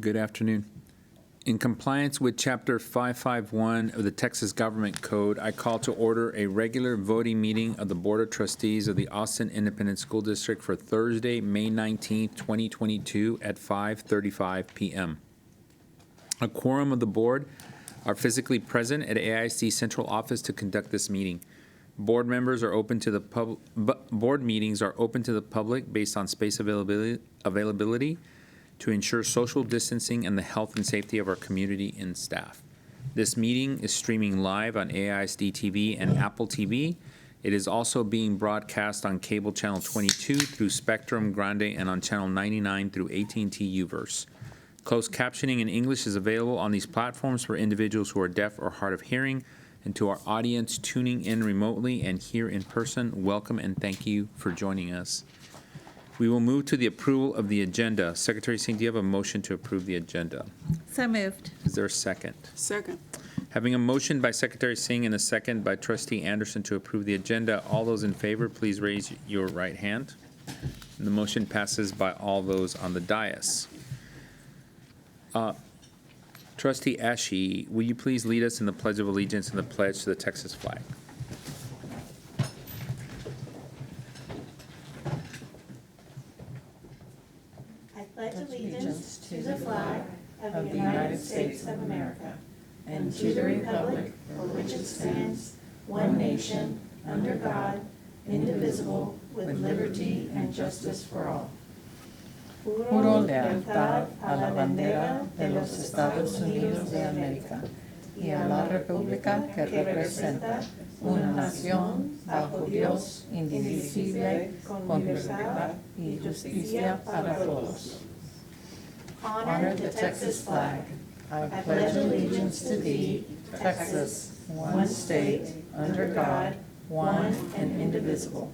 Good afternoon. In compliance with Chapter 551 of the Texas Government Code, I call to order a regular voting meeting of the Board of Trustees of the Austin Independent School District for Thursday, May 19th, 2022 at 5:35 p.m. A quorum of the board are physically present at AISD Central Office to conduct this meeting. Board members are open to the board meetings are open to the public based on space availability to ensure social distancing and the health and safety of our community and staff. This meeting is streaming live on AISD TV and Apple TV. It is also being broadcast on cable channel 22 through Spectrum Grande and on channel 99 through AT&T Uverse. Closed captioning in English is available on these platforms for individuals who are deaf or hard of hearing. And to our audience tuning in remotely and here in person, welcome and thank you for joining us. We will move to the approval of the agenda. Secretary Singh, do you have a motion to approve the agenda? So moved. Is there a second? Second. Having a motion by Secretary Singh and a second by Trustee Anderson to approve the agenda, all those in favor, please raise your right hand. And the motion passes by all those on the dais. Trustee Ashe, will you please lead us in the Pledge of Allegiance and the pledge to the Texas flag? I pledge allegiance to the flag of the United States of America and to the republic for which it stands, one nation, under God, indivisible, with liberty and justice for all. Juro lealtad a la bandera de los Estados Unidos de América y a la república que representa una nación bajo Dios indivisible, con libertad y justicia para todos. Honor the Texas flag. I pledge allegiance to thee, Texas, one state, under God, one and indivisible.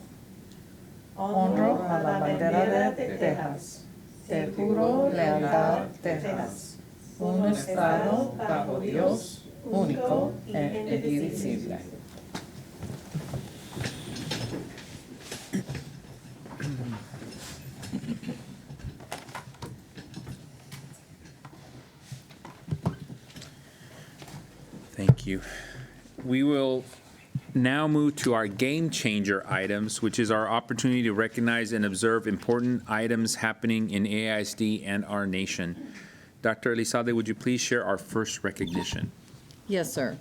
Honro a la bandera de Texas. Te juro lealtad, Texas, un estado bajo Dios, único e indivisible. Thank you. We will now move to our game changer items, which is our opportunity to recognize and observe important items happening in AISD and our nation. Dr. Elizalde, would you please share our first recognition? Yes, sir.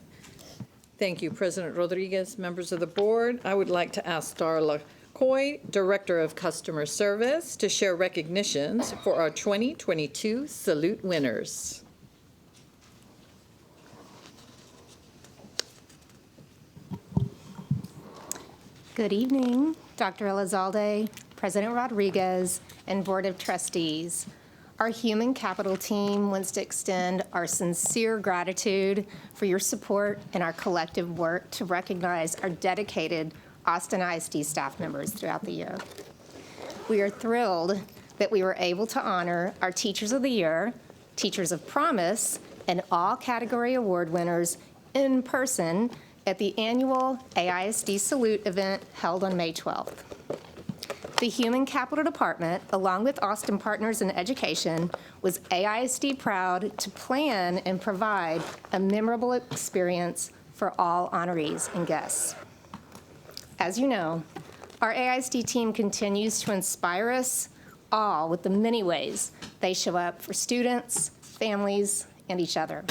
Thank you, President Rodriguez, members of the board. I would like to ask Darla Coy, Director of Customer Service, to share recognitions for our 2022 Salute winners. Good evening, Dr. Elizalde, President Rodriguez, and Board of Trustees. Our human capital team wants to extend our sincere gratitude for your support and our collective work to recognize our dedicated Austin ISD staff members throughout the year. We are thrilled that we were able to honor our Teachers of the Year, Teachers of Promise, and all category award winners in person at the annual AISD Salute event held on May 12th. The Human Capital Department, along with Austin Partners in Education, was AISD proud to plan and provide a memorable experience for all honorees and guests. As you know, our AISD team continues to inspire us all with the many ways they show up for students, families, and each other.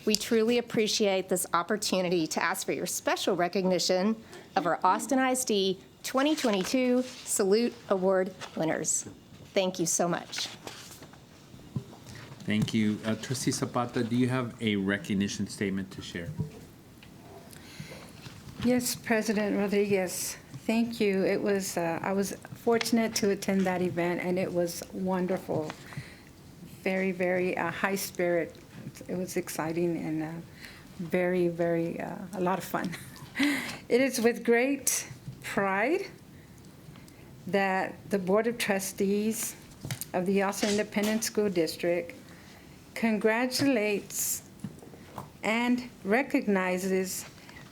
We truly appreciate this opportunity to ask for your special recognition of our Austin ISD 2022 Salute Award winners. Thank you so much. Thank you. Trustee Zapata, do you have a recognition statement to share? Yes, President Rodriguez, thank you. It was, I was fortunate to attend that event, and it was wonderful. Very, very high spirit. It was exciting and very, very, a lot of fun. It is with great pride that the Board of Trustees of the Austin Independent School District congratulates and recognizes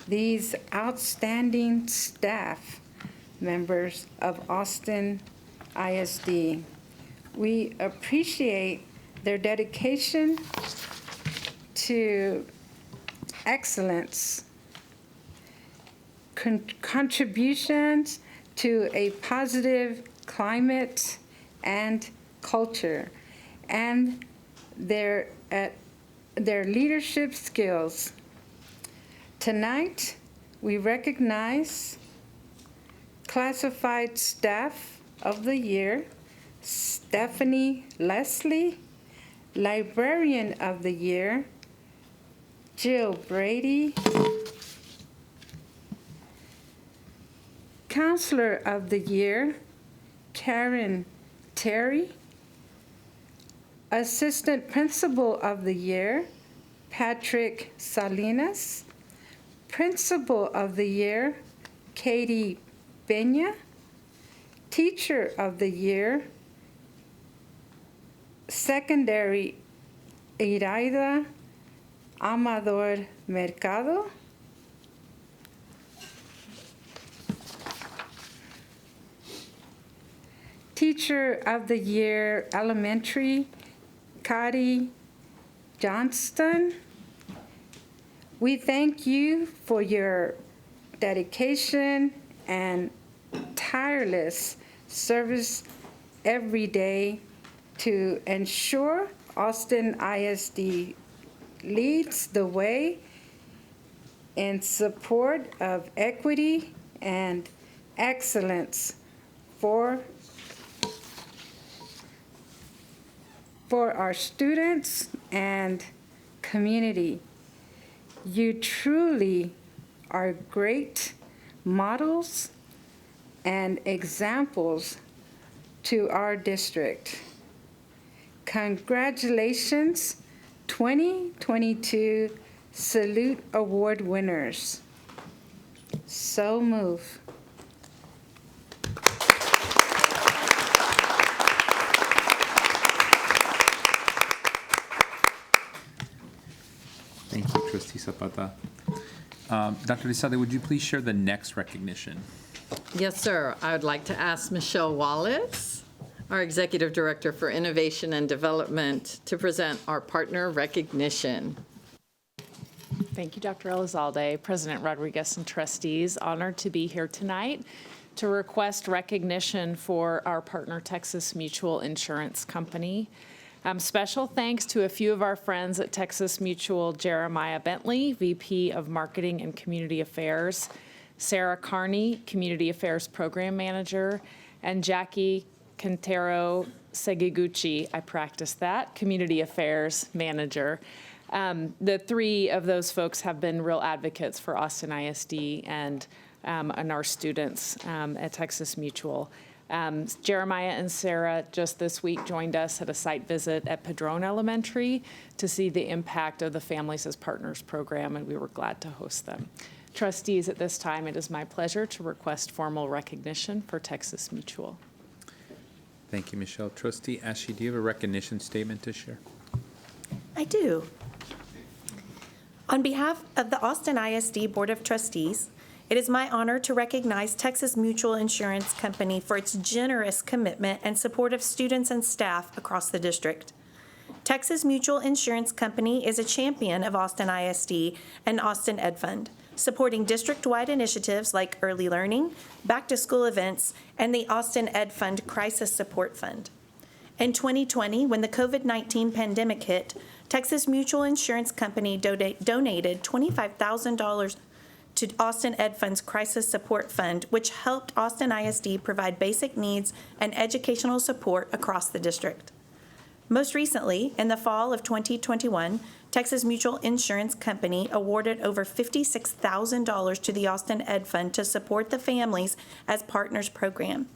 these outstanding staff members of Austin ISD. We appreciate their dedication to excellence, contributions to a positive climate and culture, and their leadership skills. Tonight, we recognize Classified Staff of the Year, Stephanie Leslie, Librarian of the Year, Jill Brady, Counselor of the Year, Karen Terry, Assistant Principal of the Year, Patrick Salinas, Principal of the Year, Katie Benya, Teacher of the Year, Secondary Iraida Amador Mercado, Teacher of the Year, Elementary, Kari Johnston. We thank you for your dedication and tireless service every day to ensure Austin ISD leads the way in support of equity and excellence for our students and community. You truly are great models and examples to our district. Congratulations, 2022 Salute Award winners. So move. Thank you, Trustee Zapata. Dr. Lizalde, would you please share the next recognition? Yes, sir. I would like to ask Michelle Wallace, our Executive Director for Innovation and Development, to present our partner recognition. Thank you, Dr. Elizalde, President Rodriguez, and trustees. Honored to be here tonight to request recognition for our partner, Texas Mutual Insurance Company. Special thanks to a few of our friends at Texas Mutual: Jeremiah Bentley, VP of Marketing and Community Affairs, Sarah Carney, Community Affairs Program Manager, and Jackie Quintero Segiguchi, I practiced that, Community Affairs Manager. The three of those folks have been real advocates for Austin ISD and our students at Texas Mutual. Jeremiah and Sarah just this week joined us at a site visit at Padrone Elementary to see the impact of the Families as Partners program, and we were glad to host them. Trustees, at this time, it is my pleasure to request formal recognition for Texas Mutual. Thank you, Michelle. Trustee Ashe, do you have a recognition statement to share? I do. On behalf of the Austin ISD Board of Trustees, it is my honor to recognize Texas Mutual Insurance Company for its generous commitment and support of students and staff across the district. Texas Mutual Insurance Company is a champion of Austin ISD and Austin Ed Fund, supporting district-wide initiatives like early learning, back-to-school events, and the Austin Ed Fund Crisis Support Fund. In 2020, when the COVID-19 pandemic hit, Texas Mutual Insurance Company donated $25,000 to Austin Ed Fund's Crisis Support Fund, which helped Austin ISD provide basic needs and educational support across the district. Most recently, in the fall of 2021, Texas Mutual Insurance Company awarded over $56,000 to the Austin Ed Fund to support the Families as Partners program.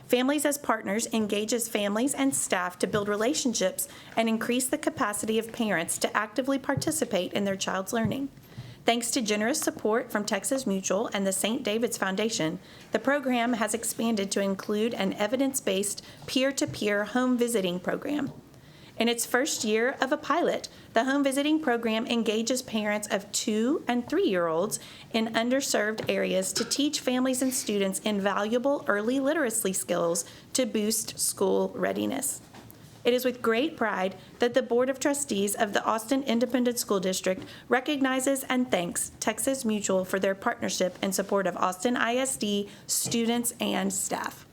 Families as Partners engages families and staff to build relationships and increase the capacity of parents to actively participate in their child's learning. Thanks to generous support from Texas Mutual and the St. David's Foundation, the program has expanded to include an evidence-based peer-to-peer home visiting program. In its first year of a pilot, the home visiting program engages parents of 2- and 3-year-olds in underserved areas to teach families and students invaluable early literacy skills to boost school readiness. It is with great pride that the Board of Trustees of the Austin Independent School District recognizes and thanks Texas Mutual for their partnership and support of Austin ISD students and staff.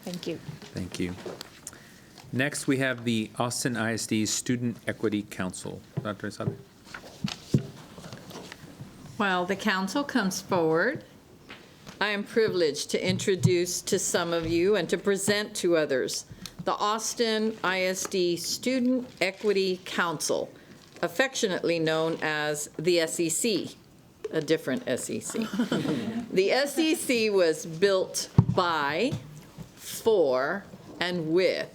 Thank you. Thank you. Next, we have the Austin ISD Student Equity Council. Dr. Isabel. While the council comes forward, I am privileged to introduce to some of you and to present to others the Austin ISD Student Equity Council, affectionately known as the SEC, a different SEC. The SEC was built by, for, and with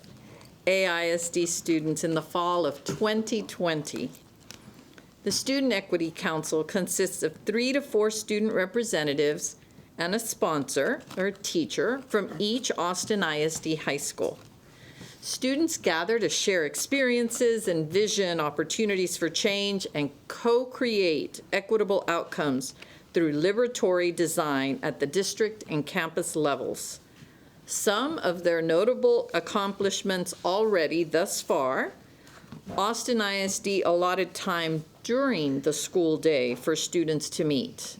AISD students in the fall of 2020. The Student Equity Council consists of 3 to 4 student representatives and a sponsor or teacher from each Austin ISD high school. Students gather to share experiences, envision opportunities for change, and co-create equitable outcomes through liberatory design at the district and campus levels. Some of their notable accomplishments already thus far: Austin ISD allotted time during the school day for students to meet.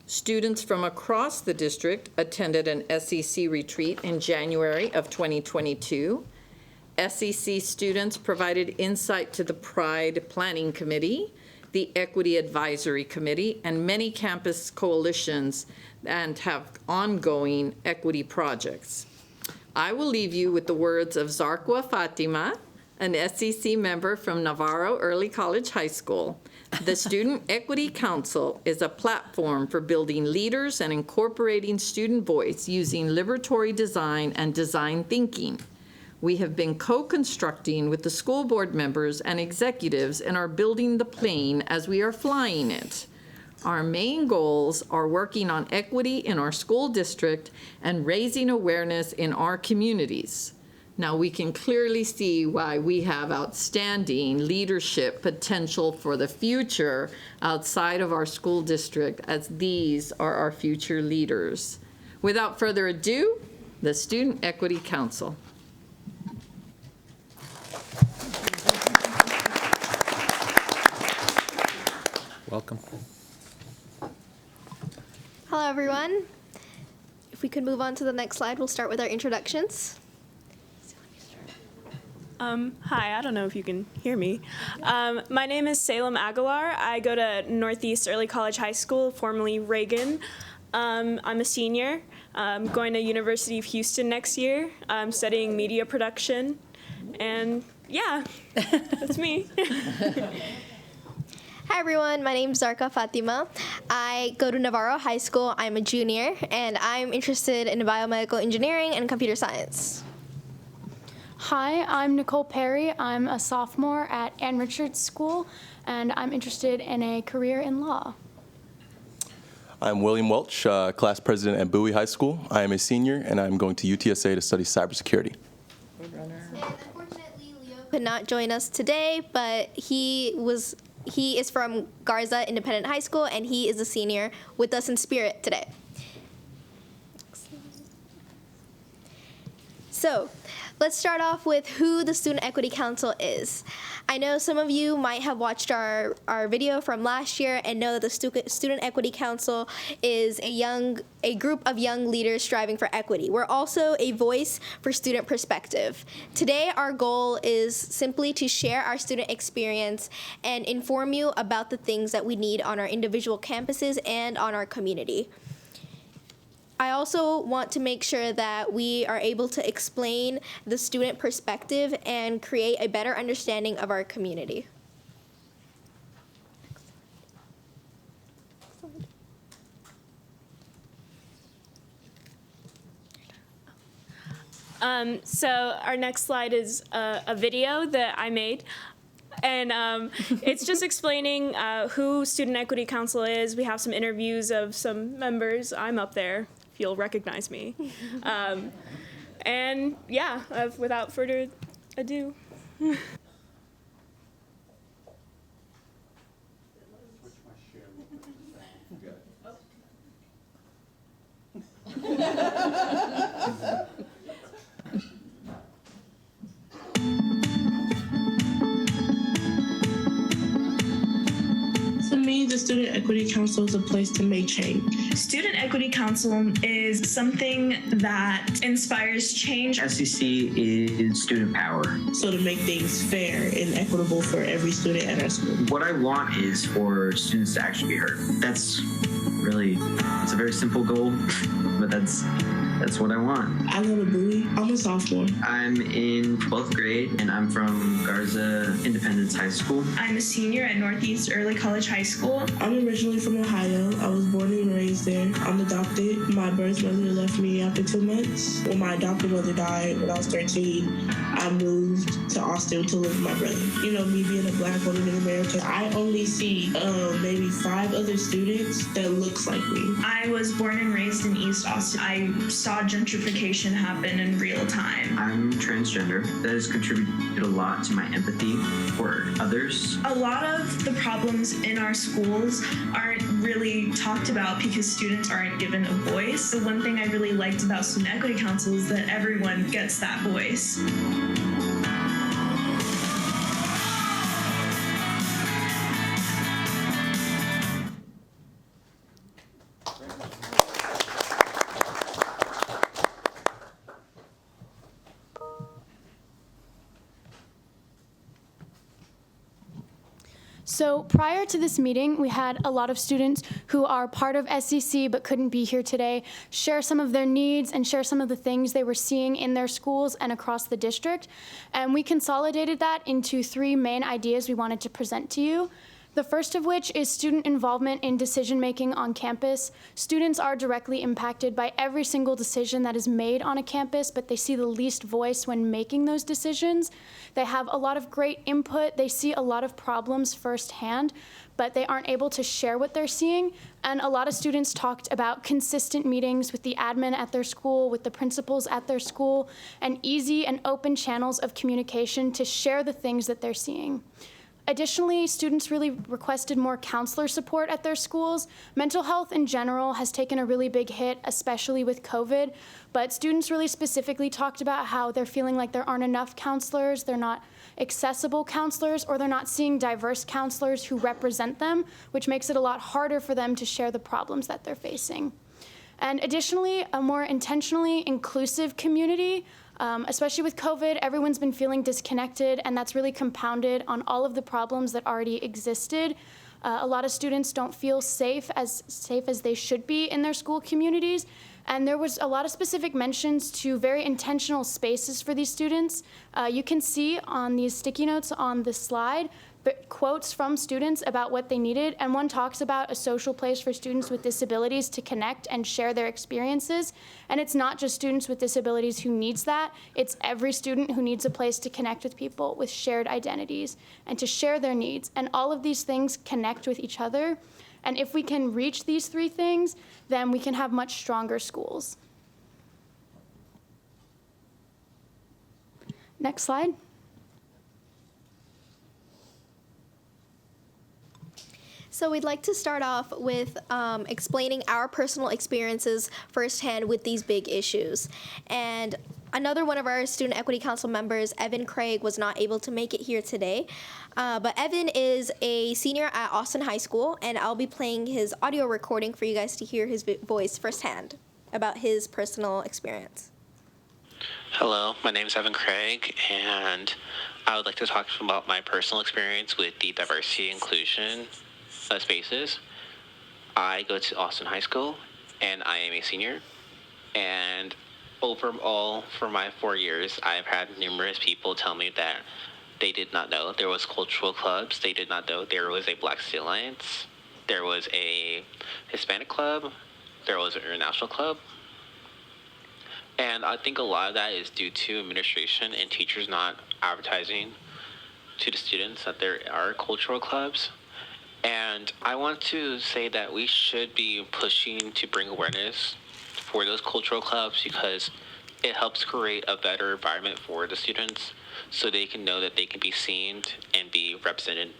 Students from across the district attended an SEC retreat in January of 2022. SEC students provided insight to the Pride Planning Committee, the Equity Advisory Committee, and many campus coalitions, and have ongoing equity projects. I will leave you with the words of Zarqua Fatima, an SEC member from Navarro Early College High School. The Student Equity Council is a platform for building leaders and incorporating student voice using liberatory design and design thinking. We have been co-constructing with the school board members and executives and are building the plane as we are flying it. Our main goals are working on equity in our school district and raising awareness in our communities. Now, we can clearly see why we have outstanding leadership potential for the future outside of our school district, as these are our future leaders. Without further ado, the Student Equity Council. Welcome. Hello, everyone. If we could move on to the next slide, we'll start with our introductions. Hi, I don't know if you can hear me. My name is Salem Aguilar. I go to Northeast Early College High School, formerly Reagan. I'm a senior. I'm going to University of Houston next year. I'm studying media production. And yeah, that's me. Hi, everyone. My name is Zarqa Fatima. I go to Navarro High School. I'm a junior, and I'm interested in biomedical engineering and computer science. Hi, I'm Nicole Perry. I'm a sophomore at Ann Richards School, and I'm interested in a career in law. I'm William Welch, class president at Bowie High School. I am a senior, and I'm going to UTSA to study cybersecurity. And unfortunately, Leo could not join us today, but he is from Garza Independent High School, and he is a senior with us in spirit today. So, let's start off with who the Student Equity Council is. I know some of you might have watched our video from last year and know that the Student Equity Council is a group of young leaders striving for equity. We're also a voice for student perspective. Today, our goal is simply to share our student experience and inform you about the things that we need on our individual campuses and on our community. I also want to make sure that we are able to explain the student perspective and create a better understanding of our community. So our next slide is a video that I made. And it's just explaining who Student Equity Council is. We have some interviews of some members. I'm up there, if you'll recognize me. And yeah, without further ado. Equity Council is a place to make change. Student Equity Council is something that inspires change. SEC is student power. So to make things fair and equitable for every student at our school. What I want is for students to actually be heard. It's a very simple goal, but that's what I want. I go to Bowie. I'm a sophomore. I'm in 12th grade, and I'm from Garza Independence High School. I'm a senior at Northeast Early College High School. I'm originally from Ohio. I was born and raised there. I'm adopted. My birth mother left me after 2 months. When my adopted mother died when I was 13, I moved to Austin to live with my brother. You know, me being a Black woman in America, I only see maybe 5 other students that looks like me. I was born and raised in East Austin. I saw gentrification happen in real time. I'm transgender. That has contributed a lot to my empathy for others. A lot of the problems in our schools aren't really talked about because students aren't given a voice. The one thing I really liked about Student Equity Council is that everyone gets that voice. So prior to this meeting, we had a lot of students who are part of SEC but couldn't be here today share some of their needs and share some of the things they were seeing in their schools and across the district. And we consolidated that into 3 main ideas we wanted to present to you. The first of which is student involvement in decision-making on campus. Students are directly impacted by every single decision that is made on a campus, but they see the least voice when making those decisions. They have a lot of great input. They see a lot of problems firsthand, but they aren't able to share what they're seeing. And a lot of students talked about consistent meetings with the admin at their school, with the principals at their school, and easy and open channels of communication to share the things that they're seeing. Additionally, students really requested more counselor support at their schools. Mental health in general has taken a really big hit, especially with COVID, but students really specifically talked about how they're feeling like there aren't enough counselors, they're not accessible counselors, or they're not seeing diverse counselors who represent them, which makes it a lot harder for them to share the problems that they're facing. And additionally, a more intentionally inclusive community. Especially with COVID, everyone's been feeling disconnected, and that's really compounded on all of the problems that already existed. A lot of students don't feel safe as they should be in their school communities, and there was a lot of specific mentions to very intentional spaces for these students. You can see on these sticky notes on the slide quotes from students about what they needed, and one talks about a social place for students with disabilities to connect and share their experiences. And it's not just students with disabilities who needs that, it's every student who needs a place to connect with people with shared identities and to share their needs. And all of these things connect with each other. And if we can reach these 3 things, then we can have much stronger schools. Next slide. So we'd like to start off with explaining our personal experiences firsthand with these big issues. And another one of our Student Equity Council members, Evan Craig, was not able to make it here today. But Evan is a senior at Austin High School, and I'll be playing his audio recording for you guys to hear his voice firsthand about his personal experience. Hello, my name is Evan Craig, and I would like to talk about my personal experience with the diversity and inclusion spaces. I go to Austin High School, and I am a senior. And overall, for my 4 years, I've had numerous people tell me that they did not know there was cultural clubs. They did not know there was a Black Student Alliance. There was a Hispanic club. There was an international club. And I think a lot of that is due to administration and teachers not advertising to the students that there are cultural clubs. And I want to say that we should be pushing to bring awareness for those cultural clubs because it helps create a better environment for the students so they can know that they can be seen and be represented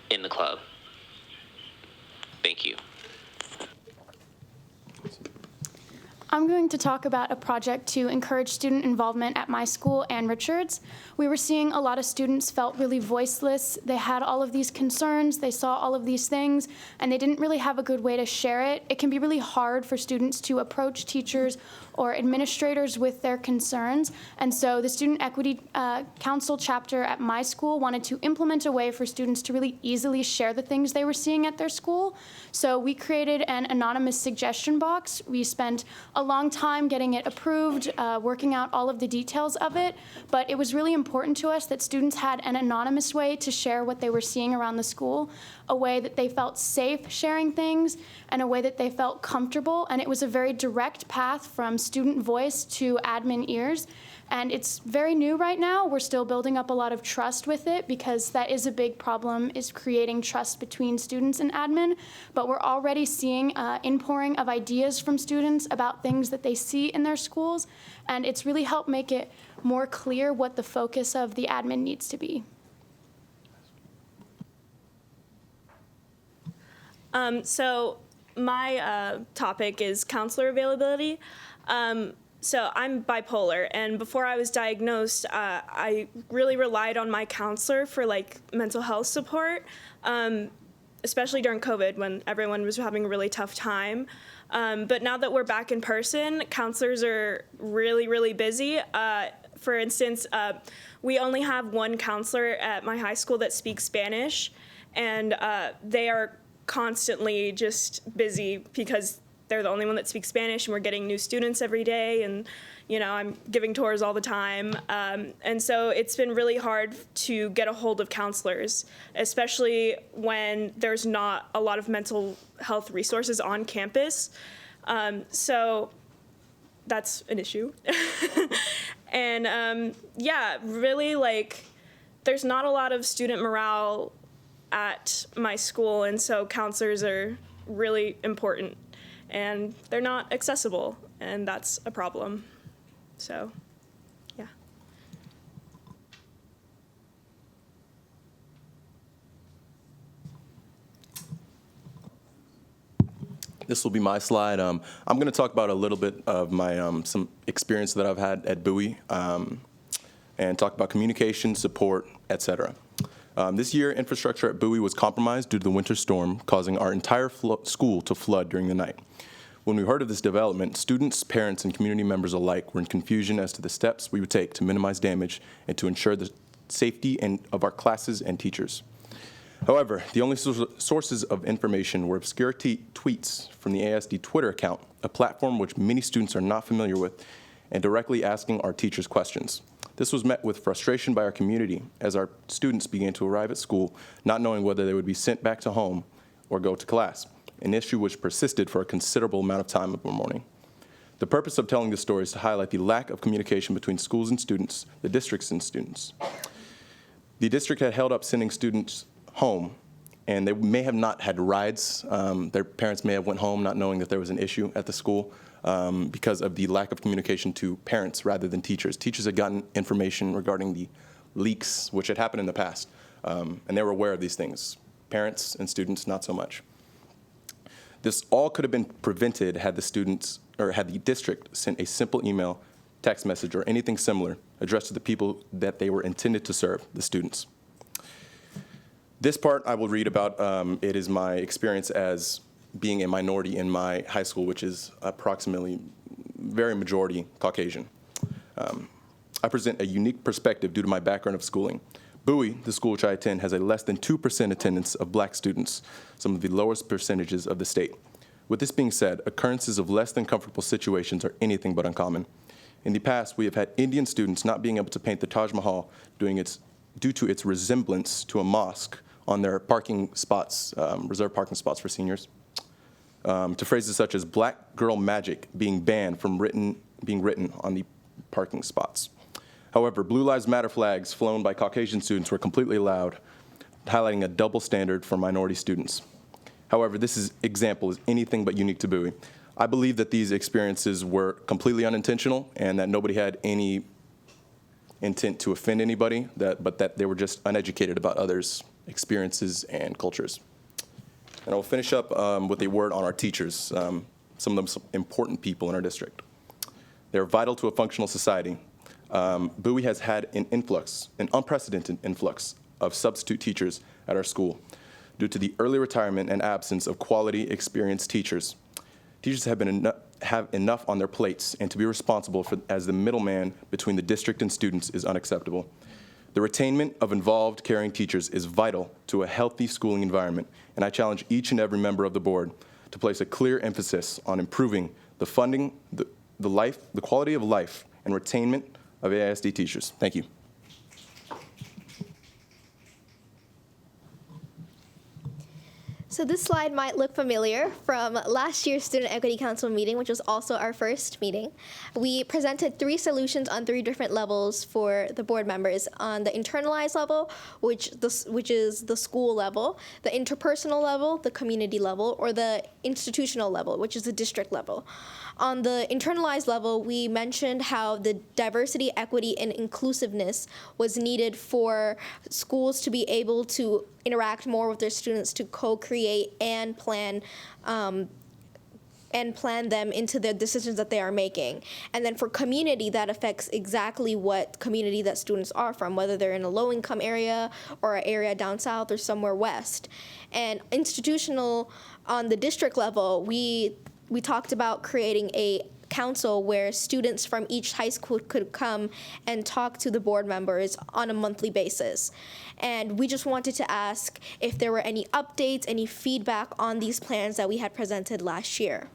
in the club. Thank you. I'm going to talk about a project to encourage student involvement at my school and Richards. We were seeing a lot of students felt really voiceless. They had all of these concerns, they saw all of these things, and they didn't really have a good way to share it. It can be really hard for students to approach teachers or administrators with their concerns. And so the Student Equity Council chapter at my school wanted to implement a way for students to really easily share the things they were seeing at their school. So we created an anonymous suggestion box. We spent a long time getting it approved, working out all of the details of it, but it was really important to us that students had an anonymous way to share what they were seeing around the school, a way that they felt safe sharing things, and a way that they felt comfortable. And it was a very direct path from student voice to admin ears. And it's very new right now. We're still building up a lot of trust with it because that is a big problem, is creating trust between students and admin. But we're already seeing inpouring of ideas from students about things that they see in their schools. And it's really helped make it more clear what the focus of the admin needs to be. So my topic is counselor availability. So I'm bipolar, and before I was diagnosed, I really relied on my counselor for like mental health support, especially during COVID when everyone was having a really tough time. But now that we're back in person, counselors are really, really busy. For instance, we only have one counselor at my high school that speaks Spanish, and they are constantly just busy because they're the only one that speaks Spanish, and we're getting new students every day, and I'm giving tours all the time. And so it's been really hard to get a hold of counselors, especially when there's not a lot of mental health resources on campus. So that's an issue. And really, like, there's not a lot of student morale at my school, and so counselors are really important. And they're not accessible, and that's a problem. So, yeah. This will be my slide. I'm going to talk about a little bit of my some experience that I've had at Bowie, and talk about communication, support, etc. This year, infrastructure at Bowie was compromised due to the winter storm, causing our entire school to flood during the night. When we heard of this development, students, parents, and community members alike were in confusion as to the steps we would take to minimize damage and to ensure the safety of our classes and teachers. However, the only sources of information were obscure tweets from the ASD Twitter account, a platform which many students are not familiar with, and directly asking our teachers questions. This was met with frustration by our community as our students began to arrive at school not knowing whether they would be sent back to home or go to class, an issue which persisted for a considerable amount of time of the morning. The purpose of telling this story is to highlight the lack of communication between schools and students, the districts and students. The district had held up sending students home, and they may have not had rides. Their parents may have went home not knowing that there was an issue at the school because of the lack of communication to parents rather than teachers. Teachers had gotten information regarding the leaks, which had happened in the past, and they were aware of these things. Parents and students, not so much. This all could have been prevented had the district sent a simple email, text message, or anything similar addressed to the people that they were intended to serve, the students. This part I will read about. It is my experience as being a minority in my high school, which is approximately very majority Caucasian. I present a unique perspective due to my background of schooling. Bowie, the school which I attend, has a less than 2% attendance of black students, some of the lowest percentages of the state. With this being said, occurrences of less than comfortable situations are anything but uncommon. In the past, we have had Indian students not being able to paint the Taj Mahal due to its resemblance to a mosque on their parking spots, reserved parking spots for seniors, to phrases such as "black girl magic" being banned from being written on the parking spots. However, Blue Lives Matter flags flown by Caucasian students were completely allowed, highlighting a double standard for minority students. However, this example is anything but unique to Bowie. I believe that these experiences were completely unintentional and that nobody had any intent to offend anybody, but that they were just uneducated about others' experiences and cultures. And I will finish up with a word on our teachers. some of the most important people in our district. They're vital to a functional society. Bowie has had an unprecedented influx of substitute teachers at our school due to the early retirement and absence of quality, experienced teachers. Teachers have enough on their plates, and to be responsible as the middleman between the district and students is unacceptable. The retainment of involved, caring teachers is vital to a healthy schooling environment, and I challenge each and every member of the board to place a clear emphasis on improving the funding, the quality of life, and retainment of AISD teachers. Thank you. So this slide might look familiar from last year's Student Equity Council meeting, which was also our first meeting. We presented 3 solutions on 3 different levels for the board members: on the internalized level, which is the school level, the interpersonal level, the community level, or the institutional level, which is the district level. On the internalized level, we mentioned how the diversity, equity, and inclusiveness was needed for schools to be able to interact more with their students, to co-create and plan them into the decisions that they are making. And then for community, that affects exactly what community that students are from, whether they're in a low-income area or an area down south or somewhere west. And institutional, on the district level, we talked about creating a council where students from each high school could come and talk to the board members on a monthly basis. And we just wanted to ask if there were any updates, any feedback on these plans that we had presented last year.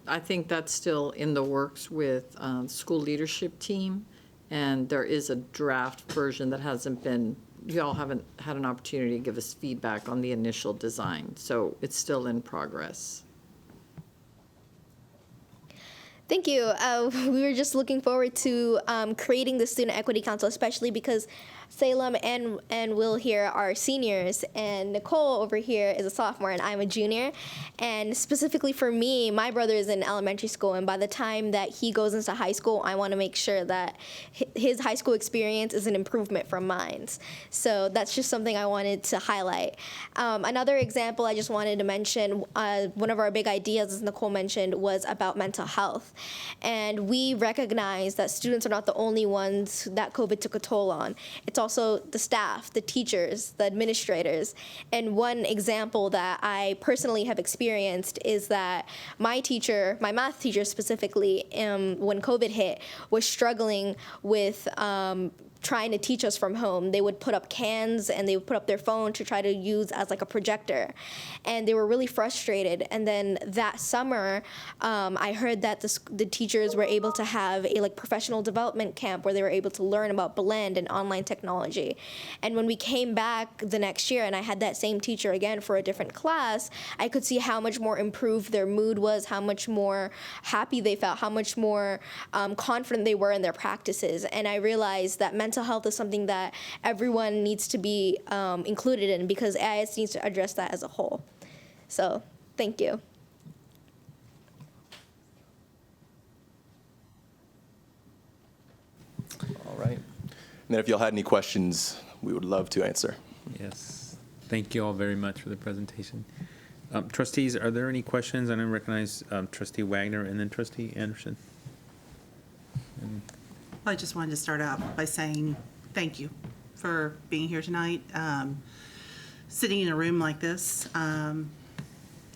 I think that's still in the works with school leadership team, and there is a draft version that hasn't been, you all haven't had an opportunity to give us feedback on the initial design, so it's still in progress. Thank you. We were just looking forward to creating the Student Equity Council, especially because Salem and Will here are seniors, and Nicole over here is a sophomore, and I'm a junior. And specifically for me, my brother is in elementary school, and by the time that he goes into high school, I want to make sure that his high school experience is an improvement from mine. So that's just something I wanted to highlight. Another example I just wanted to mention, one of our big ideas, as Nicole mentioned, was about mental health. And we recognize that students are not the only ones that COVID took a toll on. It's also the staff, the teachers, the administrators. And one example that I personally have experienced is that my teacher, my math teacher specifically, when COVID hit, was struggling with trying to teach us from home. They would put up cans and they would put up their phone to try to use as like a projector. And they were really frustrated. And then that summer, I heard that the teachers were able to have a professional development camp where they were able to learn about Blend and online technology. And when we came back the next year and I had that same teacher again for a different class, I could see how much more improved their mood was, how much more happy they felt, how much more confident they were in their practices. And I realized that mental health is something that everyone needs to be included in, because AIS needs to address that as a whole. So, thank you. All right. And then if y'all had any questions, we would love to answer. Yes. Thank you all very much for the presentation. Trustees, are there any questions? I don't recognize Trustee Wagner and then Trustee Anderson. I just wanted to start out by saying thank you for being here tonight. Sitting in a room like this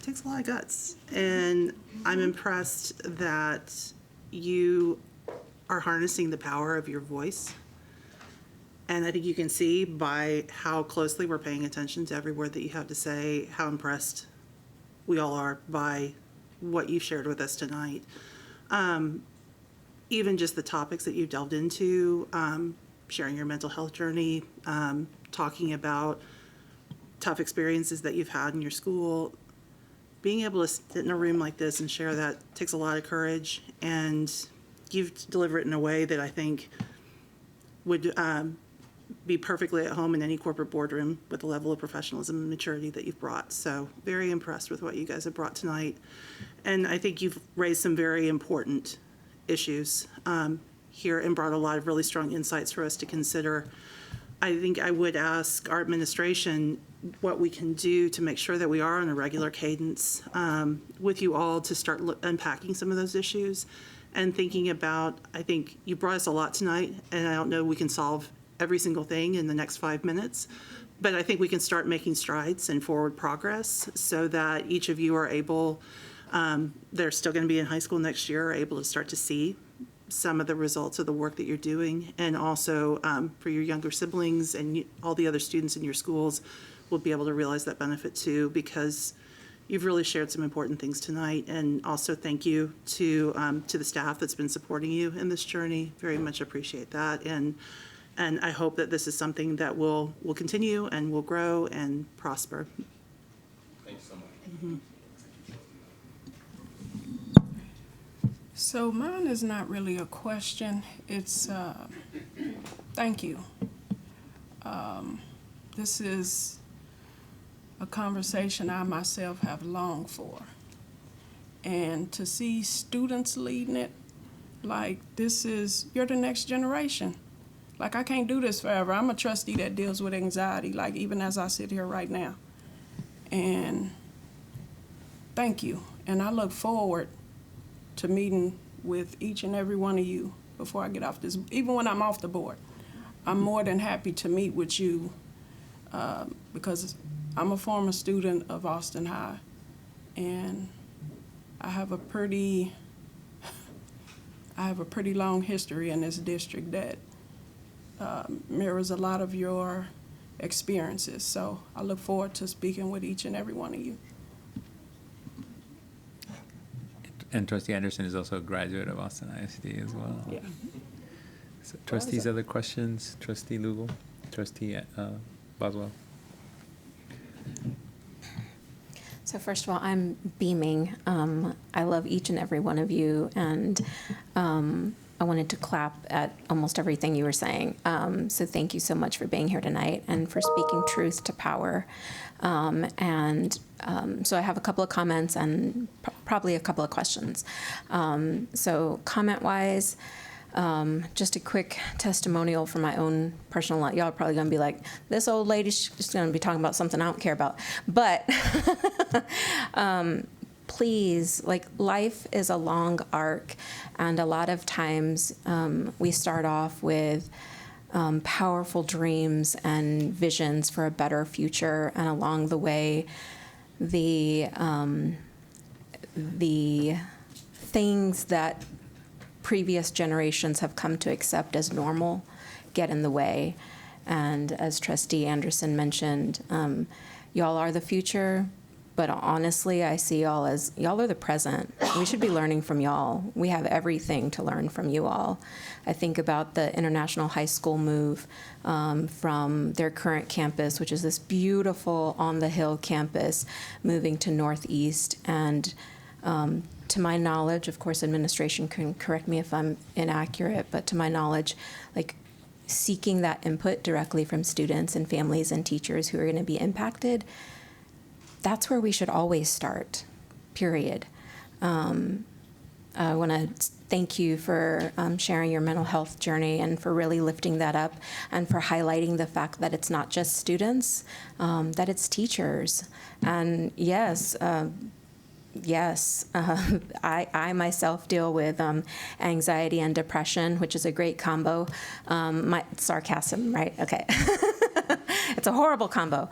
takes a lot of guts, and I'm impressed that you are harnessing the power of your voice. And I think you can see by how closely we're paying attention to every word that you have to say, how impressed we all are by what you've shared with us tonight. Even just the topics that you've delved into, sharing your mental health journey, talking about tough experiences that you've had in your school. Being able to sit in a room like this and share that takes a lot of courage, and you've delivered it in a way that I think would be perfectly at home in any corporate boardroom with the level of professionalism and maturity that you've brought. So very impressed with what you guys have brought tonight. And I think you've raised some very important issues here and brought a lot of really strong insights for us to consider I think I would ask our administration what we can do to make sure that we are on a regular cadence with you all to start unpacking some of those issues and thinking about, I think you brought us a lot tonight, and I don't know we can solve every single thing in the next 5 minutes, but I think we can start making strides and forward progress so that each of you are able, they're still going to be in high school next year, are able to start to see some of the results of the work that you're doing, and also for your younger siblings and all the other students in your schools will be able to realize that benefit too, because you've really shared some important things tonight. And also thank you to the staff that's been supporting you in this journey. Very much appreciate that. And I hope that this is something that will continue and will grow and prosper. Thank you so much. Mm-hmm. So mine is not really a question. It's thank you. This is a conversation I myself have longed for. And to see students leading it, like you're the next generation. Like, I can't do this forever. I'm a trustee that deals with anxiety, like even as I sit here right now. And thank you. And I look forward to meeting with each and every one of you before I get off this. Even when I'm off the board, I'm more than happy to meet with you because I'm a former student of Austin High, and I have a pretty long history in this district that mirrors a lot of your experiences. So I look forward to speaking with each and every one of you. And Trustee Anderson is also a graduate of Austin ISD as well. Yeah. So, trustees, other questions? Trustee Lugo? Trustee Boswell? So first of all, I'm beaming. I love each and every one of you, and I wanted to clap at almost everything you were saying. So thank you so much for being here tonight and for speaking truth to power. So I have a couple of comments and probably a couple of questions. So comment-wise, just a quick testimonial from my own personal life. Y'all are probably going to be like, this old lady's just going to be talking about something I don't care about. But please, like, life is a long arc, and a lot of times we start off with powerful dreams and visions for a better future, and along the way, the things that previous generations have come to accept as normal get in the way. And as Trustee Anderson mentioned, y'all are the future, but honestly, I see y'all as, y'all are the present. We should be learning from y'all. We have everything to learn from you all. I think about the International High School move from their current campus, which is this beautiful on-the-hill campus, moving to Northeast. And to my knowledge, of course, administration can correct me if I'm inaccurate, but to my knowledge, like, seeking that input directly from students and families and teachers who are going to be impacted, that's where we should always start, period. I want to thank you for sharing your mental health journey and for really lifting that up and for highlighting the fact that it's not just students, that it's teachers. And yes, I myself deal with anxiety and depression, which is a great combo. Sarcasm, right? Okay. It's a horrible combo.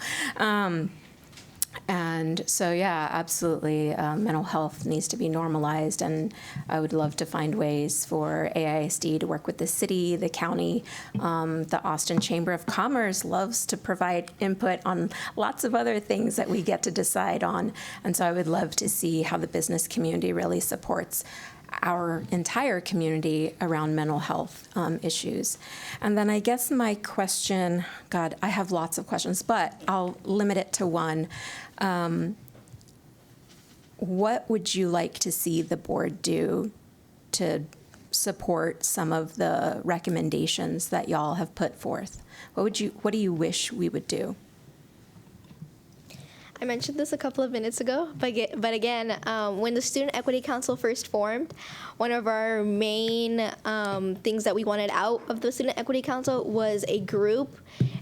And so, yeah, absolutely, mental health needs to be normalized, and I would love to find ways for AISD to work with the city, the county. The Austin Chamber of Commerce loves to provide input on lots of other things that we get to decide on, and so I would love to see how the business community really supports our entire community around mental health issues. And then I guess my question, God, I have lots of questions, but I'll limit it to one. What would you like to see the board do to support some of the recommendations that y'all have put forth? What do you wish we would do? I mentioned this a couple of minutes ago, but again, when the Student Equity Council first formed, one of our main things that we wanted out of the Student Equity Council was a group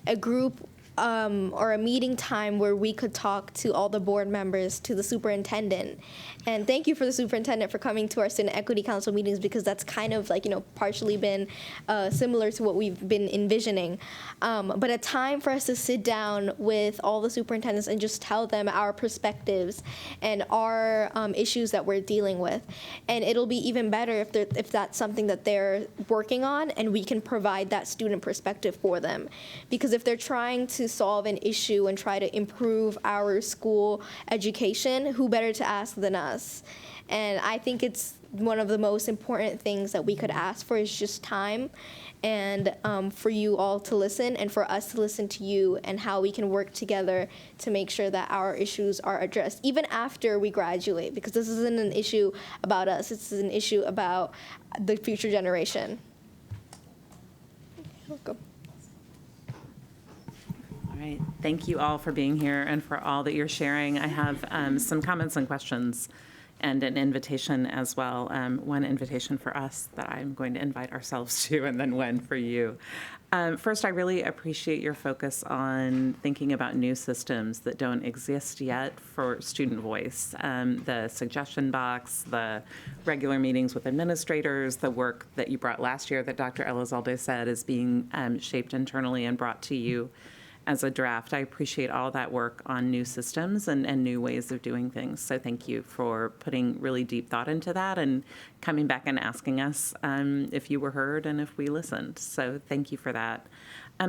a group or a meeting time where we could talk to all the board members, to the superintendent. And thank you for the superintendent for coming to our Student Equity Council meetings, because that's kind of like, partially been similar to what we've been envisioning. But a time for us to sit down with all the superintendents and just tell them our perspectives and our issues that we're dealing with. And it'll be even better if that's something that they're working on and we can provide that student perspective for them. Because if they're trying to solve an issue and try to improve our school education, who better to ask than us? And I think it's one of the most important things that we could ask for is just time, and for you all to listen and for us to listen to you, and how we can work together to make sure that our issues are addressed even after we graduate, because this isn't an issue about us, it's an issue about the future generation. Welcome. All right, thank you all for being here and for all that you're sharing. I have some comments and questions and an invitation as well. One invitation for us that I'm going to invite ourselves to, and then one for you. First, I really appreciate your focus on thinking about new systems that don't exist yet for student voice. The suggestion box, the regular meetings with administrators, the work that you brought last year that Dr. Elizalde said is being shaped internally and brought to you as a draft. I appreciate all that work on new systems and new ways of doing things. So thank you for putting really deep thought into that and coming back and asking us if you were heard and if we listened. So thank you for that.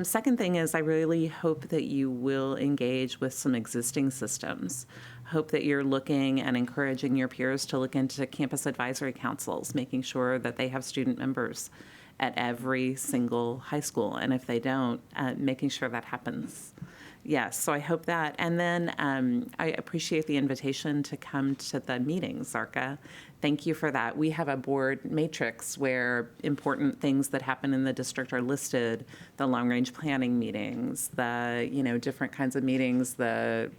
Second thing is, I really hope that you will engage with some existing systems. Hope that you're looking and encouraging your peers to look into campus advisory councils, making sure that they have student members at every single high school, and if they don't, making sure that happens. Yes, so I hope that. And then I appreciate the invitation to come to the meetings, Zarka. Thank you for that. We have a board matrix where important things that happen in the district are listed, the long-range planning meetings, the different kinds of meetings, the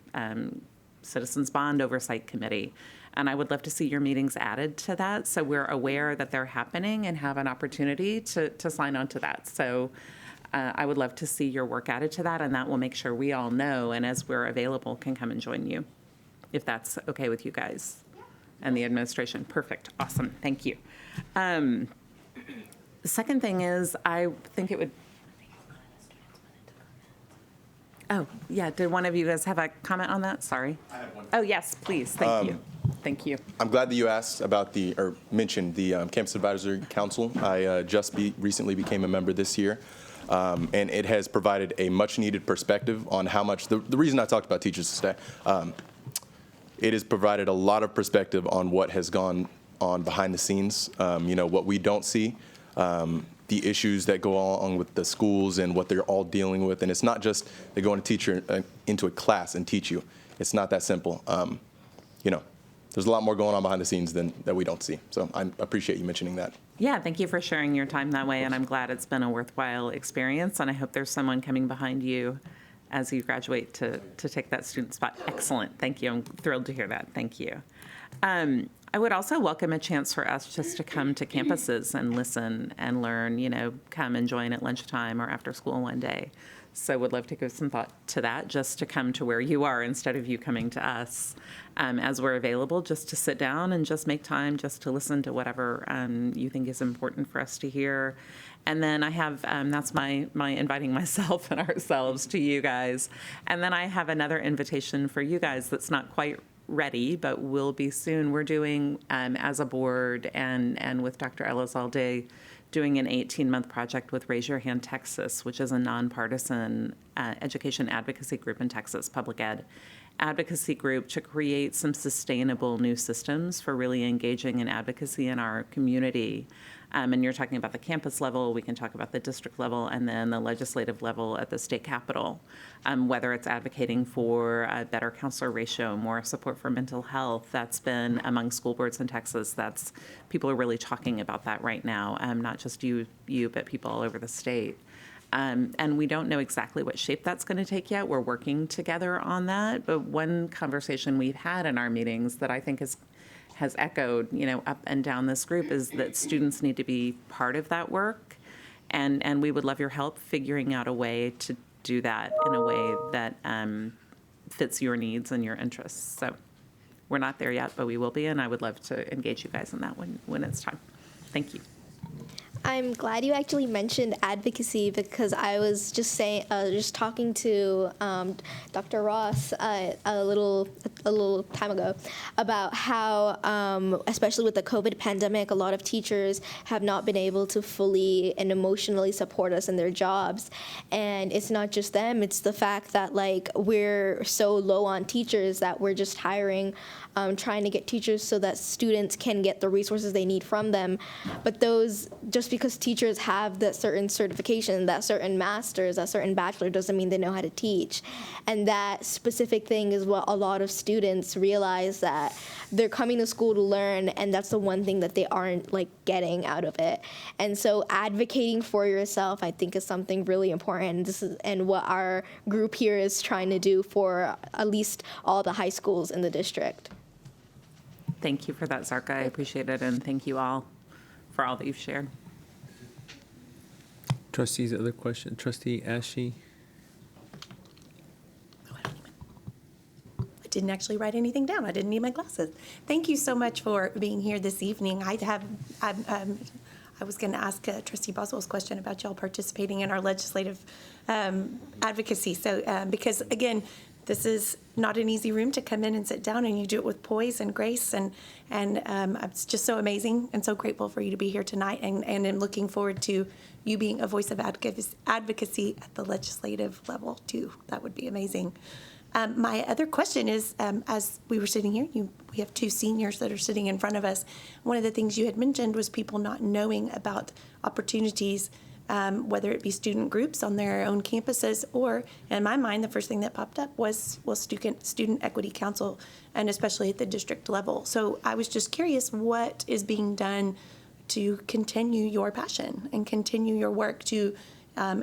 Citizens Bond Oversight Committee. And I would love to see your meetings added to that, so we're aware that they're happening and have an opportunity to sign on to that. So I would love to see your work added to that, and that will make sure we all know, and as we're available, can come and join you, if that's okay with you guys and the administration. Perfect. Awesome. Thank you. The second thing is, I think it would... Oh, yeah. Did one of you guys have a comment on that? Sorry. I have one. Oh, yes, please. Thank you. Thank you. I'm glad that you asked about mentioned the Campus Advisory Council. I recently became a member this year, and it has provided a much-needed perspective on how much, the reason I talked about Teachers Today, it has provided a lot of perspective on what has gone on behind the scenes, what we don't see, the issues that go along with the schools and what they're all dealing with. And it's not just they go into a class and teach you. It's not that simple. There's a lot more going on behind the scenes that we don't see. So I appreciate you mentioning that. Yeah, thank you for sharing your time that way, and I'm glad it's been a worthwhile experience, and I hope there's someone coming behind you as you graduate to take that student spot. Excellent. Thank you. I'm thrilled to hear that. Thank you. I would also welcome a chance for us just to come to campuses and listen and learn, come and join at lunchtime or after school one day. So would love to give some thought to that, just to come to where you are instead of you coming to us, as we're available, just to sit down and just make time just to listen to whatever you think is important for us to hear. And then I have, that's my inviting myself and ourselves to you guys. And then I have another invitation for you guys that's not quite ready, but will be soon. We're doing, as a board and with Dr. Elizalde, doing an 18-month project with Raise Your Hand Texas, which is a nonpartisan education advocacy group in Texas, public ed advocacy group, to create some sustainable new systems for really engaging in advocacy in our community. And you're talking about the campus level, we can talk about the district level, and then the legislative level at the state capitol, whether it's advocating for a better counselor ratio, more support for mental health. That's been among school boards in Texas. People are really talking about that right now, not just you, but people all over the state. And we don't know exactly what shape that's going to take yet. We're working together on that. But one conversation we've had in our meetings that I think has echoed, up and down this group, is that students need to be part of that work. And we would love your help figuring out a way to do that in a way that fits your needs and your interests. So we're not there yet, but we will be, and I would love to engage you guys in that when it's time. Thank you. I'm glad you actually mentioned advocacy, because I was just talking to Dr. Ross a little time ago about how, especially with the COVID pandemic, a lot of teachers have not been able to fully and emotionally support us in their jobs. And it's not just them, it's the fact that like we're so low on teachers that we're just hiring, trying to get teachers so that students can get the resources they need from them. But those, just because teachers have that certain certification, that certain master's, that certain bachelor, doesn't mean they know how to teach. And that specific thing is what a lot of students realize, that they're coming to school to learn, and that's the one thing that they aren't like getting out of it. And so advocating for yourself, I think, is something really important. This is, and what our group here is trying to do for at least all the high schools in the district. Thank you for that, Zarka. I appreciate it, and thank you all for all that you've shared. Trustees, other question? Trustee Ashe? I didn't actually write anything down. I didn't need my glasses. Thank you so much for being here this evening. I was going to ask Trustee Boswell's question about y'all participating in our legislative advocacy. So, because again, this is not an easy room to come in and sit down, and you do it with poise and grace, and it's just so amazing and so grateful for you to be here tonight, and I'm looking forward to you being a voice of advocacy at the legislative level too. That would be amazing. My other question is, as we were sitting here, we have two seniors that are sitting in front of us. One of the things you had mentioned was people not knowing about opportunities, whether it be student groups on their own campuses, or in my mind, the first thing that popped up was Student Equity Council, and especially at the district level. So I was just curious, what is being done to continue your passion and continue your work to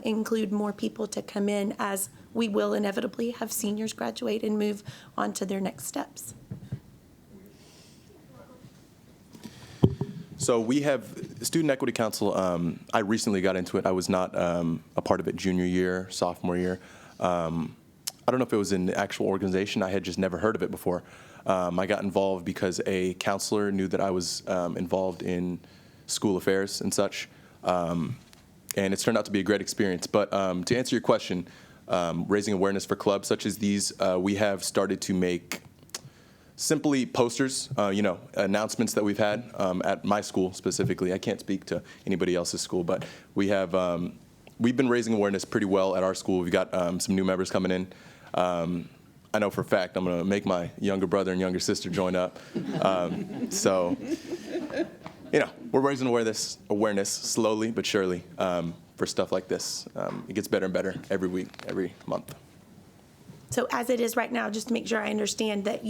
include more people to come in, as we will inevitably have seniors graduate and move on to their next steps? So we have Student Equity Council. I recently got into it. I was not a part of it junior year, sophomore year. I don't know if it was in the actual organization. I had just never heard of it before. I got involved because a counselor knew that I was involved in school affairs and such. And it's turned out to be a great experience. But to answer your question, raising awareness for clubs such as these, we have started to make simply posters, announcements that we've had at my school specifically. I can't speak to anybody else's school, but we've been raising awareness pretty well at our school. We've got some new members coming in. I know for a fact I'm going to make my younger brother and younger sister join up. So, we're raising awareness slowly but surely for stuff like this. It gets better and better every week, every month. So as it is right now, just to make sure I understand that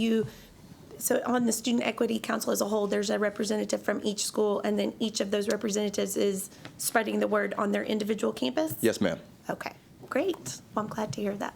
so on the Student Equity Council as a whole, there's a representative from each school, and then each of those representatives is spreading the word on their individual campus? Yes, ma'am. Okay, great. Well, I'm glad to hear that.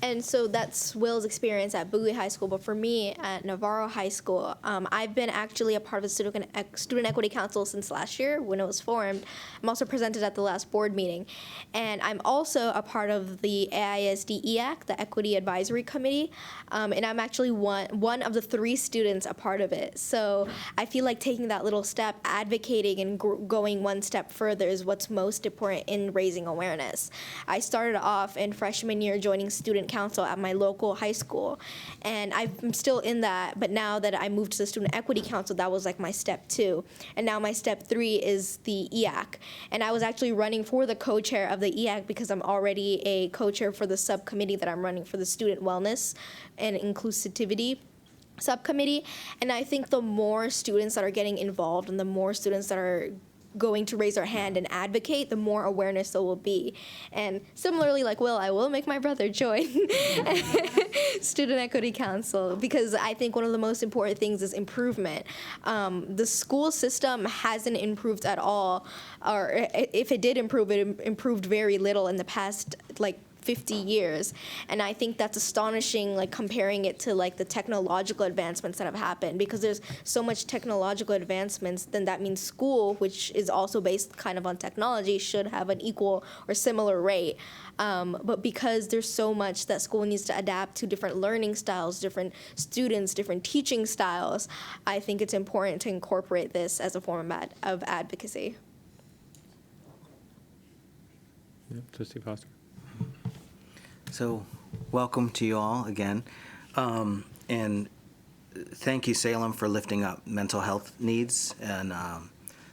And so that's Will's experience at Bowie High School, but for me at Navarro High School, I've been actually a part of the Student Equity Council since last year when it was formed. I'm also presented at the last board meeting. And I'm also a part of the AISD EAC, the Equity Advisory Committee, and I'm actually one of the 3 students a part of it. So I feel like taking that little step, advocating and going one step further is what's most important in raising awareness. I started off in freshman year joining student council at my local high school, and I'm still in that, but now that I moved to the Student Equity Council, that was like my step 2, and now my step 3 is the EAC. And I was actually running for the co-chair of the EAC because I'm already a co-chair for the subcommittee that I'm running for the Student Wellness and Inclusivity subcommittee. And I think the more students that are getting involved and the more students that are going to raise their hand and advocate, the more awareness there will be. And similarly, like Will, I will make my brother join Student Equity Council, because I think one of the most important things is improvement. The school system hasn't improved at all, or if it did improve, it improved very little in the past, like 50 years. And I think that's astonishing, like comparing it to like the technological advancements that have happened, because there's so much technological advancements, then that means school, which is also based kind of on technology, should have an equal or similar rate. But because there's so much that school needs to adapt to different learning styles, different students, different teaching styles, I think it's important to incorporate this as a form of advocacy. Trustee Foster. So, welcome to you all again. And thank you, Salem, for lifting up mental health needs and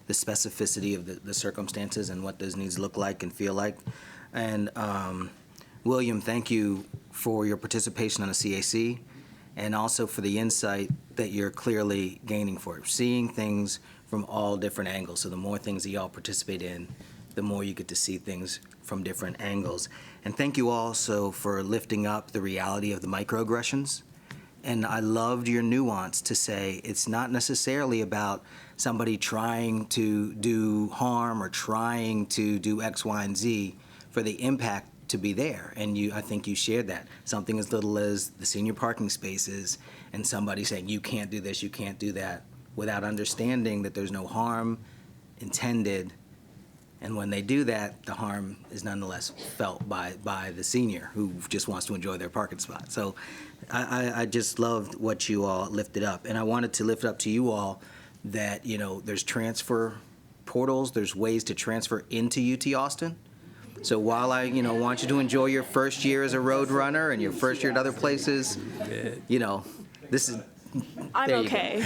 the specificity of the circumstances and what those needs look like and feel like. And William, thank you for your participation on the CAC and also for the insight that you're clearly gaining for it, seeing things from all different angles. So the more things that y'all participate in, the more you get to see things from different angles. And thank you also for lifting up the reality of the microaggressions. And I loved your nuance to say it's not necessarily about somebody trying to do harm or trying to do X, Y, and Z for the impact to be there. And I think you shared that. Something as little as the senior parking spaces and somebody saying you can't do this, you can't do that, without understanding that there's no harm intended. And when they do that, the harm is nonetheless felt by the senior who just wants to enjoy their parking spot. So I just loved what you all lifted up. And I wanted to lift up to you all that, there's transfer portals, there's ways to transfer into UT Austin. So while I, want you to enjoy your first year as a road runner and your first year at other places, this is... I'm okay.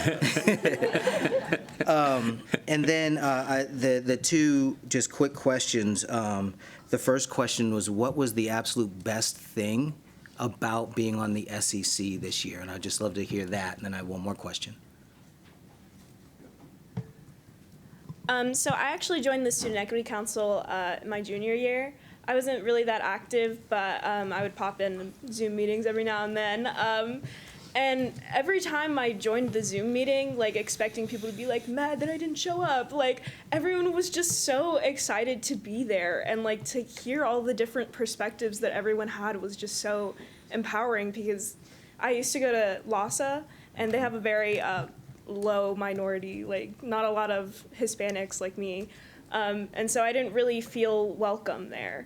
And then the two just quick questions. The first question was, what was the absolute best thing about being on the SEC this year? And I'd just love to hear that. And then I have one more question. So I actually joined the Student Equity Council my junior year. I wasn't really that active, but I would pop in Zoom meetings every now and then. And every time I joined the Zoom meeting, like expecting people to be like mad that I didn't show up, like everyone was just so excited to be there, and like to hear all the different perspectives that everyone had was just so empowering, because I used to go to LASA and they have a very low minority, like not a lot of Hispanics like me. And so I didn't really feel welcome there.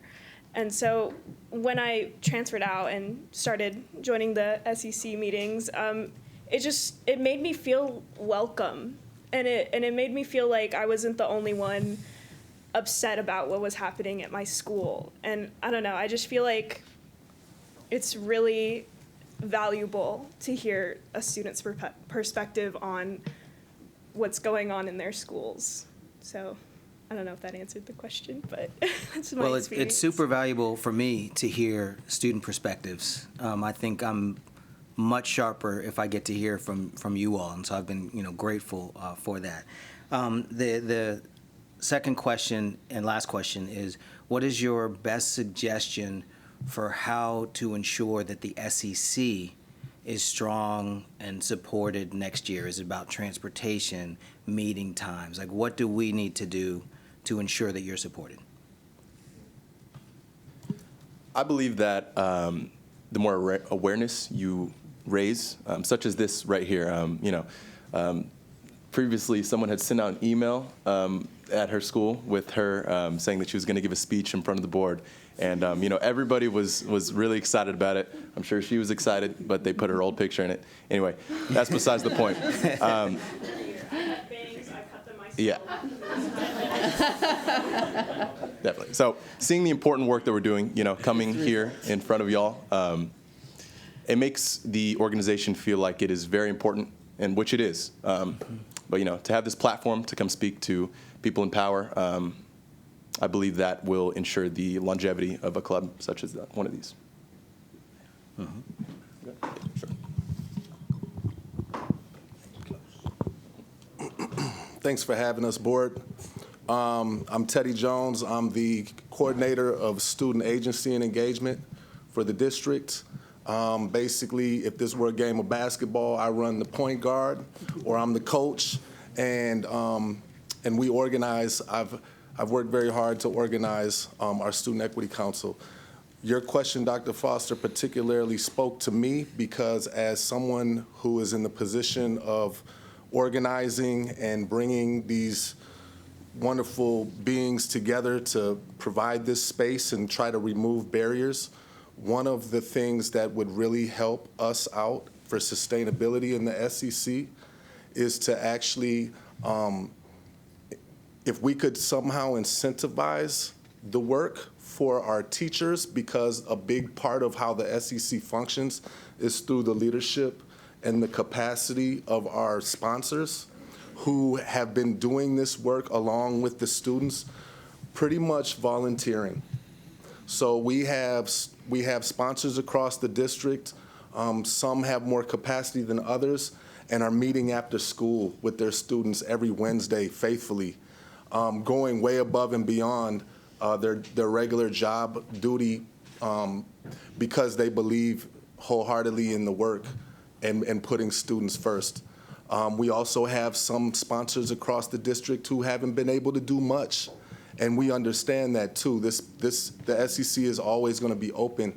And so when I transferred out and started joining the SEC meetings, it made me feel welcome. And it made me feel like I wasn't the only one upset about what was happening at my school. And I don't know, I just feel like it's really valuable to hear a student's perspective on what's going on in their schools. So I don't know if that answered the question, but that's my experience. Well, it's super valuable for me to hear student perspectives. I think I'm much sharper if I get to hear from you all, and so I've been grateful for that. The second question and last question is, what is your best suggestion for how to ensure that the SEC is strong and supported next year? Is it about transportation, meeting times? Like, what do we need to do to ensure that you're supported? I believe that the more awareness you raise, such as this right here, previously someone had sent out an email at her school with her saying that she was going to give a speech in front of the board. And, everybody was really excited about it. I'm sure she was excited, but they put her old picture in it. Anyway, that's besides the point. Yeah. Definitely. So seeing the important work that we're doing, coming here in front of y'all, it makes the organization feel like it is very important, and which it is. But, to have this platform to come speak to people in power, I believe that will ensure the longevity of a club such as one of these. Sure. Thanks for having us, board. I'm Teddy Jones. I'm the coordinator of student agency and engagement for the district. Basically, if this were a game of basketball, I run the point guard, or I'm the coach, and we organize. I've worked very hard to organize our Student Equity Council. Your question, Dr. Foster, particularly spoke to me because as someone who is in the position of organizing and bringing these wonderful beings together to provide this space and try to remove barriers, one of the things that would really help us out for sustainability in the SEC is to actually, if we could somehow incentivize the work for our teachers, because a big part of how the SEC functions is through the leadership and the capacity of our sponsors who have been doing this work along with the students, pretty much volunteering. So we have sponsors across the district. Some have more capacity than others and are meeting after school with their students every Wednesday faithfully, going way above and beyond their regular job duty because they believe wholeheartedly in the work and putting students first. We also have some sponsors across the district who haven't been able to do much, and we understand that too. The SEC is always going to be open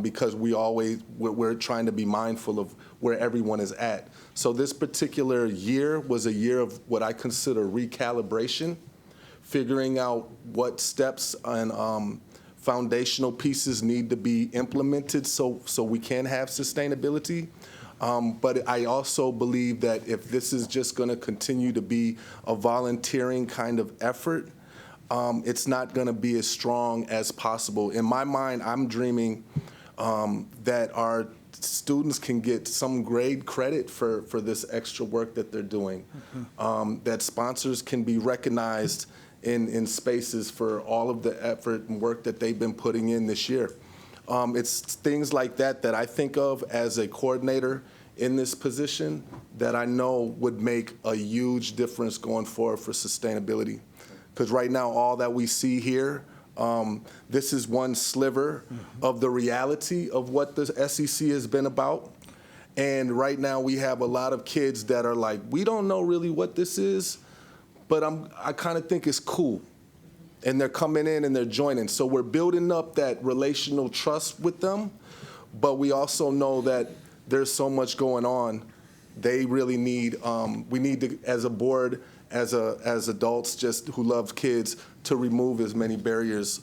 because we're trying to be mindful of where everyone is at. So this particular year was a year of what I consider recalibration, figuring out what steps and foundational pieces need to be implemented so we can have sustainability. But I also believe that if this is just going to continue to be a volunteering kind of effort, it's not going to be as strong as possible. In my mind, I'm dreaming that our students can get some grade credit for this extra work that they're doing, that sponsors can be recognized in spaces for all of the effort and work that they've been putting in this year. It's things like that that I think of as a coordinator in this position that I know would make a huge difference going forward for sustainability. Because right now, all that we see here, this is one sliver of the reality of what the SEC has been about. And right now, we have a lot of kids that are like, we don't know really what this is, but I kind of think it's cool. And they're coming in and they're joining. So we're building up that relational trust with them, but we also know that there's so much going on. They really need, we need to, as a board, as adults just who love kids, to remove as many barriers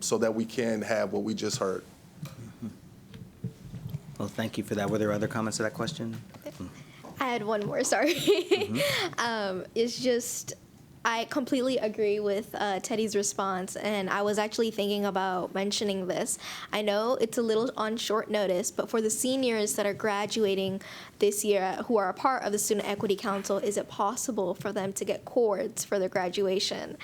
so that we can have what we just heard. Well, thank you for that. Were there other comments to that question? I had one more, sorry. It's just, I completely agree with Teddy's response, and I was actually thinking about mentioning this. I know it's a little on short notice, but for the seniors that are graduating this year who are a part of the Student Equity Council, is it possible for them to get cords for their graduation?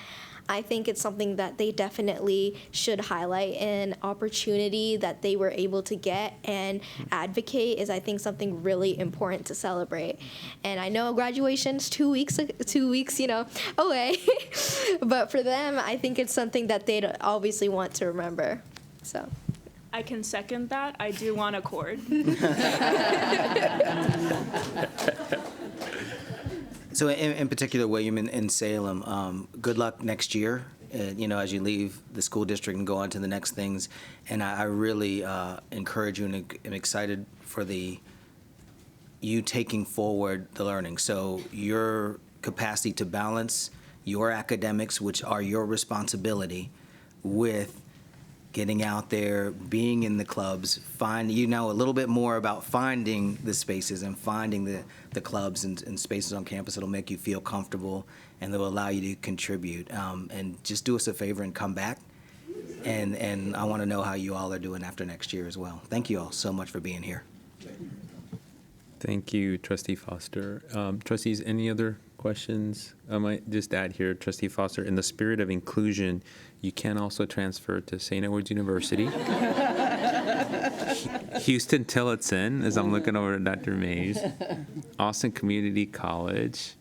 I think it's something that they definitely should highlight. An opportunity that they were able to get and advocate is, I think, something really important to celebrate. And I know graduation's 2 weeks, away. But for them, I think it's something that they'd obviously want to remember. So. I can second that. I do want a cord. So in particular, William and Salem, good luck next year, as you leave the school district and go on to the next things. And I really encourage you and am excited for you taking forward the learning. So your capacity to balance your academics, which are your responsibility, with getting out there, being in the clubs, a little bit more about finding the spaces and finding the clubs and spaces on campus that'll make you feel comfortable and that will allow you to contribute. And just do us a favor and come back. And I want to know how you all are doing after next year as well. Thank you all so much for being here. Thank you, Trustee Foster. Trustees, any other questions? I might just add here, Trustee Foster, in the spirit of inclusion, you can also transfer to St. Edward's University. Houston Tillotson, as I'm looking over at Dr. Mays, Austin Community College,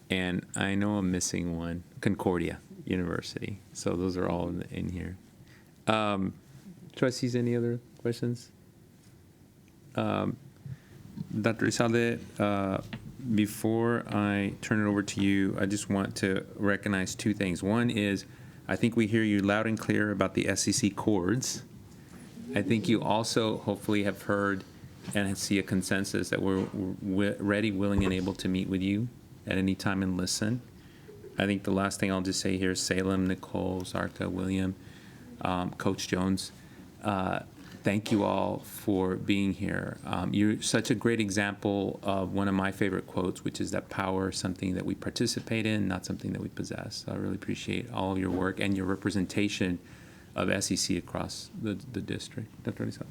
and I know I'm missing one, Concordia University. So those are all in here. Trustees, any other questions? Dr. Elizalde, before I turn it over to you, I just want to recognize two things. One is, I think we hear you loud and clear about the SEC cords. I think you also hopefully have heard and see a consensus that we're ready, willing, and able to meet with you at any time and listen. I think the last thing I'll just say here is Salem, Nicole, Zarka, William, Coach Jones, thank you all for being here. You're such a great example of one of my favorite quotes, which is that power is something that we participate in, not something that we possess. So I really appreciate all of your work and your representation of SEC across the district. Dr. Elizalde.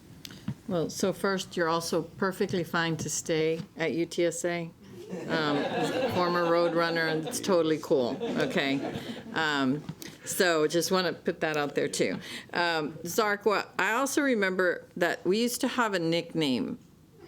Well, so first, you're also perfectly fine to stay at UTSA. Former road runner, and it's totally cool, okay? So just want to put that out there, too. Zarqua, I also remember that we used to have a nickname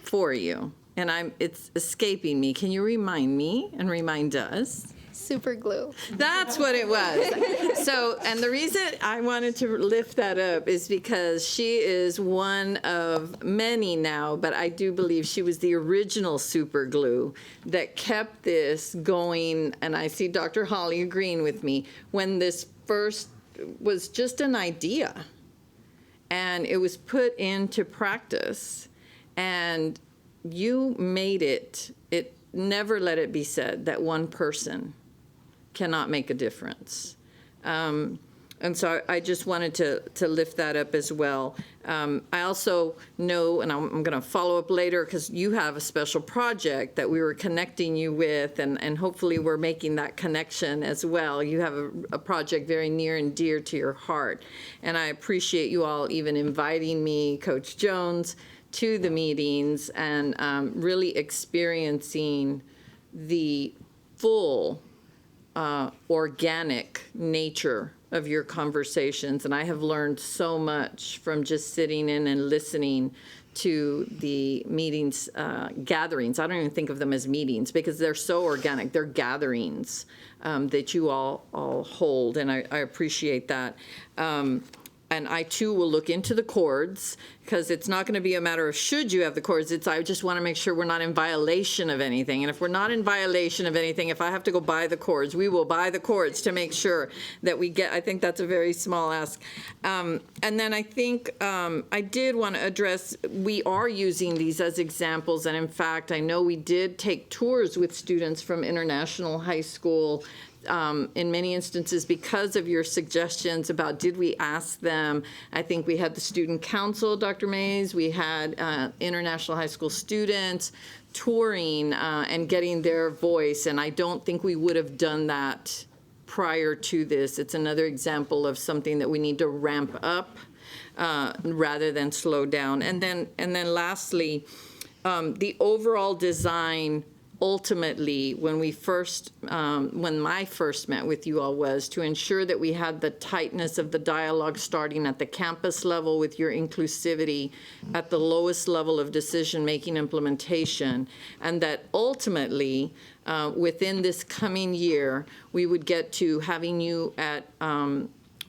for you, and it's escaping me. Can you remind me and remind us? Super glue. That's what it was. So, and the reason I wanted to lift that up is because she is one of many now, but I do believe she was the original super glue that kept this going. And I see Dr. Holly agreeing with me when this first was just an idea and it was put into practice and you made it never let it be said that one person cannot make a difference. And so I just wanted to lift that up as well. I also know, and I'm going to follow up later because you have a special project that we were connecting you with, and hopefully we're making that connection as well. You have a project very near and dear to your heart. And I appreciate you all even inviting me, Coach Jones, to the meetings and really experiencing the full organic nature of your conversations. And I have learned so much from just sitting in and listening to the meetings, gatherings. I don't even think of them as meetings because they're so organic. They're gatherings that you all hold, and I appreciate that. And I, too, will look into the cords because it's not going to be a matter of should you have the cords. I just want to make sure we're not in violation of anything. And if we're not in violation of anything, if I have to go buy the cords, we will buy the cords to make sure that we get. I think that's a very small ask. And then I think I did want to address, we are using these as examples. And in fact, I know we did take tours with students from International High School in many instances because of your suggestions about did we ask them. I think we had the student council, Dr. Mays, we had International High School students touring and getting their voice, and I don't think we would have done that prior to this. It's another example of something that we need to ramp up rather than slow down. And then lastly, the overall design. Ultimately, when I first met with you all was to ensure that we had the tightness of the dialogue starting at the campus level with your inclusivity at the lowest level of decision-making implementation, and that ultimately, within this coming year, we would get to having you at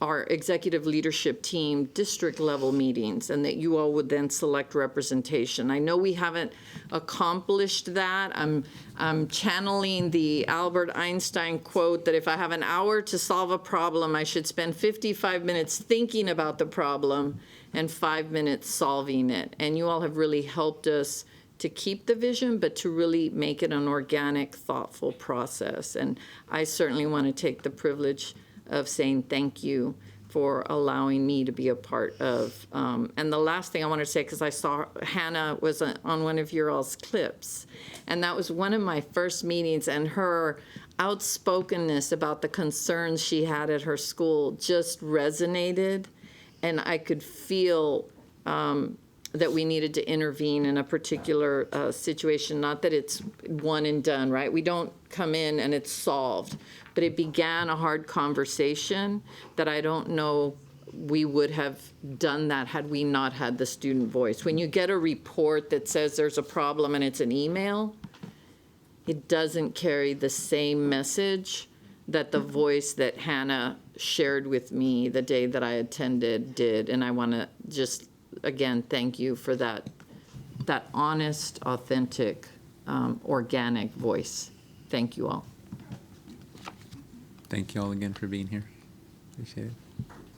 our executive leadership team district level meetings, and that you all would then select representation. I know we haven't accomplished that. I'm channeling the Albert Einstein quote that if I have an hour to solve a problem, I should spend 55 minutes thinking about the problem and 5 minutes solving it. And you all have really helped us to keep the vision, but to really make it an organic, thoughtful process. And I certainly want to take the privilege of saying thank you for allowing me to be a part of. And the last thing I want to say, because I saw Hannah was on one of your all's clips, and that was one of my first meetings, and her outspokenness about the concerns she had at her school just resonated, and I could feel that we needed to intervene in a particular situation. Not that it's one and done, right? We don't come in and it's solved, but it began a hard conversation that I don't know we would have done that had we not had the student voice. When you get a report that says there's a problem and it's an email, it doesn't carry the same message that the voice that Hannah shared with me the day that I attended did. And I want to just, again, thank you for that honest, authentic, organic voice. Thank you all. Thank you all again for being here. Appreciate it.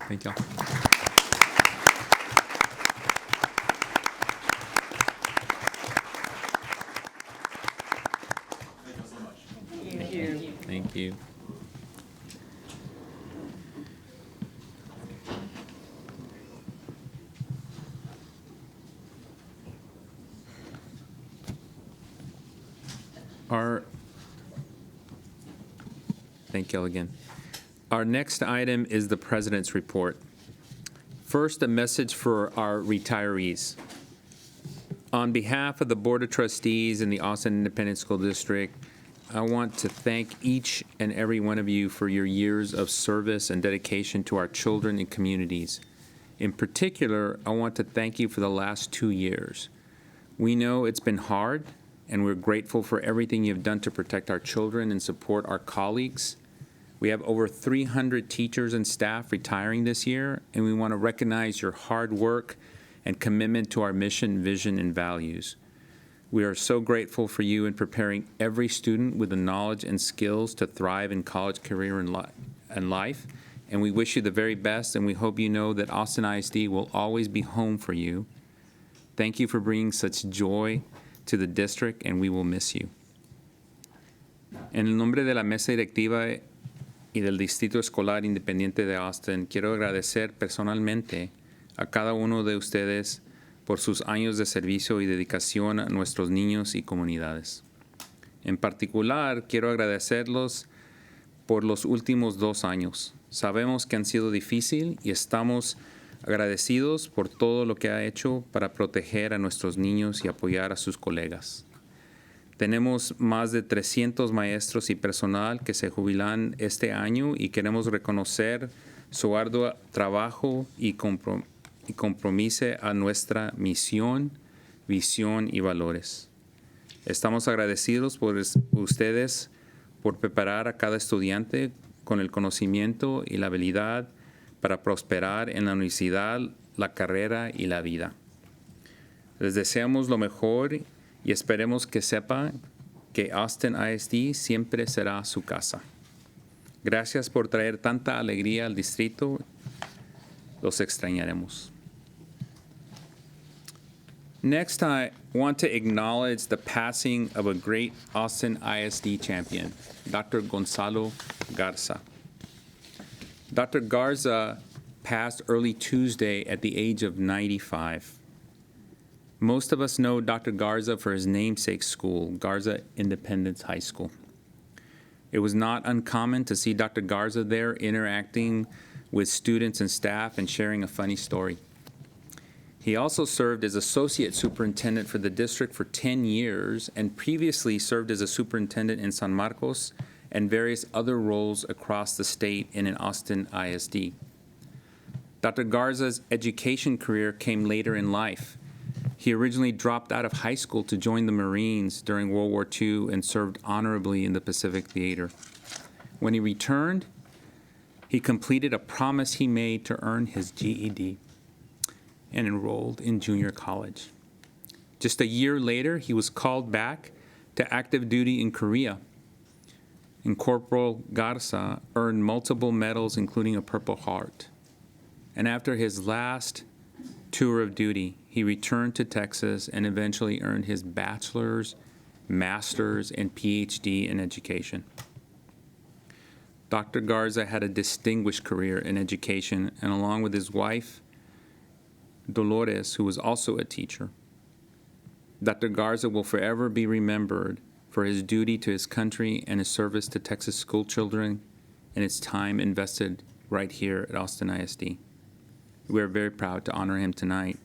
Thank y'all. Thank you. Thank you again. Our next item is the President's Report. First, a message for our retirees. On behalf of the Board of Trustees and the Austin Independent School District, I want to thank each and every one of you for your years of service and dedication to our children and communities. In particular, I want to thank you for the last 2 years. We know it's been hard, and we're grateful for everything you've done to protect our children and support our colleagues. We have over 300 teachers and staff retiring this year, and we want to recognize your hard work and commitment to our mission, vision, and values. We are so grateful for you in preparing every student with the knowledge and skills to thrive in college, career, and life. And we wish you the very best, and we hope you know that Austin ISD will always be home for you. Thank you for bringing such joy to the district, and we will miss you. En el nombre de la mesa directiva y del Distrito Escolar Independiente de Austin, quiero agradecer personalmente a cada uno de ustedes por sus años de servicio y dedicación a nuestros niños y comunidades. En particular, quiero agradecerlos por los últimos 2 años. Sabemos que han sido difíciles y estamos agradecidos por todo lo que ha hecho para proteger a nuestros niños y apoyar a sus colegas. Tenemos más de 300 maestros y personal que se jubilan este año y queremos reconocer su arduo trabajo y compromiso a nuestra misión, visión y valores. Estamos agradecidos por ustedes por preparar a cada estudiante con el conocimiento y la habilidad para prosperar en la universidad, la carrera y la vida. Les deseamos lo mejor y esperemos que sepan que Austin ISD siempre será su casa. Gracias por traer tanta alegría al distrito. Los extrañaremos. Next, I want to acknowledge the passing of a great Austin ISD champion, Dr. Gonzalo Garza. Dr. Garza passed early Tuesday at the age of 95. Most of us know Dr. Garza for his namesake school, Garza Independence High School. It was not uncommon to see Dr. Garza there interacting with students and staff and sharing a funny story. He also served as associate superintendent for the district for 10 years and previously served as a superintendent in San Marcos and various other roles across the state and in Austin ISD. Dr. Garza's education career came later in life. He originally dropped out of high school to join the Marines during World War II and served honorably in the Pacific Theater. When he returned, he completed a promise he made to earn his GED and enrolled in junior college. Just a year later, he was called back to active duty in Korea. And Corporal Garza earned multiple medals, including a Purple Heart. And after his last tour of duty, he returned to Texas and eventually earned his bachelor's, master's, and PhD in education. Dr. Garza had a distinguished career in education, and along with his wife, Dolores, who was also a teacher, Dr. Garza will forever be remembered for his duty to his country and his service to Texas school children and his time invested right here at Austin ISD. We are very proud to honor him tonight.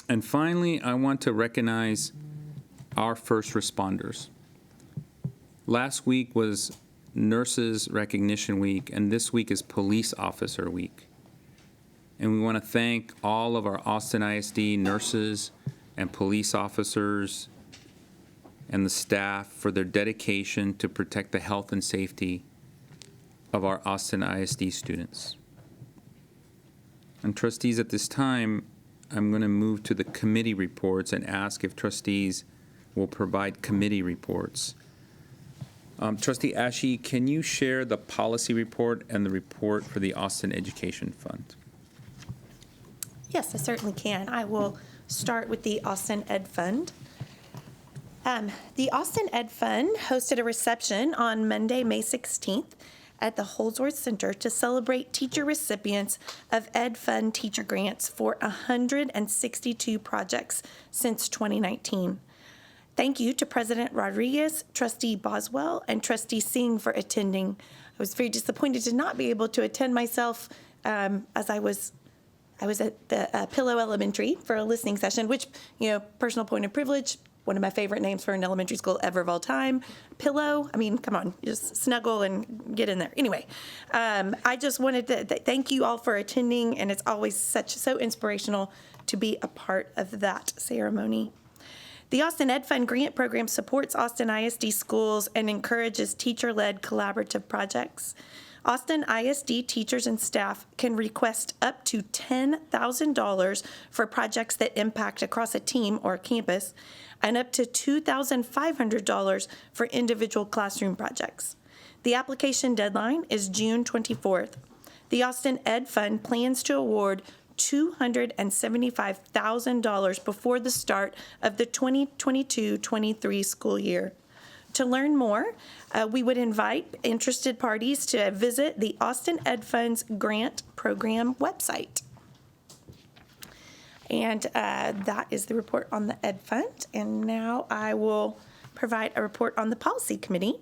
And finally, I want to recognize our first responders. Last week was Nurses Recognition Week, and this week is Police Officer Week. And we want to thank all of our Austin ISD nurses and police officers and the staff for their dedication to protect the health and safety of our Austin ISD students. And trustees, at this time, I'm going to move to the committee reports and ask if trustees will provide committee reports. Trustee Ashe, can you share the policy report and the report for the Austin Education Fund? Yes, I certainly can. I will start with the Austin Ed Fund. The Austin Ed Fund hosted a reception on Monday, May 16th at the Holdsworth Center to celebrate teacher recipients of Ed Fund teacher grants for 162 projects since 2019. Thank you to President Rodriguez, Trustee Boswell, and Trustee Singh for attending. I was very disappointed to not be able to attend myself as I was at the Pillow Elementary for a listening session, which, personal point of privilege, one of my favorite names for an elementary school ever of all time. Pillow, I mean, come on, just snuggle and get in there. Anyway, I just wanted to thank you all for attending, and it's always so inspirational to be a part of that ceremony. The Austin Ed Fund grant program supports Austin ISD schools and encourages teacher-led collaborative projects. Austin ISD teachers and staff can request up to $10,000 for projects that impact across a team or a campus, and up to $2,500 for individual classroom projects. The application deadline is June 24th. The Austin Ed Fund plans to award $275,000 before the start of the 2022-23 school year. To learn more, we would invite interested parties to visit the Austin Ed Fund's grant program website. And that is the report on the Ed Fund. And now I will provide a report on the Policy Committee.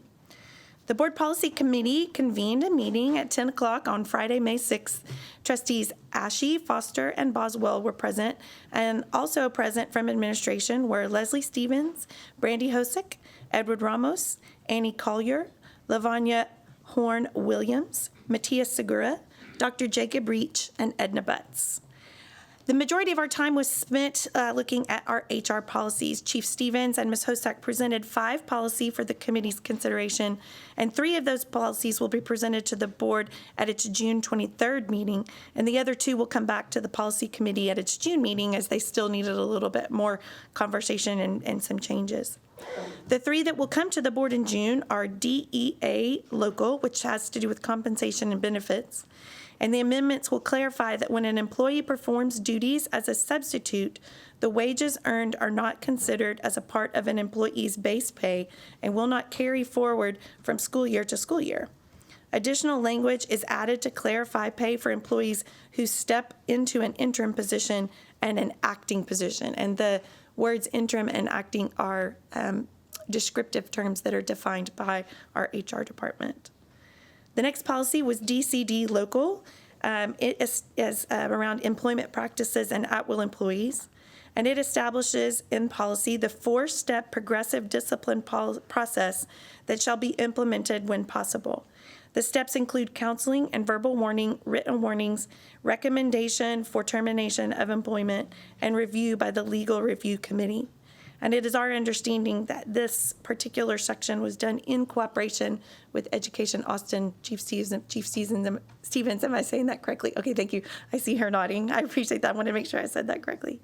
The Board Policy Committee convened a meeting at 10 o'clock on Friday, May 6th. Trustees Ashe, Foster, and Boswell were present, and also present from administration were Leslie Stevens, Brandy Hosick, Edward Ramos, Annie Collier, Lavanya Horn-Williams, Matthias Segura, Dr. Jacob Reach, and Edna Butts. The majority of our time was spent looking at our HR policies. Chief Stevens and Ms. Hosak presented 5 policies for the committee's consideration, and 3 of those policies will be presented to the board at its June 23rd meeting, and the other 2 will come back to the policy committee at its June meeting, as they still needed a little bit more conversation and some changes. The 3 that will come to the board in June are DEA local, which has to do with compensation and benefits. And the amendments will clarify that when an employee performs duties as a substitute, the wages earned are not considered as a part of an employee's base pay and will not carry forward from school year to school year. Additional language is added to clarify pay for employees who step into an interim position and an acting position. And the words interim and acting are descriptive terms that are defined by our HR department. The next policy was DCD local. It is around employment practices and at-will employees. And it establishes in policy the 4-step progressive discipline process that shall be implemented when possible. The steps include counseling and verbal warning, written warnings, recommendation for termination of employment, and review by the Legal Review Committee. And it is our understanding that this particular section was done in cooperation with Education Austin. Chief Stevens, am I saying that correctly? Okay, thank you. I see her nodding. I appreciate that. I wanted to make sure I said that correctly.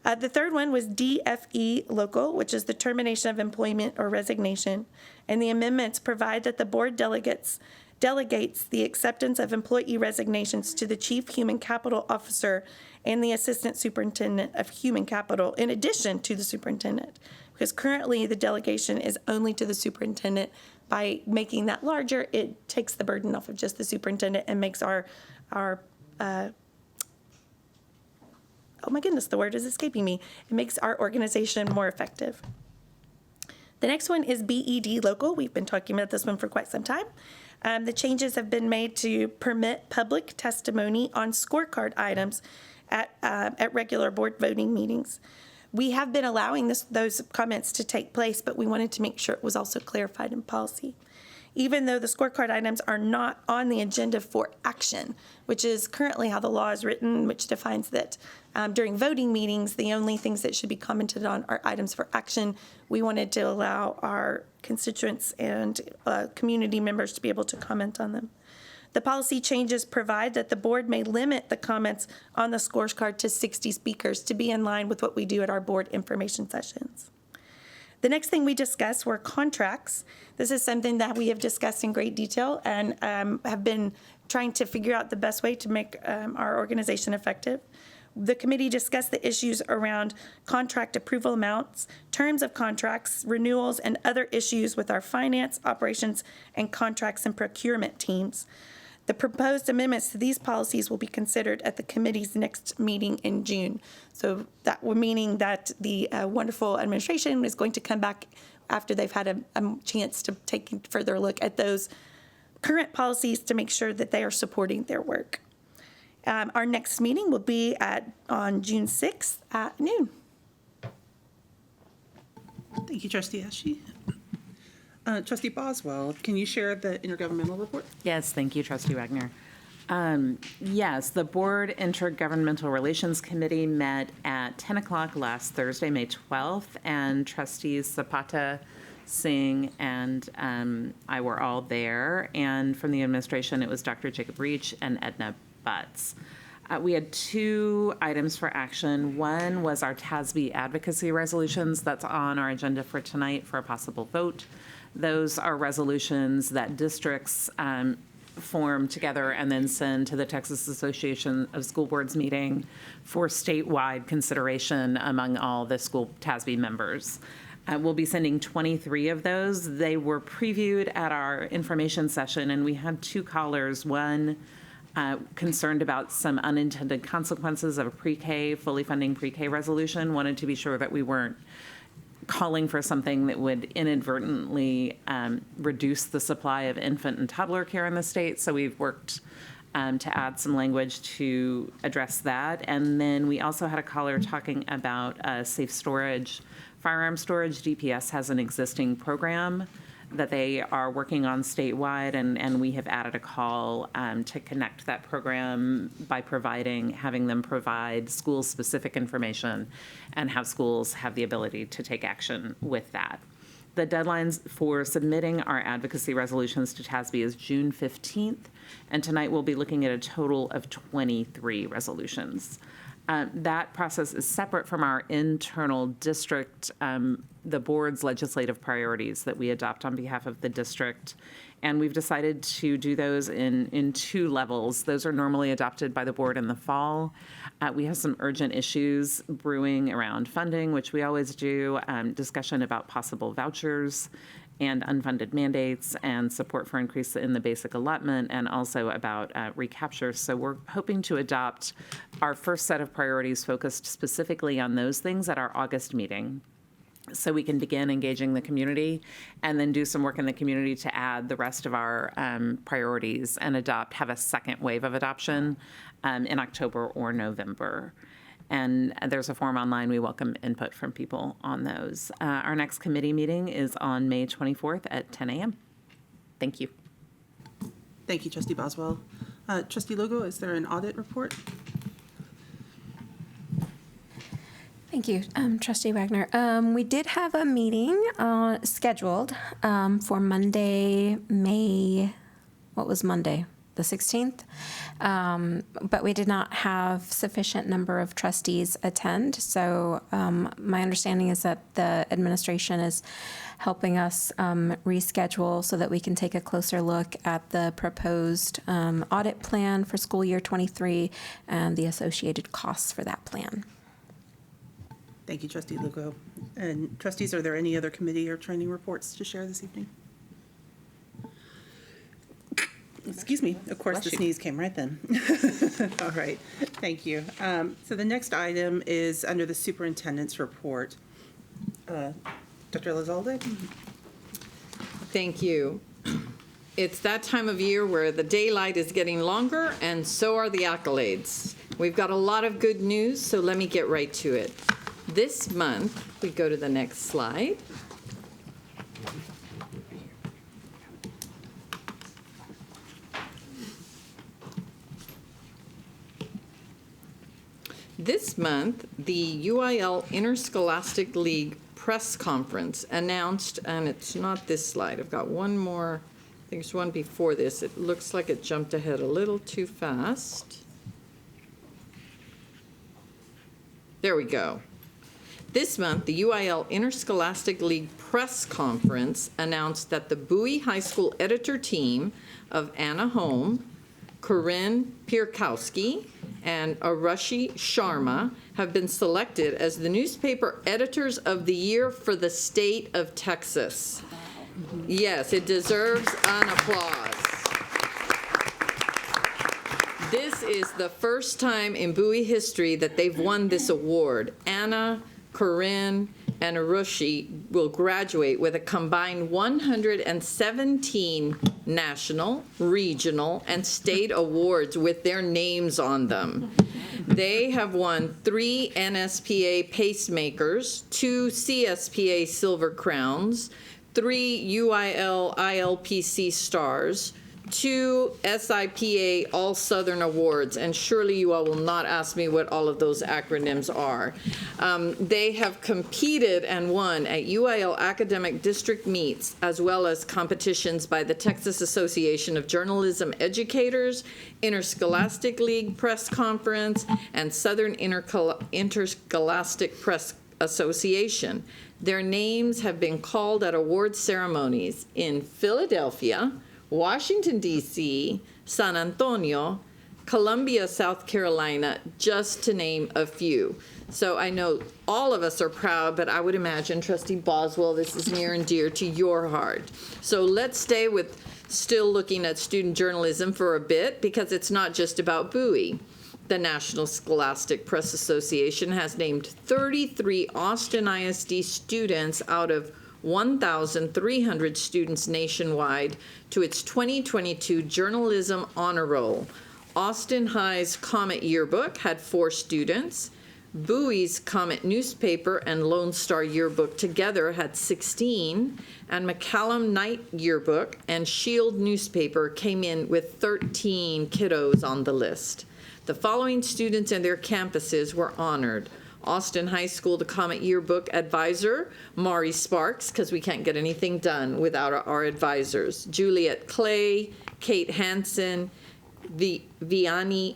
The third one was DFE local, which is the termination of employment or resignation. And the amendments provide that the board delegates the acceptance of employee resignations to the Chief Human Capital Officer and the Assistant Superintendent of Human Capital, in addition to the superintendent, because currently the delegation is only to the superintendent. By making that larger, it takes the burden off of just the superintendent and makes our oh my goodness, the word is escaping me. It makes our organization more effective. The next one is BED local. We've been talking about this one for quite some time. The changes have been made to permit public testimony on scorecard items at regular board voting meetings. We have been allowing those comments to take place, but we wanted to make sure it was also clarified in policy. Even though the scorecard items are not on the agenda for action, which is currently how the law is written, which defines that during voting meetings, the only things that should be commented on are items for action. We wanted to allow our constituents and community members to be able to comment on them. The policy changes provide that the board may limit the comments on the scorecard to 60 speakers to be in line with what we do at our board information sessions. The next thing we discussed were contracts. This is something that we have discussed in great detail and have been trying to figure out the best way to make our organization effective. The committee discussed the issues around contract approval amounts, terms of contracts, renewals, and other issues with our finance, operations, and contracts and procurement teams. The proposed amendments to these policies will be considered at the committee's next meeting in June. So that would meaning that the wonderful administration is going to come back after they've had a chance to take a further look at those current policies to make sure that they are supporting their work. Our next meeting will be on June 6th at noon. Thank you, Trustee Ashe. Trustee Boswell, can you share the intergovernmental report? Yes, thank you, Trustee Wagner. Yes, the Board Intergovernmental Relations Committee met at 10 o'clock last Thursday, May 12th, and Trustees Zapata, Singh, and I were all there. And from the administration, it was Dr. Jacob Reach and Edna Butts. We had 2 items for action. One was our TASB advocacy resolutions that's on our agenda for tonight for a possible vote. Those are resolutions that districts form together and then send to the Texas Association of School Boards meeting for statewide consideration among all the school TASB members. We'll be sending 23 of those. They were previewed at our information session, and we had 2 callers. One concerned about some unintended consequences of a pre-K, fully funding pre-K resolution, wanted to be sure that we weren't calling for something that would inadvertently reduce the supply of infant and toddler care in the state. So we've worked to add some language to address that. And then we also had a caller talking about safe storage, firearm storage. DPS has an existing program that they are working on statewide, and we have added a call to connect that program by having them provide school-specific information and have schools have the ability to take action with that. The deadlines for submitting our advocacy resolutions to TASB is June 15th, and tonight we'll be looking at a total of 23 resolutions. That process is separate from our internal district, the board's legislative priorities that we adopt on behalf of the district. And we've decided to do those in 2 levels. Those are normally adopted by the board in the fall. We have some urgent issues brewing around funding, which we always do, discussion about possible vouchers and unfunded mandates, and support for increase in the basic allotment, and also about recapture. So we're hoping to adopt our first set of priorities focused specifically on those things at our August meeting, so we can begin engaging the community and then do some work in the community to add the rest of our priorities and have a second wave of adoption in October or November. And there's a form online. We welcome input from people on those. Our next committee meeting is on May 24th at 10 a.m. Thank you. Thank you, Trustee Boswell. Trustee Lugo, is there an audit report? Thank you, Trustee Wagner. We did have a meeting scheduled for Monday, what was Monday? The 16th, but we did not have sufficient number of trustees attend. So my understanding is that the administration is helping us reschedule so that we can take a closer look at the proposed audit plan for school year 23 and the associated costs for that plan. Thank you, Trustee Lugo. And trustees, are there any other committee or training reports to share this evening? Excuse me. Of course, the sneeze came right then. All right. Thank you. So the next item is under the superintendent's report. Dr. Elizalde? Thank you. It's that time of year where the daylight is getting longer, and so are the accolades. We've got a lot of good news, so let me get right to it. This month, we go to the next slide. This month, the UIL Interscholastic League press conference announced, and it's not this slide, I've got one more, I think there's one before this. It looks like it jumped ahead a little too fast. There we go. This month, the UIL Interscholastic League press conference announced that the Bowie High School editor team of Anna Holm, Corinne Pierkowski, and Arushi Sharma have been selected as the newspaper editors of the year for the state of Texas. Yes, it deserves an applause. This is the first time in Bowie history that they've won this award. Anna, Corinne, and Arushi will graduate with a combined 117 national, regional, and state awards with their names on them. They have won 3 NSPA Pacemakers, 2 CSPA Silver Crowns, 3 UIL ILPC Stars, 2 SIPA All Southern Awards, and surely you all will not ask me what all of those acronyms are. They have competed and won at UIL academic district meets, as well as competitions by the Texas Association of Journalism Educators, Interscholastic League Press Conference, and Southern Interscholastic Press Association. Their names have been called at award ceremonies in Philadelphia, Washington, D.C., San Antonio, Columbia, South Carolina, just to name a few. So I know all of us are proud, but I would imagine, Trustee Boswell, this is near and dear to your heart. So let's stay with still looking at student journalism for a bit, because it's not just about Bowie. The National Scholastic Press Association has named 33 Austin ISD students out of 1,300 students nationwide to its 2022 Journalism Honor Roll. Austin High's Comet Yearbook had 4 students. Bowie's Comet Newspaper and Lone Star Yearbook together had 16, and McCallum Night Yearbook and Shield Newspaper came in with 13 kiddos on the list. The following students and their campuses were honored: Austin High School, the Comet Yearbook Advisor, Mari Sparks, because we can't get anything done without our advisors, Juliet Clay, Kate Hansen, Vianney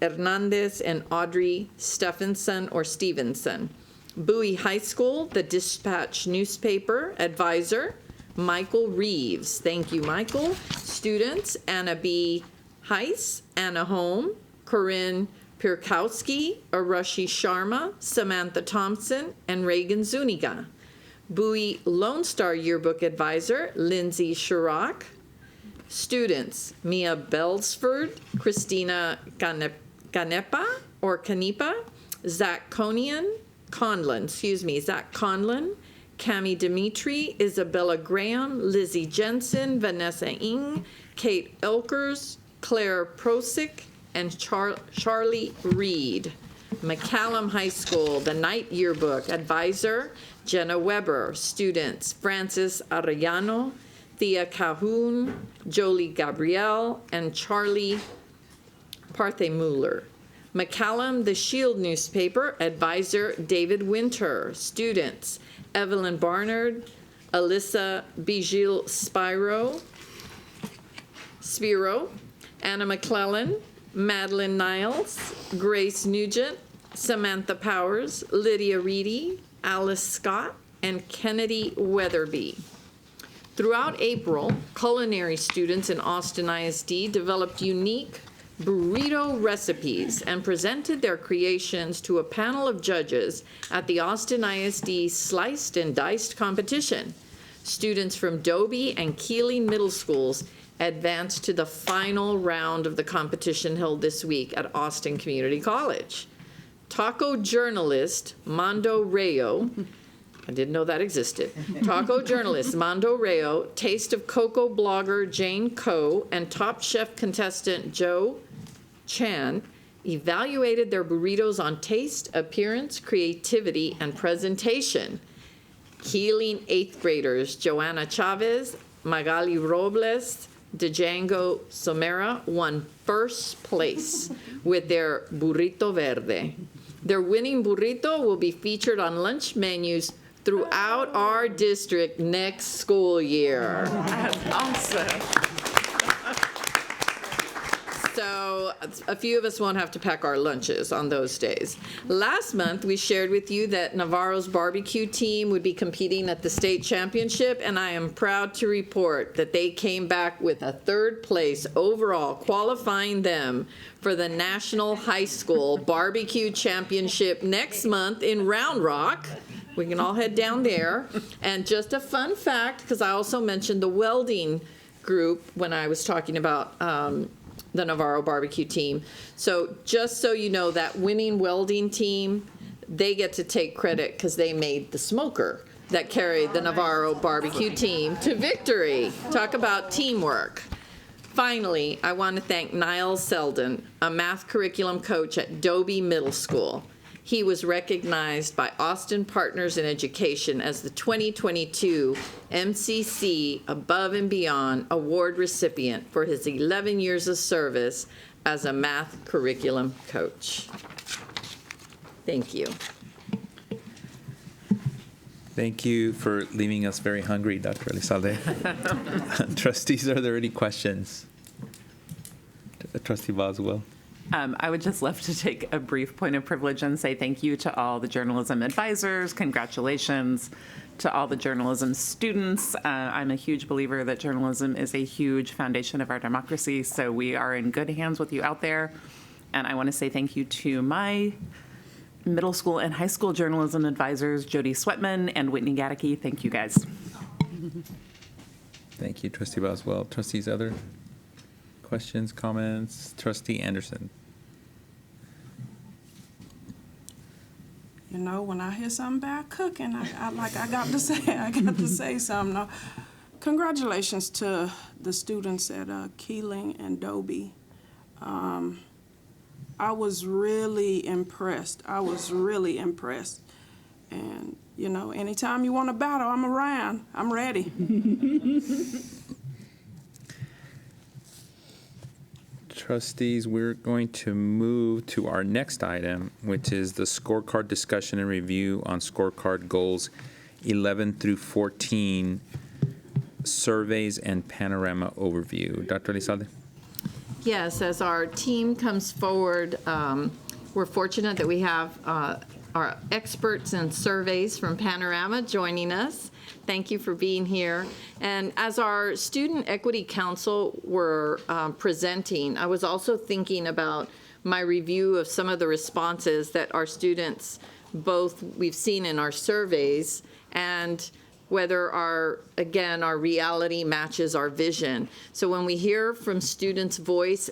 Hernandez, and Audrey Stephenson or Stevenson. Bowie High School, the Dispatch Newspaper Advisor, Michael Reeves. Thank you, Michael. Students, Anna B. Heiss, Anna Holm, Corinne Pirkowski, Arushi Sharma, Samantha Thompson, and Reagan Zuniga. Bowie Lone Star Yearbook Advisor, Lindsay Shurock. Students, Mia Belsford, Christina Canepa, Zach Conlon, Cami Dimitri, Isabella Graham, Lizzie Jensen, Vanessa Ng, Kate Elkers, Claire Prosick, and Charlie Reed. McCallum High School, the Night Yearbook Advisor, Jenna Weber. Students, Francis Arellano, Thea Cahoon, Jolie Gabrielle, and Charlie Parthemuller. McCallum, the Shield Newspaper Advisor, David Winter. Students, Evelyn Barnard, Alyssa Bijil Spiro, Anna McClellan, Madeline Niles, Grace Nugent, Samantha Powers, Lydia Reedy, Alice Scott, and Kennedy Weatherby. Throughout April, culinary students in Austin ISD developed unique burrito recipes and presented their creations to a panel of judges at the Austin ISD Sliced and Diced competition. Students from Dobie and Keeling Middle Schools advanced to the final round of the competition held this week at Austin Community College. Taco journalist Mando Rayo, I didn't know that existed. Taco journalist Mando Rayo, Taste of Cocoa blogger Jane Coe, and Top Chef contestant Joe Chan evaluated their burritos on taste, appearance, creativity, and presentation. Keeling 8th graders Joanna Chavez, Magali Robles, Django Somera won first place with their burrito verde. Their winning burrito will be featured on lunch menus throughout our district next school year. That's awesome. So so a few of us won't have to pack our lunches on those days. Last month, we shared with you that Navarro's barbecue team would be competing at the state championship, and I am proud to report that they came back with a 3rd place overall, qualifying them for the National High School Barbecue Championship next month in Round Rock. We can all head down there. And just a fun fact, because I also mentioned the welding group when I was talking about the Navarro barbecue team. So just so you know, that winning welding team, they get to take credit because they made the smoker that carried the Navarro barbecue team to victory. Talk about teamwork. Finally, I want to thank Niall Selden, a math curriculum coach at Dobie Middle School. He was recognized by Austin Partners in Education as the 2022 MCC Above and Beyond Award recipient for his 11 years of service as a math curriculum coach. Thank you. Thank you for leaving us very hungry, Dr. Elizalde. Trustees, are there any questions? Trustee Boswell. I would just love to take a brief point of privilege and say thank you to all the journalism advisors. Congratulations to all the journalism students. I'm a huge believer that journalism is a huge foundation of our democracy, so we are in good hands with you out there. And I want to say thank you to my middle school and high school journalism advisors, Jody Sweatman and Whitney Gaddicke. Thank you, guys. Thank you, Trustee Boswell. Trustees, other questions, comments? Trustee Anderson. You know, when I hear something about cooking, I got to say something. Now, congratulations to the students at Keeling and Dobie. I was really impressed. And, you know, anytime you want to battle, I'm around. I'm ready. Trustees, we're going to move to our next item, which is the scorecard discussion and review on scorecard goals 11 through 14, surveys and panorama overview. Dr. Elizalde? Yes, as our team comes forward, we're fortunate that we have our experts in surveys from Panorama joining us. Thank you for being here. And as our Student Equity Council were presenting, I was also thinking about my review of some of the responses that our students we've seen in our surveys, and whether our reality matches our vision. So when we hear from students' voice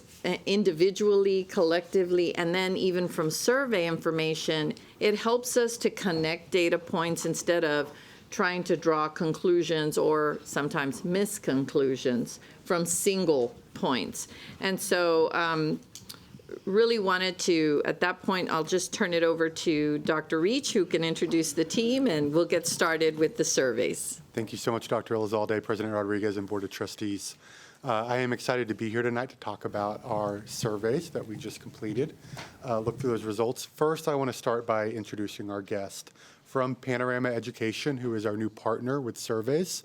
individually, collectively, and then even from survey information, it helps us to connect data points instead of trying to draw conclusions or sometimes misconclusions from single points. And so really wanted to, at that point, I'll just turn it over to Dr. Reach, who can introduce the team, and we'll get started with the surveys. Thank you so much, Dr. Elizalde, President Rodriguez, and Board of Trustees. I am excited to be here tonight to talk about our surveys that we just completed. Look through those results. First, I want to start by introducing our guest. From Panorama Education, who is our new partner with surveys,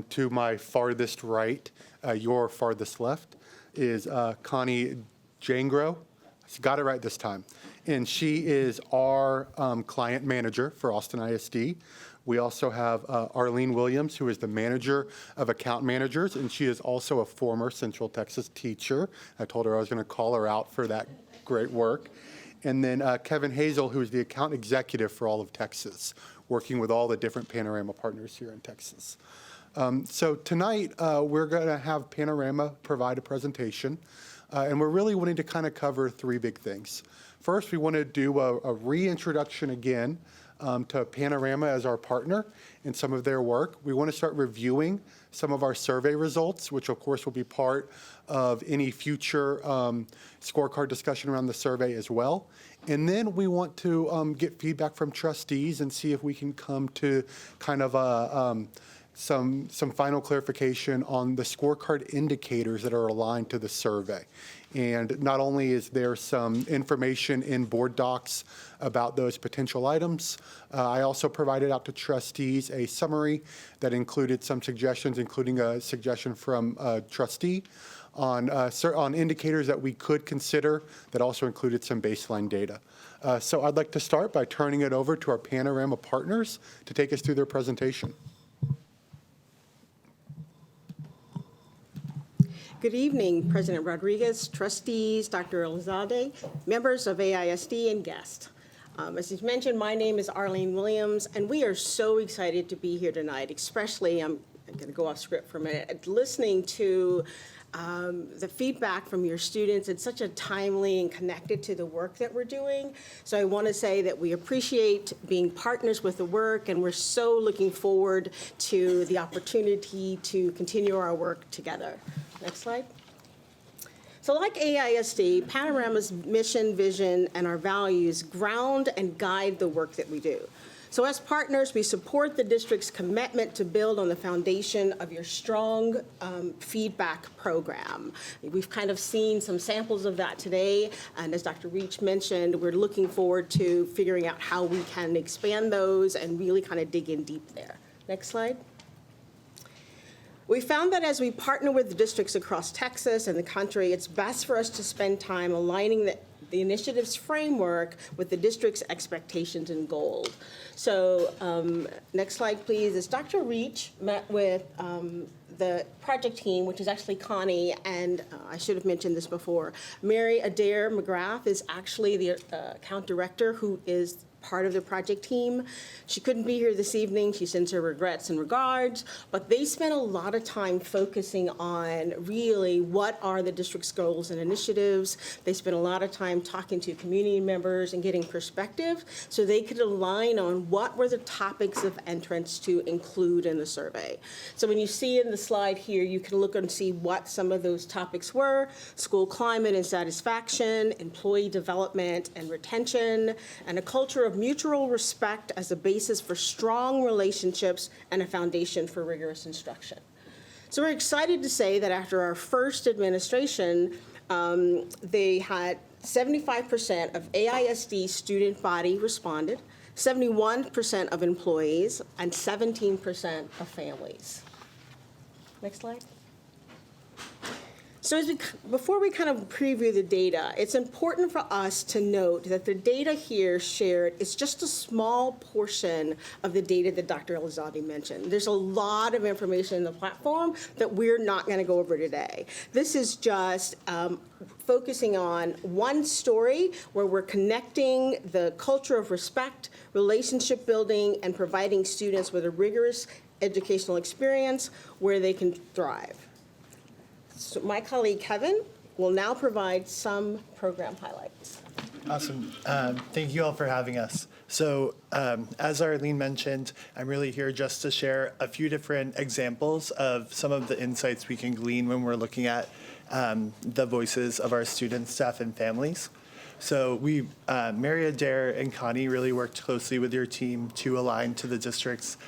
to my farthest right, your farthest left, is Connie Jangro. I got it right this time. And she is our client manager for Austin ISD. We also have Arlene Williams, who is the manager of account managers, and she is also a former Central Texas teacher. I told her I was going to call her out for that great work. And then Kevin Hazel, who is the account executive for all of Texas, working with all the different Panorama partners here in Texas. So tonight, we're going to have Panorama provide a presentation, and we're really wanting to kind of cover three big things. First, we want to do a reintroduction again to Panorama as our partner in some of their work. We want to start reviewing some of our survey results, which of course will be part of any future scorecard discussion around the survey as well. And then we want to get feedback from trustees and see if we can come to kind of some final clarification on the scorecard indicators that are aligned to the survey. And not only is there some information in board docs about those potential items, I also provided out to trustees a summary that included some suggestions, including a suggestion from a trustee on indicators that we could consider that also included some baseline data. So I'd like to start by turning it over to our Panorama partners to take us through their presentation. Good evening, President Rodriguez, trustees, Dr. Elizalde, members of AISD, and guests. As is mentioned, my name is Arlene Williams, and we are so excited to be here tonight, especially, I'm going to go off script for a minute, listening to the feedback from your students. It's such a timely and connected to the work that we're doing. So I want to say that we appreciate being partners with the work, and we're so looking forward to the opportunity to continue our work together. Next slide. So like AISD, Panorama's mission, vision, and our values ground and guide the work that we do. So as partners, we support the district's commitment to build on the foundation of your strong feedback program. We've kind of seen some samples of that today, and as Dr. Reach mentioned, we're looking forward to figuring out how we can expand those and really kind of dig in deep there. Next slide. We found that as we partner with districts across Texas and the country, it's best for us to spend time aligning the initiative's framework with the district's expectations and goals. So next slide, please. As Dr. Reach met with the project team, which is actually Connie, and I should have mentioned this before, Mary Adair McGrath is actually the account director who is part of the project team. She couldn't be here this evening. She sends her regrets and regards, but they spent a lot of time focusing on really what are the district's goals and initiatives. They spent a lot of time talking to community members and getting perspective so they could align on what were the topics of entrance to include in the survey. So when you see in the slide here, you can look and see what some of those topics were: school climate and satisfaction, employee development and retention, and a culture of mutual respect as a basis for strong relationships and a foundation for rigorous instruction. So we're excited to say that after our first administration, they had 75% of AISD student body responded, 71% of employees, and 17% of families. Next slide. So before we kind of preview the data, it's important for us to note that the data here shared is just a small portion of the data that Dr. Elizalde mentioned. There's a lot of information in the platform that we're not going to go over today. This is just focusing on one story where we're connecting the culture of respect, relationship building, and providing students with a rigorous educational experience where they can thrive. So my colleague Kevin will now provide some program highlights. Awesome. Thank you all for having us. So as Arlene mentioned, I'm really here just to share a few different examples of some of the insights we can glean when we're looking at the voices of our students, staff, and families. So Mary Adair and Connie really worked closely with your team to align to the district's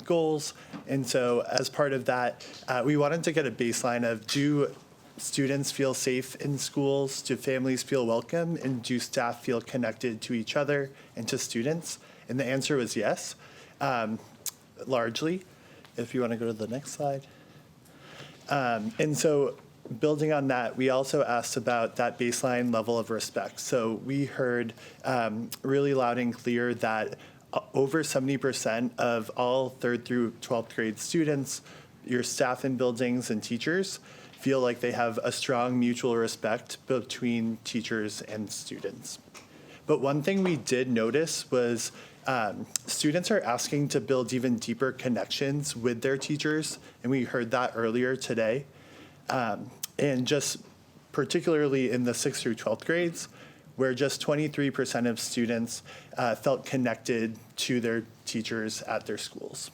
goals. And so as part of that, we wanted to get a baseline of, do students feel safe in schools? Do families feel welcome? And do staff feel connected to each other and to students? And the answer was yes, largely. If you want to go to the next slide. And so building on that, we also asked about that baseline level of respect. So we heard really loud and clear that over 70% of all 3rd through 12th grade students, your staff in buildings and teachers, feel like they have a strong mutual respect between teachers and students. But one thing we did notice was students are asking to build even deeper connections with their teachers, and we heard that earlier today. And just particularly in the 6th through 12th grades, where just 23% of students felt connected to their teachers at their schools.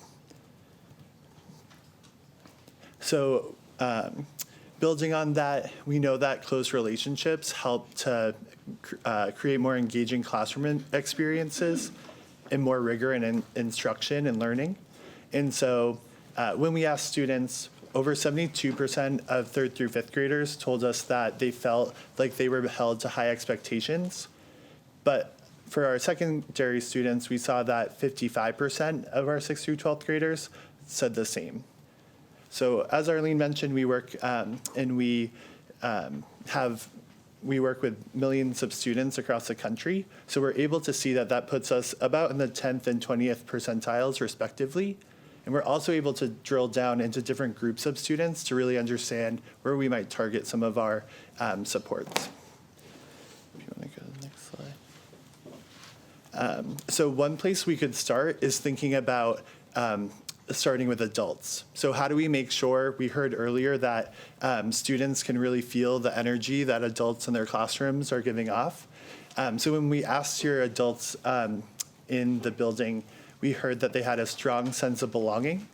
So building on that, we know that close relationships help to create more engaging classroom experiences and more rigor in instruction and learning. And so when we asked students, over 72% of 3rd through 5th graders told us that they felt like they were held to high expectations. But for our secondary students, we saw that 55% of our 6th through 12th graders said the same. So as Arlene mentioned, we work we work with millions of students across the country. So we're able to see that that puts us about in the 10th and 20th percentiles respectively. And we're also able to drill down into different groups of students to really understand where we might target some of our supports. If you want to go to the next slide. So one place we could start is thinking about starting with adults. So how do we make sure, we heard earlier that students can really feel the energy that adults in their classrooms are giving off. So when we asked your adults in the building, we heard that they had a strong sense of belonging,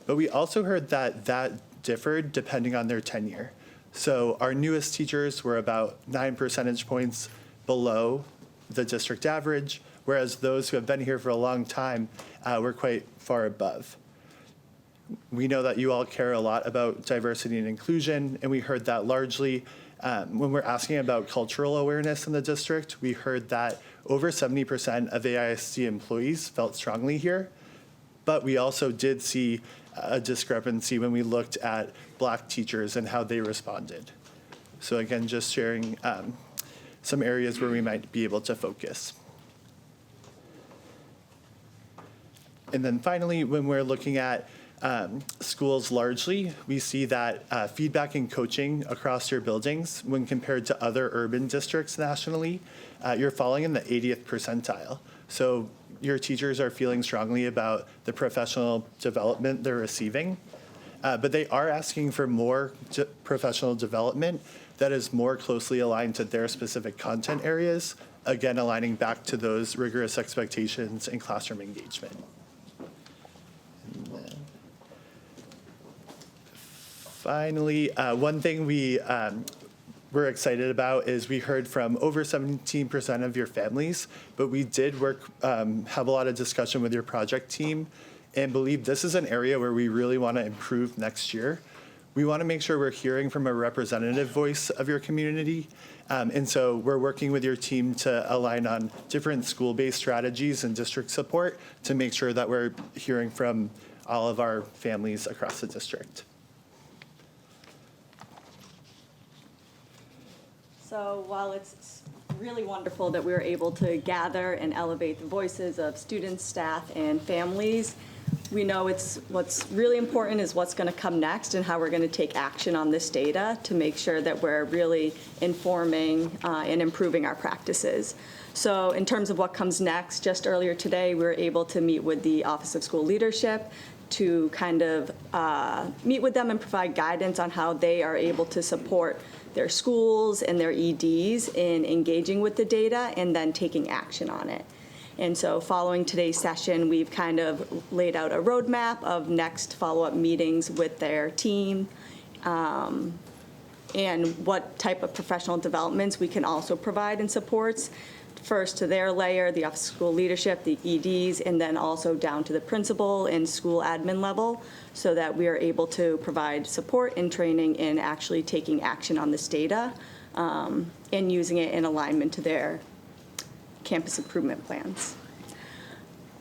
but we also heard that that differed depending on their tenure. So our newest teachers were about 9 percentage points below the district average, whereas those who have been here for a long time were quite far above. We know that you all care a lot about diversity and inclusion, and we heard that largely when we're asking about cultural awareness in the district. We heard that over 70% of AISD employees felt strongly here, but we also did see a discrepancy when we looked at Black teachers and how they responded. So again, just sharing some areas where we might be able to focus. And then finally, when we're looking at schools largely, we see that feedback and coaching across your buildings, when compared to other urban districts nationally, you're falling in the 80th percentile. So your teachers are feeling strongly about the professional development they're receiving, but they are asking for more professional development that is more closely aligned to their specific content areas, again, aligning back to those rigorous expectations in classroom engagement. Finally, one thing we're excited about is we heard from over 17% of your families, but we did have a lot of discussion with your project team and believe this is an area where we really want to improve next year. We want to make sure we're hearing from a representative voice of your community. And so we're working with your team to align on different school-based strategies and district support to make sure that we're hearing from all of our families across the district. So while it's really wonderful that we were able to gather and elevate the voices of students, staff, and families, we know what's really important is what's going to come next and how we're going to take action on this data to make sure that we're really informing and improving our practices. So in terms of what comes next, just earlier today, we were able to meet with the Office of School Leadership to kind of meet with them and provide guidance on how they are able to support their schools and their EDs in engaging with the data and then taking action on it. And so following today's session, we've kind of laid out a roadmap of next follow-up meetings with their team and what type of professional developments we can also provide and supports. First to their layer, the Office of School Leadership, the EDs, and then also down to the principal and school admin level so that we are able to provide support and training in actually taking action on this data and using it in alignment to their campus improvement plans.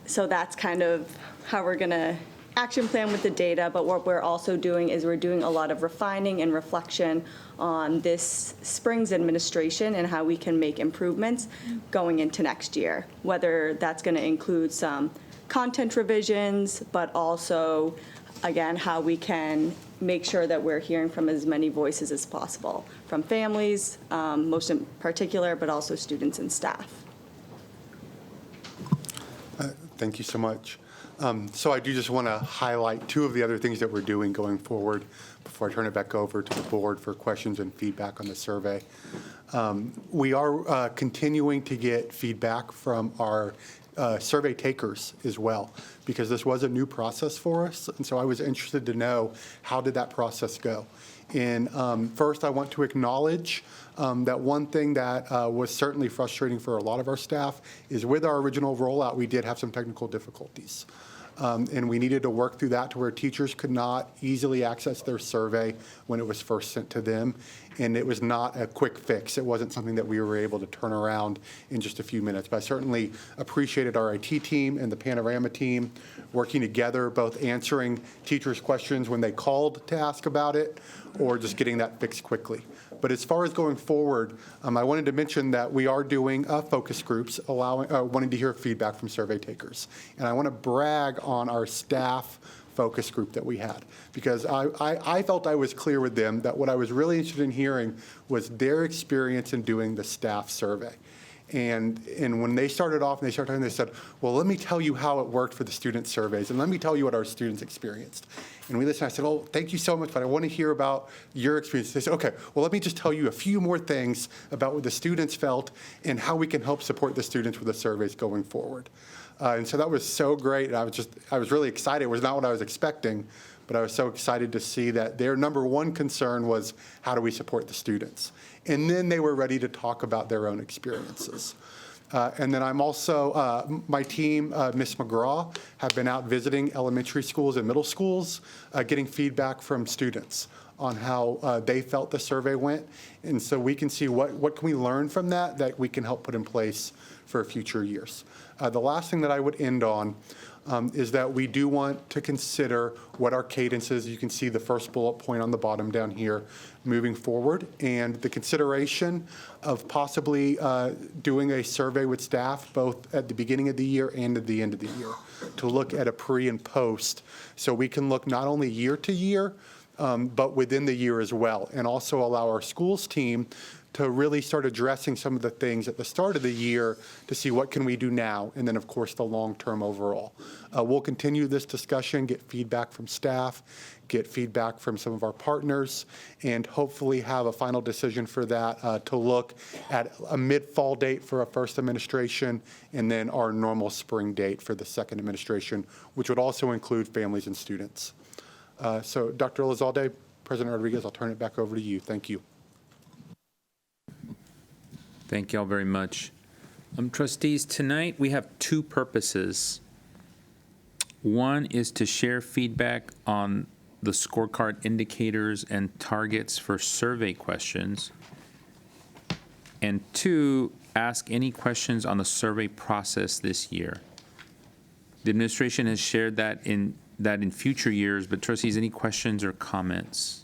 So that's kind of how we're going to action plan with the data, but what we're also doing is we're doing a lot of refining and reflection on this spring's administration and how we can make improvements going into next year, whether that's going to include some content revisions, but also, again, how we can make sure that we're hearing from as many voices as possible, from families, most in particular, but also students and staff. Thank you so much. So I do just want to highlight two of the other things that we're doing going forward before I turn it back over to the board for questions and feedback on the survey. We are continuing to get feedback from our survey takers as well, because this was a new process for us. And so I was interested to know, how did that process go? And first, I want to acknowledge that one thing that was certainly frustrating for a lot of our staff is with our original rollout, we did have some technical difficulties. And we needed to work through that to where teachers could not easily access their survey when it was first sent to them. And it was not a quick fix. It wasn't something that we were able to turn around in just a few minutes. But I certainly appreciated our IT team and the Panorama team working together, both answering teachers' questions when they called to ask about it, or just getting that fixed quickly. But as far as going forward, I wanted to mention that we are doing focus groups, wanting to hear feedback from survey takers. And I want to brag on our staff focus group that we had, because I felt I was clear with them that what I was really interested in hearing was their experience in doing the staff survey. And when they started off and they started talking, they said, well, let me tell you how it worked for the student surveys, and let me tell you what our students experienced. And we listened. I said, oh, thank you so much, but I want to hear about your experience. They said, okay, well, let me just tell you a few more things about what the students felt and how we can help support the students with the surveys going forward. And so that was so great. I was really excited. It was not what I was expecting, but I was so excited to see that their number one concern was, how do we support the students? And then they were ready to talk about their own experiences. And then I'm also, my team, Ms. McGraw, have been out visiting elementary schools and middle schools, getting feedback from students on how they felt the survey went. And so we can see what can we learn from that we can help put in place for future years. The last thing that I would end on is that we do want to consider what our cadence is. You can see the first bullet point on the bottom down here moving forward, and the consideration of possibly doing a survey with staff both at the beginning of the year and at the end of the year to look at a pre and post, so we can look not only year to year, but within the year as well, and also allow our schools team to really start addressing some of the things at the start of the year to see what can we do now, and then, of course, the long-term overall. We'll continue this discussion, get feedback from staff, get feedback from some of our partners, and hopefully have a final decision for that to look at a mid-fall date for a first administration, and then our normal spring date for the second administration, which would also include families and students. So, Dr. Elizalde, President Rodriguez, I'll turn it back over to you. Thank you. Thank you all very much. Trustees, tonight we have two purposes. One is to share feedback on the scorecard indicators and targets for survey questions. And two, ask any questions on the survey process this year. The administration has shared that in future years, but trustees, any questions or comments?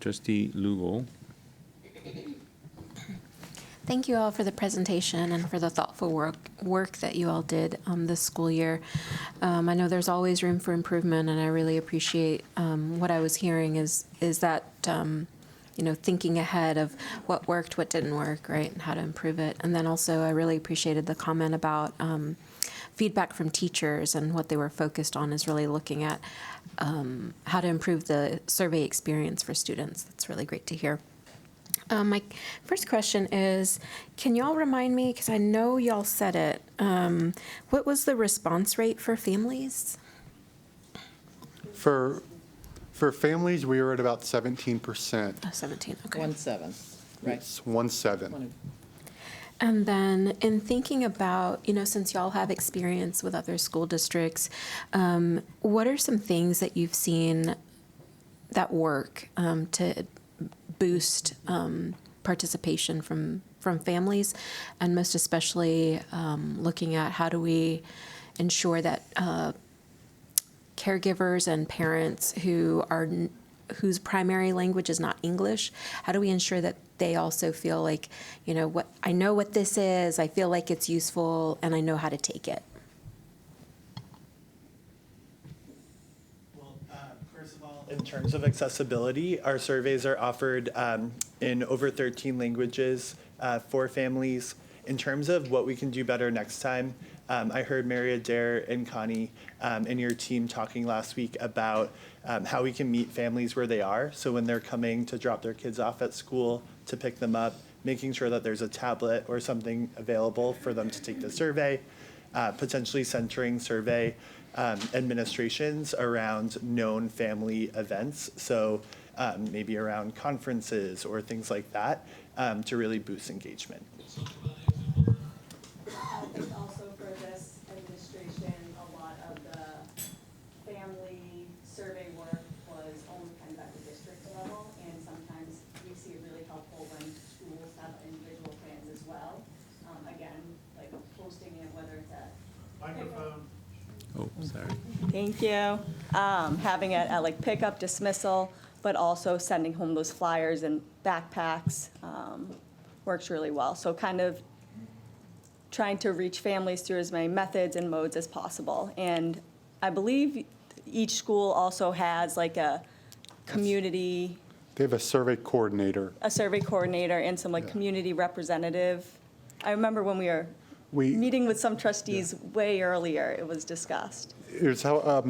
Trustee Lugo. Thank you all for the presentation and for the thoughtful work that you all did this school year. I know there's always room for improvement, and I really appreciate what I was hearing is that thinking ahead of what worked, what didn't work, right, and how to improve it. And then also I really appreciated the comment about feedback from teachers, and what they were focused on is really looking at how to improve the survey experience for students. That's really great to hear. My first question is, can y'all remind me, because I know y'all said it, what was the response rate for families? For families, we were at about 17%. 17, okay. 1-7, right? It's 1-7. And then in thinking about, since y'all have experience with other school districts, what are some things that you've seen that work to boost participation from families, and most especially looking at how do we ensure that caregivers and parents whose primary language is not English, how do we ensure that they also feel like, I know what this is, I feel like it's useful, and I know how to take it? In terms of accessibility, our surveys are offered in over 13 languages for families. In terms of what we can do better next time, I heard Mary Adair and Connie and your team talking last week about how we can meet families where they are. So when they're coming to drop their kids off at school, to pick them up, making sure that there's a tablet or something available for them to take the survey, potentially centering survey administrations around known family events, so maybe around conferences or things like that, to really boost engagement. I think also for this administration, Oh, sorry. Thank you. Having it at like pickup, dismissal, but also sending home those flyers and backpacks works really well. So kind of trying to reach families through as many methods and modes as possible. And I believe each school also has like a community, They have a survey coordinator. a survey coordinator and some like community representative. I remember when we were meeting with some trustees way earlier, it was discussed. Here's how,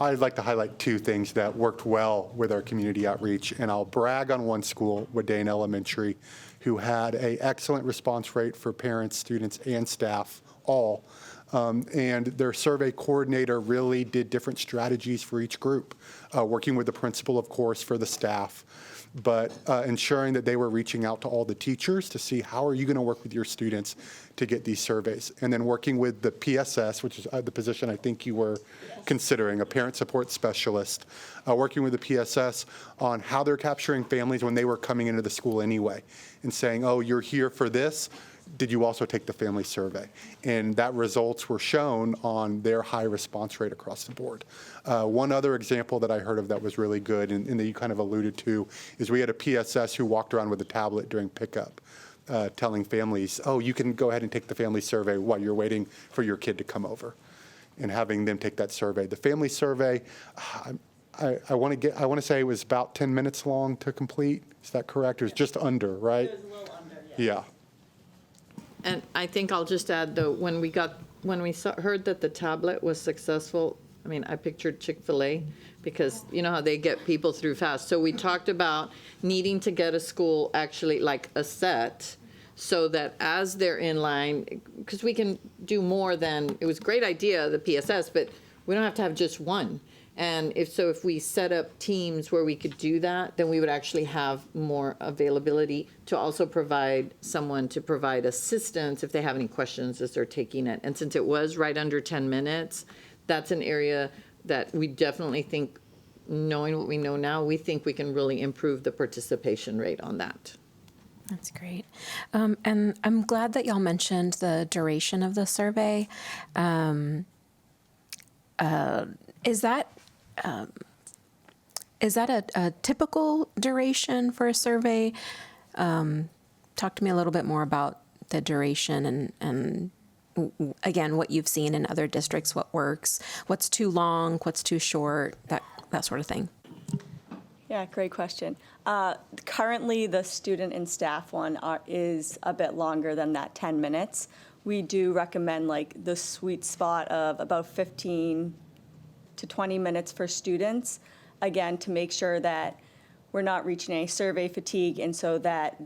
I'd like to highlight two things that worked well with our community outreach, and I'll brag on one school, Wadane Elementary, who had an excellent response rate for parents, students, and staff, all. And their survey coordinator really did different strategies for each group, working with the principal, of course, for the staff, but ensuring that they were reaching out to all the teachers to see how are you going to work with your students to get these surveys, and then working with the PSS, which is the position I think you were considering, a parent support specialist, working with the PSS on how they're capturing families when they were coming into the school anyway, and saying, oh, you're here for this, did you also take the family survey? And that results were shown on their high response rate across the board. One other example that I heard of that was really good, and that you kind of alluded to, is we had a PSS who walked around with a tablet during pickup, telling families, oh, you can go ahead and take the family survey while you're waiting for your kid to come over, and having them take that survey. The family survey, I want to say it was about 10 minutes long to complete. Is that correct? It was just under, right? It was a little under, yeah. And I think I'll just add, though, when we heard that the tablet was successful, I mean, I pictured Chick-fil-A, because you know how they get people through fast. So we talked about needing to get a school actually like a set, so that as they're in line, because we can do more than, it was a great idea, the PSS, but we don't have to have just one. And if we set up teams where we could do that, then we would actually have more availability to also provide someone to provide assistance if they have any questions as they're taking it. And since it was right under 10 minutes, that's an area that we definitely think, knowing what we know now, we think we can really improve the participation rate on that. That's great. And I'm glad that y'all mentioned the duration of the survey. Is that a typical duration for a survey? Talk to me a little bit more about the duration and again, what you've seen in other districts, what works, what's too long, what's too short, that sort of thing. Yeah, great question. Currently, the student and staff one is a bit longer than that 10 minutes. We do recommend like the sweet spot of about 15 to 20 minutes for students, again, to make sure that we're not reaching any survey fatigue, and so that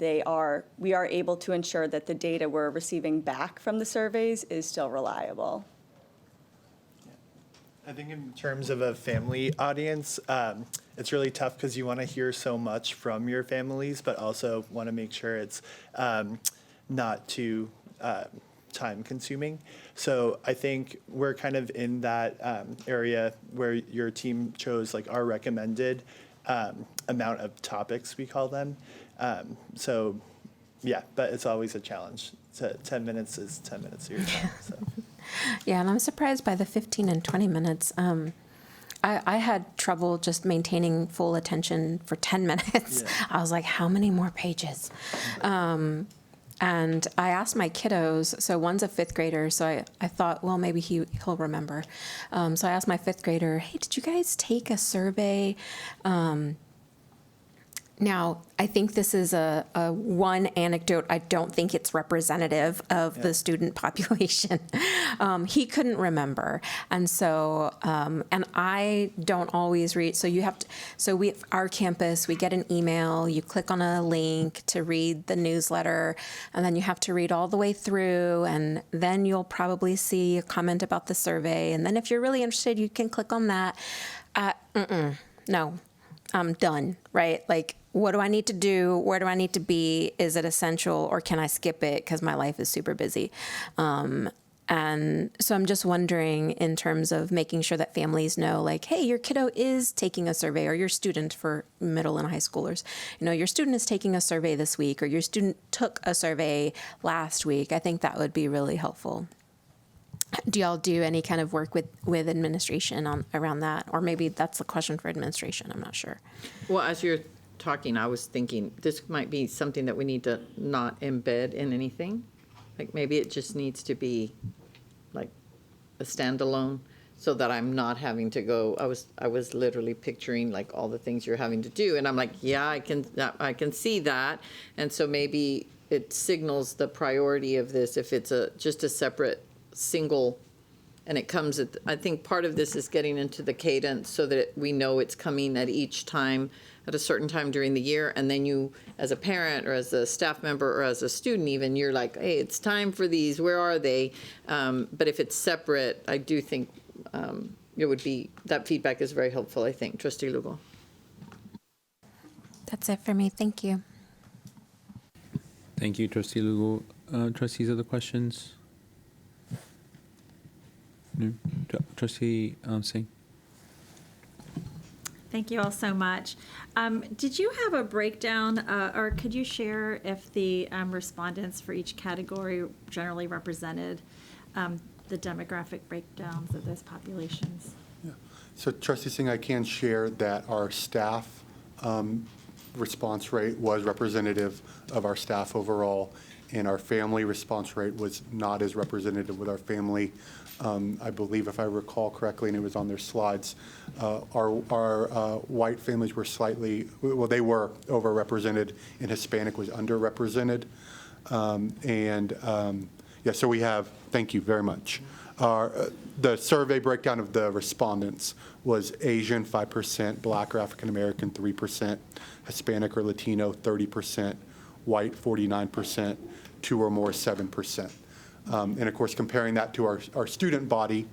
we are able to ensure that the data we're receiving back from the surveys is still reliable. I think in terms of a family audience, it's really tough because you want to hear so much from your families, but also want to make sure it's not too time consuming. So I think we're kind of in that area where your team chose like our recommended amount of topics, we call them. So yeah, but it's always a challenge. So 10 minutes is 10 minutes of your time. So. Yeah, and I'm surprised by the 15 and 20 minutes. I had trouble just maintaining full attention for 10 minutes. Yeah. I was like, how many more pages? And I asked my kiddos, so one's a fifth grader, so I thought, well, maybe he'll remember. So I asked my fifth grader, hey, did you guys take a survey? Now, I think this is a one anecdote. I don't think it's representative of the student population. He couldn't remember. And so, and I don't always read. So our campus, we get an email, you click on a link to read the newsletter, and then you have to read all the way through, and then you'll probably see a comment about the survey. And then if you're really interested, you can click on that. No, I'm done, right? Like, what do I need to do? Where do I need to be? Is it essential, or can I skip it because my life is super busy? And so I'm just wondering, in terms of making sure that families know, like, hey, your kiddo is taking a survey, or your student, for middle and high schoolers, your student is taking a survey this week, or your student took a survey last week. I think that would be really helpful. do y'all do any kind of work with administration around that? Or maybe that's a question for administration, I'm not sure. Well, as you're talking, I was thinking this might be something that we need to not embed in anything. Like maybe it just needs to be like a standalone so that I'm not having to go. I was literally picturing like all the things you're having to do. And I'm like, yeah, I can see that. And so maybe it signals the priority of this if it's just a separate single, and it comes at, I think part of this is getting into the cadence so that we know it's coming at each time, at a certain time during the year, and then you, as a parent or as a staff member or as a student even, you're like, hey, it's time for these, where are they? But if it's separate, I do think it would be, that feedback is very helpful, I think. Trustee Lugo. That's it for me, thank you. Thank you, Trustee Lugo. Trustees, other questions? No? Trustee Singh? Thank you all so much. Did you have a breakdown, or could you share if the respondents for each category generally represented the demographic breakdowns of those populations? Yeah. So Trustee Singh, I can share that our staff response rate was representative of our staff overall, and our family response rate was not as representative with our family. I believe, if I recall correctly, and it was on their slides, our white families were slightly, well, they were overrepresented, and Hispanic was underrepresented. Yeah, so we have, thank you very much. The survey breakdown of the respondents was Asian 5%, Black or African American 3%, Hispanic or Latino 30%, white 49%, 2 or more 7%. And of course, comparing that to our student body,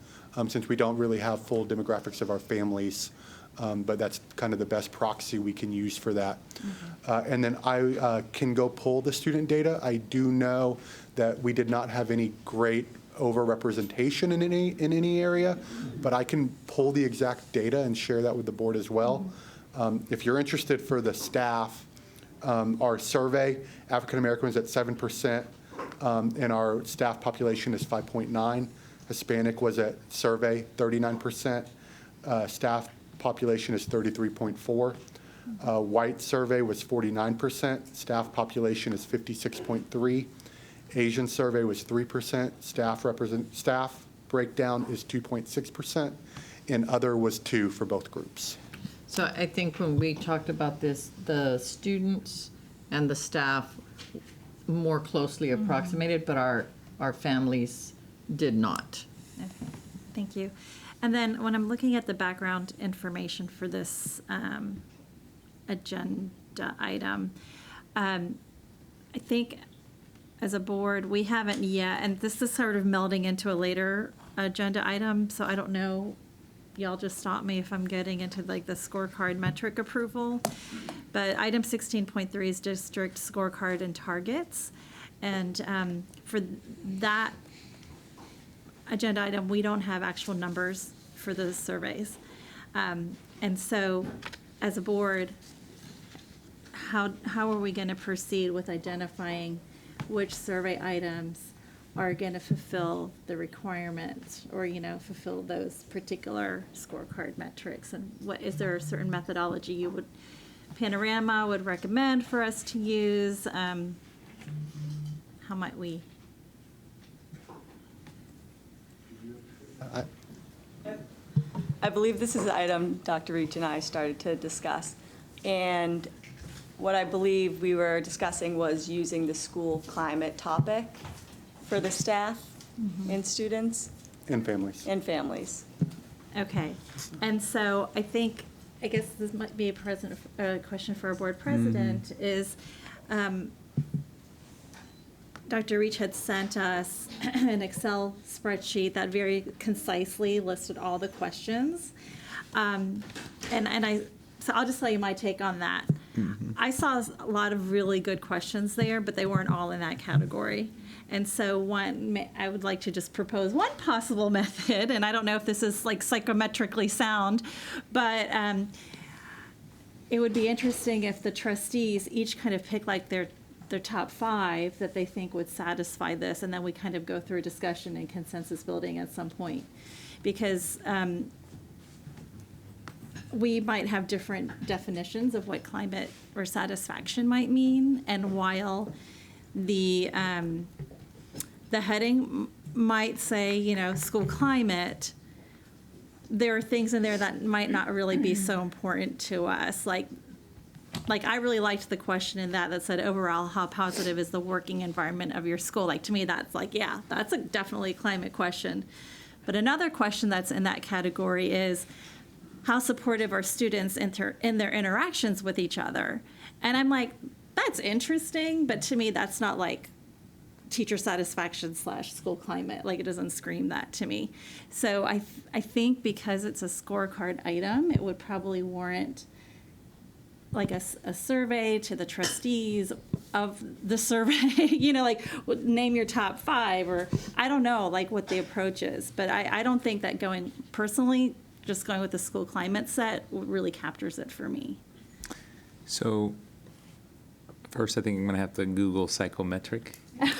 since we don't really have full demographics of our families, but that's kind of the best proxy we can use for that. And then I can go pull the student data. I do know that we did not have any great overrepresentation in any area, but I can pull the exact data and share that with the board as well. If you're interested for the staff, our survey, African American was at 7%, and our staff population is 5.9. Hispanic was at survey 39%. Staff population is 33.4. White survey was 49%. Staff population is 56.3. Asian survey was 3%. Staff breakdown is 2.6%, and other was 2 for both groups. So I think when we talked about this, the students and the staff more closely approximated, but our families did not. Okay, thank you. And then when I'm looking at the background information for this agenda item, I think as a board, we haven't yet, and this is sort of melding into a later agenda item, so I don't know, y'all just stop me if I'm getting into like the scorecard metric approval. But item 16.3 is district scorecard and targets. And for that agenda item, we don't have actual numbers for the surveys. And so as a board, how are we going to proceed with identifying which survey items are going to fulfill the requirements or, fulfill those particular scorecard metrics? And is there a certain methodology Panorama would recommend for us to use? How might we? I believe this is the item Dr. Reach and I started to discuss. And what I believe we were discussing was using the school climate topic for the staff and students. And families. And families. Okay. And so I guess this might be a question for our board president is, Dr. Reach had sent us an Excel spreadsheet that very concisely listed all the questions. So I'll just tell you my take on that. I saw a lot of really good questions there, but they weren't all in that category. And so I would like to just propose one possible method, and I don't know if this is like psychometrically sound, but it would be interesting if the trustees each kind of pick like their their top 5 that they think would satisfy this, and then we kind of go through a discussion and consensus building at some point. Because we might have different definitions of what climate or satisfaction might mean, and while the heading might say, you know, school climate, there are things in there that might not really be so important to us. Like I really liked the question in that said, overall, how positive is the working environment of your school? Like, to me, that's like, yeah, that's definitely a climate question. But another question that's in that category is, how supportive are students in their interactions with each other? And I'm like, that's interesting, but to me, that's not like teacher satisfaction / school climate. Like, it doesn't scream that to me. So I think because it's a scorecard item, it would probably warrant like a survey to the trustees of the survey, you know, like name your top 5, or I don't know, like what the approach is. But I don't think that just going with the school climate set really captures it for me. So first, I think I'm going to have to Google psychometric.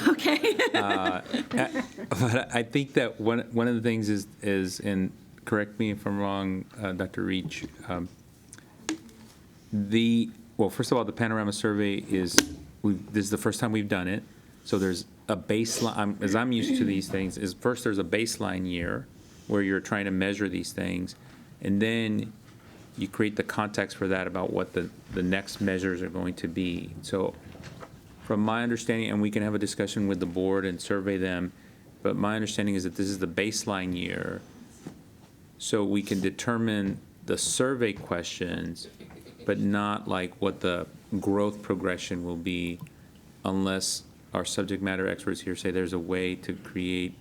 Okay. But I think that one of the things is, and correct me if I'm wrong, Dr. Reach, well, first of all, the panorama survey this is the first time we've done it. So there's a baseline, as I'm used to these things, is first there's a baseline year where you're trying to measure these things, and then you create the context for that about what the next measures are going to be. So from my understanding, and we can have a discussion with the board and survey them, but my understanding is that this is the baseline year, so we can determine the survey questions, but not like what the growth progression will be, unless our subject matter experts here say there's a way to create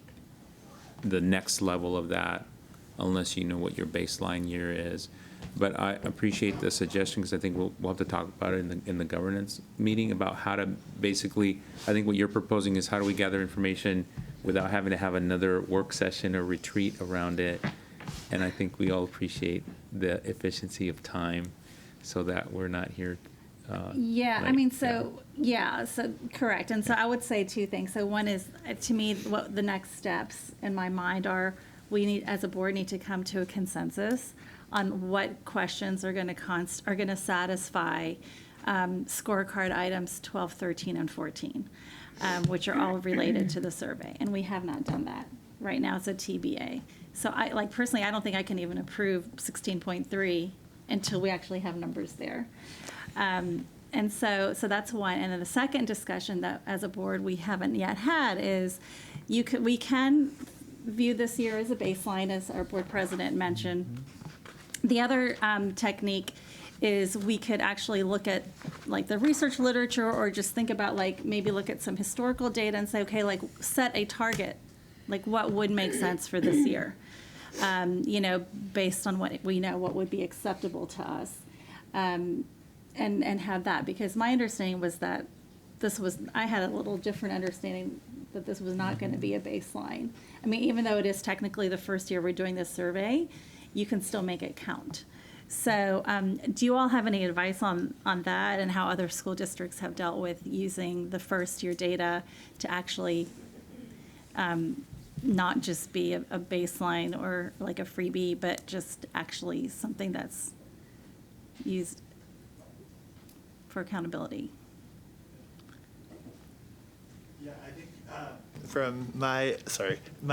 the next level of that, unless you know what your baseline year is. But I appreciate the suggestion, because I think we'll have to talk about it in the governance meeting about how to basically, I think what you're proposing is how do we gather information without having to have another work session or retreat around it. And I think we all appreciate the efficiency of time so that we're not here. Yeah, I mean, so correct. And so I would say 2 things. So one is, to me, what the next steps in my mind are, we need, as a board, need to come to a consensus on what questions are going to satisfy scorecard items 12, 13, and 14, which are all related to the survey. And we have not done that. Right now, it's a TBA. So personally, I don't think I can even approve 16.3 until we actually have numbers there. And so that's one. And then the second discussion that as a board we haven't yet had is we can view this year as a baseline, as our board president mentioned. The other technique is we could actually look at like the research literature, or just think about like maybe look at some historical data and say, okay, like set a target, like what would make sense for this year, you know, based on what we know what would be acceptable to us. And have that, because my understanding was that I had a little different understanding that this was not going to be a baseline. I mean, even though it is technically the first year we're doing this survey, you can still make it count. So do you all have any advice on that, and how other school districts have dealt with using the first year data to actually not just be a baseline or like a freebie, but just actually something that's used for accountability? Yeah, I think from my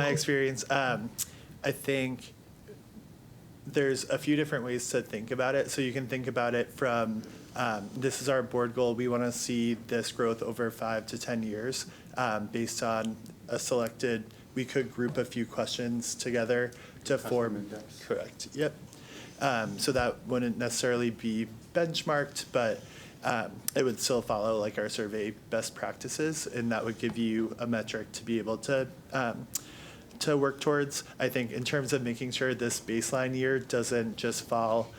experience, I think there's a few different ways to think about it. So you can think about it from, this is our board goal. We want to see this growth over 5 to 10 years based on a selected, we could group a few questions together to form. Correct, yep. So that wouldn't necessarily be benchmarked, but it would still follow like our survey best practices, and that would give you a metric to be able to work towards. I think in terms of making sure this baseline year doesn't just fall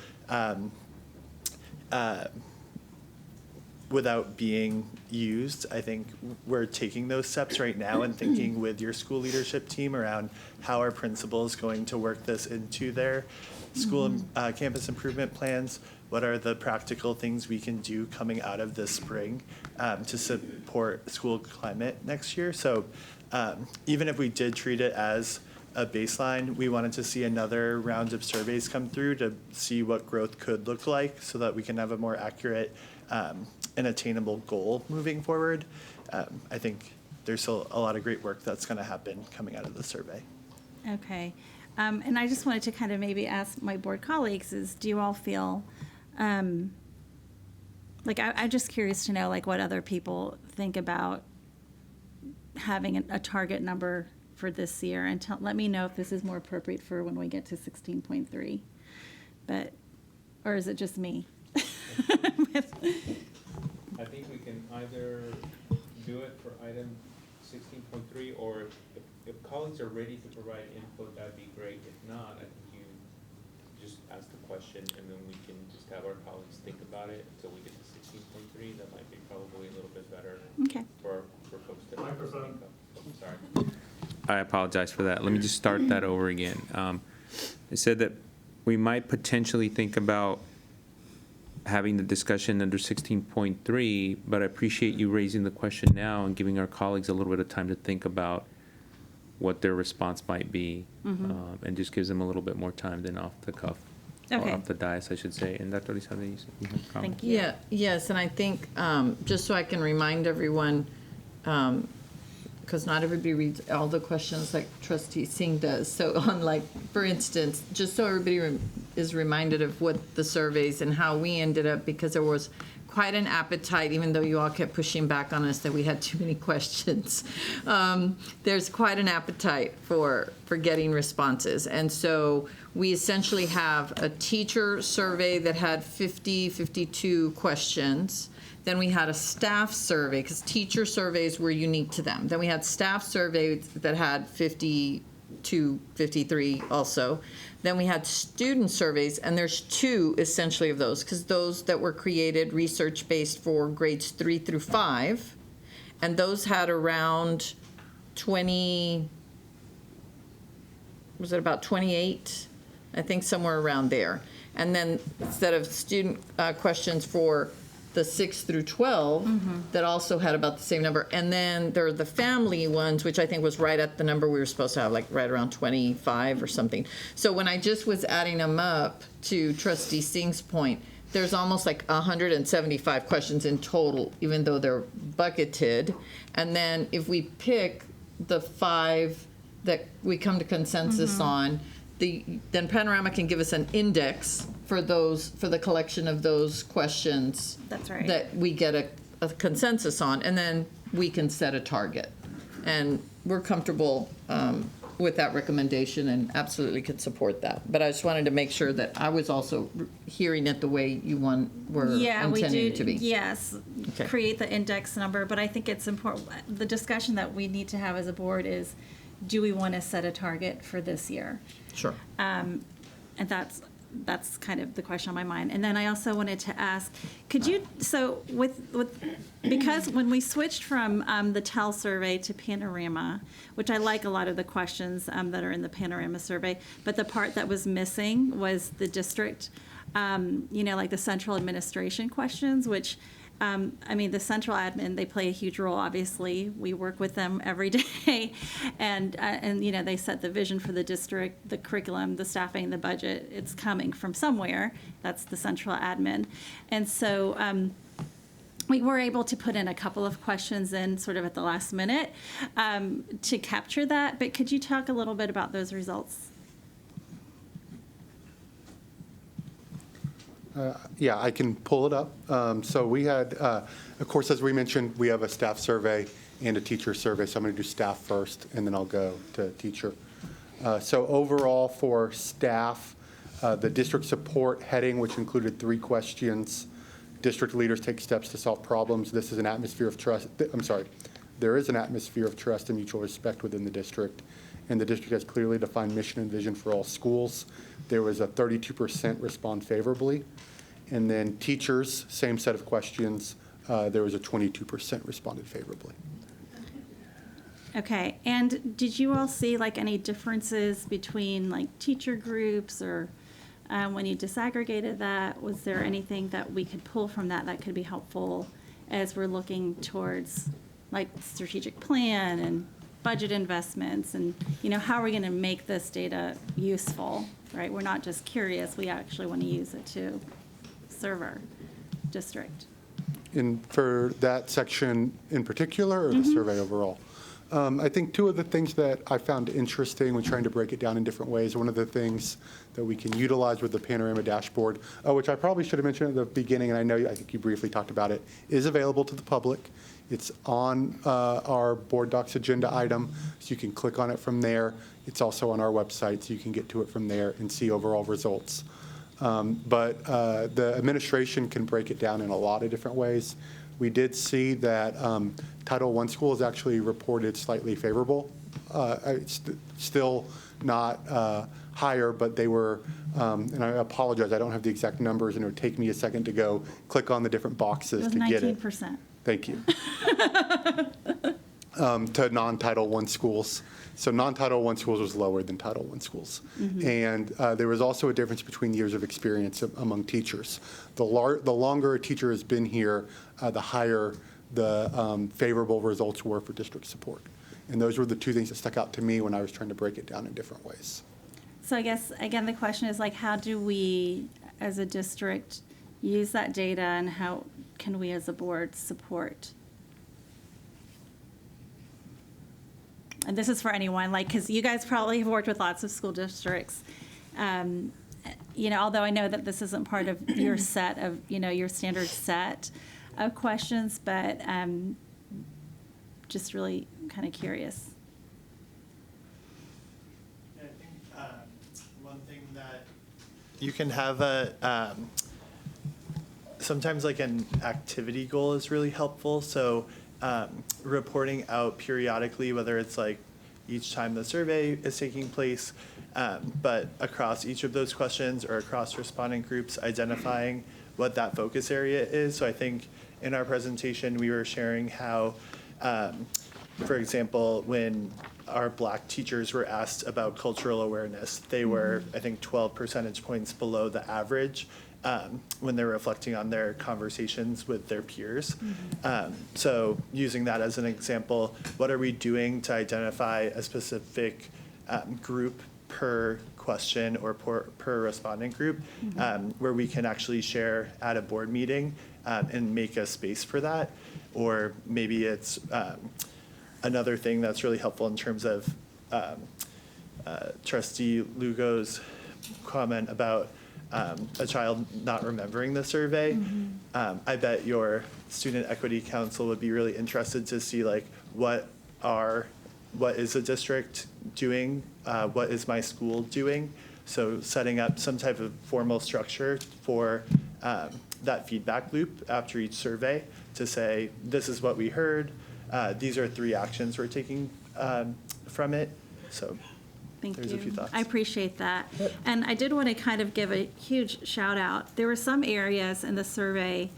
without being used, I think we're taking those steps right now and thinking with your school leadership team around how our principals going to work this into their school campus improvement plans. What are the practical things we can do coming out of this spring to support school climate next year. So even if we did treat it as a baseline, we wanted to see another round of surveys come through to see what growth could look like so that we can have a more accurate and attainable goal moving forward. I think there's a lot of great work that's going to happen coming out of the survey. Okay. And I just wanted to kind of maybe ask my board colleagues is, do you all feel, I'm just curious to know, like, what other people think about having a target number for this year, and let me know if this is more appropriate for when we get to 16.3. But, or is it just me? I think we can either do it for item 16.3, or if colleagues are ready to provide input, that'd be great. If not, I think you just ask the question, and then we can just have our colleagues think about it until we get to 16.3. That might be probably a little bit better for folks to think of. Sorry. I apologize for that. Let me just start that over again. I said that we might potentially think about having the discussion under 16.3, but I appreciate you raising the question now and giving our colleagues a little bit of time to think about what their response might be, and just gives them a little bit more time than off the cuff, or off the dais, I should say. And Dr. Elizalde, you have a comment? Thank you. Yeah, yes, and I think, just so I can remind everyone, because not everybody reads all the questions like Trustee Singh does. So on, like, for instance, just so everybody is reminded of what the surveys and how we ended up, because there was quite an appetite, even though you all kept pushing back on us that we had too many questions. There's quite an appetite for getting responses. And so we essentially have a teacher survey that had 52 questions. Then we had a staff survey, because teacher surveys were unique to them. Then we had staff surveys that had 53 also. Then we had student surveys, and there's two essentially of those, because those that were created research-based for grades 3 through 5, and those had around 20, was it about 28? I think somewhere around there. And then instead of student questions for the 6 through 12, that also had about the same number. And then there are the family ones, which I think was right at the number we were supposed to have, like right around 25 or something. So when I just was adding them up, to Trustee Singh's point, there's almost like 175 questions in total, even though they're bucketed. And then if we pick the 5 that we come to consensus on, then Panorama can give us an index for the collection of those questions. That's right. That we get a consensus on, and then we can set a target. And we're comfortable with that recommendation and absolutely could support that. But I just wanted to make sure that I was also hearing it the way you were intending it to be. Yes, Okay. create the index number, but I think it's important, the discussion that we need to have as a board is, do we want to set a target for this year? Sure. And that's kind of the question on my mind. And then I also wanted to ask, could you, so because when we switched from the TEL survey to Panorama, which I like a lot of the questions that are in the Panorama survey, but the part that was missing was the district, like the central administration questions, which the central admin, they play a huge role, obviously. We work with them every day. And they set the vision for the district, the curriculum, the staffing, the budget. It's coming from somewhere. That's the central admin. And so we were able to put in a couple of questions in sort of at the last minute to capture that. But could you talk a little bit about those results? Yeah, I can pull it up. So we had, of course, as we mentioned, we have a staff survey and a teacher survey. So I'm going to do staff first, and then I'll go to teacher. So overall for staff, the district support heading, which included 3 questions, district leaders take steps to solve problems. This is an atmosphere of trust. There is an atmosphere of trust and mutual respect within the district. And the district has clearly defined mission and vision for all schools. There was a 32% respond favorably. And then teachers, same set of questions, there was a 22% responded favorably. Okay, and did you all see like any differences between like teacher groups or when you disaggregated that? Was there anything that we could pull from that that could be helpful as we're looking towards like strategic plan and budget investments and, how are we going to make this data useful, right? We're not just curious, we actually want to use it to serve our district. And for that section in particular, or the survey overall? I think two of the things that I found interesting when trying to break it down in different ways, one of the things that we can utilize with the panorama dashboard, which I probably should have mentioned at the beginning, and I think you briefly talked about it, is available to the public. It's on our board docs agenda item, so you can click on it from there. It's also on our website, so you can get to it from there and see overall results. But the administration can break it down in a lot of different ways. We did see that Title I schools actually reported slightly favorable. It's still not higher, but they were, and I apologize, I don't have the exact numbers, and it would take me a second to go click on the different boxes to get it. 19%. Thank you. To non-Title I schools. So non-Title I schools was lower than Title I schools. And there was also a difference between years of experience among teachers. The longer a teacher has been here, the higher the favorable results were for district support. And those were the two things that stuck out to me when I was trying to break it down in different ways. So I guess, again, the question is like, how do we, as a district, use that data and how can we as a board support? And this is for anyone, like, because you guys probably have worked with lots of school districts. Although I know that this isn't part of your set of, your standard set of questions, but just really kind of curious. I think one thing that you can have sometimes like an activity goal is really helpful. So reporting out periodically, whether it's like each time the survey is taking place, but across each of those questions or across respondent groups, identifying what that focus area is. So I think in our presentation, we were sharing how, for example, when our Black teachers were asked about cultural awareness, they were, I think, 12 percentage points below the average when they're reflecting on their conversations with their peers. So using that as an example, what are we doing to identify a specific group per question or per respondent group where we can actually share at a board meeting and make a space for that? Or maybe it's another thing that's really helpful in terms of Trustee Lugo's comment about a child not remembering the survey. I bet your Student Equity Council would be really interested to see like what is the district doing, what is my school doing? So setting up some type of formal structure for that feedback loop after each survey to say, this is what we heard, these are 3 actions we're taking from it. So there's a few thoughts. I appreciate that. And I did want to kind of give a huge shout out. There were some areas in the survey.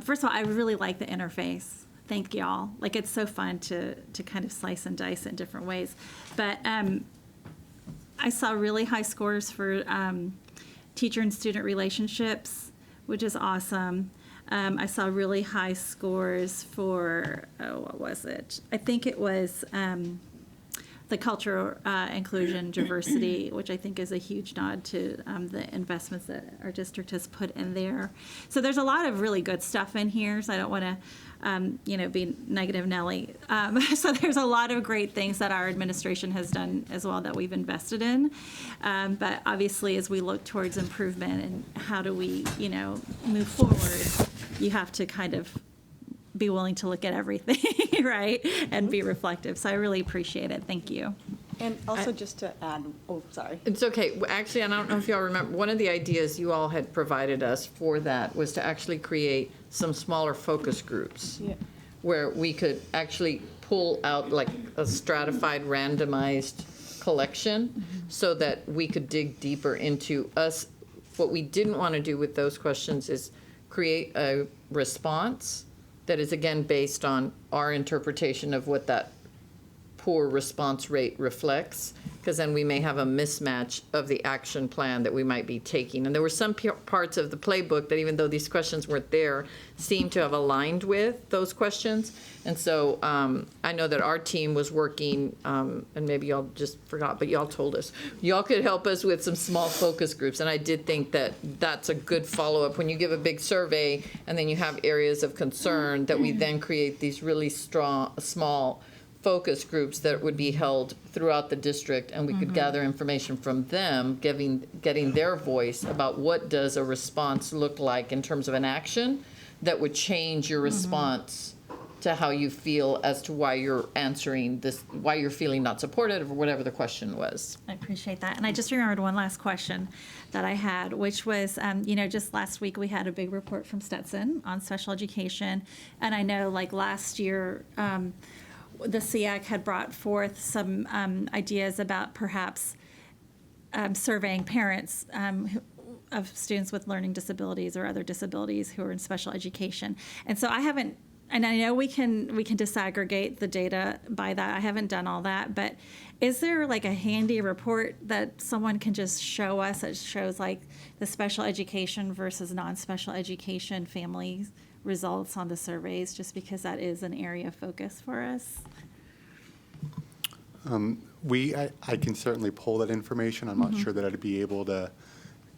First of all, I really like the interface. Thank y'all. Like, it's so fun to kind of slice and dice it in different ways. But I saw really high scores for teacher and student relationships, which is awesome. I saw really high scores for, what was it? I think it was the cultural inclusion, diversity, which I think is a huge nod to the investments that our district has put in there. So there's a lot of really good stuff in here, so I don't want to be negative Nelly. So there's a lot of great things that our administration has done as well that we've invested in. But obviously, as we look towards improvement and how do we, move forward, you have to kind of be willing to look at everything, right, and be reflective. So I really appreciate it. Thank you. And also just to add, sorry. It's okay. Actually, I don't know if y'all remember, one of the ideas you all had provided us for that was to actually create some smaller focus groups where we could actually pull out like a stratified, randomized collection so that we could dig deeper into us. What we didn't want to do with those questions is create a response that is, again, based on our interpretation of what that poor response rate reflects, because then we may have a mismatch of the action plan that we might be taking. And there were some parts of the playbook that, even though these questions weren't there, seemed to have aligned with those questions. And so I know that our team was working, and maybe y'all just forgot, but y'all told us, y'all could help us with some small focus groups. And I did think that that's a good follow-up when you give a big survey and then you have areas of concern, that we then create these really strong, small focus groups that would be held throughout the district, and we could gather information from them, getting their voice about what does a response look like in terms of an action that would change your response to how you feel as to why you're answering this, why you're feeling not supported, or whatever the question was. I appreciate that. And I just remembered one last question that I had, which was, you know, just last week we had a big report from Stetson on special education. And I know, like, last year, the SEAC had brought forth some ideas about perhaps surveying parents of students with learning disabilities or other disabilities who are in special education. And so I haven't, and I know we can disaggregate the data by that. I haven't done all that, but is there like a handy report that someone can just show us that shows like the special education versus non-special education families results on the surveys, just because that is an area of focus for us? I can certainly pull that information. I'm not sure that I'd be able to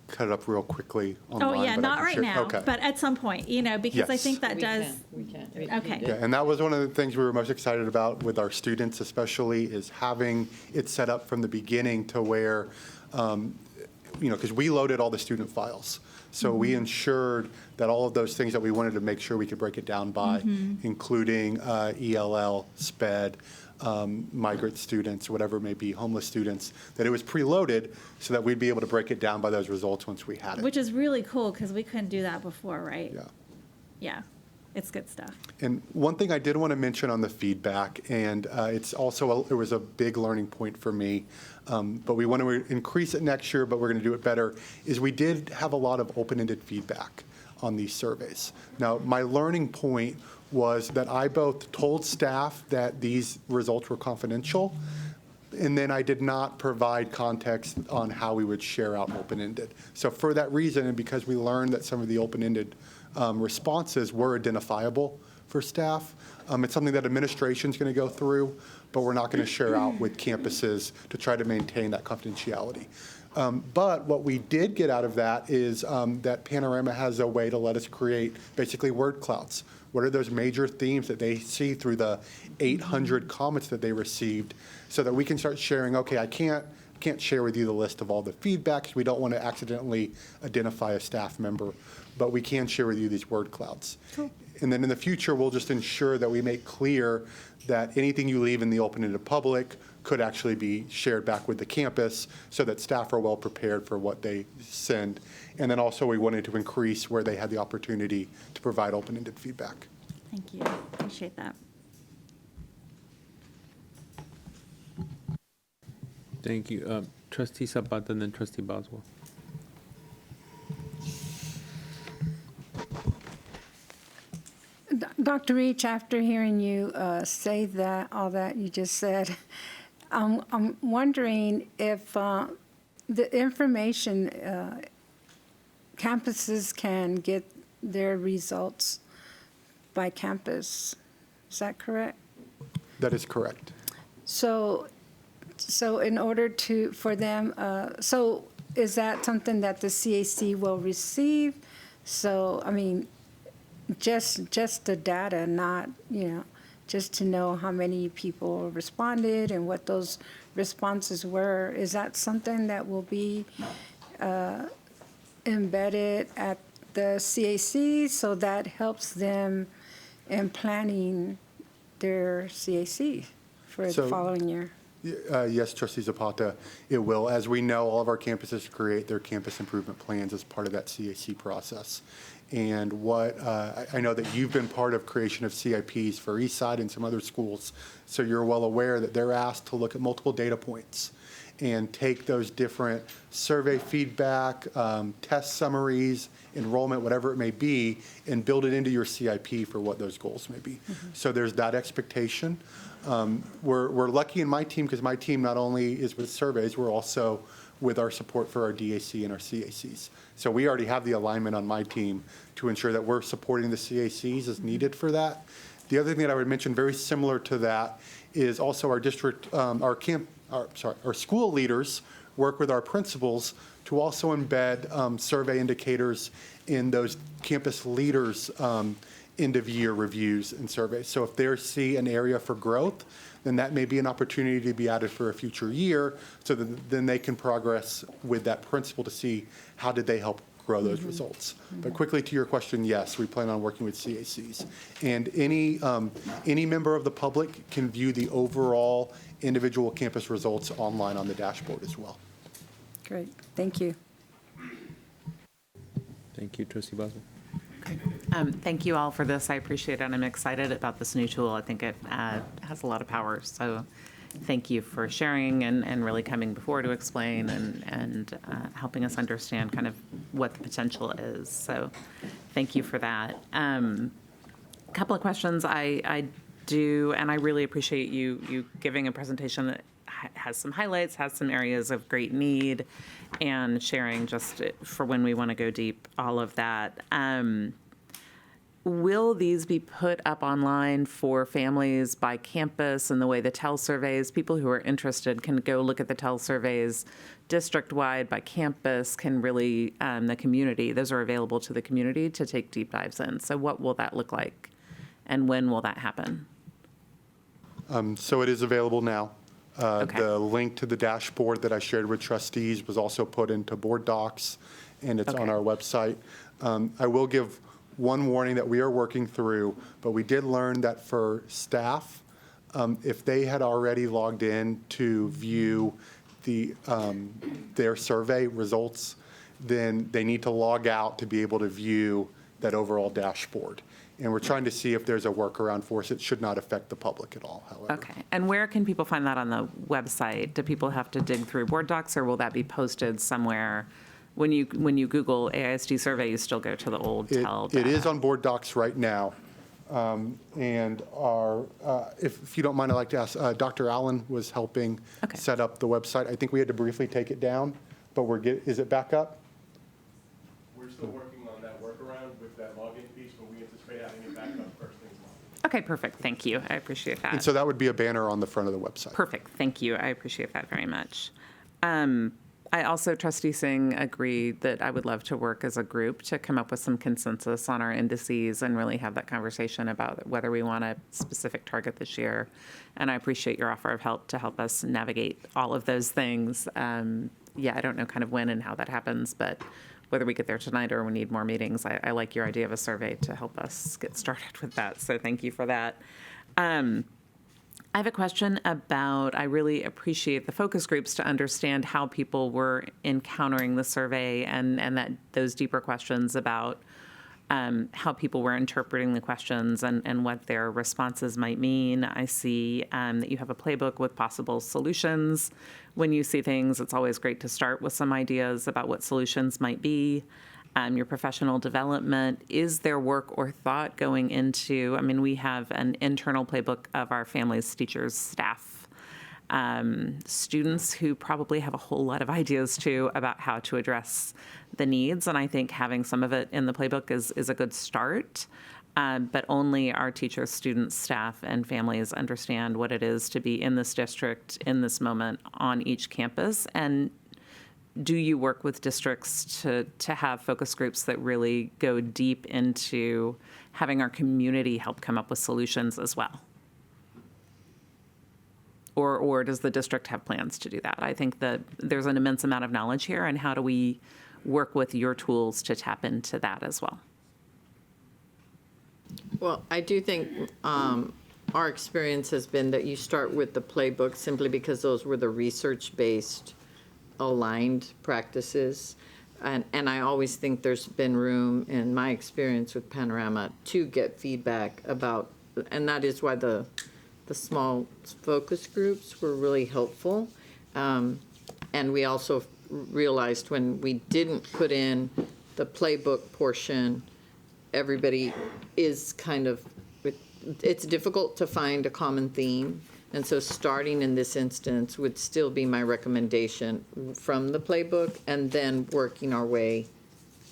cut it up real quickly online. Oh, yeah, but I not can right share- now, Okay. but at some point, you know, because I Yes. think that does. We can. Okay. Yeah, and that was one of the things we were most excited about with our students, especially, is having it set up from the beginning to where, you know, because we loaded all the student files. So we ensured that all of those things that we wanted to make sure we could break it down by, including ELL, SPED, migrant students, whatever it may be, homeless students, that it was preloaded so that we'd be able to break it down by those results once we had it. Which is really cool, because we couldn't do that before, right? Yeah. Yeah, it's good stuff. And one thing I did want to mention on the feedback, and it's also, it was a big learning point for me, but we want to increase it next year, but we're going to do it better, is we did have a lot of open-ended feedback on these surveys. Now, my learning point was that I both told staff that these results were confidential, and then I did not provide context on how we would share out open-ended. So for that reason, and because we learned that some of the open-ended responses were identifiable for staff, it's something that administration's going to go through, but we're not going to share out with campuses to try to maintain that confidentiality. But what we did get out of that is that Panorama has a way to let us create basically word clouds. What are those major themes that they see through the 800 comments that they received, so that we can start sharing, okay, I can't share with you the list of all the feedbacks. We don't want to accidentally identify a staff member, but we can share with you these word clouds. Cool. And then in the future, we'll just ensure that we make clear that anything you leave in the open-ended public could actually be shared back with the campus, so that staff are well prepared for what they send. And then also we wanted to increase where they had the opportunity to provide open-ended feedback. Thank you, appreciate that. Thank you. Trustee Zapata and then Trustee Boswell. Dr. Reach, after hearing you say that, all that you just said, I'm wondering if the information campuses can get their results by campus. Is that correct? That is correct. So in order for them, so is that something that the CAC will receive? So, I mean, just the data, not, you know, just to know how many people responded and what those responses were. Is that something that will be embedded at the CAC, so that helps them in planning their CAC for the following year? Yes, Trustee Zapata, it will. As we know, all of our campuses create their campus improvement plans as part of that CAC process. and what I know that you've been part of creation of CIPs for Eastside and some other schools, so you're well aware that they're asked to look at multiple data points and take those different survey feedback, test summaries, enrollment, whatever it may be, and build it into your CIP for what those goals may be. So there's that expectation. We're lucky in my team because my team not only is with surveys, we're also with our support for our DAC and our CACs. So we already have the alignment on my team to ensure that we're supporting the CACs as needed for that. The other thing that I would mention very similar to that is also our district, our school leaders work with our principals to also embed survey indicators in those campus leaders' end-of-year reviews and surveys. So if they see an area for growth, then that may be an opportunity to be added for a future year, so that then they can progress with that principal to see how did they help grow those results. But quickly to your question, yes, we plan on working with CACs. And any member of the public can view the overall individual campus results online on the dashboard as well. Great, thank you. Thank you, Trustee Boswell. Thank you all for this. I appreciate it. I'm excited about this new tool. I think it has a lot of power. So thank you for sharing and really coming before to explain and helping us understand kind of what the potential is. So thank you for that. A couple of questions I do, and I really appreciate you giving a presentation that has some highlights, has some areas of great need, and sharing just for when we want to go deep, all of that. Will these be put up online for families by campus and the way the TEL surveys, people who are interested can go look at the TEL surveys district-wide by campus, can really, the community, those are available to the community to take deep dives in. So what will that look like and when will that happen? So it is available now. Okay. The link to the dashboard that I shared with trustees was also put into board docs, and it's on our website. I will give one warning that we are working through, but we did learn that for staff, if they had already logged in to view their survey results, then they need to log out to be able to view that overall dashboard. And we're trying to see if there's a workaround for us. It should not affect the public at all, however. Okay. And where can people find that on the website? Do people have to dig through board docs, or will that be posted somewhere? When you Google AISD survey, you still go to the old TEL data. It is on board docs right now. And if you don't mind, I'd like to ask, Dr. Allen was helping set up the website. I think we had to briefly take it down, but is it back up? We're still working on that workaround with that login piece, but we anticipate having it back up first thing tomorrow. Okay, perfect. Thank you. I appreciate that. And so that would be a banner on the front of the website. Perfect. Thank you. I appreciate that very much. I also, Trustee Singh, agreed that I would love to work as a group to come up with some consensus on our indices and really have that conversation about whether we want a specific target this year. And I appreciate your offer of help to help us navigate all of those things. Yeah, I don't know kind of when and how that happens, but whether we get there tonight or we need more meetings, I like your idea of a survey to help us get started with that. So thank you for that. I have a question about, I really appreciate the focus groups to understand how people were encountering the survey and that those deeper questions about how people were interpreting the questions and what their responses might mean. I see that you have a playbook with possible solutions. When you see things, it's always great to start with some ideas about what solutions might be. Your professional development, is there work or thought going into, I mean, we have an internal playbook of our families, teachers, staff, students who probably have a whole lot of ideas too about how to address the needs. And I think having some of it in the playbook is a good start. But only our teachers, students, staff, and families understand what it is to be in this district in this moment on each campus. And do you work with districts to have focus groups that really go deep into having our community help come up with solutions as well? Or does the district have plans to do that? I think that there's an immense amount of knowledge here, and how do we work with your tools to tap into that as well? Well, I do think our experience has been that you start with the playbook simply because those were the research-based aligned practices. And I always think there's been room, in my experience with Panorama, to get feedback about, and that is why the small focus groups were really helpful. And we also realized when we didn't put in the playbook portion, everybody is kind of, it's difficult to find a common theme. And so starting in this instance would still be my recommendation from the playbook, and then working our way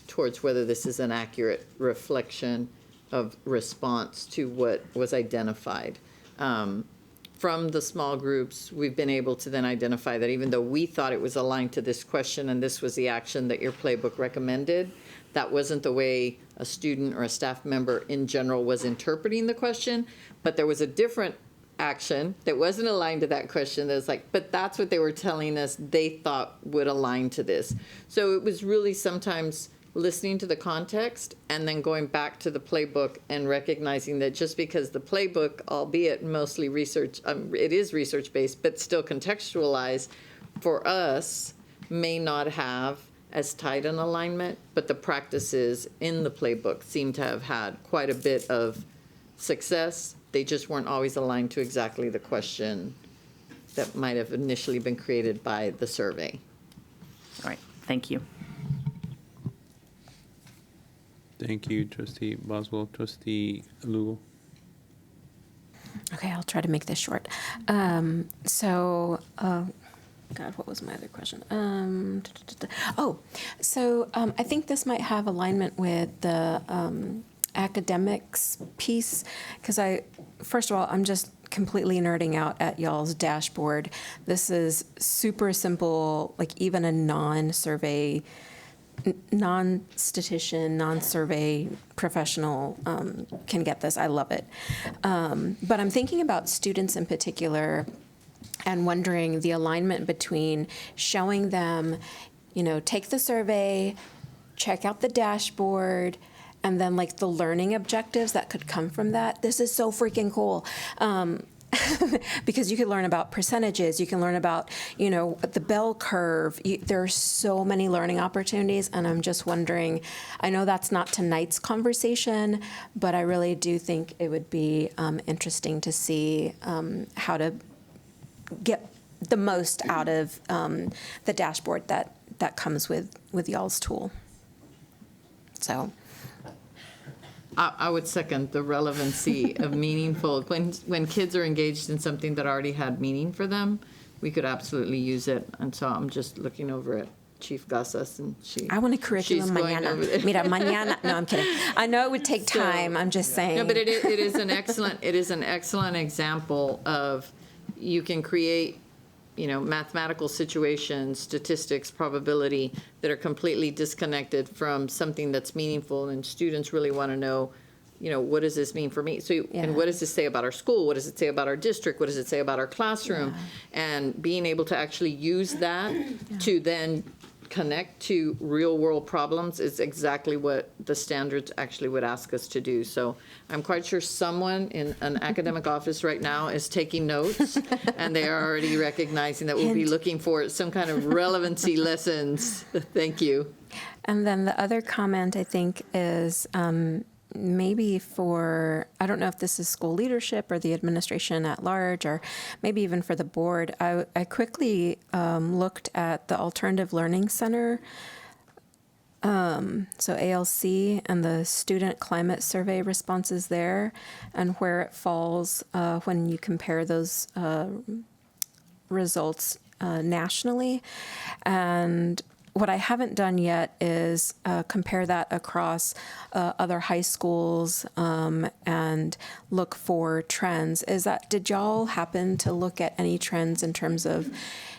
towards whether this is an accurate reflection of response to what was identified. From the small groups, we've been able to then identify that even though we thought it was aligned to this question and this was the action that your playbook recommended, that wasn't the way a student or a staff member in general was interpreting the question, but there was a different action that wasn't aligned to that question that was like, but that's what they were telling us they thought would align to this. So it was really sometimes listening to the context and then going back to the playbook and recognizing that just because the playbook, albeit mostly research, it is research-based, but still contextualized for us, may not have as tight an alignment, but the practices in the playbook seem to have had quite a bit of success. They just weren't always aligned to exactly the question that might have initially been created by the survey. All right, thank you. Thank you, Trustee Boswell. Trustee Lugo. Okay, I'll try to make this short. God, what was my other question? I think this might have alignment with the academics piece, because first of all, I'm just completely nerding out at y'all's dashboard. This is super simple, like even a non-survey, non-statistician, non-survey professional can get this. I love it. But I'm thinking about students in particular and wondering the alignment between showing them, take the survey, check out the dashboard, and then like the learning objectives that could come from that. This is so freaking cool. Because you could learn about percentages, you can learn about, the bell curve. There are so many learning opportunities, and I'm just wondering, I know that's not tonight's conversation, but I really do think it would be interesting to see how to get the most out of the dashboard that comes with y'all's tool. So. I would second the relevancy of meaningful. When kids are engaged in something that already had meaning for them, we could absolutely use it. And so I'm just looking over at Chief Gasas, and I want a curriculum mañana. Mira, mañana. No, I'm kidding. I know it would take time. I'm just saying. No, but it is an excellent example of you can create mathematical situations, statistics, probability that are completely disconnected from something that's meaningful, and students really want to know, what does this mean for me? So, and what does this say about our school? What does it say about our district? What does it say about our classroom? And being able to actually use that to then connect to real world problems is exactly what the standards actually would ask us to do. So I'm quite sure someone in an academic office right now is taking notes, and they are already recognizing that we'll be looking for some kind of relevancy lessons. Thank you. And then the other comment, I think, is maybe for, I don't know if this is school leadership or the administration at large, or maybe even for the board. I quickly looked at the Alternative Learning Center, so ALC, and the student climate survey responses there, and where it falls when you compare those results nationally. And what I haven't done yet is compare that across other high schools and look for trends. Did y'all happen to look at any trends in terms of,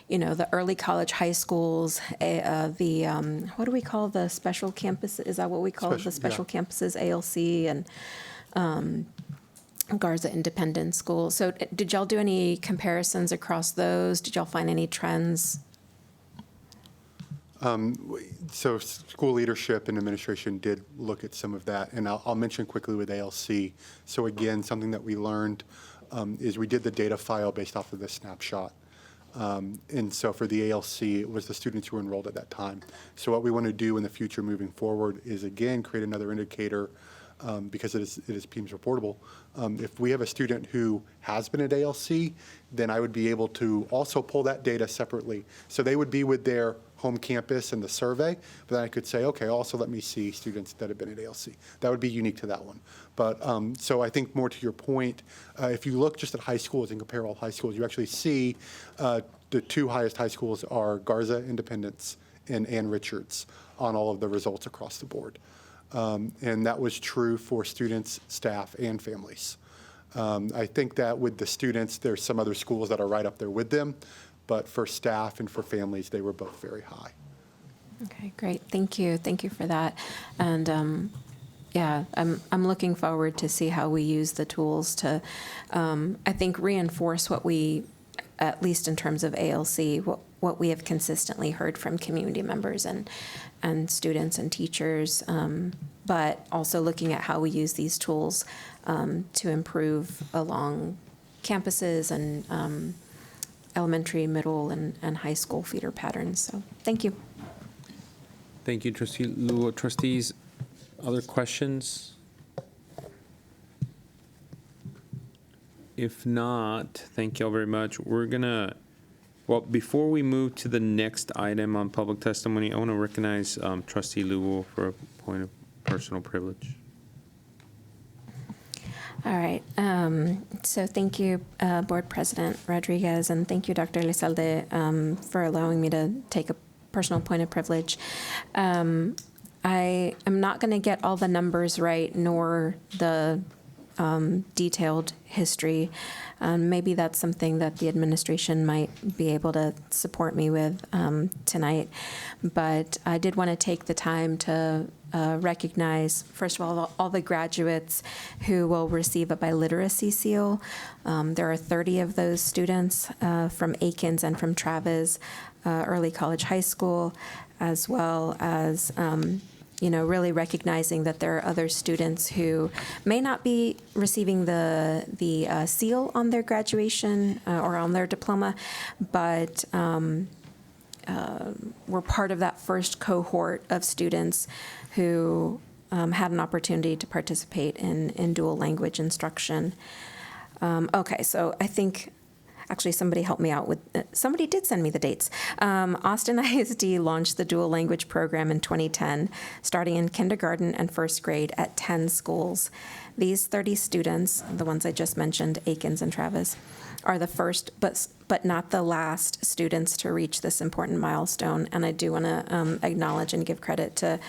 the early college high schools, what do we call the special campus? Is that what we call the special campuses, ALC and Garza Independent School? So did y'all do any comparisons across those? Did y'all find any trends? So school leadership and administration did look at some of that, and I'll mention quickly with ALC. So again, something that we learned is we did the data file based off of the snapshot. And so for the ALC, it was the students who were enrolled at that time. So what we want to do in the future moving forward is, again, create another indicator because it is PEMS reportable. If we have a student who has been at ALC, then I would be able to also pull that data separately. So they would be with their home campus in the survey, but then I could say, okay, also let me see students that have been at ALC. That would be unique to that one. But so I think more to your point, if you look just at high schools and compare all high schools, you actually see the two highest high schools are Garza Independence and Ann Richards on all of the results across the board. And that was true for students, staff, and families. I think that with the students, there's some other schools that are right up there with them, but for staff and for families, they were both very high. Okay, great. Thank you. Thank you for that. And yeah, I'm looking forward to see how we use the tools to, I think, reinforce what we, at least in terms of ALC, what we have consistently heard from community members and students and teachers, but also looking at how we use these tools to improve along campuses and elementary, middle, and high school feeder patterns. So thank you. Thank you, Trustee Luo. Trustees, other questions? If not, thank you all very much. We're gonna, well, before we move to the next item on public testimony, I want to recognize Trustee Luo for a point of personal privilege. All right. So thank you, Board President Rodriguez, and thank you, Dr. Elizalde, for allowing me to take a personal point of privilege. I am not going to get all the numbers right, nor the detailed history. Maybe that's something that the administration might be able to support me with tonight. But I did want to take the time to recognize, first of all the graduates who will receive a biliteracy seal. There are 30 of those students from Aikens and from Travis Early College High School, as well as really recognizing that there are other students who may not be receiving the seal on their graduation or on their diploma, but were part of that first cohort of students who had an opportunity to participate in dual language instruction. Okay, so I think, actually, somebody helped me out with, somebody did send me the dates. Austin ISD launched the dual language program in 2010, starting in kindergarten and first grade at 10 schools. These 30 students, the ones I just mentioned, Aikens and Travis, are the first, but not the last students to reach this important milestone. And I do want to acknowledge and give credit to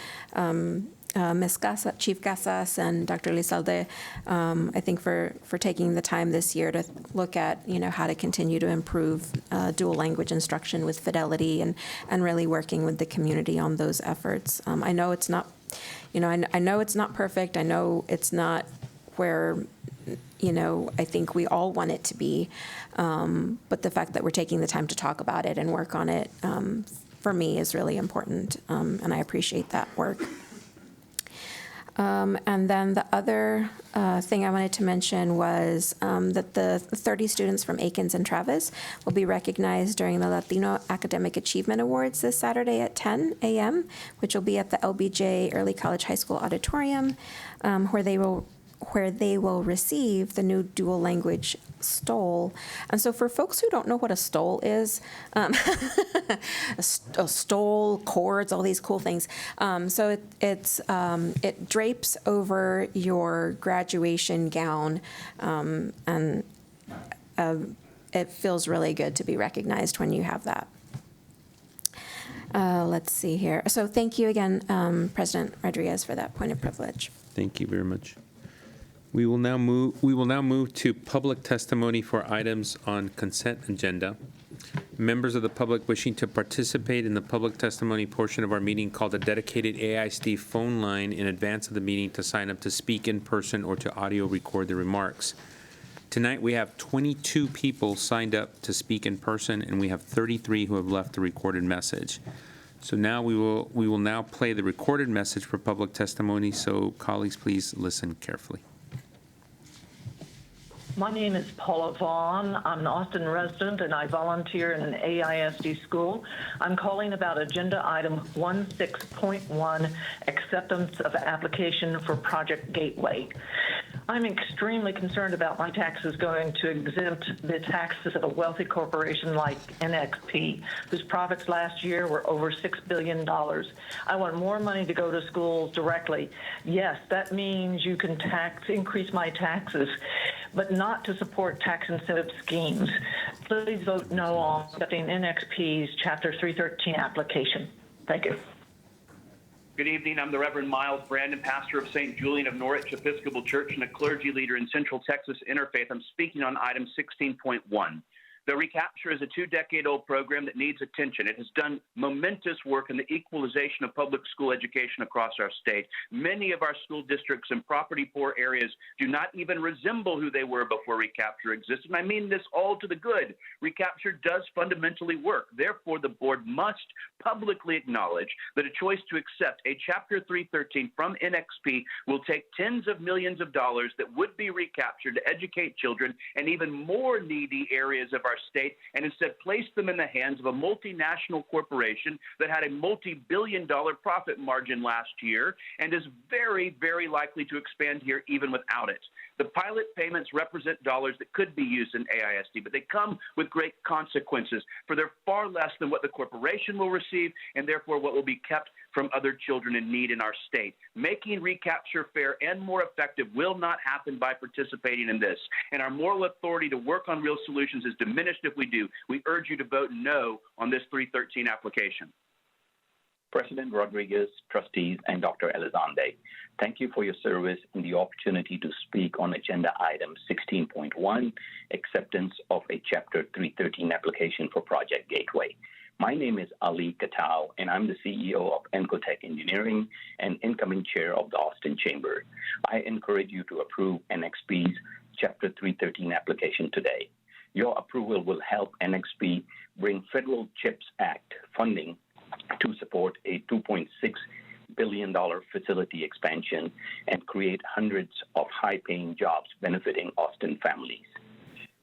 Ms. Casas, Chief Casas and Dr. Elizalde, I think for taking the time this year to look at, how to continue to improve dual language instruction with fidelity and really working with the community on those efforts. I know it's not, I know it's not perfect. I know it's not where, I think we all want it to be. But the fact that we're taking the time to talk about it and work on it, for me, is really important. And I appreciate that work. And then the other thing I wanted to mention was that the 30 students from Aikens and Travis will be recognized during the Latino Academic Achievement Awards this Saturday at 10 a.m., which will be at the LBJ Early College High School Auditorium, where they will receive the new dual language stole. And so for folks who don't know what a stole is, a stole, cords, all these cool things. So it drapes over your graduation gown, and it feels really good to be recognized when you have that. Let's see here. So thank you again, President Rodriguez, for that point of privilege. Thank you very much. We will now move to public testimony for items on consent agenda. Members of the public wishing to participate in the public testimony portion of our meeting call the dedicated AISD phone line in advance of the meeting to sign up to speak in person or to audio record their remarks. Tonight we have 22 people signed up to speak in person, and we have 33 who have left a recorded message. So now we will now play the recorded message for public testimony. So colleagues, please listen carefully. My name is Paula Vaughn. I'm an Austin resident and I volunteer in an AISD school. I'm calling about agenda item 16.1, acceptance of application for Project Gateway. I'm extremely concerned about my taxes going to exempt the taxes of a wealthy corporation like NXP, whose profits last year were over $6 billion. I want more money to go to schools directly. Yes, that means you can increase my taxes, but not to support tax incentive schemes. Please vote no on accepting NXP's Chapter 313 application. Thank you. Good evening. I'm the Reverend Miles Brandon, pastor of St. Julian of Norwich Episcopal Church and a clergy leader in Central Texas Interfaith. I'm speaking on item 16.1. The Recapture is a 2-decade-old program that needs attention. It has done momentous work in the equalization of public school education across our state. Many of our school districts in poverty-poor areas do not even resemble who they were before Recapture existed. And I mean this all to the good. Recapture does fundamentally work. Therefore, the board must publicly acknowledge that a choice to accept a Chapter 313 from NXP will take tens of millions of dollars that would be recaptured to educate children in even more needy areas of our state and instead place them in the hands of a multinational corporation that had a multi-billion-dollar profit margin last year and is very, very likely to expand here even without it. The pilot payments represent dollars that could be used in AISD, but they come with great consequences, for they're far less than what the corporation will receive and therefore what will be kept from other children in need in our state. Making recapture fair and more effective will not happen by participating in this, and our moral authority to work on real solutions is diminished if we do. We urge you to vote no on this 313 application. President Rodriguez, trustees, and Dr. Elizalde, thank you for your service and the opportunity to speak on agenda item 16.1, acceptance of a Chapter 313 application for Project Gateway. My name is Ali Katau, and I'm the CEO of Encotech Engineering and incoming chair of the Austin Chamber. I encourage you to approve NXP's Chapter 313 application today. Your approval will help NXP bring Federal CHIPS Act funding to support a $2.6 billion facility expansion and create hundreds of high-paying jobs benefiting Austin families.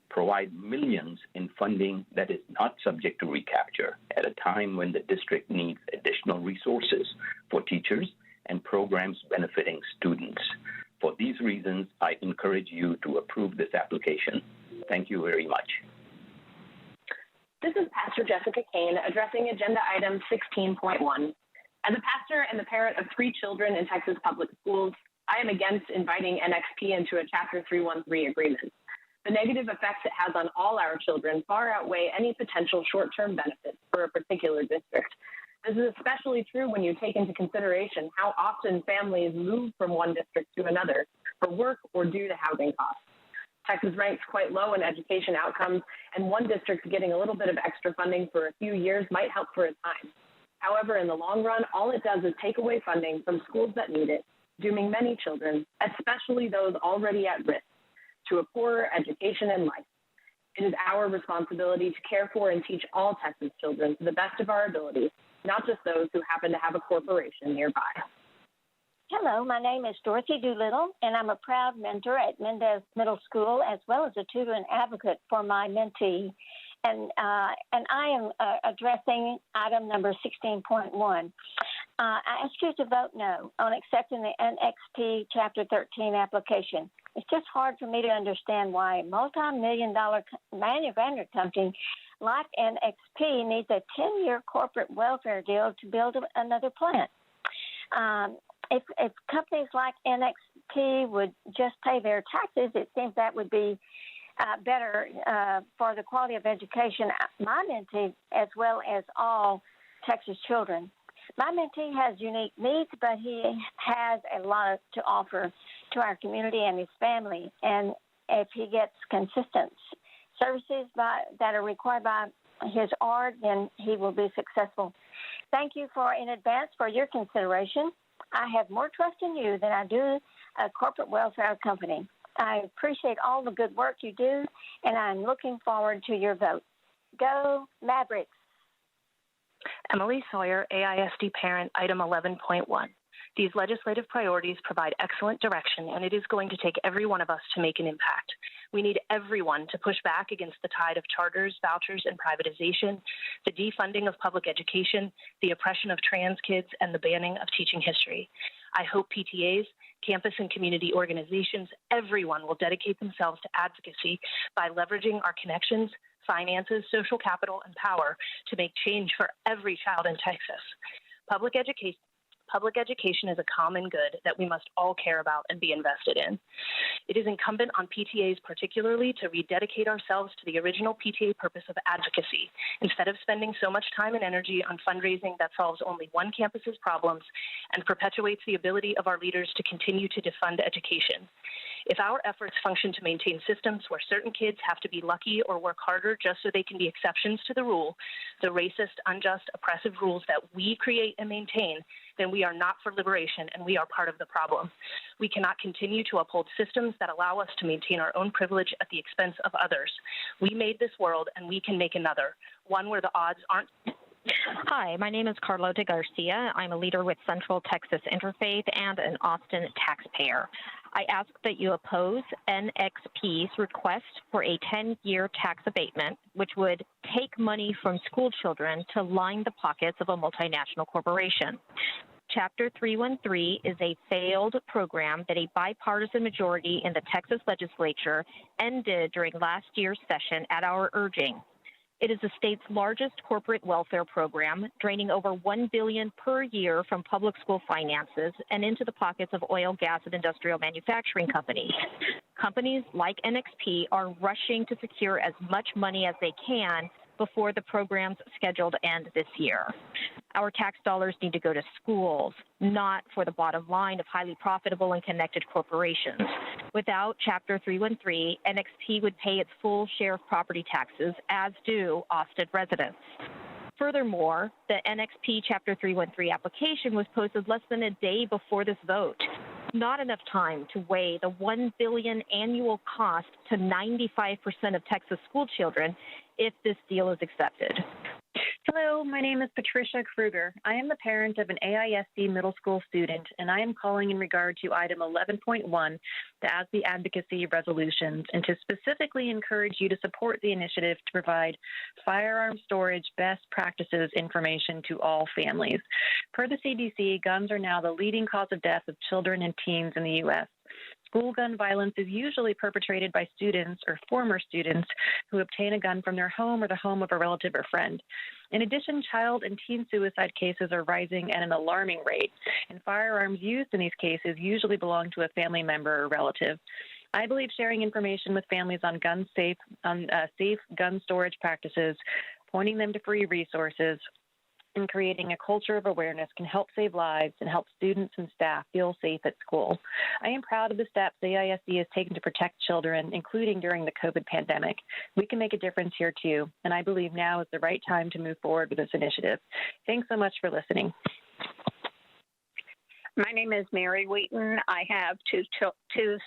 Provide millions in funding that is not subject to recapture at a time when the district needs additional resources for teachers and programs benefiting students. For these reasons, I encourage you to approve this application. Thank you very much. This is Pastor Jessica Kane addressing agenda item 16.1. As a pastor and the parent of 3 children in Texas public schools, I am against inviting NXP into a Chapter 313 agreement. The negative effects it has on all our children far outweigh any potential short-term benefits for a particular district. This is especially true when you take into consideration how often families move from one district to another for work or due to housing costs. Texas ranks quite low in education outcomes, and one district getting a little bit of extra funding for a few years might help for a time. However, in the long run, all it does is take away funding from schools that need it, dooming many children, especially those already at risk, to a poorer education and life. It is our responsibility to care for and teach all Texas children to the best of our abilities, not just those who happen to have a corporation nearby. Hello, my name is Dorothy Doolittle, and I'm a proud mentor at Mendez Middle School, as well as a tutor and advocate for my mentee. And I am addressing item number 16.1. I ask you to vote no on accepting the NXP Chapter 13 application. It's just hard for me to understand why a multi-million-dollar manufacturing company like NXP needs a 10-year corporate welfare deal to build another plant. If companies like NXP would just pay their taxes, it seems that would be better for the quality of education, my mentee, as well as all Texas children. My mentee has unique needs, but he has a lot to offer to our community and his family. And if he gets consistent services that are required by his art, then he will be successful. Thank you in advance for your consideration. I have more trust in you than I do a corporate welfare company. I appreciate all the good work you do, and I'm looking forward to your vote. Go Mavericks! Emily Sawyer, AISD parent, item 11.1. These legislative priorities provide excellent direction, and it is going to take every one of us to make an impact. We need everyone to push back against the tide of charters, vouchers, and privatization, the defunding of public education, the oppression of trans kids, and the banning of teaching history. I hope PTAs, campus and community organizations, everyone will dedicate themselves to advocacy by leveraging our connections, finances, social capital, and power to make change for every child in Texas. Public education is a common good that we must all care about and be invested in. It is incumbent on PTAs particularly to rededicate ourselves to the original PTA purpose of advocacy, instead of spending so much time and energy on fundraising that solves only one campus's problems and perpetuates the ability of our leaders to continue to defund education. If our efforts function to maintain systems where certain kids have to be lucky or work harder just so they can be exceptions to the rule, the racist, unjust, oppressive rules that we create and maintain, then we are not for liberation and we are part of the problem. We cannot continue to uphold systems that allow us to maintain our own privilege at the expense of others. We made this world and we can make another, one where the odds aren't. Hi, my name is Carlota Garcia. I'm a leader with Central Texas Interfaith and an Austin taxpayer. I ask that you oppose NXP's request for a 10-year tax abatement, which would take money from school children to line the pockets of a multinational corporation. Chapter 313 is a failed program that a bipartisan majority in the Texas legislature ended during last year's session at our urging. It is the state's largest corporate welfare program, draining over $1 billion per year from public school finances and into the pockets of oil, gas, and industrial manufacturing companies. Companies like NXP are rushing to secure as much money as they can before the program's scheduled end this year. Our tax dollars need to go to schools, not for the bottom line of highly profitable and connected corporations. Without Chapter 313, NXP would pay its full share of property taxes, as do Austin residents. Furthermore, the NXP Chapter 313 application was posted less than a day before this vote. Not enough time to weigh the $1 billion annual cost to 95% of Texas school children if this deal is accepted. Hello, my name is Patricia Kruger. I am the parent of an AISD middle school student, and I am calling in regard to item 11.1, the ASB advocacy resolutions, and to specifically encourage you to support the initiative to provide firearm storage best practices information to all families. Per the CDC, guns are now the leading cause of death of children and teens in the U.S. School gun violence is usually perpetrated by students or former students who obtain a gun from their home or the home of a relative or friend. In addition, child and teen suicide cases are rising at an alarming rate, and firearms used in these cases usually belong to a family member or relative. I believe sharing information with families on safe gun storage practices, pointing them to free resources, and creating a culture of awareness can help save lives and help students and staff feel safe at school. I am proud of the steps the AISD has taken to protect children, including during the COVID pandemic. We can make a difference here too, and I believe now is the right time to move forward with this initiative. Thanks so much for listening. My name is Mary Wheaton. I have two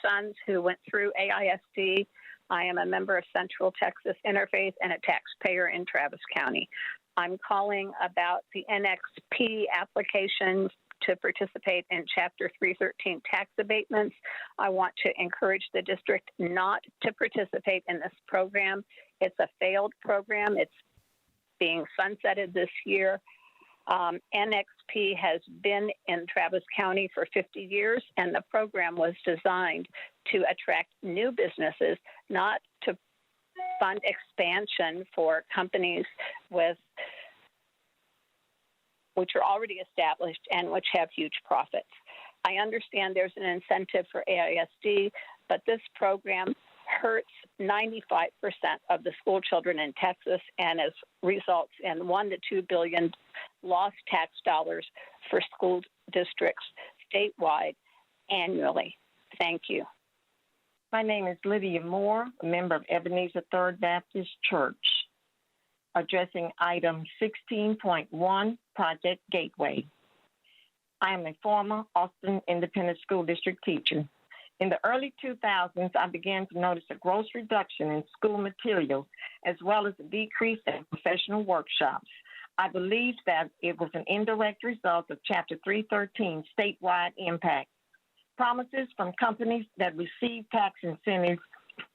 sons who went through AISD. I am a member of Central Texas Interfaith and a taxpayer in Travis County. I'm calling about the NXP application to participate in Chapter 313 tax abatements. I want to encourage the district not to participate in this program. It's a failed program. It's being sunsetted this year. NXP has been in Travis County for 50 years, and the program was designed to attract new businesses, not to fund expansion for companies which are already established and which have huge profits. I understand there's an incentive for AISD, but this program hurts 95% of the school children in Texas and results in $1 to $2 billion lost tax dollars for school districts statewide annually. Thank you. My name is Lydia Moore, a member of Ebenezer Third Baptist Church, addressing item 16.1, Project Gateway. I am a former Austin Independent School District teacher. In the early 2000s, I began to notice a gross reduction in school materials, as well as a decrease in professional workshops. I believe that it was an indirect result of Chapter 313 statewide impact. Promises from companies that receive tax incentives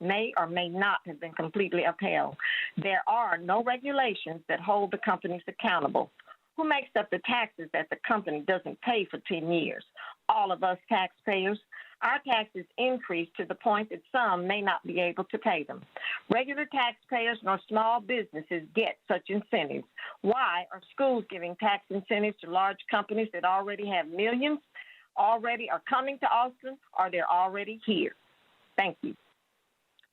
may or may not have been completely upheld. There are no regulations that hold the companies accountable. Who makes up the taxes that the company doesn't pay for 10 years? All of us taxpayers. Our taxes increase to the point that some may not be able to pay them. Regular taxpayers nor small businesses get such incentives. Why are schools giving tax incentives to large companies that already have millions, already are coming to Austin, or they're already here? Thank you.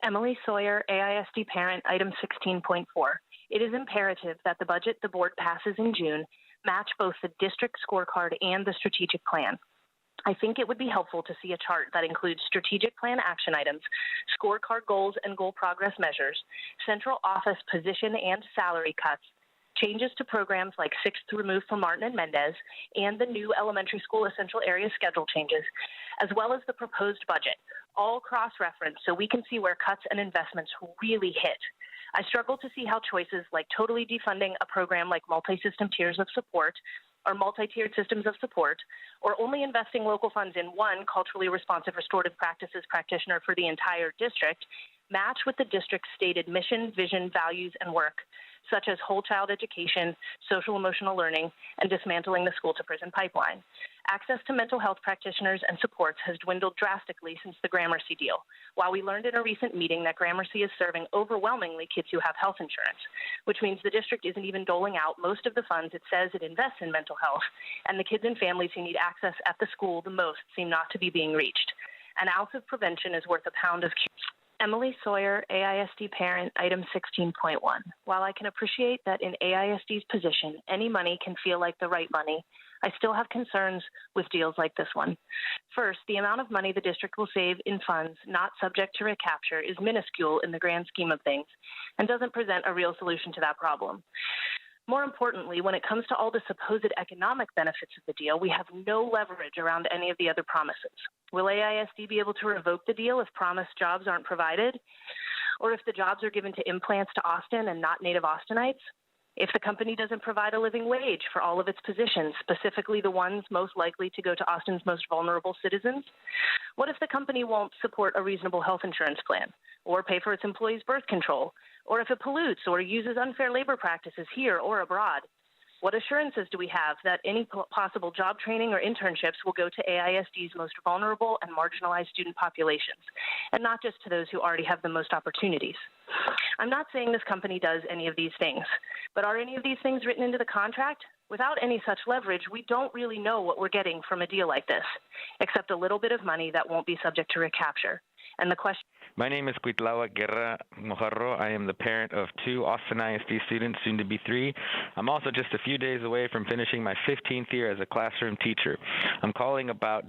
Emily Sawyer, AISD parent, item 16.4. It is imperative that the budget the board passes in June match both the district scorecard and the strategic plan. I think it would be helpful to see a chart that includes strategic plan action items, scorecard goals and goal progress measures, central office position and salary cuts, changes to programs like Sixth Removed from Martin and Mendez, and the new elementary school essential area schedule changes, as well as the proposed budget, all cross-referenced so we can see where cuts and investments really hit. I struggle to see how choices like totally defunding a program like multi-system tiers of support or multi-tiered systems of support, or only investing local funds in one culturally responsive restorative practices practitioner for the entire district, match with the district's stated mission, vision, values, and work, such as whole child education, social emotional learning, and dismantling the school-to-prison pipeline. Access to mental health practitioners and supports has dwindled drastically since the Gramercy deal, while we learned in a recent meeting that Gramercy is serving overwhelmingly kids who have health insurance, which means the district isn't even doling out most of the funds it says it invests in mental health, and the kids and families who need access at the school the most seem not to be being reached. An ounce of prevention is worth a pound of cure. Emily Sawyer, AISD parent, item 16.1. While I can appreciate that in AISD's position, any money can feel like the right money, I still have concerns with deals like this one. First, the amount of money the district will save in funds not subject to recapture is minuscule in the grand scheme of things and doesn't present a real solution to that problem. More importantly, when it comes to all the supposed economic benefits of the deal, we have no leverage around any of the other promises. Will AISD be able to revoke the deal if promised jobs aren't provided? Or if the jobs are given to implants to Austin and not native Austinites? If the company doesn't provide a living wage for all of its positions, specifically the ones most likely to go to Austin's most vulnerable citizens? What if the company won't support a reasonable health insurance plan or pay for its employees' birth control? Or if it pollutes or uses unfair labor practices here or abroad? What assurances do we have that any possible job training or internships will go to AISD's most vulnerable and marginalized student populations, and not just to those who already have the most opportunities? I'm not saying this company does any of these things, but are any of these things written into the contract? Without any such leverage, we don't really know what we're getting from a deal like this, except a little bit of money that won't be subject to recapture. And the question... My name is Cuitlawa Guerra Mojarro. I am the parent of 2 Austin ISD students, soon to be 3. I'm also just a few days away from finishing my 15th year as a classroom teacher. I'm calling about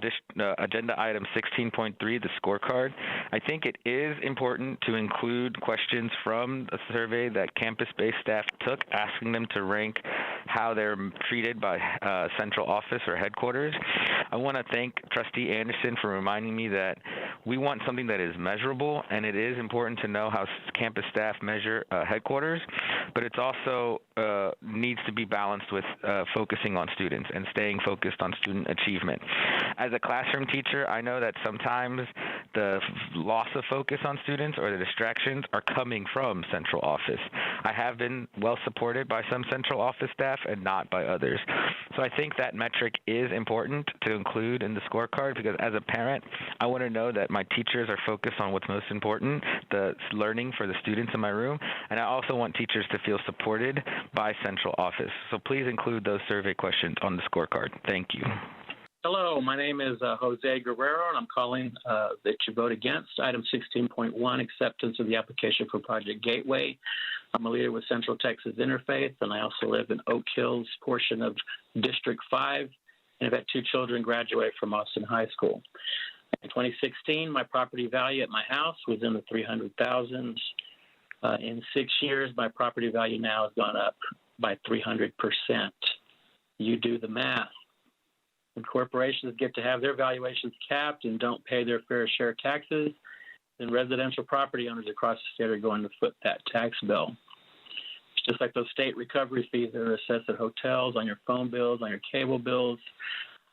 agenda item 16.3, the scorecard. I think it is important to include questions from a survey that campus-based staff took, asking them to rank how they're treated by central office or headquarters. I want to thank Trustee Anderson for reminding me that we want something that is measurable, and it is important to know how campus staff measure headquarters, but it's also needs to be balanced with focusing on students and staying focused on student achievement. As a classroom teacher, I know that sometimes the loss of focus on students or the distractions are coming from central office. I have been well supported by some central office staff and not by others. So I think that metric is important to include in the scorecard, because as a parent, I want to know that my teachers are focused on what's most important, the learning for the students in my room, and I also want teachers to feel supported by central office. So please include those survey questions on the scorecard. Thank you. Hello, my name is Jose Guerrero, and I'm calling that you vote against item 16.1, acceptance of the application for Project Gateway. I'm a leader with Central Texas Interfaith, and I also live in Oak Hills portion of District 5, and I've had 2 children graduate from Austin High School. In 2016, my property value at my house was in the $300,000s. In 6 years, my property value now has gone up by 300%. You do the math. When corporations get to have their valuations capped and don't pay their fair share of taxes, then residential property owners across the state are going to foot that tax bill. just like those state recovery fees that are assessed at hotels, on your phone bills, on your cable bills.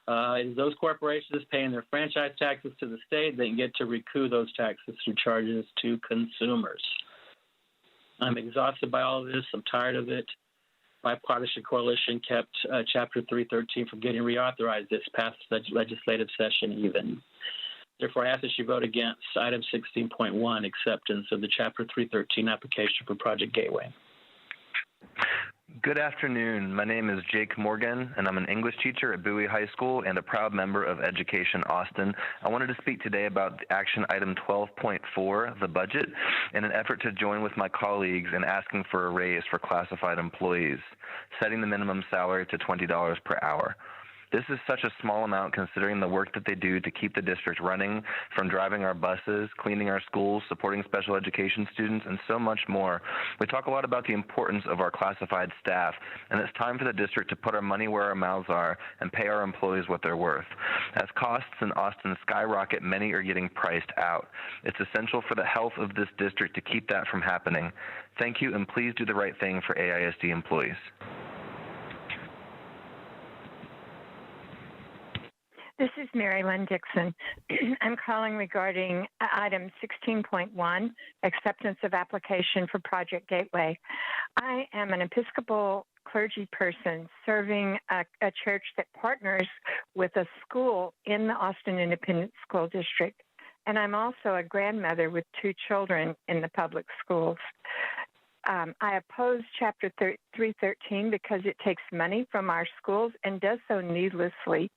It is those corporations paying their franchise taxes to the state that get to recoup those taxes through charges to consumers. I'm exhausted by all of this. I'm tired of it. Bipartisan coalition kept Chapter 313 from getting reauthorized this past legislative session even. Therefore, I ask that you vote against item 16.1, acceptance of the Chapter 313 application for Project Gateway. Good afternoon. My name is Jake Morgan, and I'm an English teacher at Bowie High School and a proud member of Education Austin. I wanted to speak today about action item 12.4, the budget, in an effort to join with my colleagues in asking for a raise for classified employees, setting the minimum salary to $20 per hour. This is such a small amount considering the work that they do to keep the district running, from driving our buses, cleaning our schools, supporting special education students, and so much more. We talk a lot about the importance of our classified staff, and it's time for the district to put our money where our mouths are and pay our employees what they're worth. As costs in Austin skyrocket, many are getting priced out. It's essential for the health of this district to keep that from happening. Thank you, and please do the right thing for AISD employees. This is Mary Lynn Dixon. I'm calling regarding item 16.1, acceptance of application for Project Gateway. I am an Episcopal clergy person serving a church that partners with a school in the Austin Independent School District. And I'm also a grandmother with 2 children in the public schools. I oppose Chapter 313 because it takes money from our schools and does so needlessly.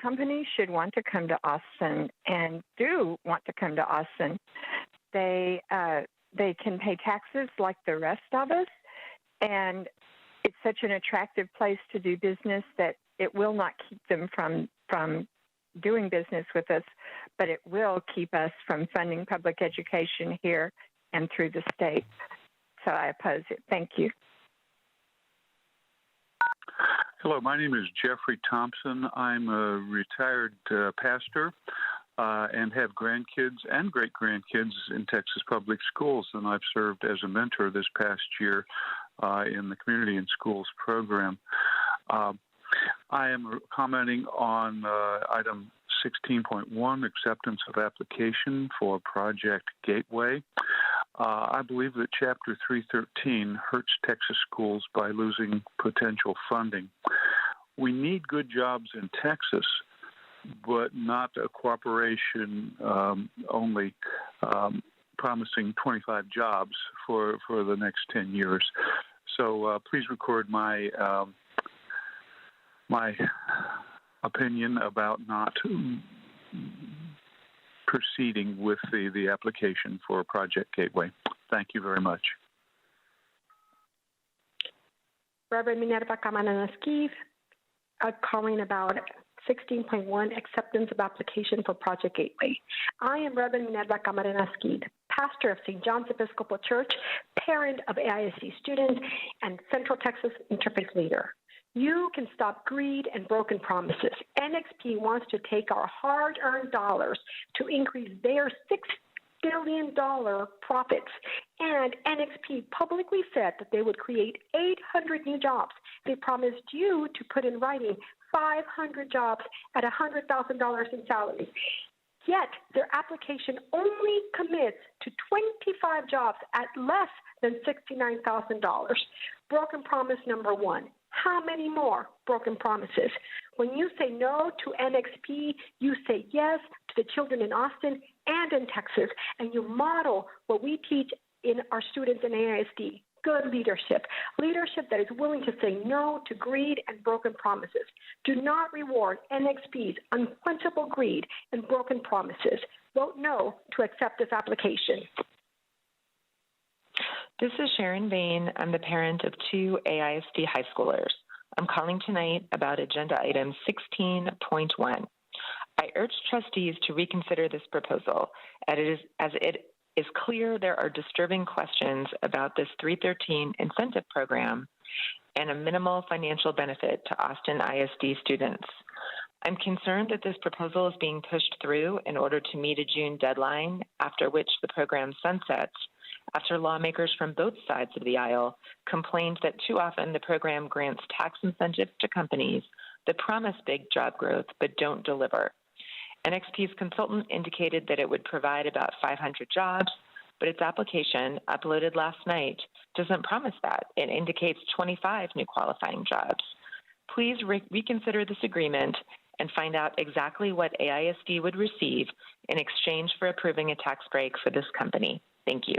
Companies should want to come to Austin and do want to come to Austin. They can pay taxes like the rest of us, and it's such an attractive place to do business that it will not keep them from doing business with us, but it will keep us from funding public education here and through the state. So I oppose it. Thank you. Hello, my name is Jeffrey Thompson. I'm a retired pastor and have grandkids and great-grandkids in Texas public schools, and I've served as a mentor this past year in the Community and Schools program. I am commenting on item 16.1, acceptance of application for Project Gateway. I believe that Chapter 313 hurts Texas schools by losing potential funding. We need good jobs in Texas, but not a corporation only promising 25 jobs for the next 10 years. So please record my my opinion about not proceeding with the application for Project Gateway. Thank you very much. Reverend Minerva Kamananaskiv, calling about 16.1, acceptance of application for Project Gateway. I am Reverend Minerva Kamananaskiv, pastor of St. John's Episcopal Church, parent of AISD students, and Central Texas Interfaith leader. You can stop greed and broken promises. NXP wants to take our hard-earned dollars to increase their $6 billion profits. And NXP publicly said that they would create 800 new jobs. They promised you to put in writing 500 jobs at $100,000 in salary. Yet their application only commits to 25 jobs at less than $69,000. Broken promise number 1. How many more broken promises? When you say no to NXP, you say yes to the children in Austin and in Texas, and you model what we teach in our students in AISD, good leadership, leadership that is willing to say no to greed and broken promises. Do not reward NXP's unquenchable greed and broken promises. Vote no to accept this application. This is Sharon Bain. I'm the parent of 2 AISD high schoolers. I'm calling tonight about agenda item 16.1. I urge trustees to reconsider this proposal as it is clear there are disturbing questions about this 313 incentive program and a minimal financial benefit to Austin ISD students. I'm concerned that this proposal is being pushed through in order to meet a June deadline, after which the program sunsets, after lawmakers from both sides of the aisle complained that too often the program grants tax incentives to companies that promise big job growth but don't deliver. NXP's consultant indicated that it would provide about 500 jobs, but its application, uploaded last night, doesn't promise that. It indicates 25 new qualifying jobs. Please reconsider this agreement and find out exactly what AISD would receive in exchange for approving a tax break for this company. Thank you.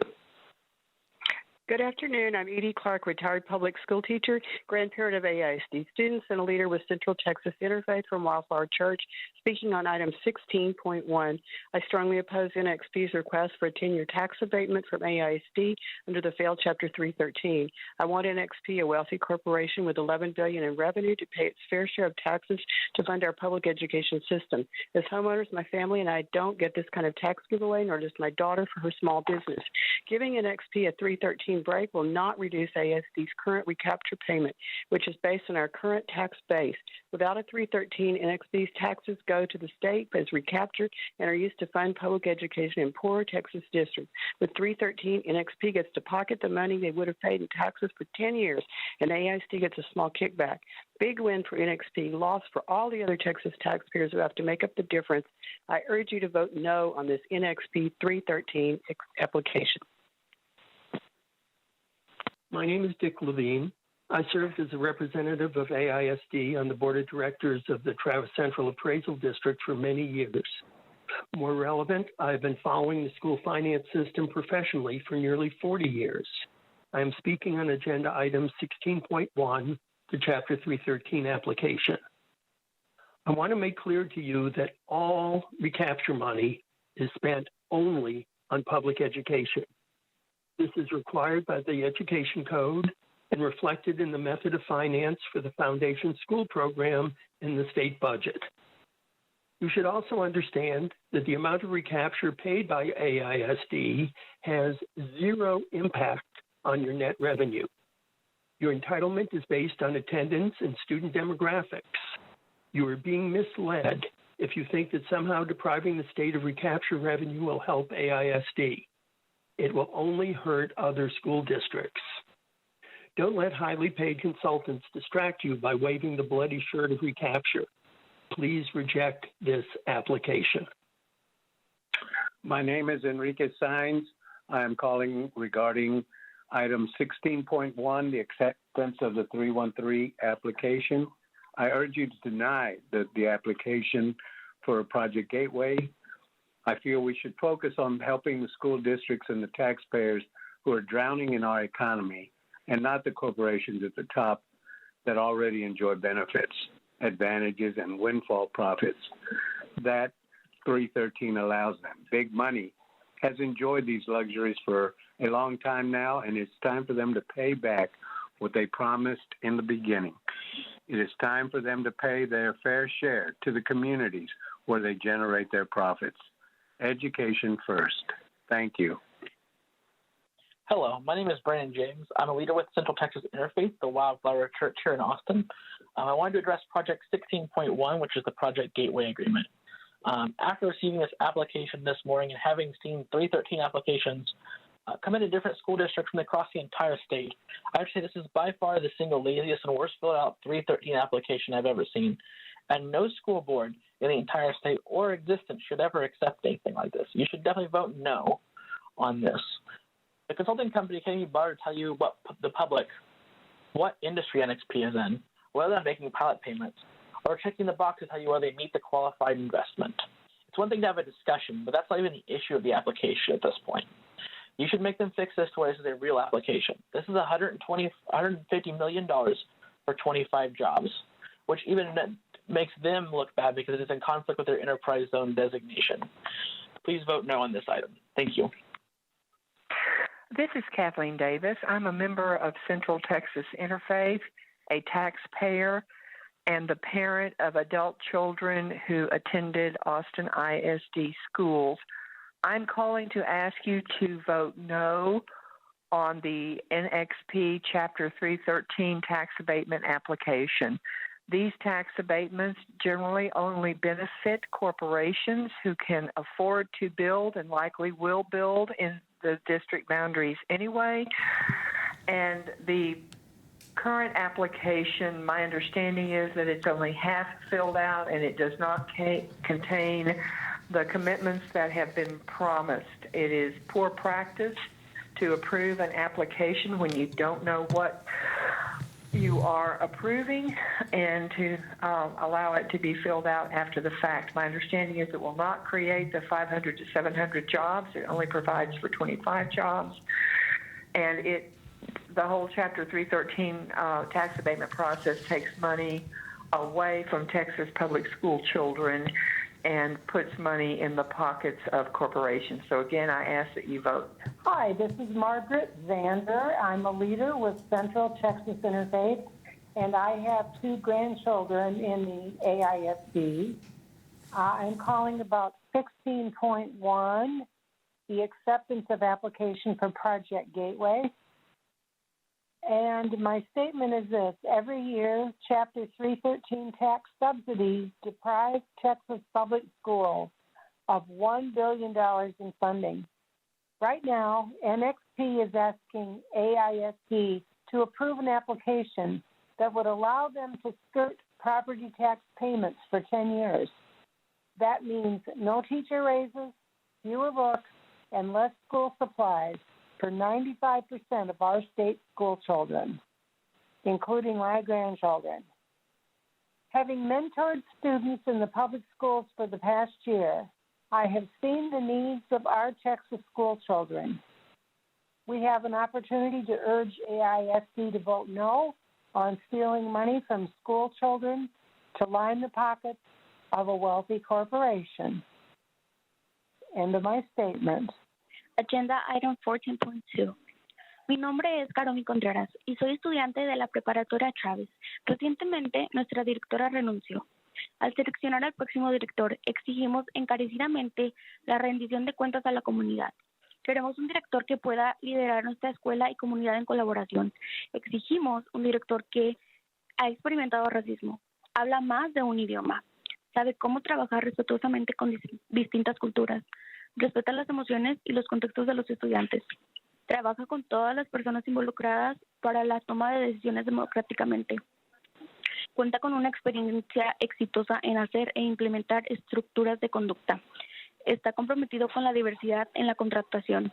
Good afternoon. I'm Edie Clark, retired public school teacher, grandparent of AISD students, and a leader with Central Texas Interfaith from Wildflower Church, speaking on item 16.1. I strongly oppose NXP's request for a 10-year tax abatement from AISD under the failed Chapter 313. I want NXP, a wealthy corporation with $11 billion in revenue, to pay its fair share of taxes to fund our public education system. As homeowners, my family and I don't get this kind of tax giveaway, nor does my daughter for her small business. Giving NXP a 313 break will not reduce AISD's current recapture payment, which is based on our current tax base. Without a 313, NXP's taxes go to the state as recapture and are used to fund public education in poorer Texas districts. With 313, NXP gets to pocket the money they would have paid in taxes for 10 years, and AISD gets a small kickback. Big win for NXP, loss for all the other Texas taxpayers who have to make up the difference. I urge you to vote no on this NXP 313 application. My name is Dick Levine. I served as a representative of AISD on the board of directors of the Travis Central Appraisal District for many years. More relevant, I've been following the school finance system professionally for nearly 40 years. I am speaking on agenda item 16.1, the Chapter 313 application. I want to make clear to you that all recapture money is spent only on public education. This is required by the Education Code and reflected in the method of finance for the Foundation School Program in the state budget. You should also understand that the amount of recapture paid by AISD has zero impact on your net revenue. Your entitlement is based on attendance and student demographics. You are being misled if you think that somehow depriving the state of recapture revenue will help AISD. It will only hurt other school districts. Don't let highly paid consultants distract you by waving the bloody shirt of recapture. Please reject this application. My name is Enrique Sainz. I am calling regarding item 16.1, the acceptance of the 313 application. I urge you to deny the application for Project Gateway. I feel we should focus on helping the school districts and the taxpayers who are drowning in our economy, and not the corporations at the top that already enjoy benefits, advantages, and windfall profits that 313 allows them. Big money has enjoyed these luxuries for a long time now, and it's time for them to pay back what they promised in the beginning. It is time for them to pay their fair share to the communities where they generate their profits. Education first. Thank you. Hello, my name is Brandon James. I'm a leader with Central Texas Interfaith, the Wildflower Church here in Austin. I wanted to address Project 16.1, which is the Project Gateway Agreement. After receiving this application this morning and having seen 313 applications come into different school districts from across the entire state, I would say this is by far the single laziest and worst filled out 313 application I've ever seen. And no school board in the entire state or existence should ever accept anything like this. You should definitely vote no on this. The consulting company can't even bother to tell you what the public, what industry NXP is in, whether they're making pilot payments, or checking the box to tell you whether they meet the qualified investment. It's one thing to have a discussion, but that's not even the issue of the application at this point. You should make them fix this to where this is a real application. This is $150 million for 25 jobs, which even makes them look bad because it is in conflict with their enterprise zone designation. Please vote no on this item. Thank you. This is Kathleen Davis. I'm a member of Central Texas Interfaith, a taxpayer, and the parent of adult children who attended Austin ISD schools. I'm calling to ask you to vote no on the NXP Chapter 313 tax abatement application. These tax abatements generally only benefit corporations who can afford to build and likely will build in the district boundaries anyway. And the current application, my understanding is that it's only half filled out and it does not contain the commitments that have been promised. It is poor practice to approve an application when you don't know what you are approving and to allow it to be filled out after the fact. My understanding is it will not create the 500 to 700 jobs. It only provides for 25 jobs. And the whole Chapter 313 tax abatement process takes money away from Texas public school children and puts money in the pockets of corporations. So again, I ask that you vote. Hi, this is Margaret Zander. I'm a leader with Central Texas Interfaith, and I have 2 grandchildren in the AISD. I'm calling about 16.1, the acceptance of application for Project Gateway. And my statement is this: every year, Chapter 313 tax subsidies deprive Texas public schools of $1 billion in funding. Right now, NXP is asking AISD to approve an application that would allow them to skirt property tax payments for 10 years. That means no teacher raises, fewer books, and less school supplies for 95% of our state school children, including my grandchildren. Having mentored students in the public schools for the past year, I have seen the needs of our Texas school children. We have an opportunity to urge AISD to vote no on stealing money from school children to line the pockets of a wealthy corporation. End of my statement. Agenda Item 14.2. Mi nombre es Carolyn Contreras y soy estudiante de la preparatoria Travis. Recientemente, nuestra directora renunció. Al seleccionar al próximo director, exigimos encarecidamente la rendición de cuentas a la comunidad. Queremos un director que pueda liderar nuestra escuela y comunidad en colaboración. Exigimos un director que ha experimentado racismo, habla más de un idioma, sabe cómo trabajar respetuosamente con distintas culturas, respeta las emociones y los contextos de los estudiantes, trabaja con todas las personas involucradas para la toma de decisiones democráticamente, cuenta con una experiencia exitosa en hacer e implementar estructuras de conducta, está comprometido con la diversidad en la contratación,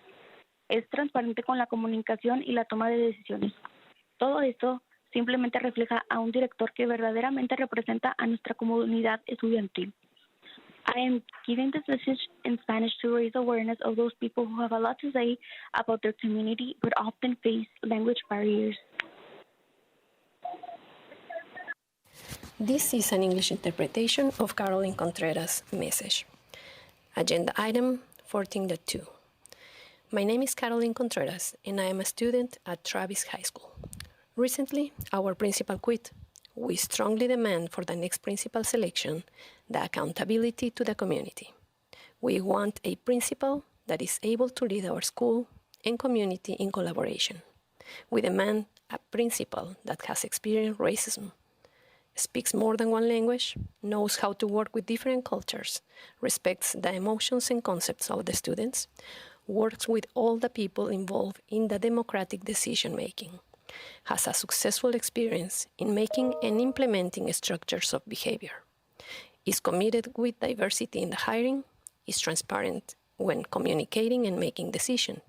es transparente con la comunicación y la toma de decisiones. Todo esto simplemente refleja a un director que verdaderamente representa a nuestra comunidad estudiantil. I am giving this message in Spanish to raise awareness of those people who have a lot to say about their community but often face language barriers. This is an English interpretation of Carolyn Contreras' message. Agenda Item 14.2. My name is Carolyn Contreras, and I am a student at Travis High School. Recently, our principal quit. We strongly demand for the next principal selection the accountability to the community. We want a principal that is able to lead our school and community in collaboration. We demand a principal that has experienced racism, speaks more than one language, knows how to work with different cultures, respects the emotions and concepts of the students, works with all the people involved in the democratic decision-making, has a successful experience in making and implementing structures of behavior, is committed with diversity in the hiring, is transparent when communicating and making decisions.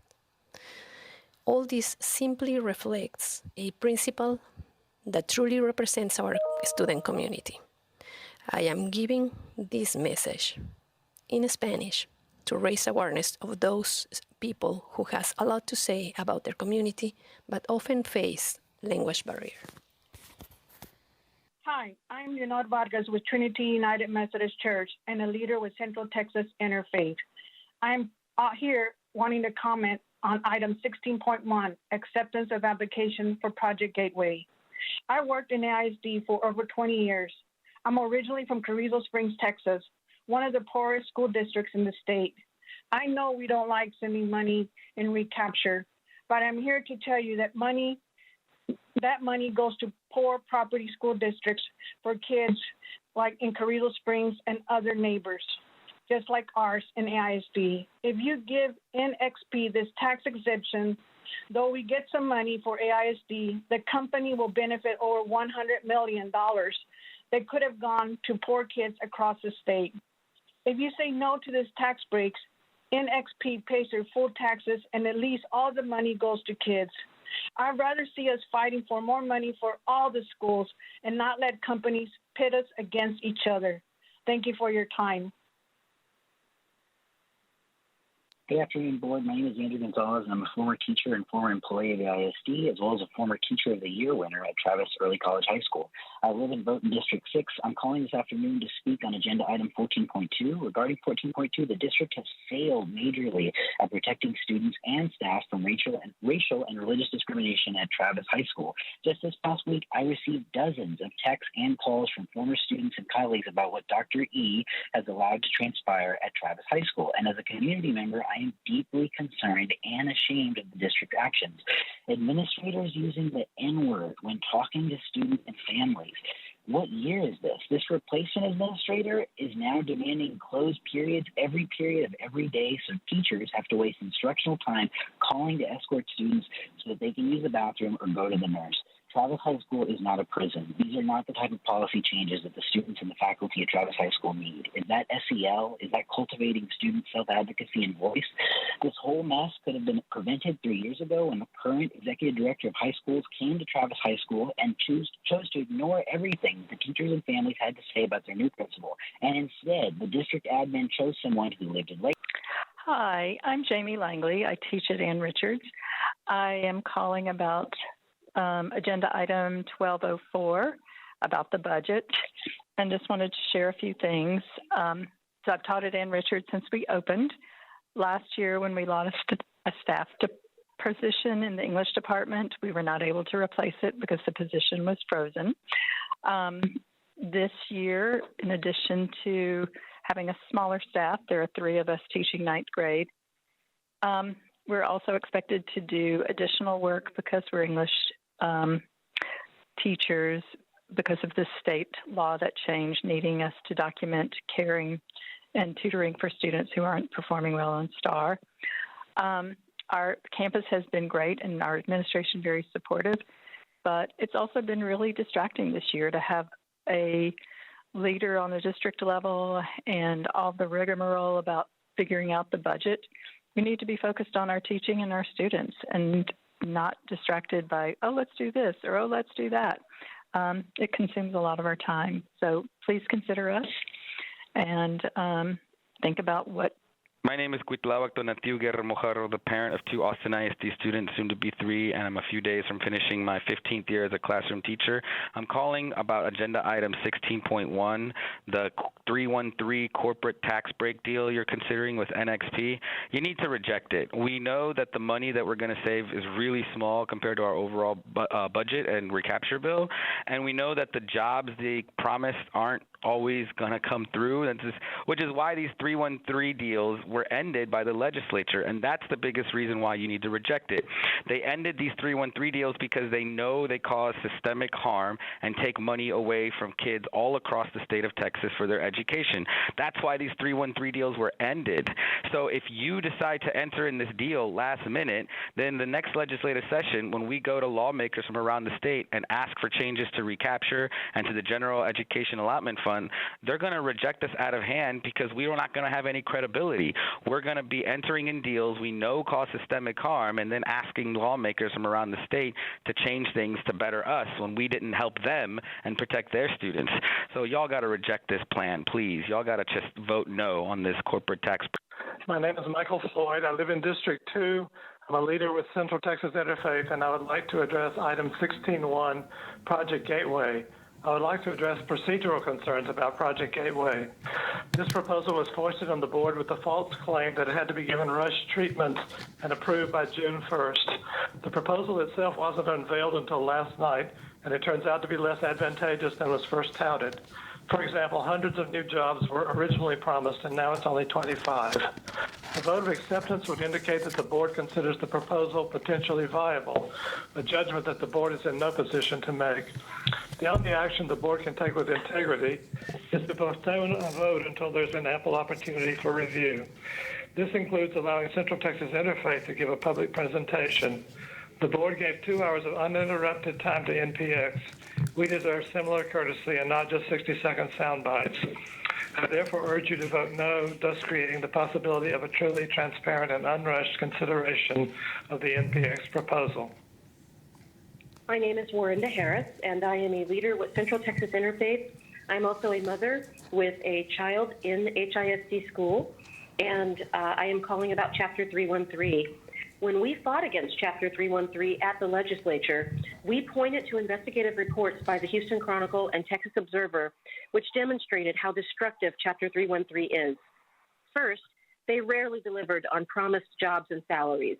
All this simply reflects a principle that truly represents our student community. I am giving this message in Spanish to raise awareness of those people who has a lot to say about their community but often face language barrier. Hi, I'm Leonor Vargas with Trinity United Methodist Church and a leader with Central Texas Interfaith. I'm here wanting to comment on item 16.1, acceptance of application for Project Gateway. I worked in AISD for over 20 years. I'm originally from Carrizo Springs, Texas, one of the poorest school districts in the state. I know we don't like sending money in recapture, but I'm here to tell you that that money goes to poor property school districts for kids like in Carrizo Springs and other neighbors. just like ours in AISD. If you give NXP this tax exemption, though we get some money for AISD, the company will benefit over $100 million that could have gone to poor kids across the state. If you say no to this tax breaks, NXP pays their full taxes and at least all the money goes to kids. I'd rather see us fighting for more money for all the schools and not let companies pit us against each other. Thank you for your time. Good afternoon, Board. My name is Andrew Gonzalez, and I'm a former teacher and former employee of the ISD, as well as a former Teacher of the Year winner at Travis Early College High School. I live and vote in District 6. I'm calling this afternoon to speak on Agenda Item 14.2. Regarding 14.2, the district has failed majorly at protecting students and staff from racial and religious discrimination at Travis High School. Just this past week, I received dozens of texts and calls from former students and colleagues about what Dr. E has allowed to transpire at Travis High School. And as a community member, I am deeply concerned and ashamed of the district actions. Administrators using the N-word when talking to students and families. What year is this? This replacement administrator is now demanding closed periods every period of every day, so teachers have to waste instructional time calling to escort students so that they can use the bathroom or go to the nurse. Travis High School is not a prison. These are not the type of policy changes that the students and the faculty at Travis High School need. Is that SEL? Is that cultivating student self-advocacy and voice? This whole mess could have been prevented 3 years ago when the current executive director of high schools came to Travis High School and chose to ignore everything the teachers and families had to say about their new principal. And instead, the district admin chose someone who lived in Lake. Hi, I'm Jamie Langley. I teach at Ann Richards. I am calling about Agenda Item 1204 about the budget, and just wanted to share a few things. So I've taught at Ann Richards since we opened. Last year, when we lost a staff position in the English department, we were not able to replace it because the position was frozen. This year, in addition to having a smaller staff, there are 3 of us teaching 9th grade. We're also expected to do additional work because we're English teachers because of the state law that changed, needing us to document caring and tutoring for students who aren't performing well on STAR. Our campus has been great and our administration very supportive, but it's also been really distracting this year to have a leader on the district level and all the rigmarole about figuring out the budget. We need to be focused on our teaching and our students and not distracted by, oh, let's do this or, oh, let's do that. It consumes a lot of our time. So please consider us and think about what. My name is Cuitlavac Donatiu Guerra Mojarro, the parent of 2 Austin ISD students, soon to be 3, and I'm a few days from finishing my 15th year as a classroom teacher. I'm calling about Agenda Item 16.1, the 313 corporate tax break deal you're considering with NXP. You need to reject it. We know that the money that we're going to save is really small compared to our overall budget and recapture bill, and we know that the jobs they promised aren't always going to come through, which is why these 313 deals were ended by the legislature, and that's the biggest reason why you need to reject it. They ended these 313 deals because they know they cause systemic harm and take money away from kids all across the state of Texas for their education. That's why these 313 deals were ended. So if you decide to enter in this deal last minute, then the next legislative session, when we go to lawmakers from around the state and ask for changes to recapture and to the general education allotment fund, they're going to reject us out of hand because we are not going to have any credibility. We're going to be entering in deals we know cause systemic harm and then asking lawmakers from around the state to change things to better us when we didn't help them and protect their students. So y'all got to reject this plan, please. Y'all got to just vote no on this corporate tax. My name is Michael Floyd. I live in District 2. I'm a leader with Central Texas Interfaith, and I would like to address Item 16.1, Project Gateway. I would like to address procedural concerns about Project Gateway. This proposal was foisted on the board with the false claim that it had to be given rush treatment and approved by June 1st. The proposal itself wasn't unveiled until last night, and it turns out to be less advantageous than was first touted. For example, hundreds of new jobs were originally promised, and now it's only 25. A vote of acceptance would indicate that the board considers the proposal potentially viable, a judgment that the board is in no position to make. The only action the board can take with integrity is to postpone a vote until there's been ample opportunity for review. This includes allowing Central Texas Interfaith to give a public presentation. The board gave 2 hours of uninterrupted time to NPX. We deserve similar courtesy and not just 60-second sound bites. I therefore urge you to vote no, thus creating the possibility of a truly transparent and unrushed consideration of the NPX proposal. My name is Warinda Harris, and I am a leader with Central Texas Interfaith. I'm also a mother with a child in HISD school, and I am calling about Chapter 313. When we fought against Chapter 313 at the legislature, we pointed to investigative reports by the Houston Chronicle and Texas Observer, which demonstrated how destructive Chapter 313 is. First, they rarely delivered on promised jobs and salaries,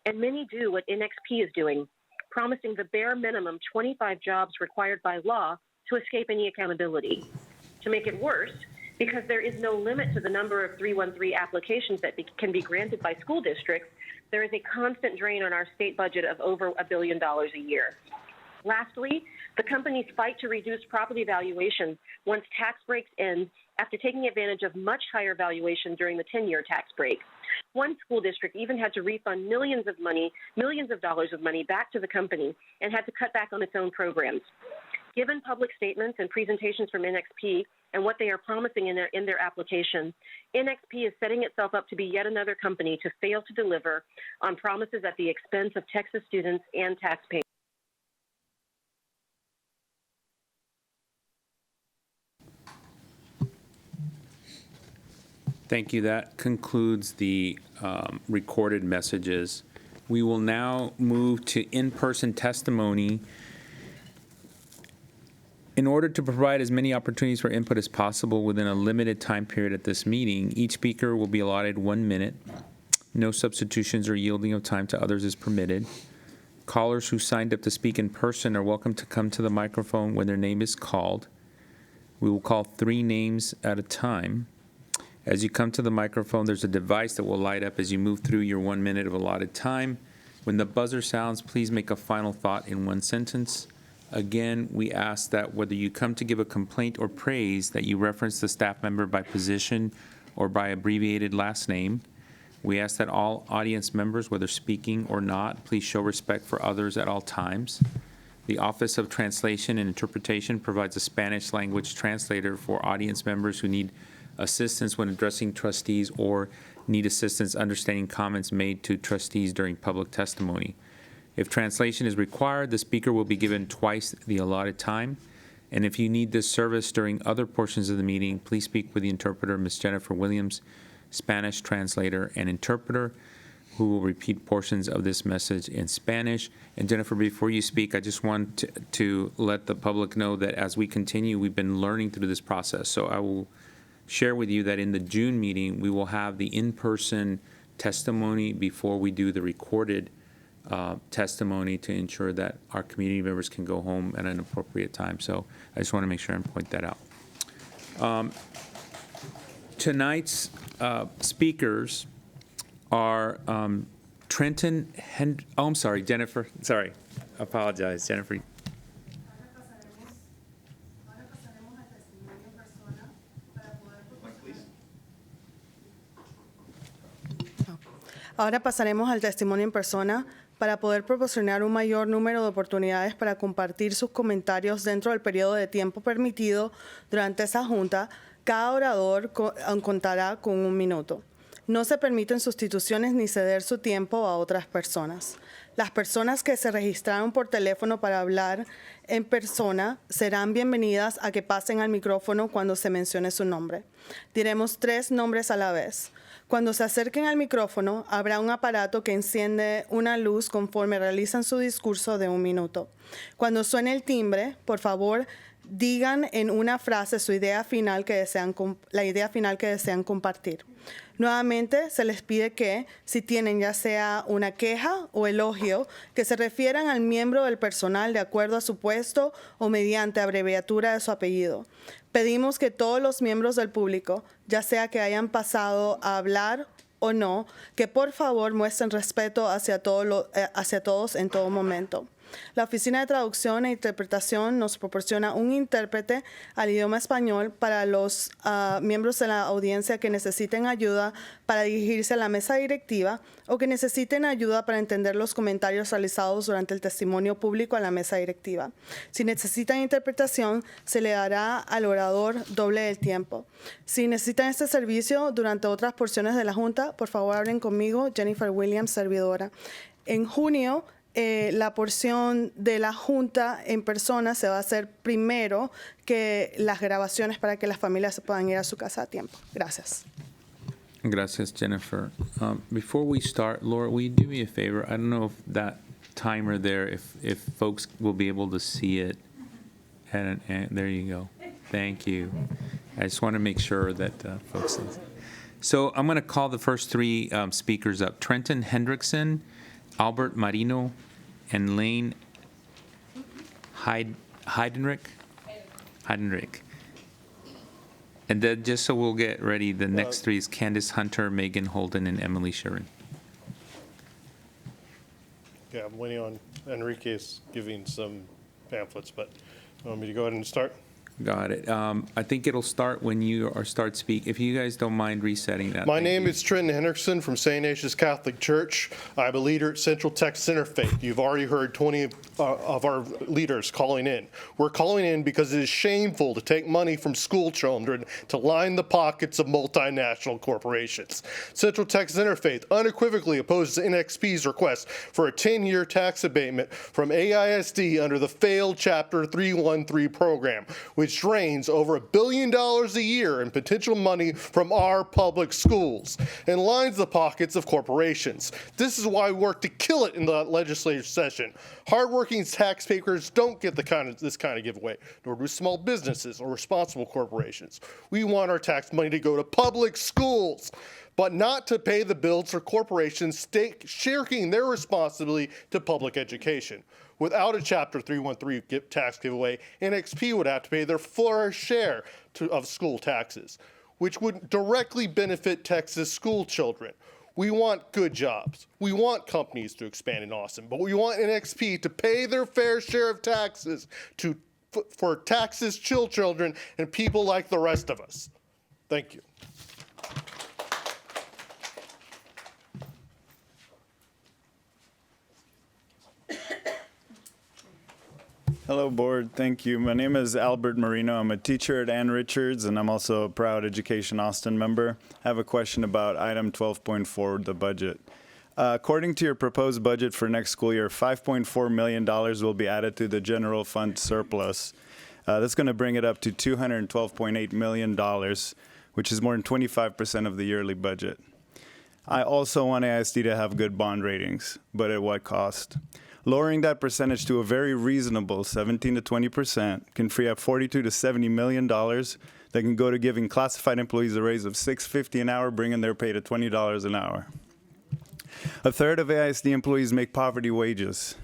and many do what NXP is doing, promising the bare minimum 25 jobs required by law to escape any accountability. To make it worse, because there is no limit to the number of 313 applications that can be granted by school districts, there is a constant drain on our state budget of over $1 billion a year. Lastly, the companies fight to reduce property valuations once tax breaks end after taking advantage of much higher valuation during the 10-year tax break. One school district even had to refund millions of dollars of money back to the company and had to cut back on its own programs. Given public statements and presentations from NXP and what they are promising in their application, NXP is setting itself up to be yet another company to fail to deliver on promises at the expense of Texas students and taxpayers. Thank you. That concludes the recorded messages. We will now move to in-person testimony. In order to provide as many opportunities for input as possible within a limited time period at this meeting, each speaker will be allotted 1 minute. No substitutions or yielding of time to others is permitted. Callers who signed up to speak in person are welcome to come to the microphone when their name is called. We will call 3 names at a time. As you come to the microphone, there's a device that will light up as you move through your 1 minute of allotted time. When the buzzer sounds, please make a final thought in 1 sentence. Again, we ask that whether you come to give a complaint or praise, that you reference the staff member by position or by abbreviated last name. We ask that all audience members, whether speaking or not, please show respect for others at all times. The Office of Translation and Interpretation provides a Spanish language translator for audience members who need assistance when addressing trustees or need assistance understanding comments made to trustees during public testimony. If translation is required, the speaker will be given twice the allotted time. And if you need this service during other portions of the meeting, please speak with the interpreter, Ms. Jennifer Williams, Spanish translator and interpreter, who will repeat portions of this message in Spanish. And Jennifer, before you speak, I just want to let the public know that as we continue, we've been learning through this process. So I will share with you that in the June meeting, we will have the in-person testimony before we do the recorded testimony to ensure that our community members can go home at an appropriate time. So I just want to make sure and point that out. Tonight's speakers are Trenton I'm sorry, Jennifer. Sorry, I apologize, Jennifer. Ahora pasaremos al testimonio en persona para poder proporcionar un mayor número de oportunidades para compartir sus comentarios dentro del periodo de tiempo permitido durante esa junta. Cada orador contará con 1 minuto. No se permiten sustituciones ni ceder su tiempo a otras personas. Las personas que se registraron por teléfono para hablar en persona serán bienvenidas a que pasen al micrófono cuando se mencione su nombre. Diremos 3 nombres a la vez. Cuando se acerquen al micrófono, habrá un aparato que enciende una luz conforme realizan su discurso de 1 minuto. Cuando suene el timbre, por favor, digan en una frase la idea final que desean compartir. Nuevamente, se les pide que, si tienen ya sea una queja o elogio, que se refieran al miembro del personal de acuerdo a su puesto o mediante abreviatura de su apellido. Pedimos que todos los miembros del público, ya sea que hayan pasado a hablar o no, que por favor muestren respeto hacia todos en todo momento. La Oficina de Traducción e Interpretación nos proporciona un intérprete al idioma español para los miembros de la audiencia que necesiten ayuda para dirigirse a la mesa directiva o que necesiten ayuda para entender los comentarios realizados durante el testimonio público a la mesa directiva. Si necesitan interpretación, se le dará al orador doble del tiempo. Si necesitan este servicio durante otras porciones de la Junta, por favor hablen conmigo, Jennifer Williams, servidora. En junio, la porción de la Junta en persona se va a hacer primero que las grabaciones para que las familias se puedan ir a su casa a tiempo. Gracias. Gracias, Jennifer. Before we start, Laura, will you do me a favor? I don't know if that timer there, if folks will be able to see it. And there you go. Thank you. I just want to make sure that folks see it. So I'm going to call the first three speakers up. Trenton Hendrickson, Albert Marino, and Lane Heidenreich. And then just so we'll get ready, the next three is Candace Hunter, Megan Holden, and Emily Sharon. Yeah, I'm waiting on Enrique's giving some pamphlets, but you want me to go ahead and start? Got it. I think it'll start when you start speaking. If you guys don't mind resetting that. My name is Trenton Henderson from St. Ignatius Catholic Church. I'm a leader at Central Texas Interfaith. You've already heard 20 of our leaders calling in. We're calling in because it is shameful to take money from school children to line the pockets of multinational corporations. Central Texas Interfaith unequivocally opposes NXP's request for a 10-year tax abatement from AISD under the failed Chapter 313 program, which drains over $1 billion a year in potential money from our public schools and lines the pockets of corporations. This is why we work to kill it in the legislative session. Hardworking taxpayers don't get this kind of giveaway, nor do small businesses or responsible corporations. We want our tax money to go to public schools, but not to pay the bills for corporations shirking their responsibility to public education. Without a Chapter 313 tax giveaway, NXP would have to pay their fair share of school taxes, which would directly benefit Texas school children. We want good jobs. We want companies to expand in Austin, but we want NXP to pay their fair share of taxes for Texas children and people like the rest of us. Thank you. Hello, board. Thank you. My name is Albert Marino. I'm a teacher at Ann Richards, and I'm also a proud Education Austin member. I have a question about item 12.4, the budget. According to your proposed budget for next school year, $5.4 million will be added to the general fund surplus. That's going to bring it up to $212.8 million, which is more than 25% of the yearly budget. I also want AISD to have good bond ratings, but at what cost? Lowering that percentage to a very reasonable 17 to 20% can free up $42 to $70 million that can go to giving classified employees a raise of $6.50 an hour, bringing their pay to $20 an hour. A third of AISD employees make poverty wages.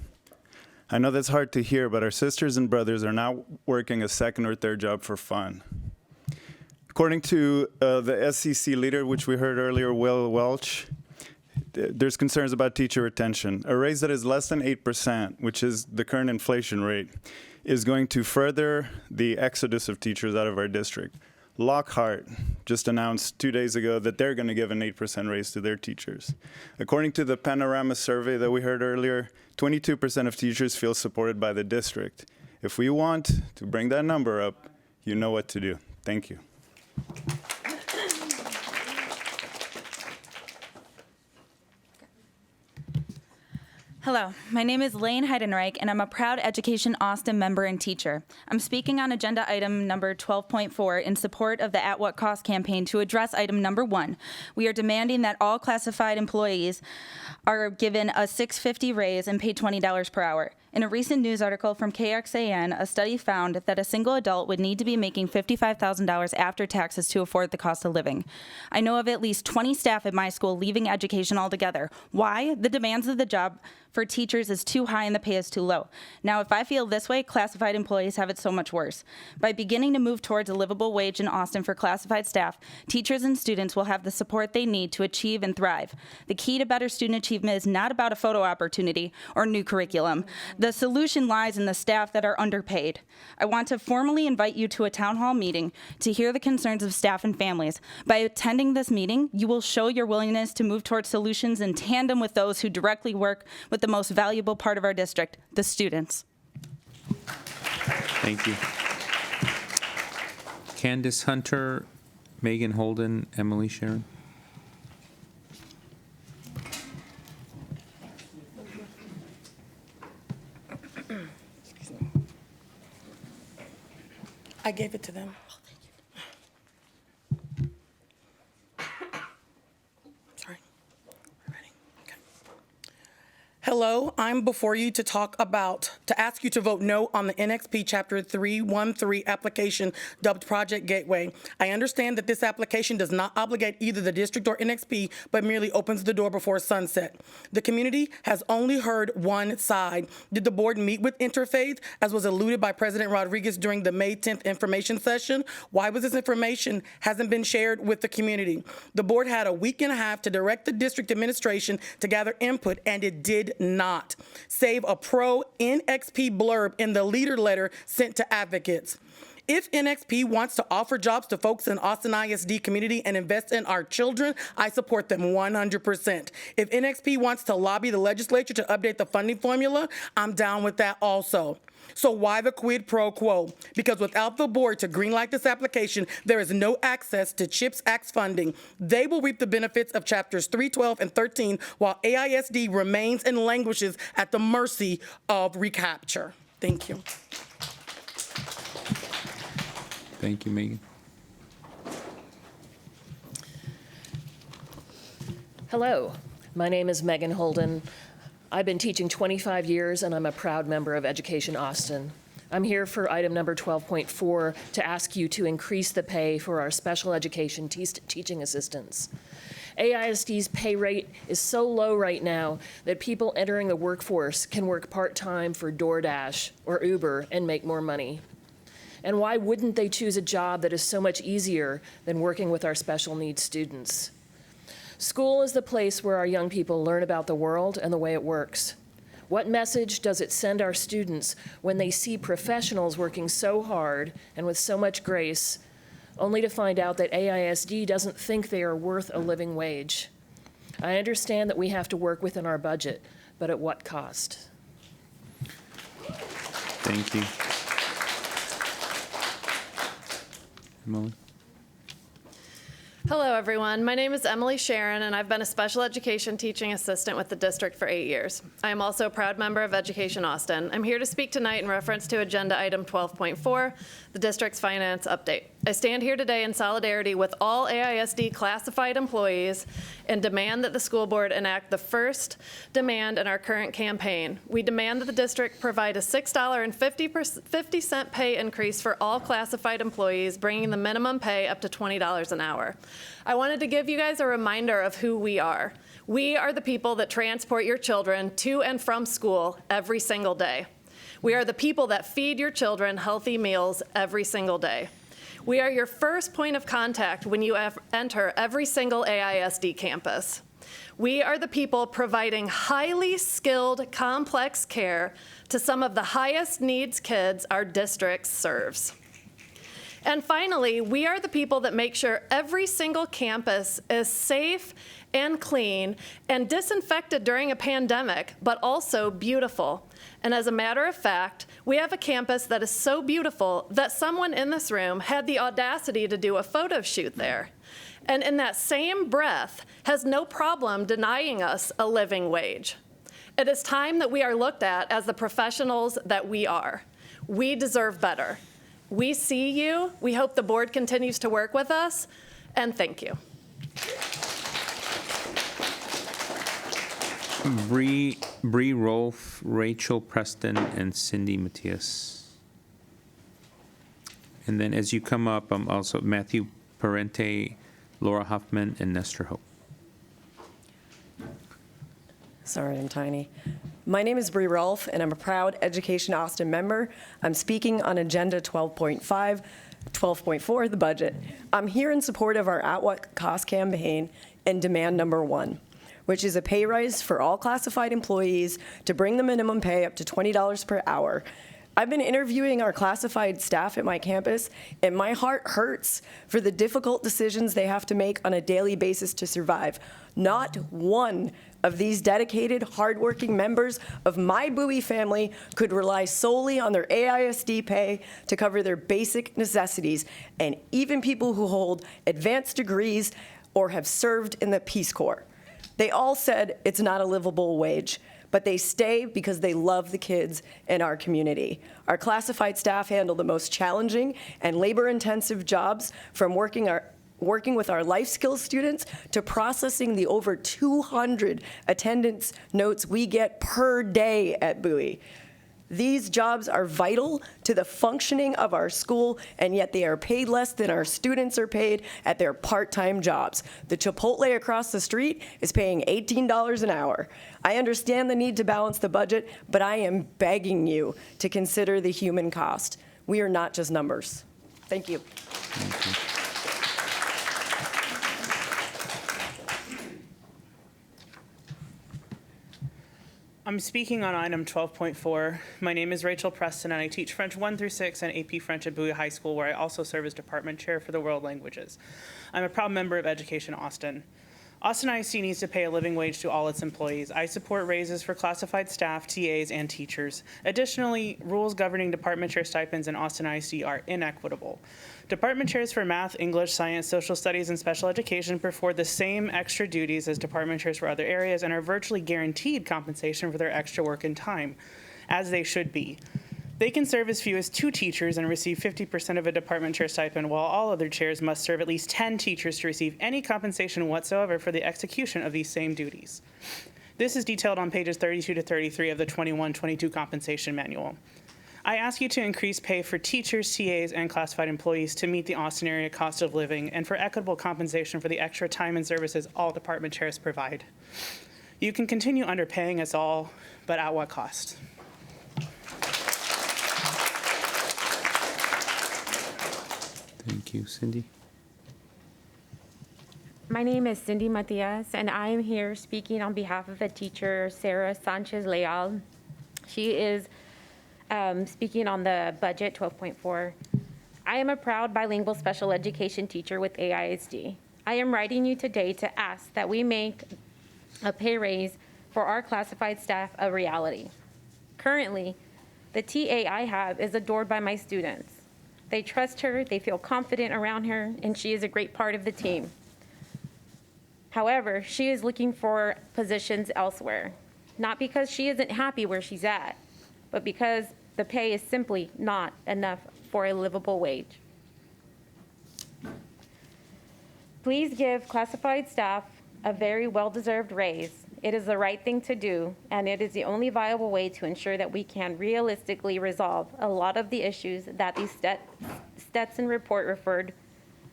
I know that's hard to hear, but our sisters and brothers are now working a second or third job for fun. According to the SEC leader, which we heard earlier, Will Welch, there's concerns about teacher retention. A raise that is less than 8%, which is the current inflation rate, is going to further the exodus of teachers out of our district. Lockhart just announced 2 days ago that they're going to give an 8% raise to their teachers. According to the Panorama survey that we heard earlier, 22% of teachers feel supported by the district. If we want to bring that number up, you know what to do. Thank you. Hello, my name is Lane Heidenreich, and I'm a proud Education Austin member and teacher. I'm speaking on agenda item number 12.4 in support of the At What Cost campaign to address item number 1. We are demanding that all classified employees are given a $6.50 raise and paid $20 per hour. In a recent news article from KXAN, a study found that a single adult would need to be making $55,000 after taxes to afford the cost of living. I know of at least 20 staff at my school leaving education altogether. Why? The demands of the job for teachers is too high and the pay is too low. Now, if I feel this way, classified employees have it so much worse. By beginning to move towards a livable wage in Austin for classified staff, teachers and students will have the support they need to achieve and thrive. The key to better student achievement is not about a photo opportunity or new curriculum. The solution lies in the staff that are underpaid. I want to formally invite you to a town hall meeting to hear the concerns of staff and families. By attending this meeting, you will show your willingness to move towards solutions in tandem with those who directly work with the most valuable part of our district, the students. Thank you. Candace Hunter, Megan Holden, Emily Sharon. I gave it to them. Sorry. Ready? Okay. Hello, I'm before you to ask you to vote no on the NXP Chapter 313 application dubbed Project Gateway. I understand that this application does not obligate either the district or NXP, but merely opens the door before sunset. The community has only heard one side. Did the board meet with Interfaith, as was alluded by President Rodriguez during the May 10th information session? Why was this information hasn't been shared with the community? The board had a week and a half to direct the district administration to gather input, and it did not. Save a pro-NXP blurb in the leader letter sent to advocates. If NXP wants to offer jobs to folks in Austin ISD community and invest in our children, I support them 100%. If NXP wants to lobby the legislature to update the funding formula, I'm down with that also. So why the quid pro quo? Because without the board to greenlight this application, there is no access to CHIPS Act funding. They will reap the benefits of chapters 3, 12, and 13, while AISD remains and languishes at the mercy of recapture. Thank you. Thank you, Megan. Hello, my name is Megan Holden. I've been teaching 25 years, and I'm a proud member of Education Austin. I'm here for item number 12.4 to ask you to increase the pay for our special education teaching assistants. AISD's pay rate is so low right now that people entering the workforce can work part-time for DoorDash or Uber and make more money. And why wouldn't they choose a job that is so much easier than working with our special needs students? School is the place where our young people learn about the world and the way it works. What message does it send our students when they see professionals working so hard and with so much grace, only to find out that AISD doesn't think they are worth a living wage? I understand that we have to work within our budget, but at what cost? Thank you. Emily. Hello, everyone. My name is Emily Sharon, and I've been a special education teaching assistant with the district for 8 years. I am also a proud member of Education Austin. I'm here to speak tonight in reference to Agenda Item 12.4, the district's finance update. I stand here today in solidarity with all AISD classified employees and demand that the school board enact the first demand in our current campaign. We demand that the district provide a $6.50 pay increase for all classified employees, bringing the minimum pay up to $20 an hour. I wanted to give you guys a reminder of who we are. We are the people that transport your children to and from school every single day. We are the people that feed your children healthy meals every single day. We are your first point of contact when you enter every single AISD campus. We are the people providing highly skilled, complex care to some of the highest needs kids our district serves. And finally, we are the people that make sure every single campus is safe and clean and disinfected during a pandemic, but also beautiful. And as a matter of fact, we have a campus that is so beautiful that someone in this room had the audacity to do a photo shoot there. And in that same breath, has no problem denying us a living wage. It is time that we are looked at as the professionals that we are. We deserve better. We see you. We hope the board continues to work with us, and thank you. Bree Rolfe, Rachel Preston, and Cindy Matias. And then as you come up, I'm also Matthew Parente, Laura Huffman, and Nestor Hope. Sorry, I'm tiny. My name is Bree Rolfe, and I'm a proud Education Austin member. I'm speaking on Agenda 12.4, the budget. I'm here in support of our At What Cost campaign and demand number 1, which is a pay rise for all classified employees to bring the minimum pay up to $20 per hour. I've been interviewing our classified staff at my campus, and my heart hurts for the difficult decisions they have to make on a daily basis to survive. Not one of these dedicated, hardworking members of my Bowie family could rely solely on their AISD pay to cover their basic necessities, and even people who hold advanced degrees or have served in the Peace Corps. They all said it's not a livable wage, but they stay because they love the kids in our community. Our classified staff handle the most challenging and labor-intensive jobs, from working with our life skills students to processing the over 200 attendance notes we get per day at Bowie. These jobs are vital to the functioning of our school, and yet they are paid less than our students are paid at their part-time jobs. The Chipotle across the street is paying $18 an hour. I understand the need to balance the budget, but I am begging you to consider the human cost. We are not just numbers. Thank you. Thank you. I'm speaking on item 12.4. My name is Rachel Preston, and I teach French 1 through 6 and AP French at Bowie High School, where I also serve as department chair for the world languages. I'm a proud member of Education Austin. Austin ISD needs to pay a living wage to all its employees. I support raises for classified staff, TAs, and teachers. Additionally, rules governing department chair stipends in Austin ISD are inequitable. Department chairs for math, English, science, social studies, and special education perform the same extra duties as department chairs for other areas and are virtually guaranteed compensation for their extra work and time, as they should be. They can serve as few as 2 teachers and receive 50% of a department chair stipend, while all other chairs must serve at least 10 teachers to receive any compensation whatsoever for the execution of these same duties. This is detailed on pages 32 to 33 of the 21-22 compensation manual. I ask you to increase pay for teachers, TAs, and classified employees to meet the Austin area cost of living and for equitable compensation for the extra time and services all department chairs provide. You can continue underpaying us all, but at what cost? Thank you. Cindy? My name is Cindy Matias, and I am here speaking on behalf of the teacher, Sarah Sanchez Leal. She is speaking on the budget 12.4. I am a proud bilingual special education teacher with AISD. I am writing you today to ask that we make a pay raise for our classified staff a reality. Currently, the TA I have is adored by my students. They trust her, they feel confident around her, and she is a great part of the team. However, she is looking for positions elsewhere, not because she isn't happy where she's at, but because the pay is simply not enough for a livable wage. Please give classified staff a very well-deserved raise. It is the right thing to do, and it is the only viable way to ensure that we can realistically resolve a lot of the issues that the Stetson report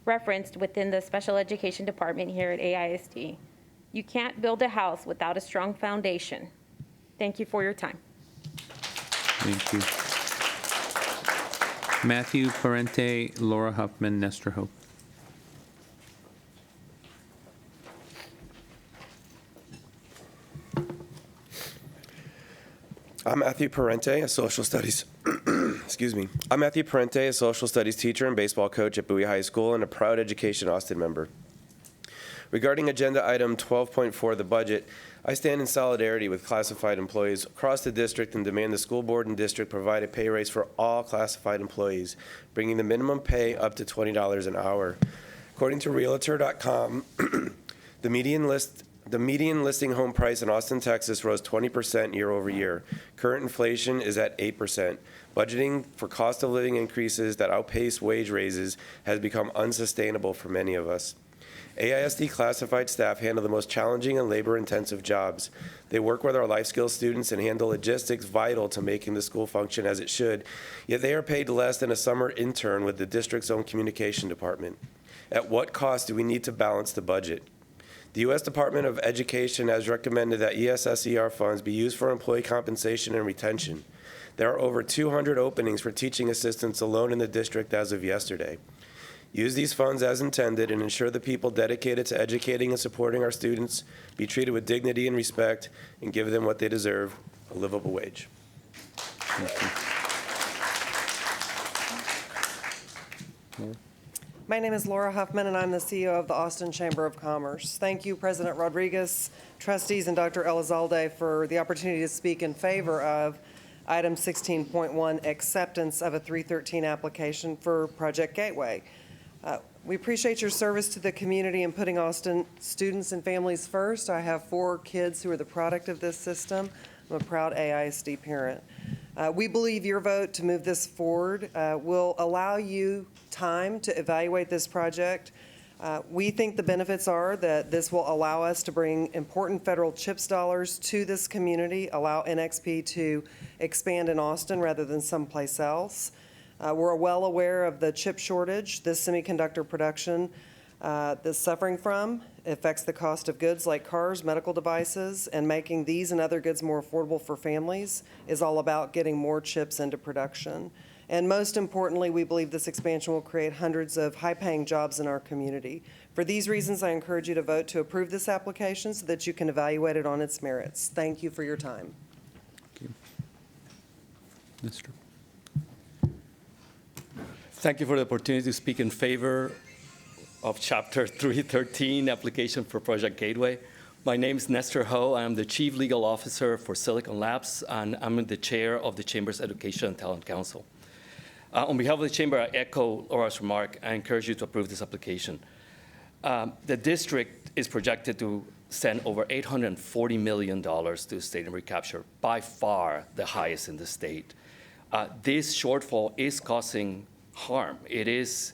referenced within the special education department here at AISD. You can't build a house without a strong foundation. Thank you for your time. Thank you. Matthew Parente, Laura Huffman, Nestor Hope. I'm Matthew Parente, a social studies excuse me. I'm Matthew Parente, a social studies teacher and baseball coach at Bowie High School and a proud Education Austin member. Regarding agenda item 12.4, the budget, I stand in solidarity with classified employees across the district and demand the school board and district provide a pay raise for all classified employees, bringing the minimum pay up to $20 an hour. According to Realtor.com, the median listing home price in Austin, Texas rose 20% year over year. Current inflation is at 8%. Budgeting for cost of living increases that outpace wage raises has become unsustainable for many of us. AISD classified staff handle the most challenging and labor-intensive jobs. They work with our life skills students and handle logistics vital to making the school function as it should, yet they are paid less than a summer intern with the district's own communication department. At what cost do we need to balance the budget? The U.S. Department of Education has recommended that ESSER funds be used for employee compensation and retention. There are over 200 openings for teaching assistants alone in the district as of yesterday. Use these funds as intended and ensure the people dedicated to educating and supporting our students be treated with dignity and respect and give them what they deserve, a livable wage. My name is Laura Huffman, and I'm the CEO of the Austin Chamber of Commerce. Thank you, President Rodriguez, trustees, and Dr. Elizalde for the opportunity to speak in favor of item 16.1, acceptance of a 313 application for Project Gateway. We appreciate your service to the community and putting Austin students and families first. I have 4 kids who are the product of this system. I'm a proud AISD parent. We believe your vote to move this forward will allow you time to evaluate this project. We think the benefits are that this will allow us to bring important federal CHIPS dollars to this community, allow NXP to expand in Austin rather than someplace else. We're well aware of the chip shortage this semiconductor production is suffering from. It affects the cost of goods like cars, medical devices, and making these and other goods more affordable for families is all about getting more chips into production. And most importantly, we believe this expansion will create hundreds of high-paying jobs in our community. For these reasons, I encourage you to vote to approve this application so that you can evaluate it on its merits. Thank you for your time. Thank you. Mr. Thank you for the opportunity to speak in favor of Chapter 313 application for Project Gateway. My name is Nestor Ho. I am the Chief Legal Officer for Silicon Labs, and I'm the Chair of the Chamber's Education and Talent Council. On behalf of the Chamber, I echo Laura's remark. I encourage you to approve this application. The district is projected to send over $840 million to state in recapture, by far the highest in the state. This shortfall is causing harm. It is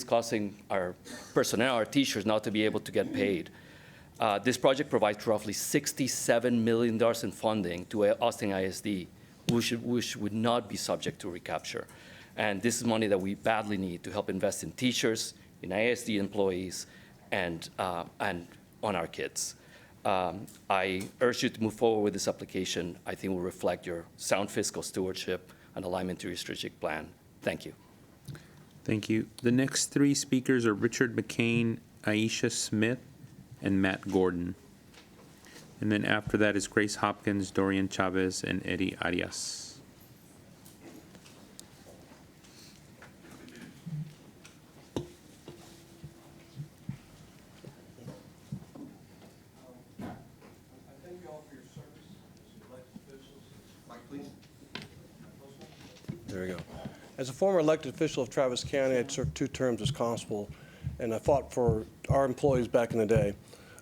causing our personnel, our teachers, not to be able to get paid. This project provides roughly $67 million in funding to Austin ISD, which would not be subject to recapture. And this is money that we badly need to help invest in teachers, in ISD employees, and on our kids. I urge you to move forward with this application. I think will reflect your sound fiscal stewardship and alignment to your strategic plan. Thank you. Thank you. The next 3 speakers are Richard McCain, Aisha Smith, and Matt Gordon. And then after that is Grace Hopkins, Dorian Chavez, and Eddie Arias. Thank you all for your service as elected officials. Mike, please. There we go. As a former elected official of Travis County, I served 2 terms as constable, and I fought for our employees back in the day.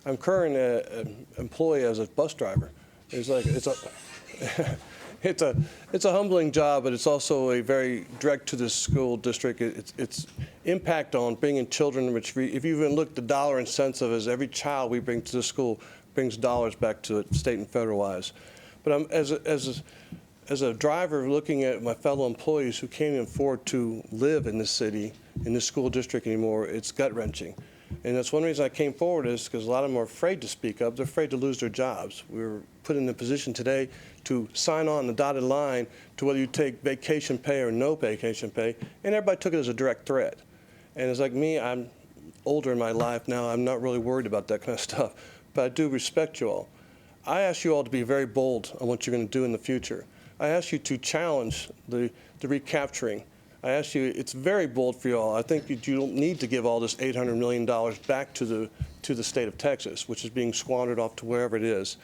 I'm currently an employee as a bus driver. It's a humbling job, but it's also a very direct to the school district. It's impact on bringing children, which if you even look the dollar and cents of it, as every child we bring to the school brings dollars back to it, state and federal wise. But I'm as a driver looking at my fellow employees who can't even afford to live in this city, in this school district anymore, it's gut-wrenching. And that's one reason I came forward is because a lot of them are afraid to speak up. They're afraid to lose their jobs. We were put in a position today to sign on the dotted line to whether you take vacation pay or no vacation pay, and everybody took it as a direct threat. And it's like me, I'm older in my life now. I'm not really worried about that kind of stuff, but I do respect you all. I ask you all to be very bold on what you're going to do in the future. I ask you to challenge the recapturing. I ask you, it's very bold for you all. I think you don't need to give all this $800 million back to the state of Texas, which is being squandered off to wherever it is.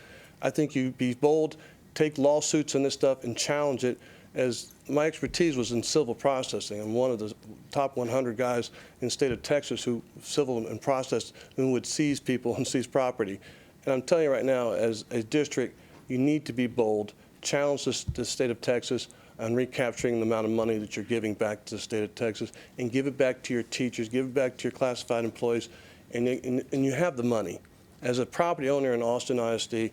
I think you be bold, take lawsuits and this stuff and challenge it, as my expertise was in civil processing. I'm one of the top 100 guys in the state of Texas who civil and process who would seize people and seize property. And I'm telling you right now, as a district, you need to be bold, challenge the state of Texas on recapturing the amount of money that you're giving back to the state of Texas, and give it back to your teachers, give it back to your classified employees, and you have the money. As a property owner in Austin ISD,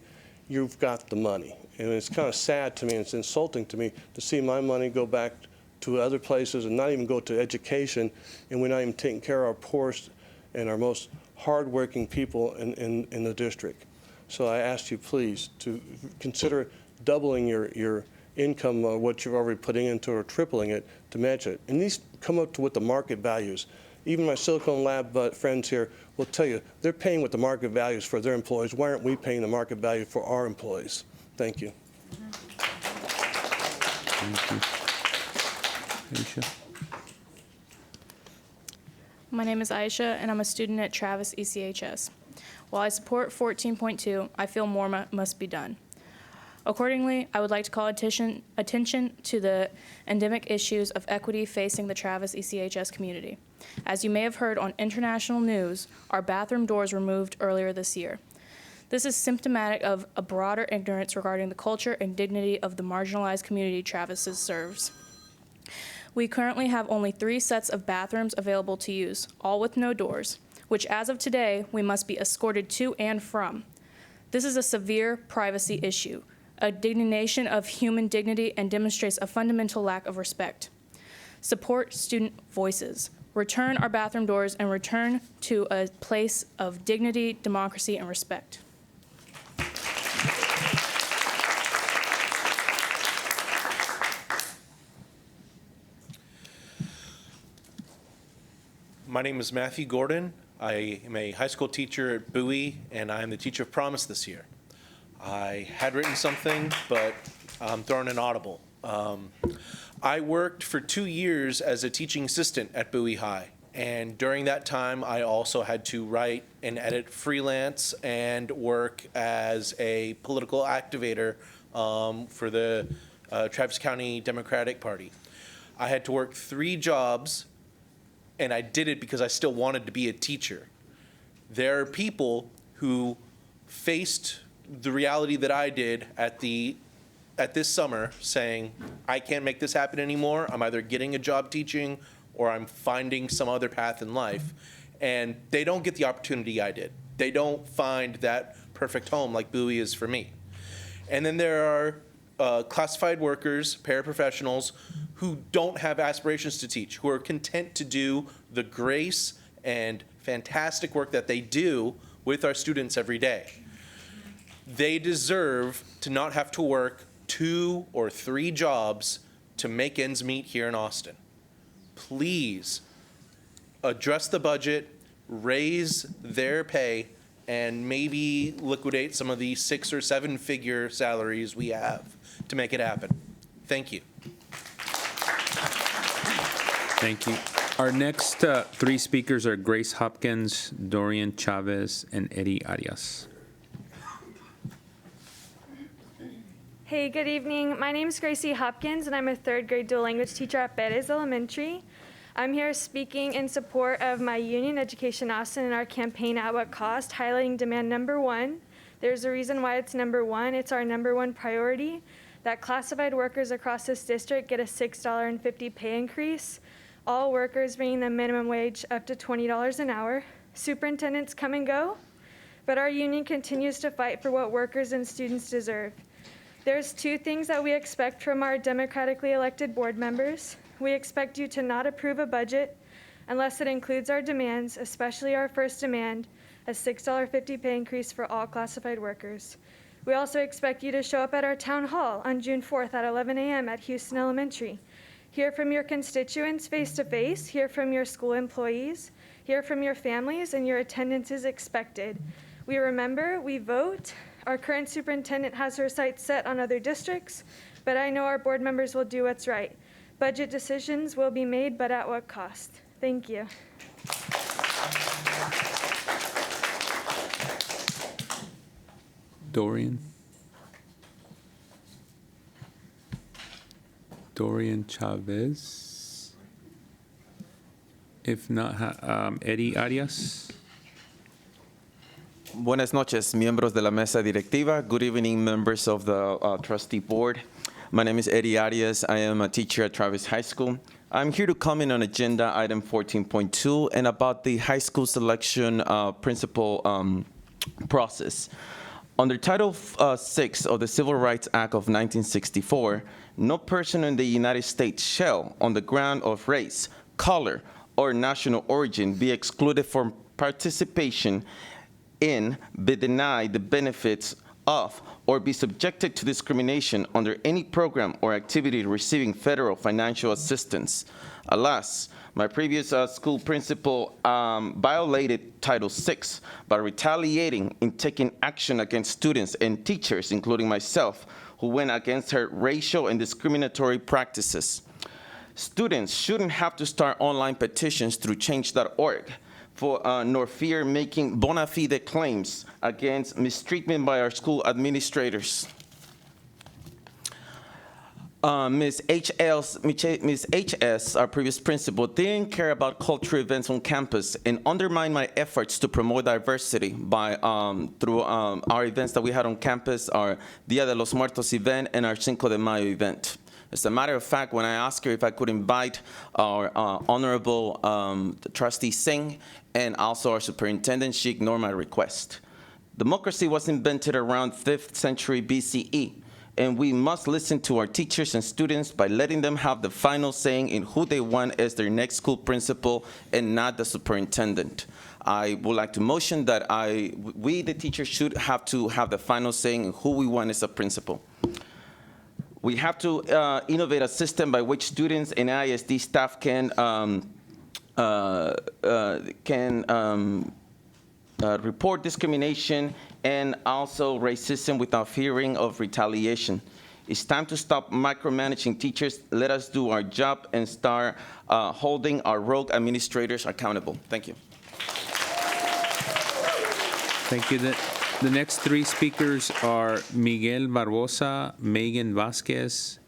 you've got the money. And it's kind of sad to me, and it's insulting to me to see my money go back to other places and not even go to education, and we're not even taking care of our poorest and our most hardworking people in the district. So I ask you, please, to consider doubling your income, what you're already putting into, or tripling it to match it. And these come up to what the market values. Even my Silicon Lab friends here will tell you they're paying what the market values for their employees. Why aren't we paying the market value for our employees? Thank you. Thank you. Aisha? My name is Aisha, and I'm a student at Travis ECHS. While I support 14.2, I feel more must be done. Accordingly, I would like to call attention to the endemic issues of equity facing the Travis ECHS community. As you may have heard on international news, our bathroom doors were moved earlier this year. This is symptomatic of a broader ignorance regarding the culture and dignity of the marginalized community Travis serves. We currently have only 3 sets of bathrooms available to use, all with no doors, which as of today, we must be escorted to and from. This is a severe privacy issue, a degradation of human dignity, and demonstrates a fundamental lack of respect. Support student voices. Return our bathroom doors and return to a place of dignity, democracy, and respect. My name is Matthew Gordon. I am a high school teacher at Bowie, and I am the teacher of promise this year. I had written something, but I'm throwing an audible. I worked for 2 years as a teaching assistant at Bowie High, and during that time, I also had to write and edit freelance and work as a political activator for the Travis County Democratic Party. I had to work 3 jobs, and I did it because I still wanted to be a teacher. There are people who faced the reality that I did at this summer, saying, I can't make this happen anymore. I'm either getting a job teaching or I'm finding some other path in life. And they don't get the opportunity I did. They don't find that perfect home like Bowie is for me. And then there are classified workers, paraprofessionals, who don't have aspirations to teach, who are content to do the grace and fantastic work that they do with our students every day. They deserve to not have to work 2 or 3 jobs to make ends meet here in Austin. Please address the budget, raise their pay, and maybe liquidate some of the 6 or 7-figure salaries we have to make it happen. Thank you. Thank you. Our next 3 speakers are Grace Hopkins, Dorian Chavez, and Eddie Arias. Hey, good evening. My name is Gracie Hopkins, and I'm a 3rd grade dual language teacher at Perez Elementary. I'm here speaking in support of my union, Education Austin, and our campaign At What Cost, highlighting demand number 1. There's a reason why it's number 1. It's our number 1 priority, that classified workers across this district get a $6.50 pay increase. All workers bringing the minimum wage up to $20 an hour. Superintendents come and go, but our union continues to fight for what workers and students deserve. There's 2 things that we expect from our democratically elected board members. We expect you to not approve a budget unless it includes our demands, especially our first demand, a $6.50 pay increase for all classified workers. We also expect you to show up at our town hall on June 4th at 11 a.m. at Houston Elementary. Hear from your constituents face-to-face, hear from your school employees, hear from your families, and your attendance is expected. We remember, we vote. Our current superintendent has her sights set on other districts, but I know our board members will do what's right. Budget decisions will be made, but at what cost? Thank you. Dorian Chavez. If not, Eddie Arias. Buenas noches, miembros de la mesa directiva. Good evening, members of the trustee board. My name is Eddie Arias. I am a teacher at Travis High School. I'm here to comment on agenda item 14.2 and about the high school selection principal process. Under Title VI of the Civil Rights Act of 1964, no person in the United States shall, on the ground of race, color, or national origin, be excluded from participation in, be denied the benefits of, or be subjected to discrimination under any program or activity receiving federal financial assistance. Alas, my previous school principal violated Title VI by retaliating in taking action against students and teachers, including myself, who went against her racial and discriminatory practices. Students shouldn't have to start online petitions through change.org, nor fear making bona fide claims against mistreatment by our school administrators. Ms. H.S., our previous principal, didn't care about cultural events on campus and undermined my efforts to promote diversity by through our events that we had on campus, our Dia de los Muertos event and our Cinco de Mayo event. As a matter of fact, when I asked her if I could invite our Honorable Trustee Singh and also our Superintendent, she ignored my request. Democracy was invented around 5th century BCE. And we must listen to our teachers and students by letting them have the final saying in who they want as their next school principal and not the superintendent. I would like to motion that we, the teachers, should have to have the final saying in who we want as a principal. We have to innovate a system by which students and ISD staff can report discrimination and also racism without fearing of retaliation. It's time to stop micromanaging teachers. Let us do our job and start holding our rogue administrators accountable. Thank you. Thank you. The next three speakers are Miguel Barbosa, Megan Vasquez,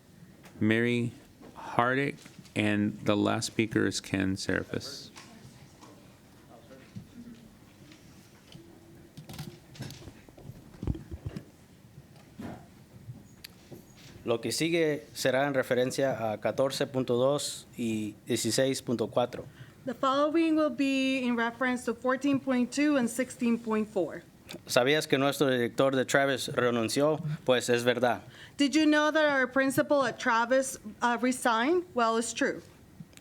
Mary Hardick, and the last speaker is Ken Serapis. Lo que sigue será en referencia a 14.2 y 16.4. The following will be in reference to 14.2 and 16.4. ¿Sabías que nuestro director de Travis renunció? Pues es verdad. Did you know that our principal at Travis resigned? Well, it's true.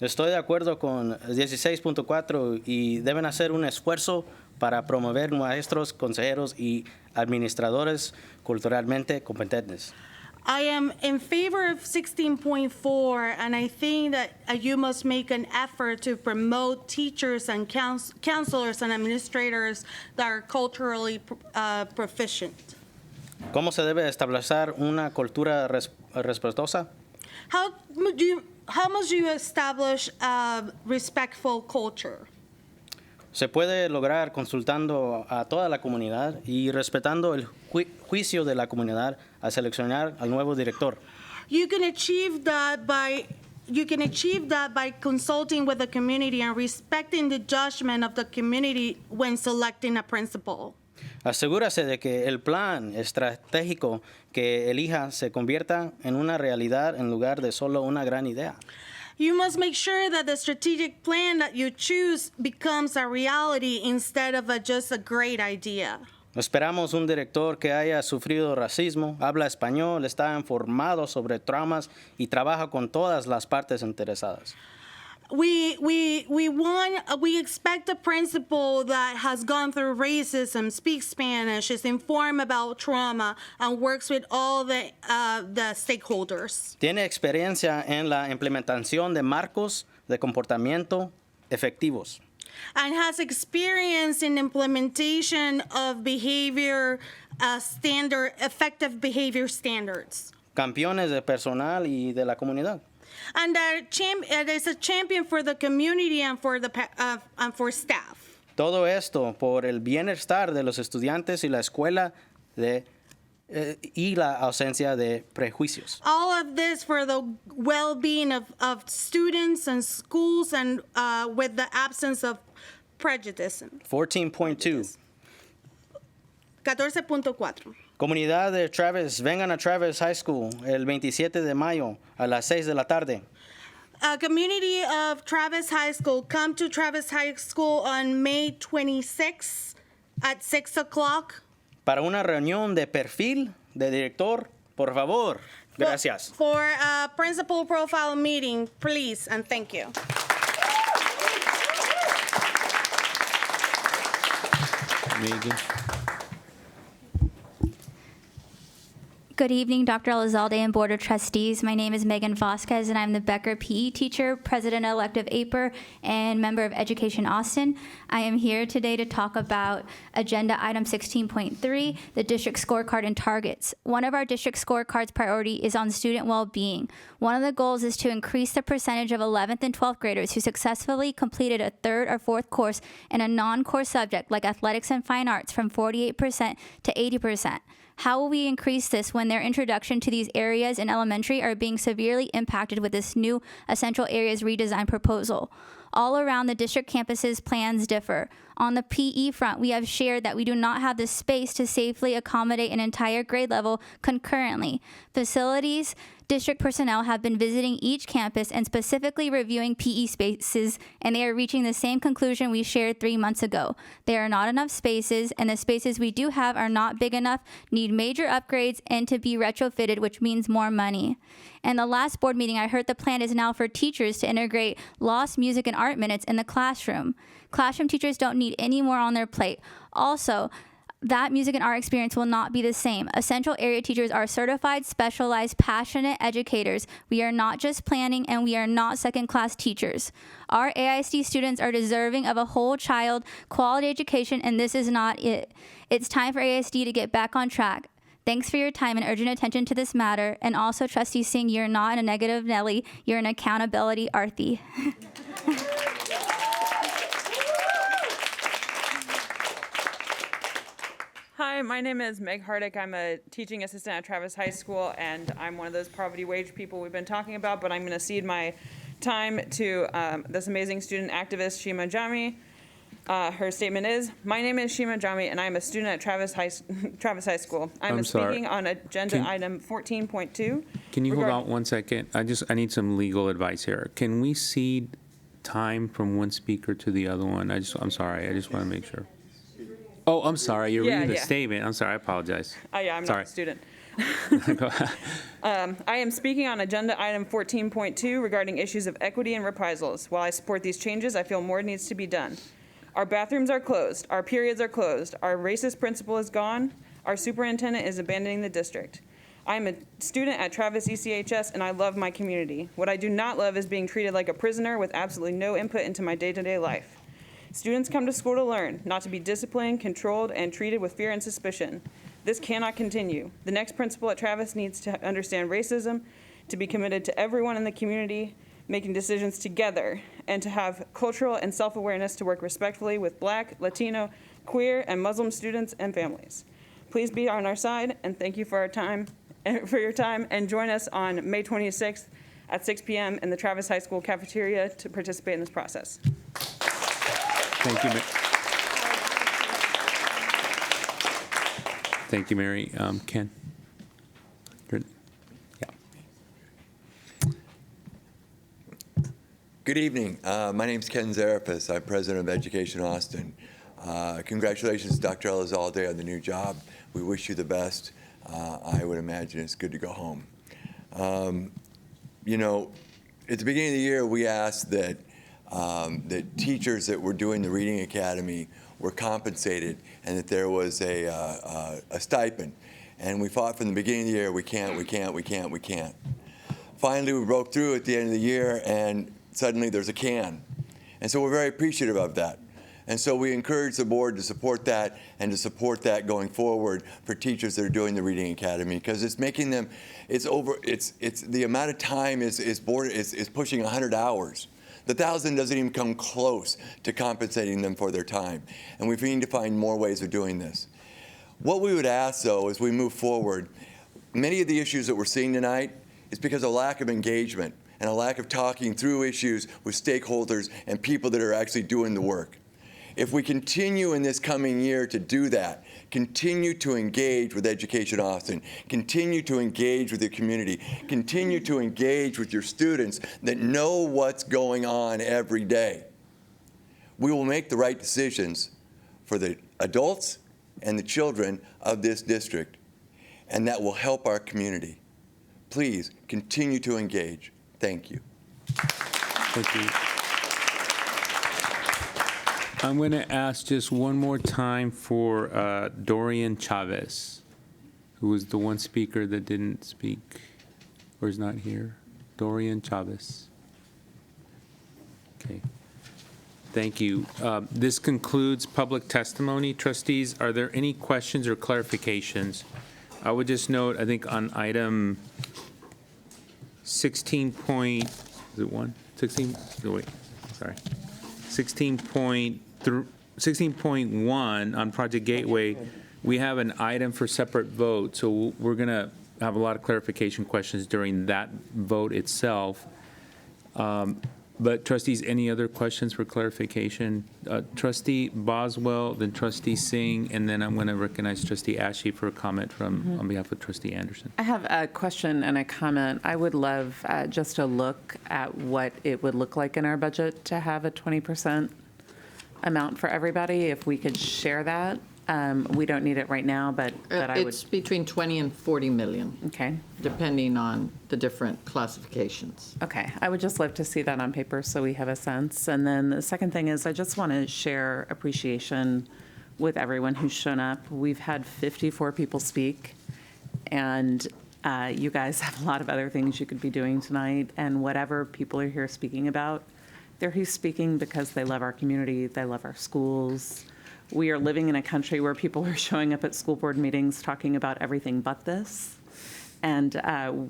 Estoy de acuerdo con 16.4 y deben hacer un esfuerzo para promover maestros, consejeros y administradores culturalmente competentes. I am in favor of 16.4, and I think that you must make an effort to promote teachers and counselors and administrators that are culturally proficient. ¿Cómo se debe establecer una cultura respetuosa? How must you establish a respectful culture? Se puede lograr consultando a toda la comunidad y respetando el juicio de la comunidad al seleccionar al nuevo director. You can achieve that by consulting with the community and respecting the judgment of the community when selecting a principal. Asegúrase de que el plan estratégico que elija se convierta en una realidad en lugar de solo una gran idea. You must make sure that the strategic plan that you choose becomes a reality instead of just a great idea. Esperamos un director que haya sufrido racismo, habla español, está informado sobre traumas y trabaja con todas las partes interesadas. We expect a principal that has gone through racism, speaks Spanish, is informed about trauma, and works with all the stakeholders. Tiene experiencia en la implementación de marcos de comportamiento efectivos. And has experience in implementation of effective behavior standards. Campeones de personal y de la comunidad. And is a champion for the community and for staff. Todo esto por el bienestar de los estudiantes y la escuela y la ausencia de prejuicios. All of this for the well-being of students and schools and with the absence of prejudice. 14.2. 14.4. Comunidad de Travis, vengan a Travis High School el 27 de mayo a las 6 de la tarde. Community of Travis High School, come to Travis High School on May 26 at 6 o'clock. Para una reunión de perfil de director, por favor. Gracias. For a principal profile meeting, please, and thank you. Megan. Good evening, Dr. Elizalde and Board of Trustees. My name is Megan Vasquez, and I'm the Becker PE teacher, president-elect of APER, and member of Education Austin. I am here today to talk about Agenda Item 16.3, the district scorecard and targets. One of our district scorecard's priority is on student well-being. One of the goals is to increase the percentage of 11th and 12th graders who successfully completed a third or fourth course in a non-core subject like athletics and fine arts from 48% to 80%. How will we increase this when their introduction to these areas in elementary are being severely impacted with this new essential areas redesign proposal? All around the district campuses, plans differ. On the PE front, we have shared that we do not have the space to safely accommodate an entire grade level concurrently. Facilities, district personnel have been visiting each campus and specifically reviewing PE spaces, and they are reaching the same conclusion we shared 3 months ago. There are not enough spaces, and the spaces we do have are not big enough, need major upgrades, and to be retrofitted, which means more money. In the last board meeting, I heard the plan is now for teachers to integrate lost music and art minutes in the classroom. Classroom teachers don't need any more on their plate. Also, that music and art experience will not be the same. Essential area teachers are certified, specialized, passionate educators. We are not just planning, and we are not second-class teachers. Our AISD students are deserving of a whole child quality education, and this is not it. It's time for AISD to get back on track. Thanks for your time and urgent attention to this matter. And also, Trustee Singh, you're not a negative Nelly. You're an accountability Arthi. Hi, my name is Meg Hardick. I'm a teaching assistant at Travis High School, and I'm one of those poverty wage people we've been talking about, but I'm going to cede my time to this amazing student activist, Shima Jami. Her statement is, my name is Shima Jami, and I'm a student at Travis High School. I'm speaking on agenda item 14.2. Can you hold on 1 second? I need some legal advice here. Can we cede time from one speaker to the other one? I'm sorry. I just want to make sure. Oh, I'm sorry. You're reading the statement. I'm sorry. I apologize. Yeah, I'm sorry. not a student. I am speaking on agenda item 14.2 regarding issues of equity and reprisals. While I support these changes, I feel more needs to be done. Our bathrooms are closed. Our periods are closed. Our racist principal is gone. Our superintendent is abandoning the district. I'm a student at Travis ECHS, and I love my community. What I do not love is being treated like a prisoner with absolutely no input into my day-to-day life. Students come to school to learn, not to be disciplined, controlled, and treated with fear and suspicion. This cannot continue. The next principal at Travis needs to understand racism, to be committed to everyone in the community, making decisions together, and to have cultural and self-awareness to work respectfully with Black, Latino, queer, and Muslim students and families. Please be on our side, and thank you for your time, and join us on May 26th at 6 p.m. in the Travis High School cafeteria to participate in this process. Thank you. Thank you, Mary. Ken? Good. Good evening. My name is Ken Zarafis. I'm president of Education Austin. Congratulations, Dr. Elizalde, on the new job. We wish you the best. I would imagine it's good to go home. You know, at the beginning of the year, we asked that teachers that were doing the Reading Academy were compensated and that there was a stipend. And we fought from the beginning of the year, we can't. Finally, we broke through at the end of the year, and suddenly there's a can. And so we're very appreciative of that. And so we encourage the board to support that and to support that going forward for teachers that are doing the Reading Academy, because it's making them, the amount of time is pushing 100 hours. The 1,000 doesn't even come close to compensating them for their time. And we need to find more ways of doing this. What we would ask, though, as we move forward, many of the issues that we're seeing tonight is because of lack of engagement and a lack of talking through issues with stakeholders and people that are actually doing the work. If we continue in this coming year to do that, continue to engage with Education Austin, continue to engage with your community, continue to engage with your students that know what's going on every day, we will make the right decisions for the adults and the children of this district, and that will help our community. Please continue to engage. Thank you. Thank you. I'm going to ask just one more time for Dorian Chavez, who was the one speaker that didn't speak or is not here. Dorian Chavez. Okay. Thank you. This concludes public testimony. Trustees, are there any questions or clarifications? I would just note, I think on item 16 point, is it 1? 16, no wait, sorry. 16.1 on Project Gateway, we have an item for separate vote, so we're going to have a lot of clarification questions during that vote itself. But trustees, any other questions for clarification? Trustee Boswell, then Trustee Singh, and then I'm going to recognize Trustee Ashe for a comment from on behalf of Trustee Anderson. I have a question and a comment. I would love just a look at what it would look like in our budget to have a 20% amount for everybody. If we could share that. We don't need it right now, but I would. It's between 20 and 40 million. Okay. Depending on the different classifications. Okay, I would just love to see that on paper so we have a sense. And then the second thing is I just want to share appreciation with everyone who's shown up. We've had 54 people speak, and you guys have a lot of other things you could be doing tonight. And whatever people are here speaking about, they're here speaking because they love our community, they love our schools. We are living in a country where people are showing up at school board meetings talking about everything but this. And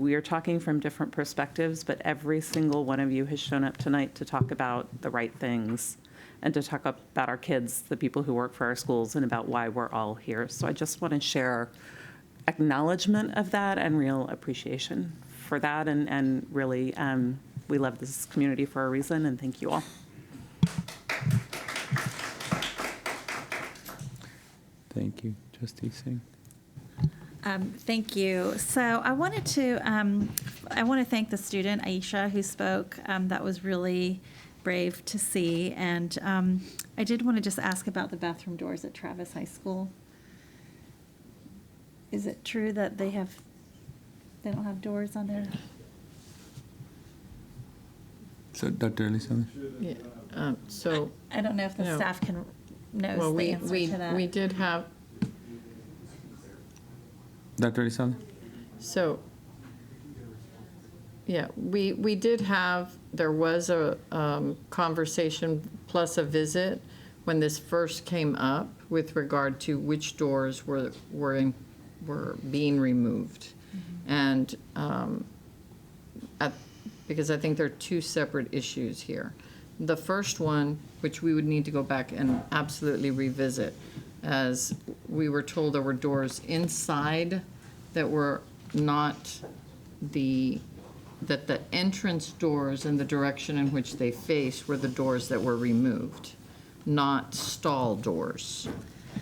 we are talking from different perspectives, but every single one of you has shown up tonight to talk about the right things and to talk about our kids, the people who work for our schools, and about why we're all here. So I just want to share acknowledgement of that and real appreciation for that. And really, we love this community for a reason, and thank you all. Thank you. Trustee Singh. Thank you. So I want to thank the student, Aisha, who spoke. That was really brave to see. And I did want to just ask about the bathroom doors at Travis High School. Is it true that they don't have doors on there? So, Dr. Elizalde? Yeah. So I don't know if the staff knows well, the answer to that. we did have. Dr. Elizalde? So, yeah, we did have, there was a conversation plus a visit when this first came up with regard to which doors were being removed. And because I think there are two separate issues here. The first one, which we would need to go back and absolutely revisit, as we were told there were doors inside that were not that the entrance doors and the direction in which they faced were the doors that were removed, not stall doors.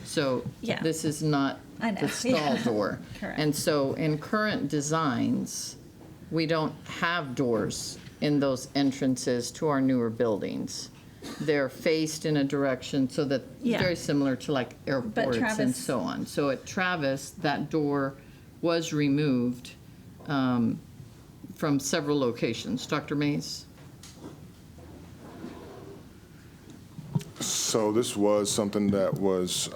So Yeah. this is not I know, the stall yeah. door. Correct. And so in current designs, we don't have doors in those entrances to our newer buildings. They're faced in a direction so that, Yeah. very similar to like airports and Travis- so on. So at Travis, that door was removed from several locations. Dr. Mays? So this was something that was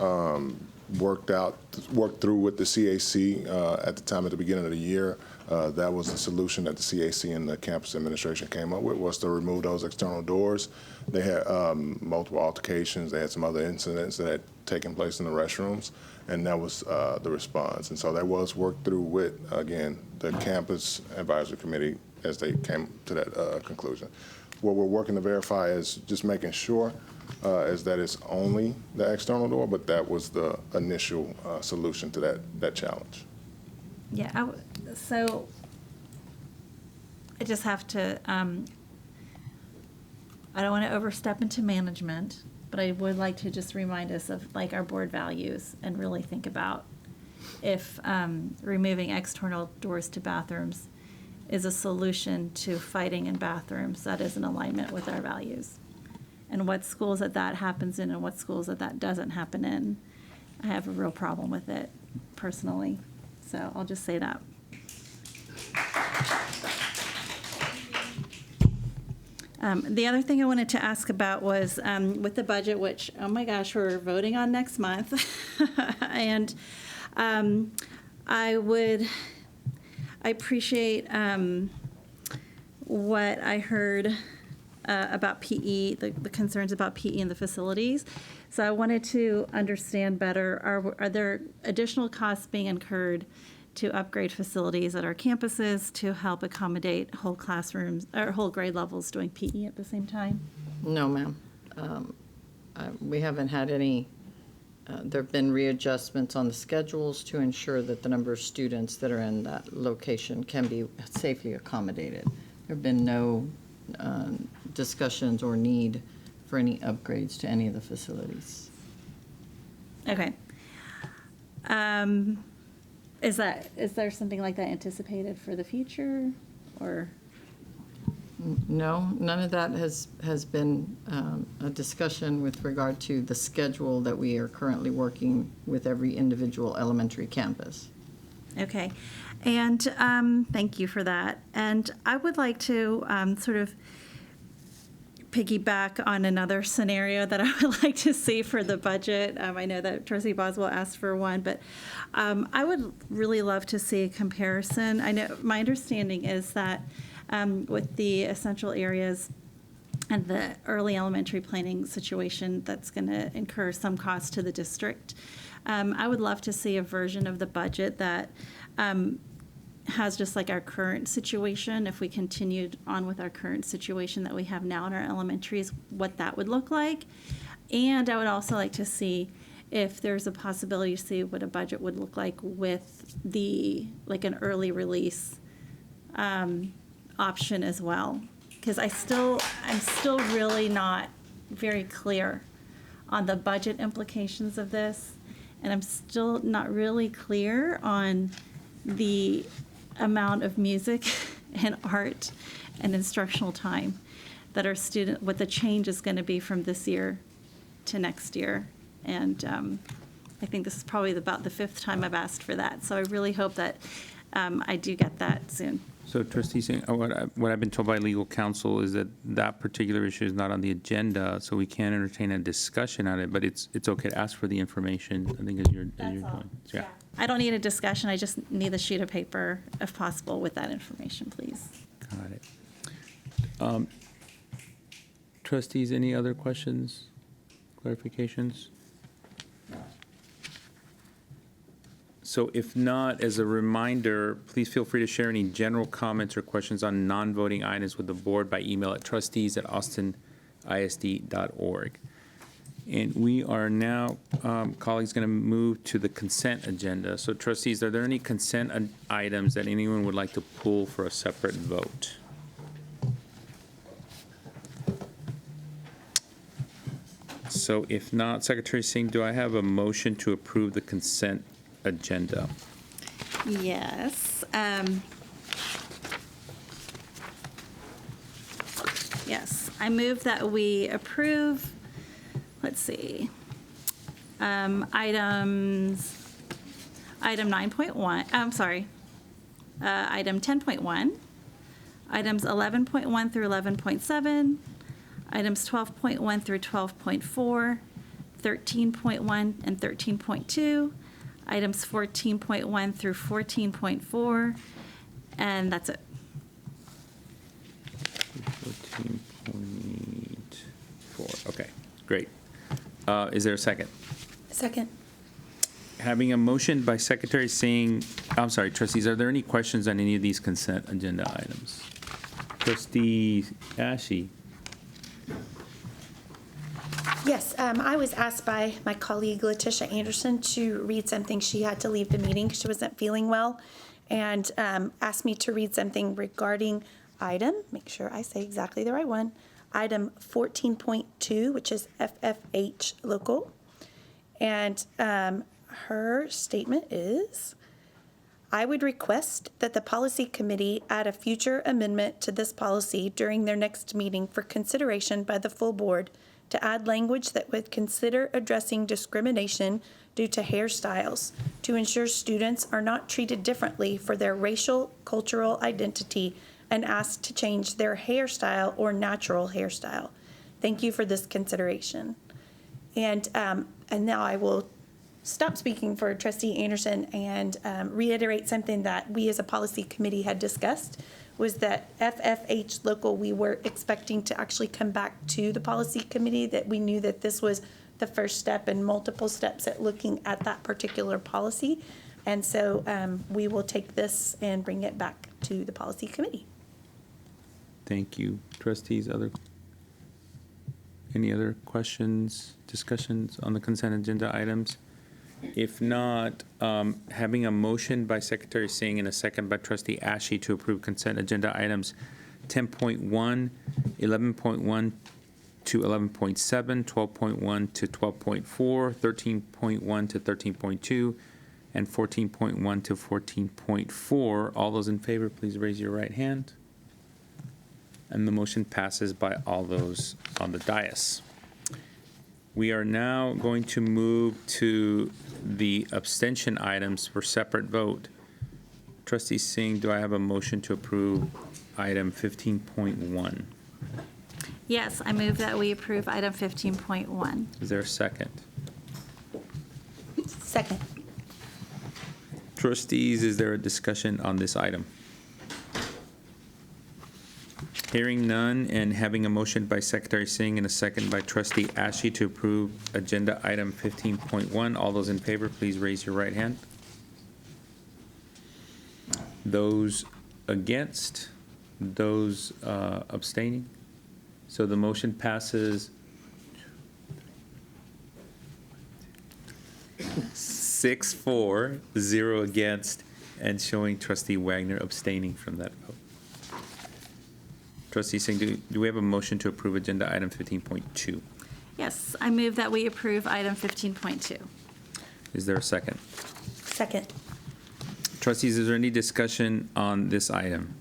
worked through with the CAC at the time at the beginning of the year. That was the solution that the CAC and the campus administration came up with, was to remove those external doors. They had multiple altercations. They had some other incidents that had taken place in the restrooms, and that was the response. And so that was worked through with, again, the campus advisory committee as they came to that conclusion. What we're working to verify is just making sure is that it's only the external door, but that was the initial solution to that challenge. Yeah, so I just have to, I don't want to overstep into management, but I would like to just remind us of like our board values and really think about if removing external doors to bathrooms is a solution to fighting in bathrooms that is in alignment with our values. And what schools that happens in and what schools that doesn't happen in. I have a real problem with it personally. So I'll just say that. The other thing I wanted to ask about was with the budget, which, oh my gosh, we're voting on next month. And I appreciate what I heard about PE, the concerns about PE in the facilities. So I wanted to understand better, are there additional costs being incurred to upgrade facilities at our campuses to help accommodate whole classrooms or whole grade levels doing PE at the same time? No, ma'am. We haven't had any, there have been readjustments on the schedules to ensure that the number of students that are in that location can be safely accommodated. There have been no discussions or need for any upgrades to any of the facilities. Okay. Is there something like that anticipated for the future, or? No, none of that has been a discussion with regard to the schedule that we are currently working with every individual elementary campus. Okay, and thank you for that. And I would like to sort of piggyback on another scenario that I would like to see for the budget. I know that Trustee Boswell asked for one, but I would really love to see a comparison. I know my understanding is that with the essential areas and the early elementary planning situation, that's going to incur some cost to the district. I would love to see a version of the budget that has just like our current situation, if we continued on with our current situation that we have now in our elementaries, what that would look like. And I would also like to see if there's a possibility to see what a budget would look like with the, like an early release option as well. Because I'm still really not very clear on the budget implications of this. And I'm still not really clear on the amount of music and art and instructional time that our student, what the change is going to be from this year to next year. And I think this is probably about the 5th time I've asked for that. So I really hope that I do get that soon. So Trustee Singh, what I've been told by legal counsel is that that particular issue is not on the agenda, so we can't entertain a discussion on it, but it's okay to ask for the information, I think, as you're doing. Yeah. I don't need a discussion, I just need the sheet of paper, if possible, with that information, please. Got it. Trustees, any other questions, clarifications? So if not, as a reminder, please feel free to share any general comments or questions on non-voting items with the board by email at trustees@austinisd.org. And we are now, colleagues, going to move to the consent agenda. So trustees, are there any consent items that anyone would like to pull for a separate vote? So if not, Secretary Singh, do I have a motion to approve the consent agenda? Yes. Yes, I move that we approve, let's see, item 9.1, I'm sorry, item 10.1, items 11.1 through 11.7, items 12.1 through 12.4, 13.1 and 13.2, items 14.1 through 14.4, and that's it. 14.4, okay, great. Is there a second? Second. Having a motion by Secretary Singh, I'm sorry, trustees, are there any questions on any of these consent agenda items? Trustee Ashe? Yes, I was asked by my colleague Letitia Anderson to read something. She had to leave the meeting because she wasn't feeling well, and asked me to read something regarding item, make sure I say exactly the right one, item 14.2, which is FFH local. And her statement is, I would request that the policy committee add a future amendment to this policy during their next meeting for consideration by the full board to add language that would consider addressing discrimination due to hairstyles to ensure students are not treated differently for their racial, cultural identity and asked to change their hairstyle or natural hairstyle. Thank you for this consideration. And now I will stop speaking for Trustee Anderson and reiterate something that we as a policy committee had discussed, was that FFH local, we were expecting to actually come back to the policy committee, that we knew that this was the first step in multiple steps at looking at that particular policy. And so we will take this and bring it back to the policy committee. Thank you. Trustees, any other questions, discussions on the consent agenda items? If not, having a motion by Secretary Singh and a second by Trustee Ashe to approve consent agenda items 10.1, 11.1 to 11.7, 12.1 to 12.4, 13.1 to 13.2, and 14.1 to 14.4. All those in favor, please raise your right hand. And the motion passes by all those on the dais. We are now going to move to the abstention items for separate vote. Trustee Singh, do I have a motion to approve item 15.1? Yes, I move that we approve item 15.1. Is there a second? Second. Trustees, is there a discussion on this item? Hearing none and having a motion by Secretary Singh and a second by Trustee Ashe to approve agenda item 15.1, all those in favor, please raise your right hand. Those against, those abstaining. So the motion passes 6-4, 0 against, and showing Trustee Wagner abstaining from that vote. Trustee Singh, do we have a motion to approve agenda item 15.2? Yes, I move that we approve item 15.2. Is there a second? Second. Trustees, is there any discussion on this item?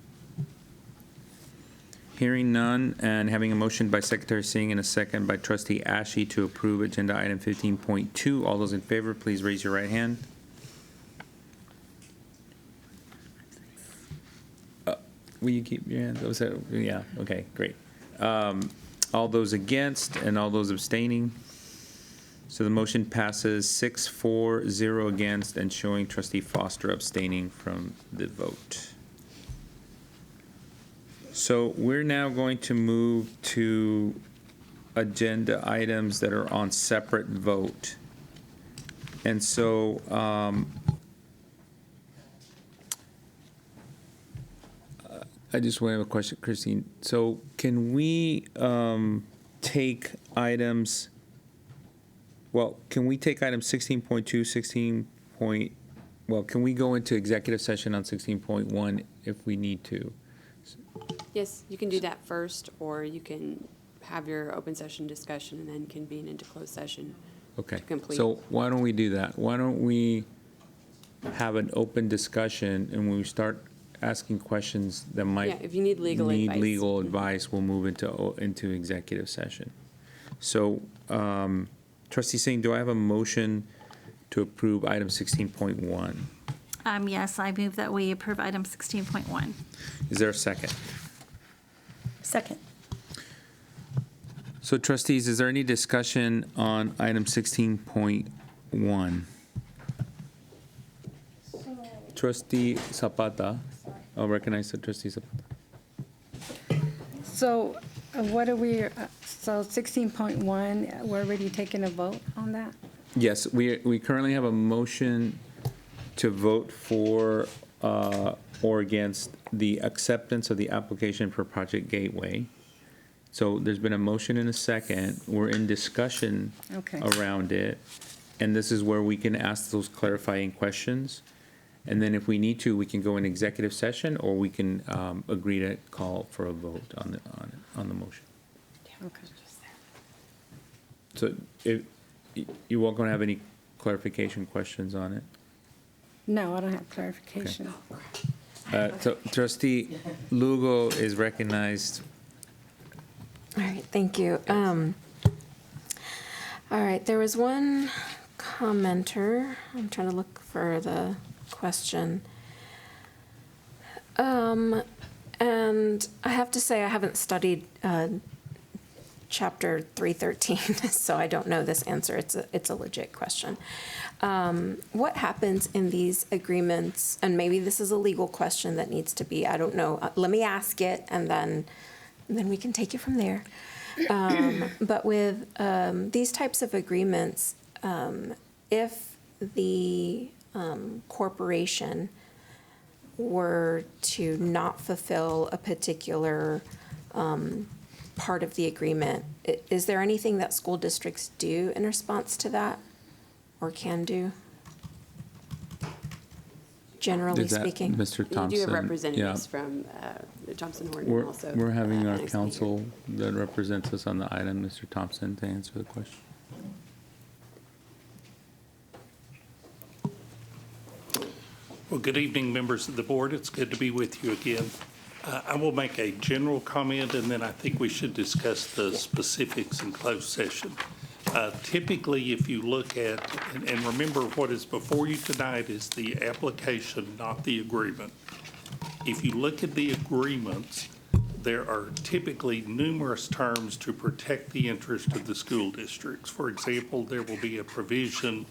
Hearing none and having a motion by Secretary Singh and a second by Trustee Ashe to approve agenda item 15.2, all those in favor, please raise your right hand. Will you keep your hand? Yeah, okay, great. All those against and all those abstaining. So the motion passes 6-4, 0 against, and showing Trustee Foster abstaining from the vote. So we're now going to move to agenda items that are on separate vote. And so I just want to have a question, Christine. So can we take items, can we take items 16.2, can we go into executive session on 16.1 if we need to? Yes, you can do that first, or you can have your open session discussion and then convene into closed session. Okay, to complete. so why don't we do that? Why don't we have an open discussion, and when we start asking questions that might Yeah, if you need legal advice. legal advice, we'll move into executive session. So, Trustee Singh, do I have a motion to approve item 16.1? Yes, I move that we approve item 16.1. Is there a second? Second. So trustees, is there any discussion on item 16.1? Trustee Zapata, I'll recognize the Trustee Zapata. So what are we, so 16.1, we're already taking a vote on that? Yes, we currently have a motion to vote for or against the acceptance of the application for Project Gateway. So there's been a motion and a second. We're in discussion Okay. around it. And this is where we can ask those clarifying questions. And then if we need to, we can go in executive session, or we can agree to call for a vote on the motion. Okay. So if you all going to have any clarification questions on it? No, I don't have clarification. So Trustee Lugo is recognized. All right, thank you. All right, there was one commenter. I'm trying to look for the question. And I have to say, I haven't studied Chapter 313, so I don't know this answer. It's a legit question. What happens in these agreements, and maybe this is a legal question that needs to be, I don't know, let me ask it, and then we can take it from there. But with these types of agreements, if the corporation were to not fulfill a particular part of the agreement, is there anything that school districts do in response to that or can do? Generally Is that speaking. Mr. You Thompson? do have representatives Yeah. from Thompson Horton also. We're having our next counsel that represents us on the item, Mr. Thompson, to answer the question. Well, good evening, members of the board. It's good to be with you again. I will make a general comment, and then I think we should discuss the specifics in closed session. Typically, if you look at, and remember what is before you tonight is the application, not the agreement. If you look at the agreements, there are typically numerous terms to protect the interest of the school districts. For example, there will be a provision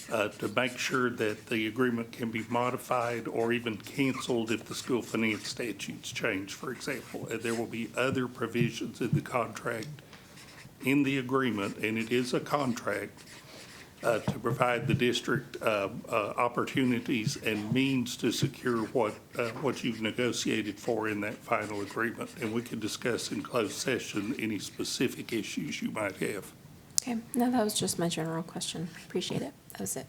to make sure that the agreement can be modified or even canceled if the school finance statutes change, for example. And there will be other provisions in the contract, in the agreement, and it is a contract, to provide the district opportunities and means to secure what you've negotiated for in that final agreement. And we can discuss in closed session any specific issues you might have. Okay, no, that was just my general question. Appreciate it. That was it.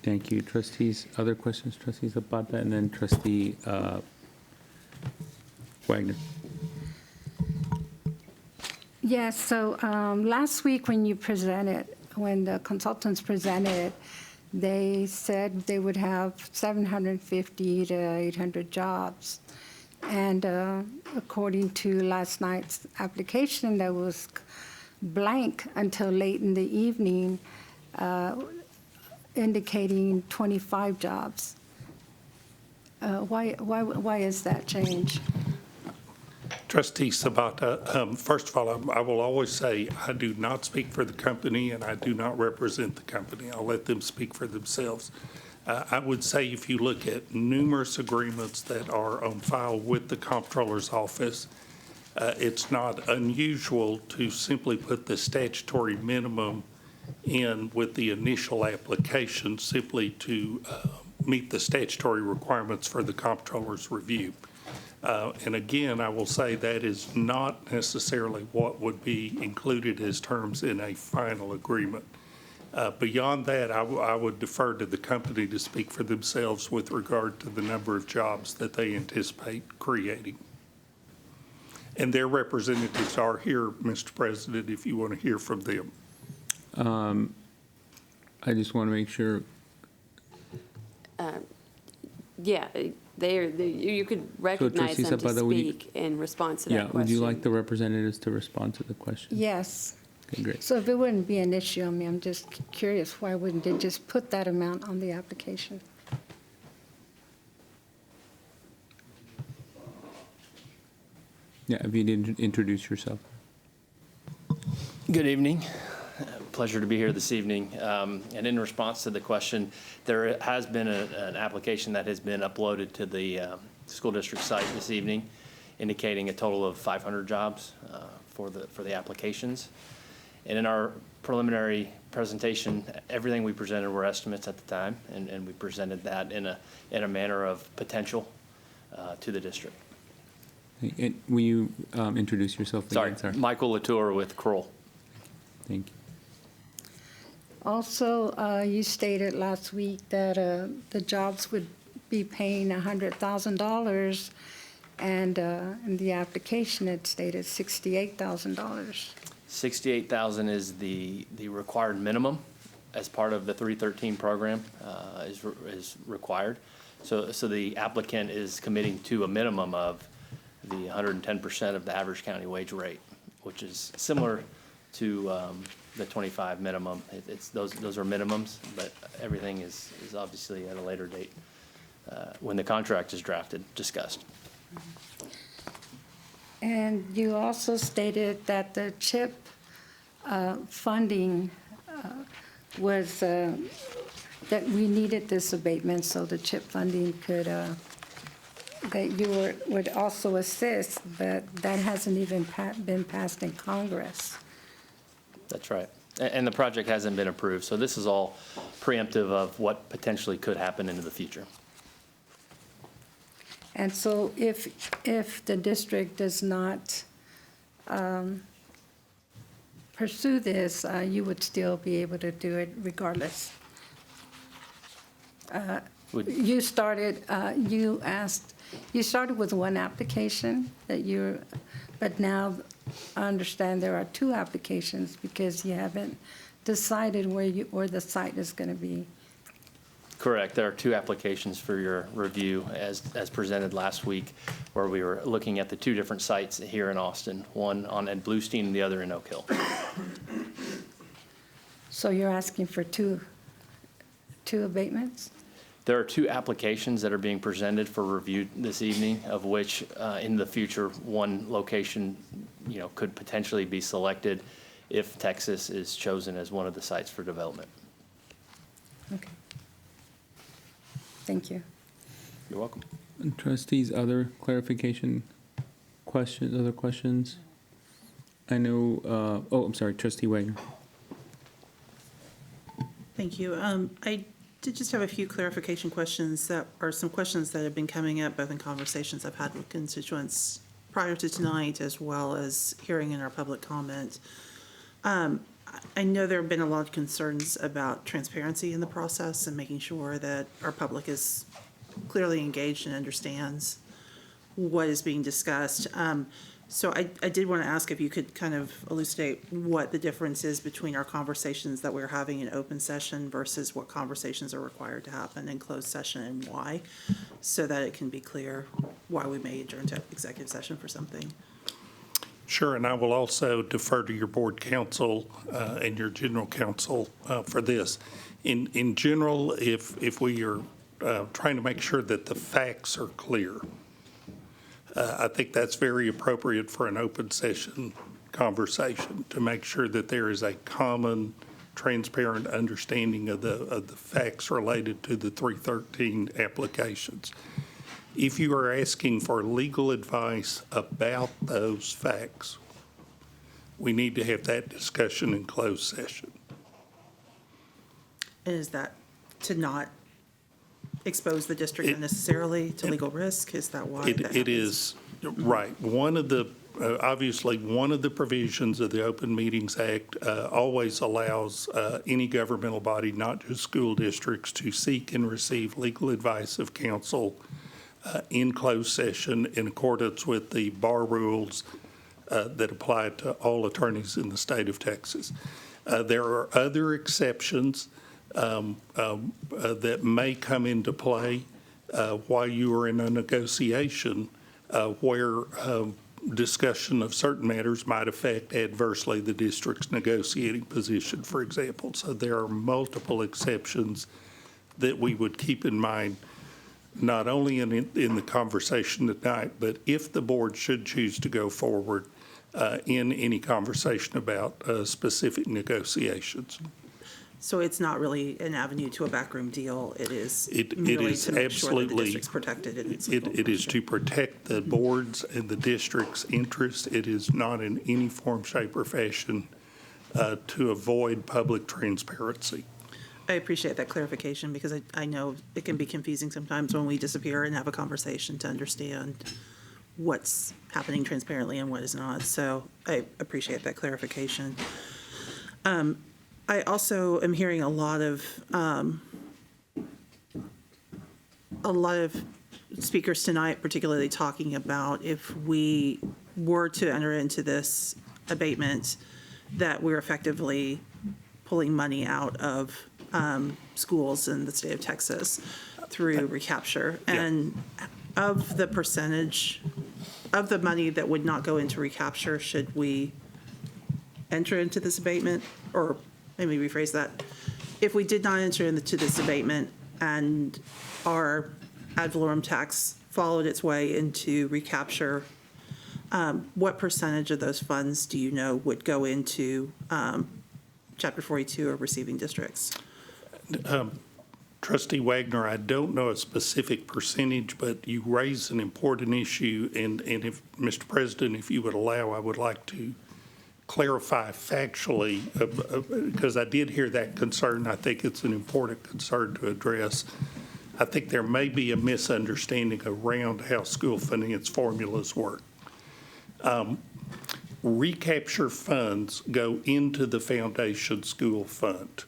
Thank you, trustees. Other questions, trustees, about that? And then trustee Wagner. Yes, so last week when you presented, when the consultants presented, they said they would have 750 to 800 jobs. And according to last night's application, that was blank until late in the evening, indicating 25 jobs. Why is that change? Trustee Sabata, first of all, I will always say I do not speak for the company and I do not represent the company. I'll let them speak for themselves. I would say if you look at numerous agreements that are on file with the comptroller's office, it's not unusual to simply put the statutory minimum in with the initial application simply to meet the statutory requirements for the comptroller's review. And again, I will say that is not necessarily what would be included as terms in a final agreement. Beyond that, I would defer to the company to speak for themselves with regard to the number of jobs that they anticipate creating. And their representatives are here, Mr. President, if you want to hear from them. I just want to make sure. Yeah, you could recognize Trustee them to Zapata, would you- speak in response to that Yeah, question. would you like the representatives to respond to the question? Yes. Okay, great. So if it wouldn't be an issue, I mean, I'm just curious, why wouldn't they just put that amount on the application? Yeah, if you didn't introduce yourself. Good evening. Pleasure to be here this evening. And in response to the question, there has been an application that has been uploaded to the school district site this evening, indicating a total of 500 jobs for the applications. And in our preliminary presentation, everything we presented were estimates at the time, and we presented that in a manner of potential to the district. Will you introduce yourself again? Sorry, Michael Latour with Kroll. Thank you. Also, you stated last week that the jobs would be paying $100,000, and in the application it stated $68,000. $68,000 is the required minimum as part of the 313 program is required. So the applicant is committing to a minimum of the 110% of the average county wage rate, which is similar to the 25 minimum. Those are minimums, but everything is obviously at a later date when the contract is drafted, discussed. And you also stated that the CHIP funding was, that we needed this abatement so the CHIP funding could, that you would also assist, but that hasn't even been passed in Congress. That's right. And the project hasn't been approved, so this is all preemptive of what potentially could happen into the future. And so if the district does not pursue this, you would still be able to do it regardless. You started with one application but now I understand there are two applications because you haven't decided where the site is going to be. Correct. There are two applications for your review as presented last week, where we were looking at the two different sites here in Austin, one at Bluestein and the other in Oak Hill. So you're asking for two abatements? There are two applications that are being presented for review this evening, of which in the future, one location, could potentially be selected if Texas is chosen as one of the sites for development. Okay. Thank you. You're welcome. Trustees, other clarification questions, other questions? I know, I'm sorry, Trustee Wagner. Thank you. I did just have a few clarification questions that are some questions that have been coming up both in conversations I've had with constituents prior to tonight as well as hearing in our public comment. I know there have been a lot of concerns about transparency in the process and making sure that our public is clearly engaged and understands what is being discussed. So I did want to ask if you could kind of elucidate what the difference is between our conversations that we're having in open session versus what conversations are required to happen in closed session and why, so that it can be clear why we may adjourn to executive session for something. Sure, and I will also defer to your board counsel and your general counsel for this. In general, if we are trying to make sure that the facts are clear, I think that's very appropriate for an open session conversation to make sure that there is a common, transparent understanding of the facts related to the 313 applications. If you are asking for legal advice about those facts, we need to have that discussion in closed session. And is that to not expose the district unnecessarily to legal risk? Is that why? It is, right. Obviously, one of the provisions of the Open Meetings Act always allows any governmental body, not just school districts, to seek and receive legal advice of counsel in closed session in accordance with the bar rules that apply to all attorneys in the state of Texas. There are other exceptions that may come into play while you are in a negotiation where discussion of certain matters might affect adversely the district's negotiating position, for example. So there are multiple exceptions that we would keep in mind, not only in the conversation tonight, but if the board should choose to go forward in any conversation about specific negotiations. So it's not really an avenue to a backroom deal. It is It merely is to make sure that the absolutely, district's protected. In its it is to protect the board's and the district's interests. It is not in any form, shape, or fashion to avoid public transparency. I appreciate that clarification because I know it can be confusing sometimes when we disappear and have a conversation to understand what's happening transparently and what is not. So I appreciate that clarification. I also am hearing a lot of speakers tonight, particularly talking about if we were to enter into this abatement, that we're effectively pulling money out of schools in the state of Texas through recapture. And of the percentage of the money that would not go into recapture, should we enter into this abatement? Or let me rephrase that. If we did not enter into this abatement and our ad valorem tax followed its way into recapture, what percentage of those funds do you know would go into Chapter 42 or receiving districts? Trustee Wagner, I don't know a specific percentage, but you raise an important issue, and if, Mr. President, if you would allow, I would like to clarify factually, because I did hear that concern. I think it's an important concern to address. I think there may be a misunderstanding around how school finance formulas work. Recapture funds go into the foundation school fund.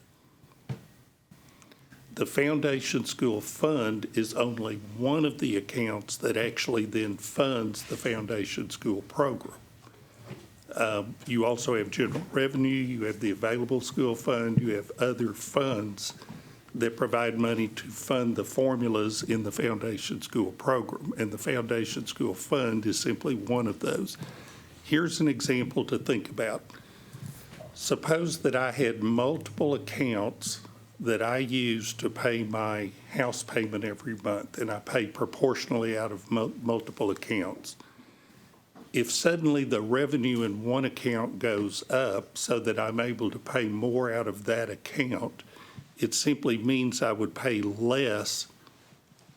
The foundation school fund is only one of the accounts that actually then funds the foundation school program. You also have general revenue, you have the available school fund, you have other funds that provide money to fund the formulas in the foundation school program, and the foundation school fund is simply one of those. Here's an example to think about. Suppose that I had multiple accounts that I use to pay my house payment every month, and I pay proportionally out of multiple accounts. If suddenly the revenue in one account goes up so that I'm able to pay more out of that account, it simply means I would pay less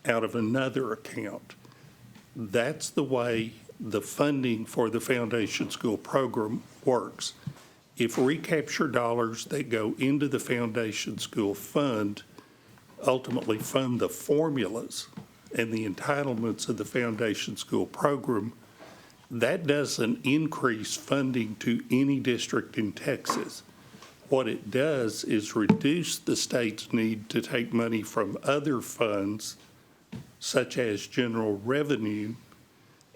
out of another account. That's the way the funding for the foundation school program works. If recapture dollars that go into the foundation school fund ultimately fund the formulas and the entitlements of the foundation school program, that doesn't increase funding to any district in Texas. What it does is reduce the state's need to take money from other funds, such as general revenue,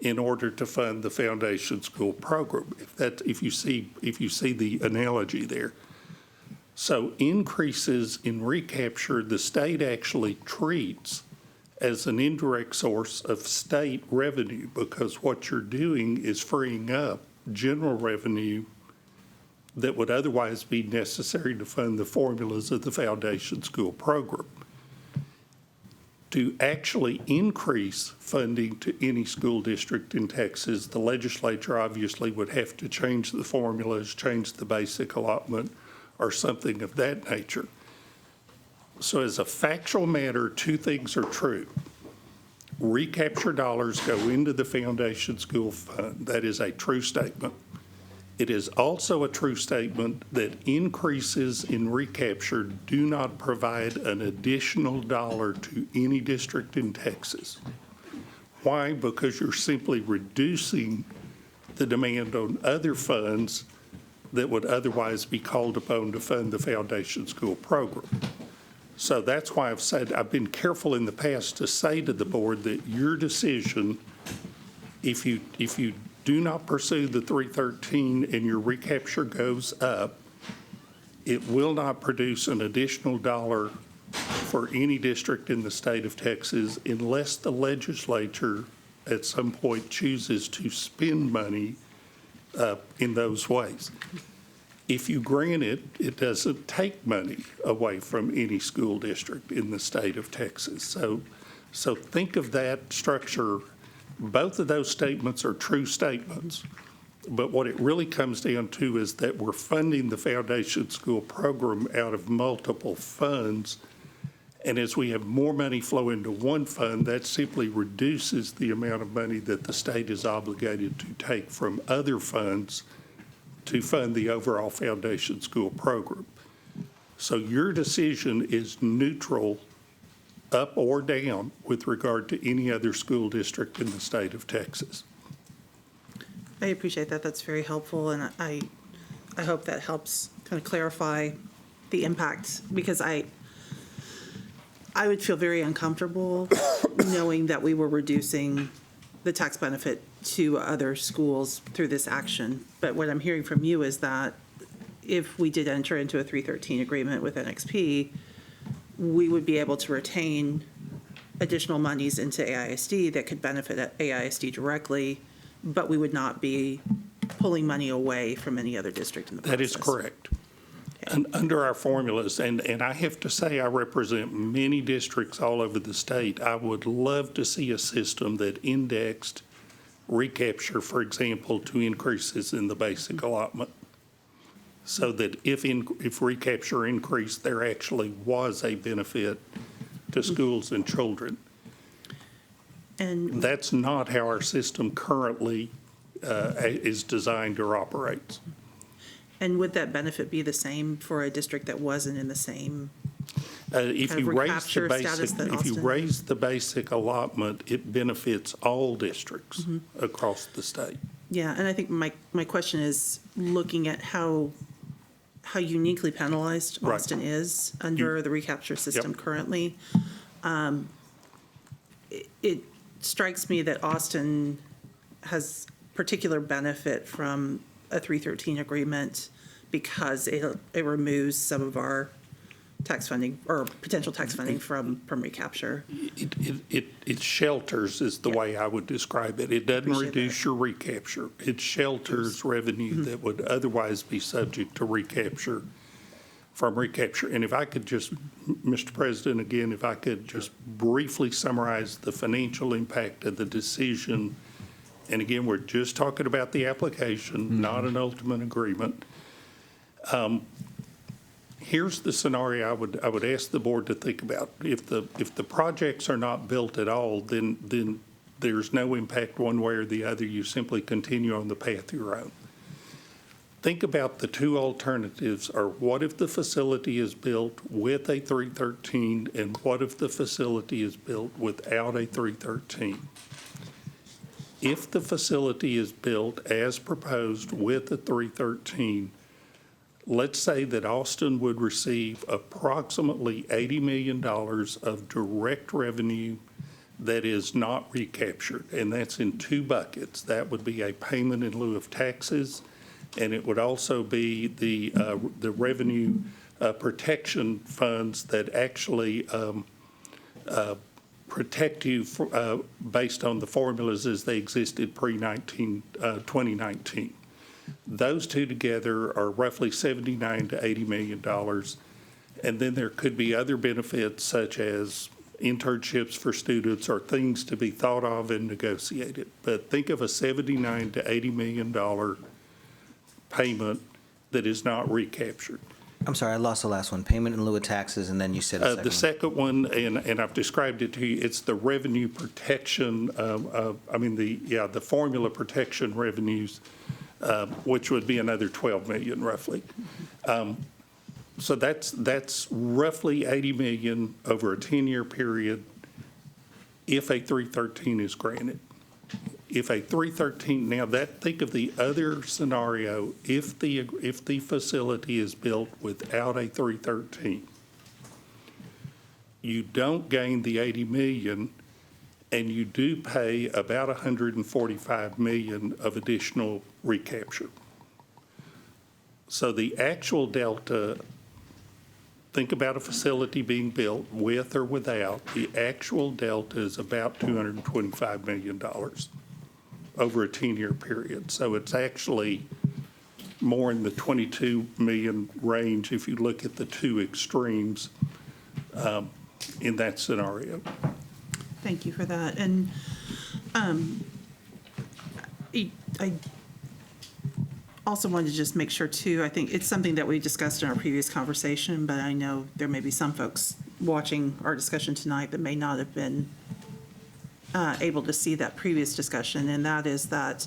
in order to fund the foundation school program. If you see the analogy there. So increases in recapture, the state actually treats as an indirect source of state revenue, because what you're doing is freeing up general revenue that would otherwise be necessary to fund the formulas of the foundation school program. To actually increase funding to any school district in Texas, the legislature obviously would have to change the formulas, change the basic allotment, or something of that nature. So as a factual matter, two things are true. Recapture dollars go into the foundation school fund. That is a true statement. It is also a true statement that increases in recapture do not provide an additional dollar to any district in Texas. Why? Because you're simply reducing the demand on other funds that would otherwise be called upon to fund the foundation school program. So that's why I've been careful in the past to say to the board that your decision, if you do not pursue the 313 and your recapture goes up, it will not produce an additional dollar for any district in the state of Texas unless the legislature at some point chooses to spend money in those ways. If you grant it, it doesn't take money away from any school district in the state of Texas. So think of that structure. Both of those statements are true statements, but what it really comes down to is that we're funding the foundation school program out of multiple funds, and as we have more money flow into one fund, that simply reduces the amount of money that the state is obligated to take from other funds to fund the overall foundation school program. So your decision is neutral, up or down, with regard to any other school district in the state of Texas. I appreciate that. That's very helpful, and I hope that helps kind of clarify the impact, because I would feel very uncomfortable knowing that we were reducing the tax benefit to other schools through this action. But what I'm hearing from you is that if we did enter into a 313 agreement with NXP, we would be able to retain additional monies into AISD that could benefit AISD directly, but we would not be pulling money away from any other district in the process. That is correct. And under our formulas, and I have to say I represent many districts all over the state, I would love to see a system that indexed recapture, for example, to increases in the basic allotment. So that if recapture increased, there actually was a benefit to schools and children. And That's not how our system currently is designed or operates. would that benefit be the same for a district that wasn't in the same If kind of you raise the recapture status basic, that if you Austin raise the basic allotment, it benefits all districts across the state. Yeah, and I think my question is looking at how uniquely penalized Right. Austin is under the recapture system currently. It strikes me that Austin has particular benefit from a 313 agreement because it removes some of our tax funding or potential tax funding from recapture. It shelters is the way I would describe it. It doesn't Appreciate reduce your recapture. It shelters revenue that would otherwise be subject to recapture from recapture. And if I could just, Mr. President, again, if I could just briefly summarize the financial impact of the decision. And again, we're just talking about the application, not an ultimate agreement. Here's the scenario I would ask the board to think about. If the projects are not built at all, then there's no impact one way or the other. You simply continue on the path you're on. Think about the two alternatives are what if the facility is built with a 313 and what if the facility is built without a 313? If the facility is built as proposed with a 313, let's say that Austin would receive approximately $80 million of direct revenue that is not recaptured, and that's in two buckets. That would be a payment in lieu of taxes, and it would also be the revenue protection funds that actually protect you based on the formulas as they existed pre-2019. Those two together are roughly $79 to $80 million. And then there could be other benefits such as internships for students or things to be thought of and negotiated. But think of a $79 to $80 million payment that is not recaptured. I'm sorry, I lost the last one. Payment in lieu of taxes, and then you said a second The second one, and I've described it to you, it's the revenue protection, the formula protection revenues, which would be another $12 million roughly. So that's roughly $80 million over a 10-year period if a 313 is granted. If a 313, now think of the other scenario, if the facility is built without a 313, you don't gain the 80 million, and you do pay about 145 million of additional recapture. So the actual delta, think about a facility being built with or without, the actual delta is about $225 million over a 10-year period. So it's actually more in the 22 million range if you look at the two extremes in that scenario. Thank you for that. And I also wanted to just make sure too, I think it's something that we discussed in our previous conversation, but I know there may be some folks watching our discussion tonight that may not have been able to see that previous discussion, and that is that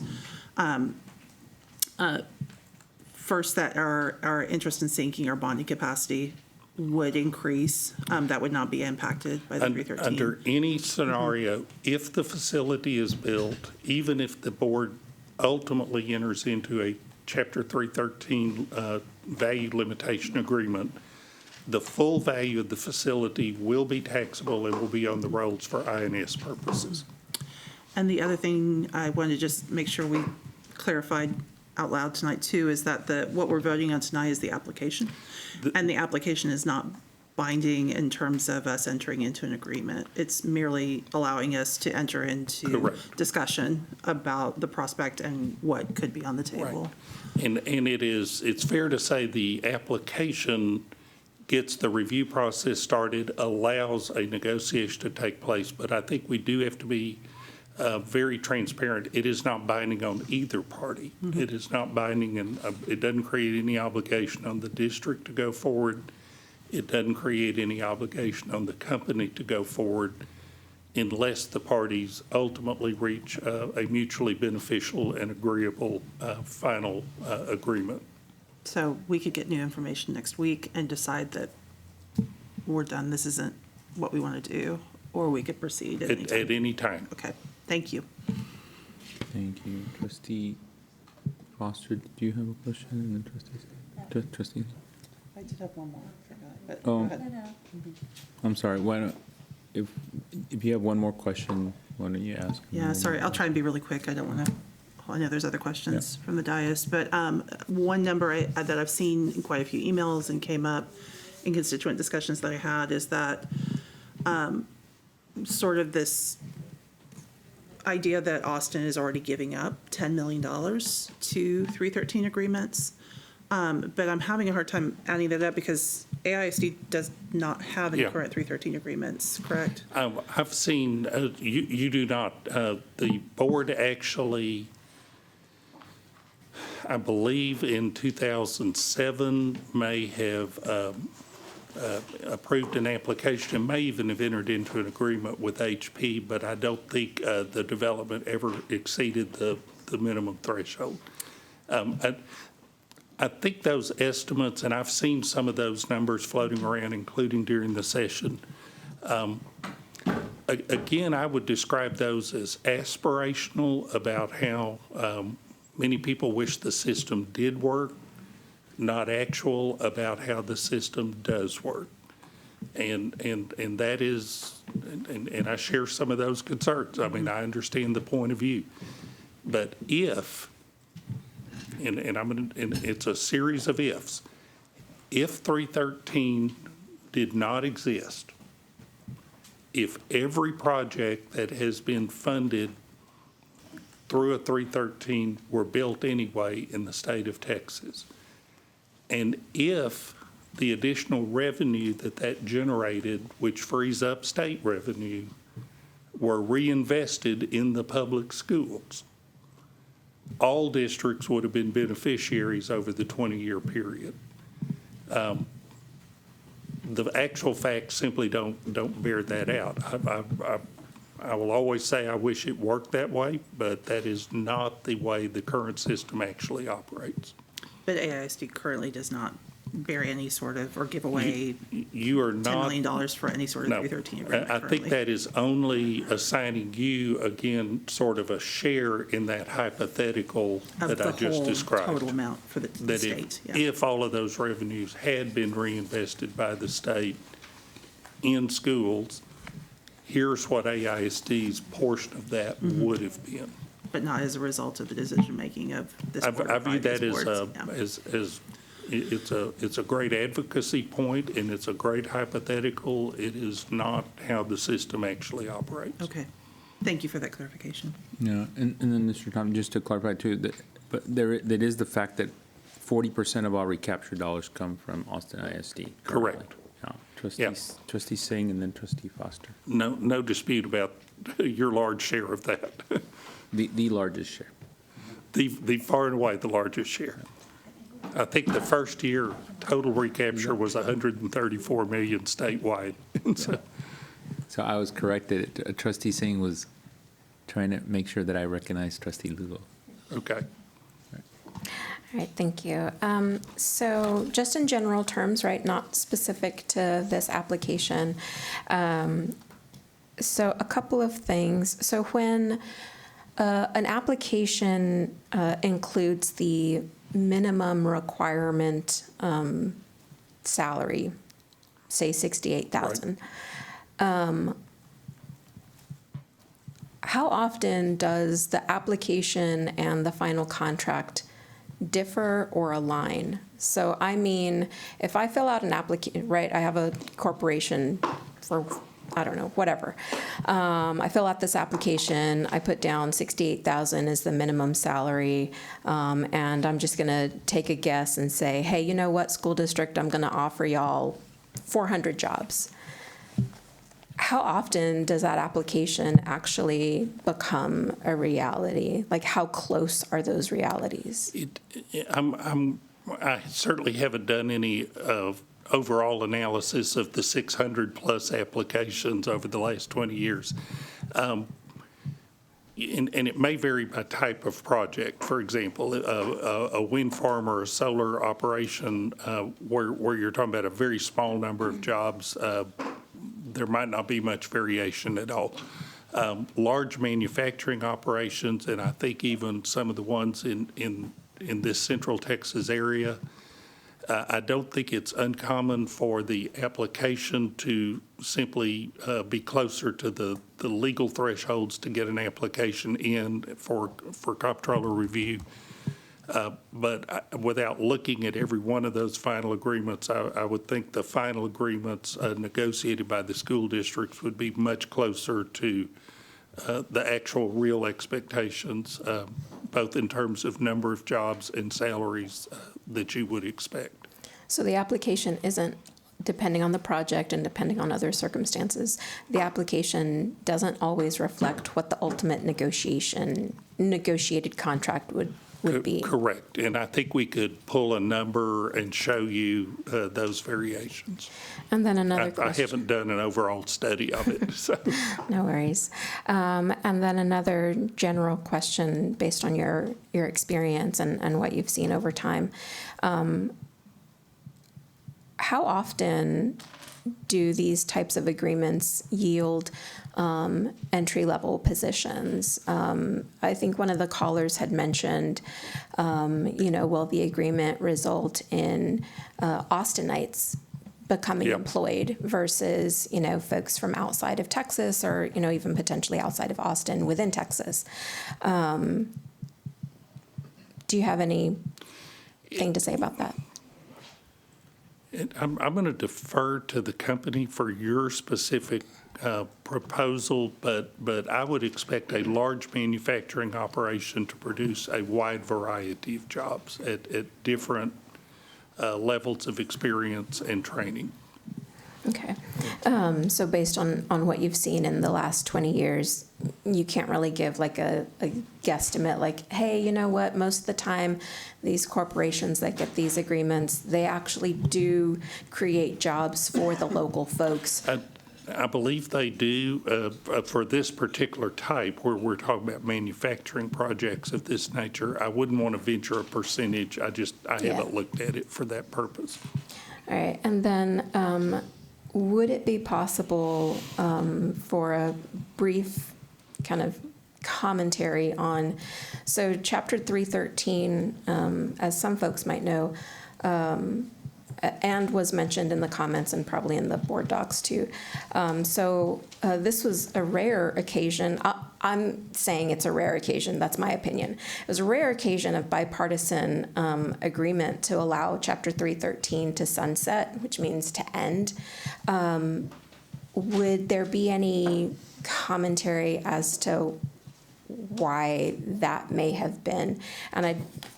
first, that our interest in sinking our bonding capacity would increase. That would not be impacted by the 313. Under any scenario, if the facility is built, even if the board ultimately enters into a Chapter 313 value limitation agreement, the full value of the facility will be taxable and will be on the rolls for INS purposes. And the other thing I wanted to just make sure we clarified out loud tonight too is that what we're voting on tonight is the application. And the application is not binding in terms of us entering into an agreement. It's merely allowing us to enter into Correct. discussion about the prospect and what could be on the table. And it's fair to say the application gets the review process started, allows a negotiation to take place, but I think we do have to be very transparent. It is not binding on either party. It is not binding, and it doesn't create any obligation on the district to go forward. It doesn't create any obligation on the company to go forward unless the parties ultimately reach a mutually beneficial and agreeable final agreement. So we could get new information next week and decide that we're done, this isn't what we want to do, or we could proceed at any time. At any time. Okay, thank you. Thank you. Trustee Foster, do you have a question? And then Trustee? I did have one more, I forgot, but Oh. go ahead. I'm sorry, why don't, if you have one more question, why don't you ask? Yeah, sorry, I'll try and be really quick. I don't want to, I know there's other questions from the dais, but one number that I've seen in quite a few emails and came up in constituent discussions that I had is that sort of this idea that Austin is already giving up $10 million to 313 agreements. But I'm having a hard time adding that up because AISD does not have any Yeah. current 313 agreements, correct? I've seen, you do not, the board actually, I believe in 2007, may have approved an application, and may even have entered into an agreement with HP, but I don't think the development ever exceeded the minimum threshold. I think those estimates, and I've seen some of those numbers floating around, including during the session. Again, I would describe those as aspirational about how many people wish the system did work, not actual about how the system does work. And that is, and I share some of those concerns. I mean, I understand the point of view. But if, and it's a series of ifs, if 313 did not exist, if every project that has been funded through a 313 were built anyway in the state of Texas, and if the additional revenue that generated, which frees up state revenue, were reinvested in the public schools, all districts would have been beneficiaries over the 20-year period. The actual facts simply don't bear that out. I will always say I wish it worked that way, but that is not the way the current system actually operates. But AISD currently does not bear any sort of, or give away You are $10 not. million for any sort of No, 313 agreement I think currently. that is only assigning you, again, sort of a share in that hypothetical Of that I the just whole described. total amount for the That state, yeah. if all of those revenues had been reinvested by the state in schools, here's what AISD's portion of that Mm-hmm. would have been. But not as a result of the decision-making of this board. I or view that previous as, boards, yeah. it's a great advocacy point, and it's a great hypothetical. It is not how the system actually operates. Okay, thank you for that clarification. Yeah, and then, Mr. Tom, just to clarify too, that is the fact that 40% of all recapture dollars come from Austin ISD. currently. Correct. Yeah. Trustee Singh and then Trustee Foster. No dispute about your large share of that. The largest share. The far and away the largest share. I think the first year total recapture was 134 million statewide. So I was corrected. Trustee Singh was trying to make sure that I recognized Trustee Lugo. Okay. All right, thank you. So just in general terms, right, not specific to this application. So a couple of things. So when an application includes the minimum requirement salary, say 68,000. How often does the application and the final contract differ or align? So I mean, if I fill out an application, right, I have a corporation for, I don't know, whatever. I fill out this application, I put down 68,000 as the minimum salary, and I'm just gonna take a guess and say, hey, you know what, school district, I'm gonna offer y'all 400 jobs. how often does that application actually become a reality? Like, how close are those realities? I certainly haven't done any overall analysis of the 600-plus applications over the last 20 years. And it may vary by type of project. For example, a wind farm or a solar operation where you're talking about a very small number of jobs, there might not be much variation at all. Large manufacturing operations, and I think even some of the ones in this Central Texas area, I don't think it's uncommon for the application to simply be closer to the legal thresholds to get an application in for comptroller review. But without looking at every one of those final agreements, I would think the final agreements negotiated by the school districts would be much closer to the actual real expectations, both in terms of number of jobs and salaries that you would expect. So the application isn't, depending on the project and depending on other circumstances, the application doesn't always reflect what the ultimate negotiated contract would be. Correct. And I think we could pull a number and show you those variations. And then another I question. haven't done an overall study of it, so. No worries. And then another general question based on your experience and what you've seen over time. How often do these types of agreements yield entry-level positions? I think one of the callers had mentioned, will the agreement result in Austinites becoming employed versus, folks from outside of Texas or, even potentially outside of Austin within Texas? Do you have anything to say about that? I'm going to defer to the company for your specific proposal, but I would expect a large manufacturing operation to produce a wide variety of jobs at different levels of experience and training. Okay. So based on what you've seen in the last 20 years, you can't really give like a guesstimate like, hey, you know what, most of the time these corporations that get these agreements, they actually do create jobs for the local folks. I believe they do for this particular type where we're talking about manufacturing projects of this nature. I wouldn't want to venture a percentage. I haven't looked at it for that purpose. All right. And then would it be possible for a brief kind of commentary on, so Chapter 313, as some folks might know, and was mentioned in the comments and probably in the board docs too. So this was a rare occasion. I'm saying it's a rare occasion. That's my opinion. It was a rare occasion of bipartisan agreement to allow Chapter 313 to sunset, which means to end. Would there be any commentary as to why that may have been? And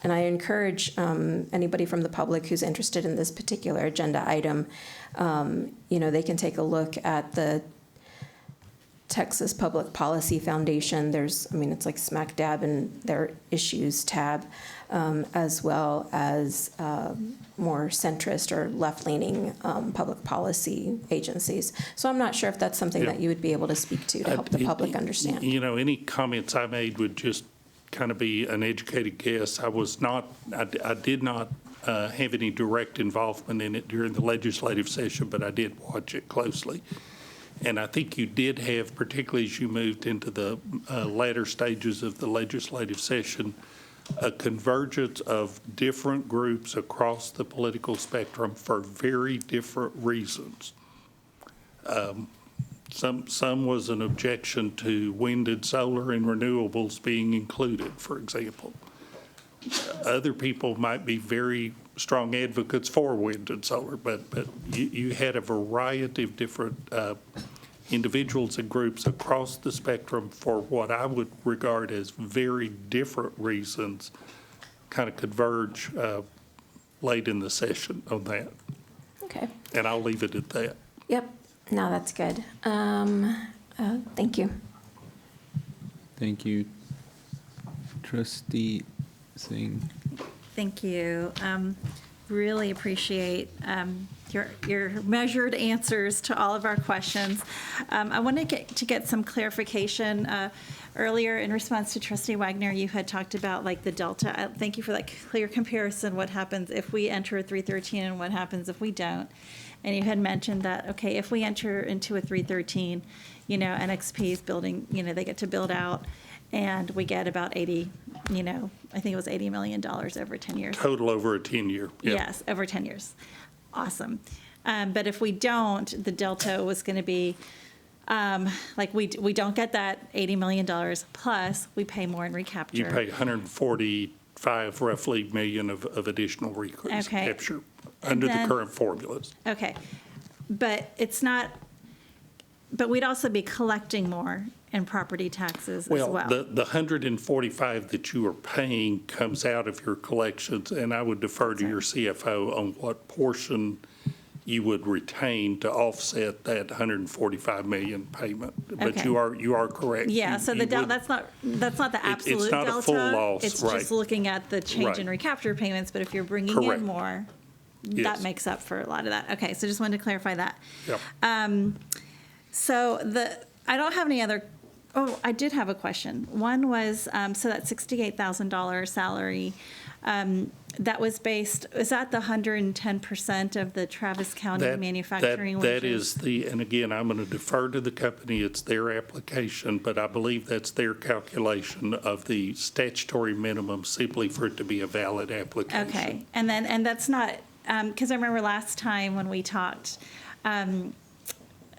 I encourage anybody from the public who's interested in this particular agenda item, they can take a look at the Texas Public Policy Foundation. It's like smack dab in their issues tab, as well as more centrist or left-leaning public policy agencies. So I'm not sure if that's something that you would be able to speak to help the public understand. Any comments I made would just kind of be an educated guess. I did not have any direct involvement in it during the legislative session, but I did watch it closely. And I think you did have, particularly as you moved into the latter stages of the legislative session, a convergence of different groups across the political spectrum for very different reasons. Some was an objection to wind and solar and renewables being included, for example. Other people might be very strong advocates for wind and solar, but you had a variety of different individuals and groups across the spectrum for what I would regard as very different reasons kind of converge late in the session on that. Okay. And I'll leave it at that. Yep. No, that's good. Thank you. Thank you. Trustee Singh. Thank you. Really appreciate your measured answers to all of our questions. I want to get some clarification. Earlier, in response to Trustee Wagner, you had talked about like the delta. Thank you for that clear comparison. What happens if we enter a 313 and what happens if we don't? And you had mentioned that, okay, if we enter into a 313, NXP is building, they get to build out, and we get about 80, I think it was $80 million over 10 years. Total over a 10-year. Yeah. Yes, over 10 years. Awesome. But if we don't, the delta was going to be, we don't get that $80 million, plus we pay more in recapture. You pay 145 roughly million of additional recapture under the current formulas. Okay. But it's not, but we'd also be collecting more in property taxes as well. Well, the 145 that you are paying comes out of your collections, and I would defer to your CFO on what portion you would retain to offset that 145 million payment. But Okay. you are correct. Yeah, so the would- that's not the absolute it's not delta. a full loss, It's right. just looking at the change in Right. recapture payments, but if you're bringing Correct. in more, Yes. that makes up for a lot of that. Okay, so just wanted to clarify that. Yep. I don't have any other, I did have a question. One was, so that $68,000 salary, that was based, is that the 110% of the Travis County manufacturing wages? That is and again, I'm going to defer to the company, it's their application, but I believe that's their calculation of the statutory minimum simply for it to be a valid application. Okay, and that's not, because I remember last time when we talked,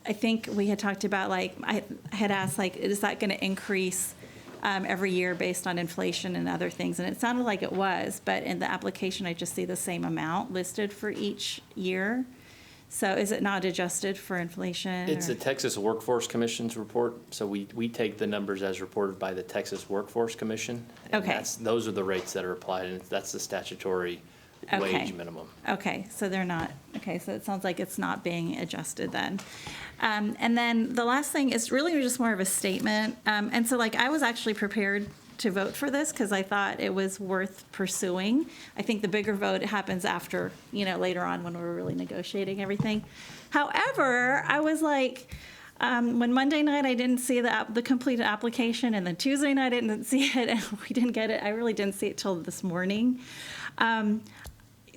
I think we had talked about, I had asked, is that going to increase every year based on inflation and other things? And it sounded like it was, but in the application, I just see the same amount listed for each year. So is it not adjusted for inflation? It's or- the Texas Workforce Commission's report, so we take the numbers as reported by the Texas Workforce Commission. And Okay. those are the rates that are applied, and that's the statutory wage minimum. Okay, so they're not, okay, so it sounds like it's not being adjusted then. And then the last thing is really just more of a statement. And so I was actually prepared to vote for this because I thought it was worth pursuing. I think the bigger vote happens after, later on when we're really negotiating everything. However, I was when Monday night I didn't see the completed application, and then Tuesday night I didn't see it, and we didn't get it. I really didn't see it till this morning.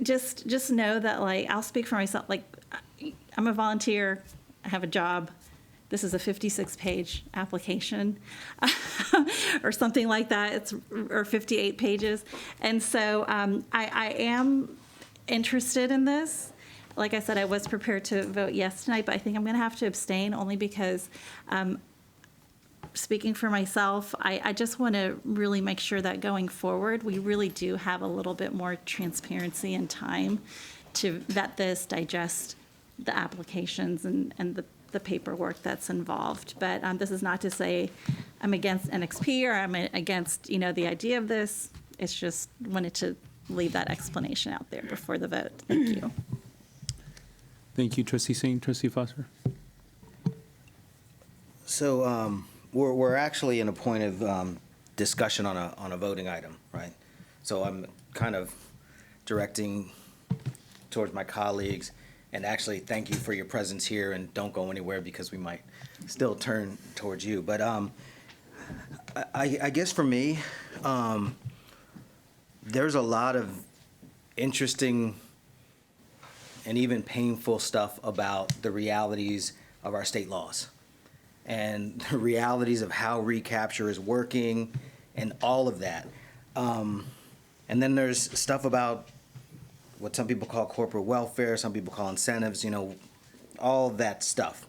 Just know that I'll speak for myself. I'm a volunteer. I have a job. This is a 56-page application or something like that. Or 58 pages. And so I am interested in this. Like I said, I was prepared to vote yes tonight, but I think I'm going to have to abstain only because speaking for myself, I just want to really make sure that going forward, we really do have a little bit more transparency and time to vet this, digest the applications and the paperwork that's involved. But this is not to say I'm against NXP or I'm against, the idea of this. It's just wanted to leave that explanation out there before the vote. Thank you. Thank you, Trustee Singh. Trustee Foster? So we're actually in a point of discussion on a voting item, right? So I'm kind of directing towards my colleagues, and actually thank you for your presence here, and don't go anywhere because we might still turn towards you. But I guess for me, there's a lot of interesting and even painful stuff about the realities of our state laws and the realities of how recapture is working and all of that. And then there's stuff about what some people call corporate welfare, some people call incentives, all that stuff.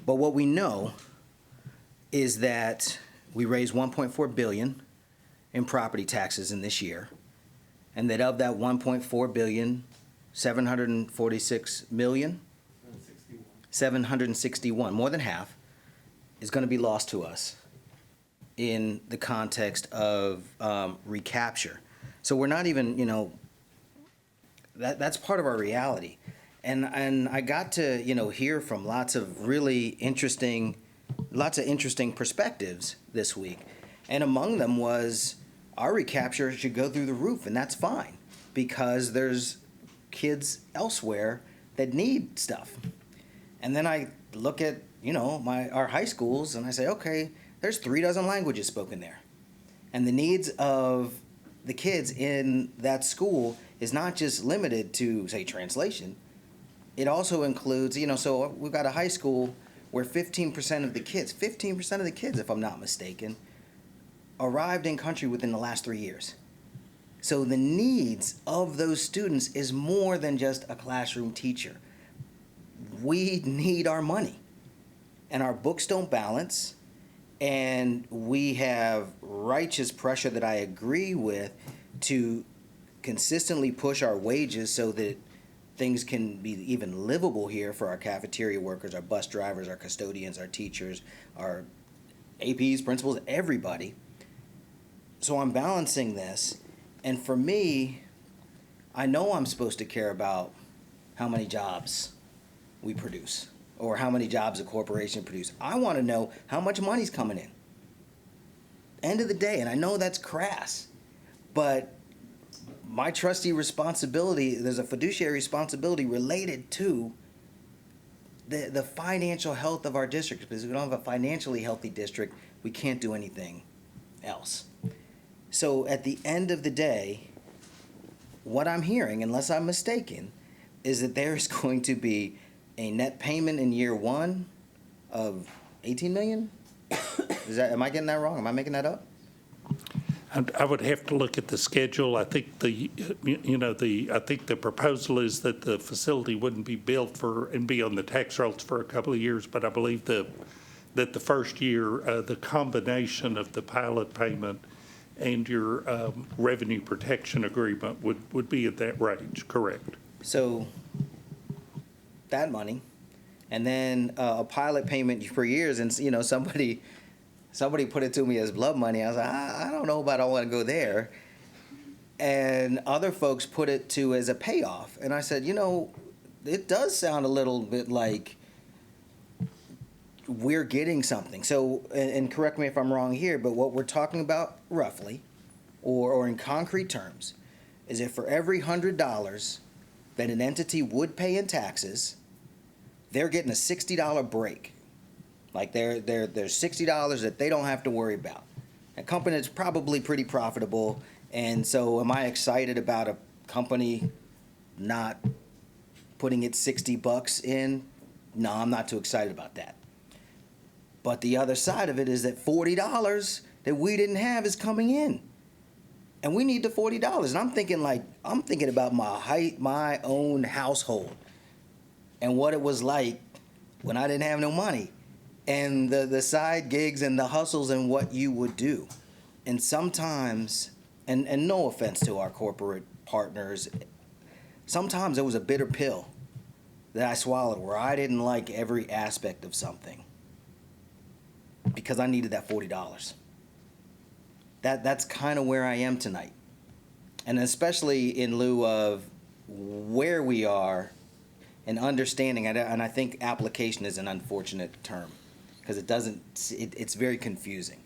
But what we know is that we raised $1.4 billion in property taxes in this year, and that of that $1.4 billion, 746 million, 761, more than half, is going to be lost to us in the context of recapture. So we're not even, that's part of our reality. And I got to, hear from lots of interesting perspectives this week. And among them was our recapture should go through the roof, and that's fine because there's kids elsewhere that need stuff. And then I look at, our high schools and I say, okay, there's 36 languages spoken there. And the needs of the kids in that school is not just limited to, say, translation. It also includes, so we've got a high school where 15% of the kids, if I'm not mistaken, arrived in country within the last 3 years. So the needs of those students is more than just a classroom teacher. We need our money. And our books don't balance. And we have righteous pressure that I agree with to consistently push our wages so that things can be even livable here for our cafeteria workers, our bus drivers, our custodians, our teachers, our APs, principals, everybody. So I'm balancing this. And for me, I know I'm supposed to care about how many jobs we produce or how many jobs a corporation produce. I want to know how much money's coming in. End of the day, and I know that's crass, but my trustee responsibility, there's a fiduciary responsibility related to the financial health of our district. Because if we don't have a financially healthy district, we can't do anything else. So at the end of the day, what I'm hearing, unless I'm mistaken, is that there's going to be a net payment in year one of $18 million? Am I getting that wrong? Am I making that up? I would have to look at the schedule. I think I think the proposal is that the facility wouldn't be built and be on the tax rolls for a couple of years, but I believe that the first year, the combination of the pilot payment and your revenue protection agreement would be at that range, correct? So that money, and then a pilot payment for years, and somebody put it to me as blood money. I was like, I don't know about I want to go there. And other folks put it to as a payoff. And I said, it does sound a little bit like we're getting something. So, and correct me if I'm wrong here, but what we're talking about roughly, or in concrete terms, is that for every $100 that an entity would pay in taxes, they're getting a $60 break. Like there's $60 that they don't have to worry about. A company that's probably pretty profitable. And so am I excited about a company not putting its $60 in? No, I'm not too excited about that. But the other side of it is that $40 that we didn't have is coming in. And we need the $40. And I'm thinking about my own household and what it was like when I didn't have no money. And the side gigs and the hustles and what you would do. And sometimes, and no offense to our corporate partners, sometimes it was a bitter pill that I swallowed where I didn't like every aspect of something because I needed that $40. That's kind of where I am tonight. And especially in lieu of where we are and understanding, and I think application is an unfortunate term. Because it's very confusing,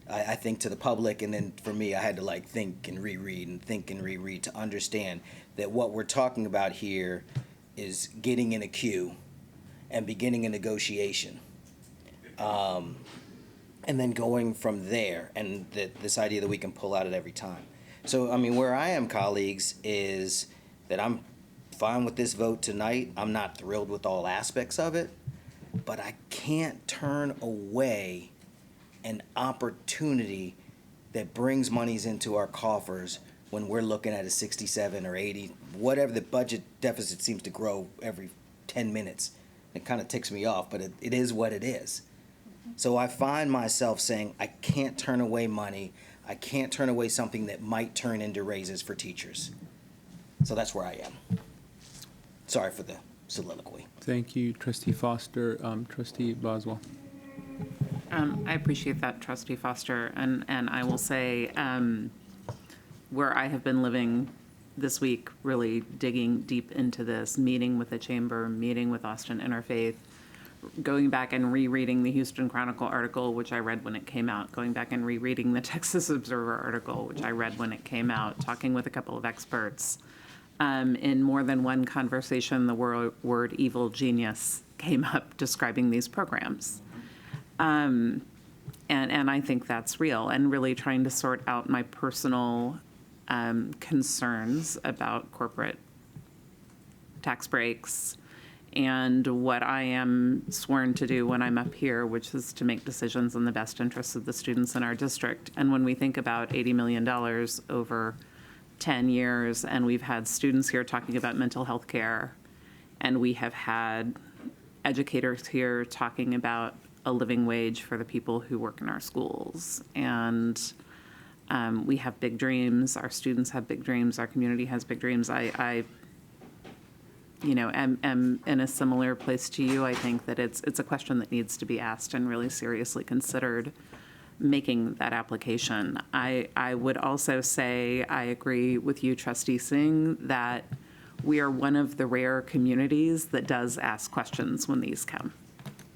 I think, to the public. And then for me, I had to think and reread to understand that what we're talking about here is getting in a queue and beginning a negotiation. And then going from there, and this idea that we can pull out at every time. So, where I am, colleagues, is that I'm fine with this vote tonight. I'm not thrilled with all aspects of it. But I can't turn away an opportunity that brings monies into our coffers when we're looking at a 67 or 80, whatever the budget deficit seems to grow every 10 minutes. It kind of ticks me off, but it is what it is. So I find myself saying, I can't turn away money. I can't turn away something that might turn into raises for teachers. So that's where I am. Sorry for the soliloquy. Thank you, Trustee Foster. Trustee Boswell. I appreciate that, Trustee Foster, and I will say where I have been living this week really digging deep into this, meeting with the chamber, meeting with Austin Interfaith, going back and rereading the Houston Chronicle article, which I read when it came out, going back and rereading the Texas Observer article, which I read when it came out, talking with a couple of experts. In more than one conversation, the word evil genius came up describing these programs. And I think that's real, and really trying to sort out my personal concerns about corporate tax breaks and what I am sworn to do when I'm up here, which is to make decisions in the best interests of the students in our district. And when we think about $80 million over 10 years, and we've had students here talking about mental health care, and we have had educators here talking about a living wage for the people who work in our schools. And we have big dreams, our students have big dreams, our community has big dreams. I am in a similar place to you. I think that it's a question that needs to be asked and really seriously considered making that application. I would also say I agree with you, Trustee Singh, that we are one of the rare communities that does ask questions when these come.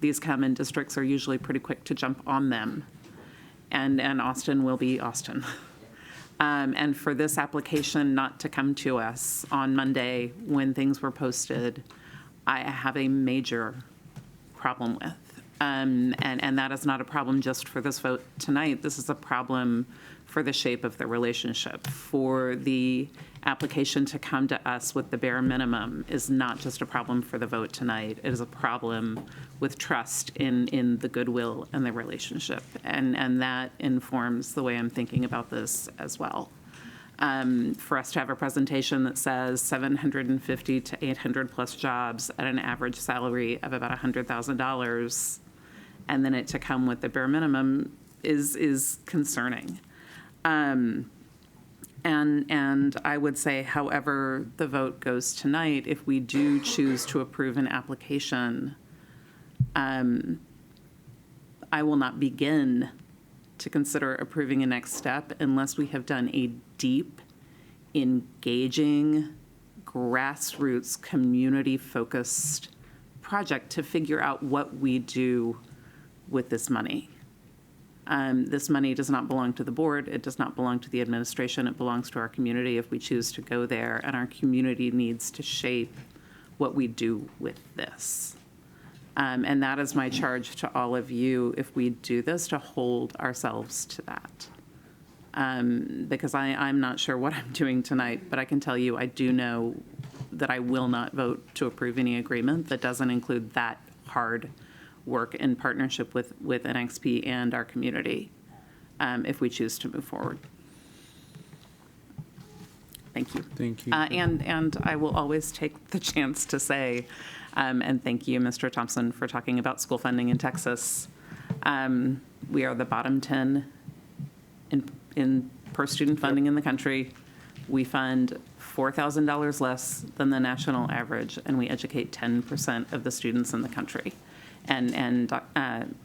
These come, and districts are usually pretty quick to jump on them. And Austin will be Austin. And for this application not to come to us on Monday when things were posted, I have a major problem with. And that is not a problem just for this vote tonight. This is a problem for the shape of the relationship. For the application to come to us with the bare minimum is not just a problem for the vote tonight. It is a problem with trust in the goodwill and the relationship. And that informs the way I'm thinking about this as well. For us to have a presentation that says 750 to 800 plus jobs at an average salary of about $100,000, and then it to come with the bare minimum is concerning. And I would say, however the vote goes tonight, if we do choose to approve an application, I will not begin to consider approving a next step unless we have done a deep, engaging, grassroots, community-focused project to figure out what we do with this money. This money does not belong to the board. It does not belong to the administration. It belongs to our community if we choose to go there, and our community needs to shape what we do with this. And that is my charge to all of you, if we do this, to hold ourselves to that. Because I'm not sure what I'm doing tonight, but I can tell you I do know that I will not vote to approve any agreement that doesn't include that hard work in partnership with NXP and our community, if we choose to move forward. Thank you. Thank you. And I will always take the chance to say, and thank you, Mr. Thompson, for talking about school funding in Texas. We are the bottom 10 in per student funding in the country. We fund $4,000 less than the national average, and we educate 10% of the students in the country. And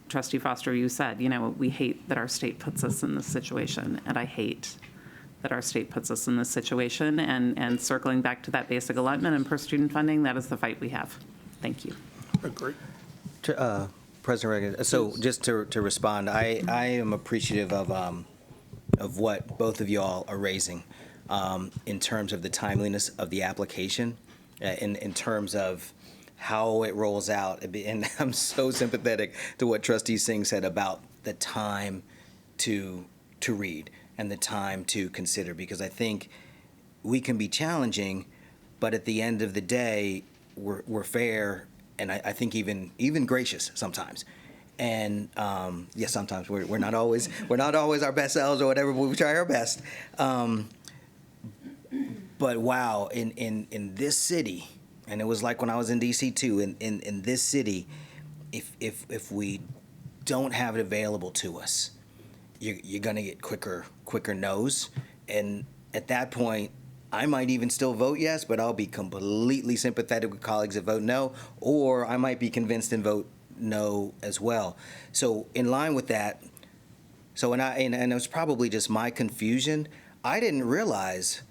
Trustee Foster, you said, we hate that our state puts us in this situation, and I hate that our state puts us in this situation. And circling back to that basic allotment and per student funding, that is the fight we have. Thank you. Great. President Reagan, so just to respond, I am appreciative of what both of y'all are raising in terms of the timeliness of the application, in terms of how it rolls out. And I'm so sympathetic to what Trustee Singh said about the time to read and the time to consider, because I think we can be challenging, but at the end of the day, we're fair, and I think even gracious sometimes. And yes, sometimes we're not always our best selves or whatever, but we try our best. But wow, in this city, and it was like when I was in DC too, in this city, if we don't have it available to us, you're gonna get quicker no's. And at that point, I might even still vote yes, but I'll be completely sympathetic with colleagues that vote no, or I might be convinced and vote no as well. So in line with that, and it was probably just my confusion, I didn't realize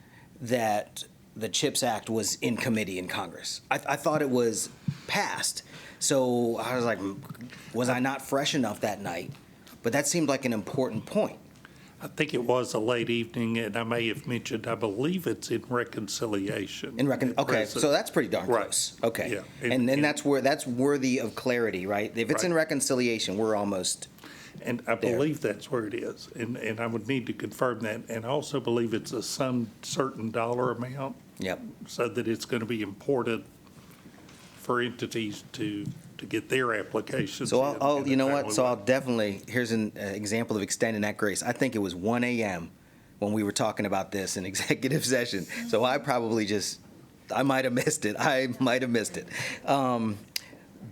that the CHIPS Act was in committee in Congress. I thought it was passed. So I was like, was I not fresh enough that night? But that seemed like an important point. I think it was a late evening, and I may have mentioned, I believe it's in reconciliation. Okay, so that's pretty darn Right. close. Okay. Yeah. And then that's worthy of clarity, right? If it's in Right. reconciliation, we're almost And I there. believe that's where it is, and I would need to confirm that. And I also believe it's some certain dollar amount. Yep. So that it's going to be important for entities to get their applications So in I'll in a you know what? timely So way. I'll definitely, here's an example of extending that grace. I think it was 1 a.m. when we were talking about this in executive session. So I probably I might have missed it.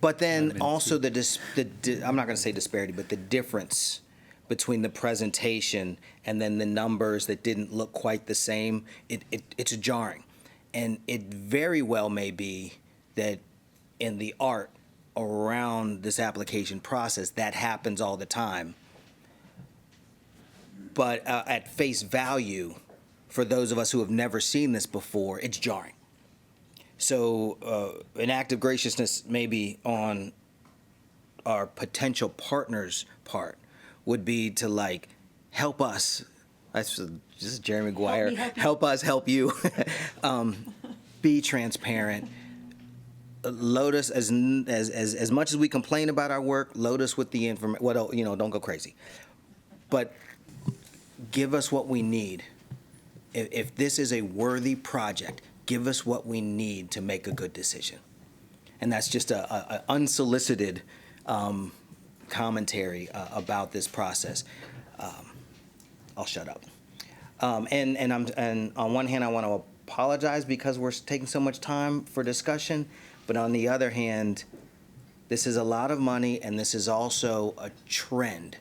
But then also I'm not going to say disparity, but the difference between the presentation and then the numbers that didn't look quite the same, it's jarring. And it very well may be that in the art around this application process, that happens all the time. But at face value, for those of us who have never seen this before, it's jarring. So an act of graciousness maybe on our potential partners' part would be to like help us. That's just Jerry Maguire. Help us help you. Be transparent. Load us as much as we complain about our work. Load us with the information. Well, don't go crazy, but give us what we need. If this is a worthy project, give us what we need to make a good decision. And that's just a unsolicited commentary about this process. I'll shut up. And on one hand, I want to apologize because we're taking so much time for discussion. But on the other hand, this is a lot of money, and this is also a trend.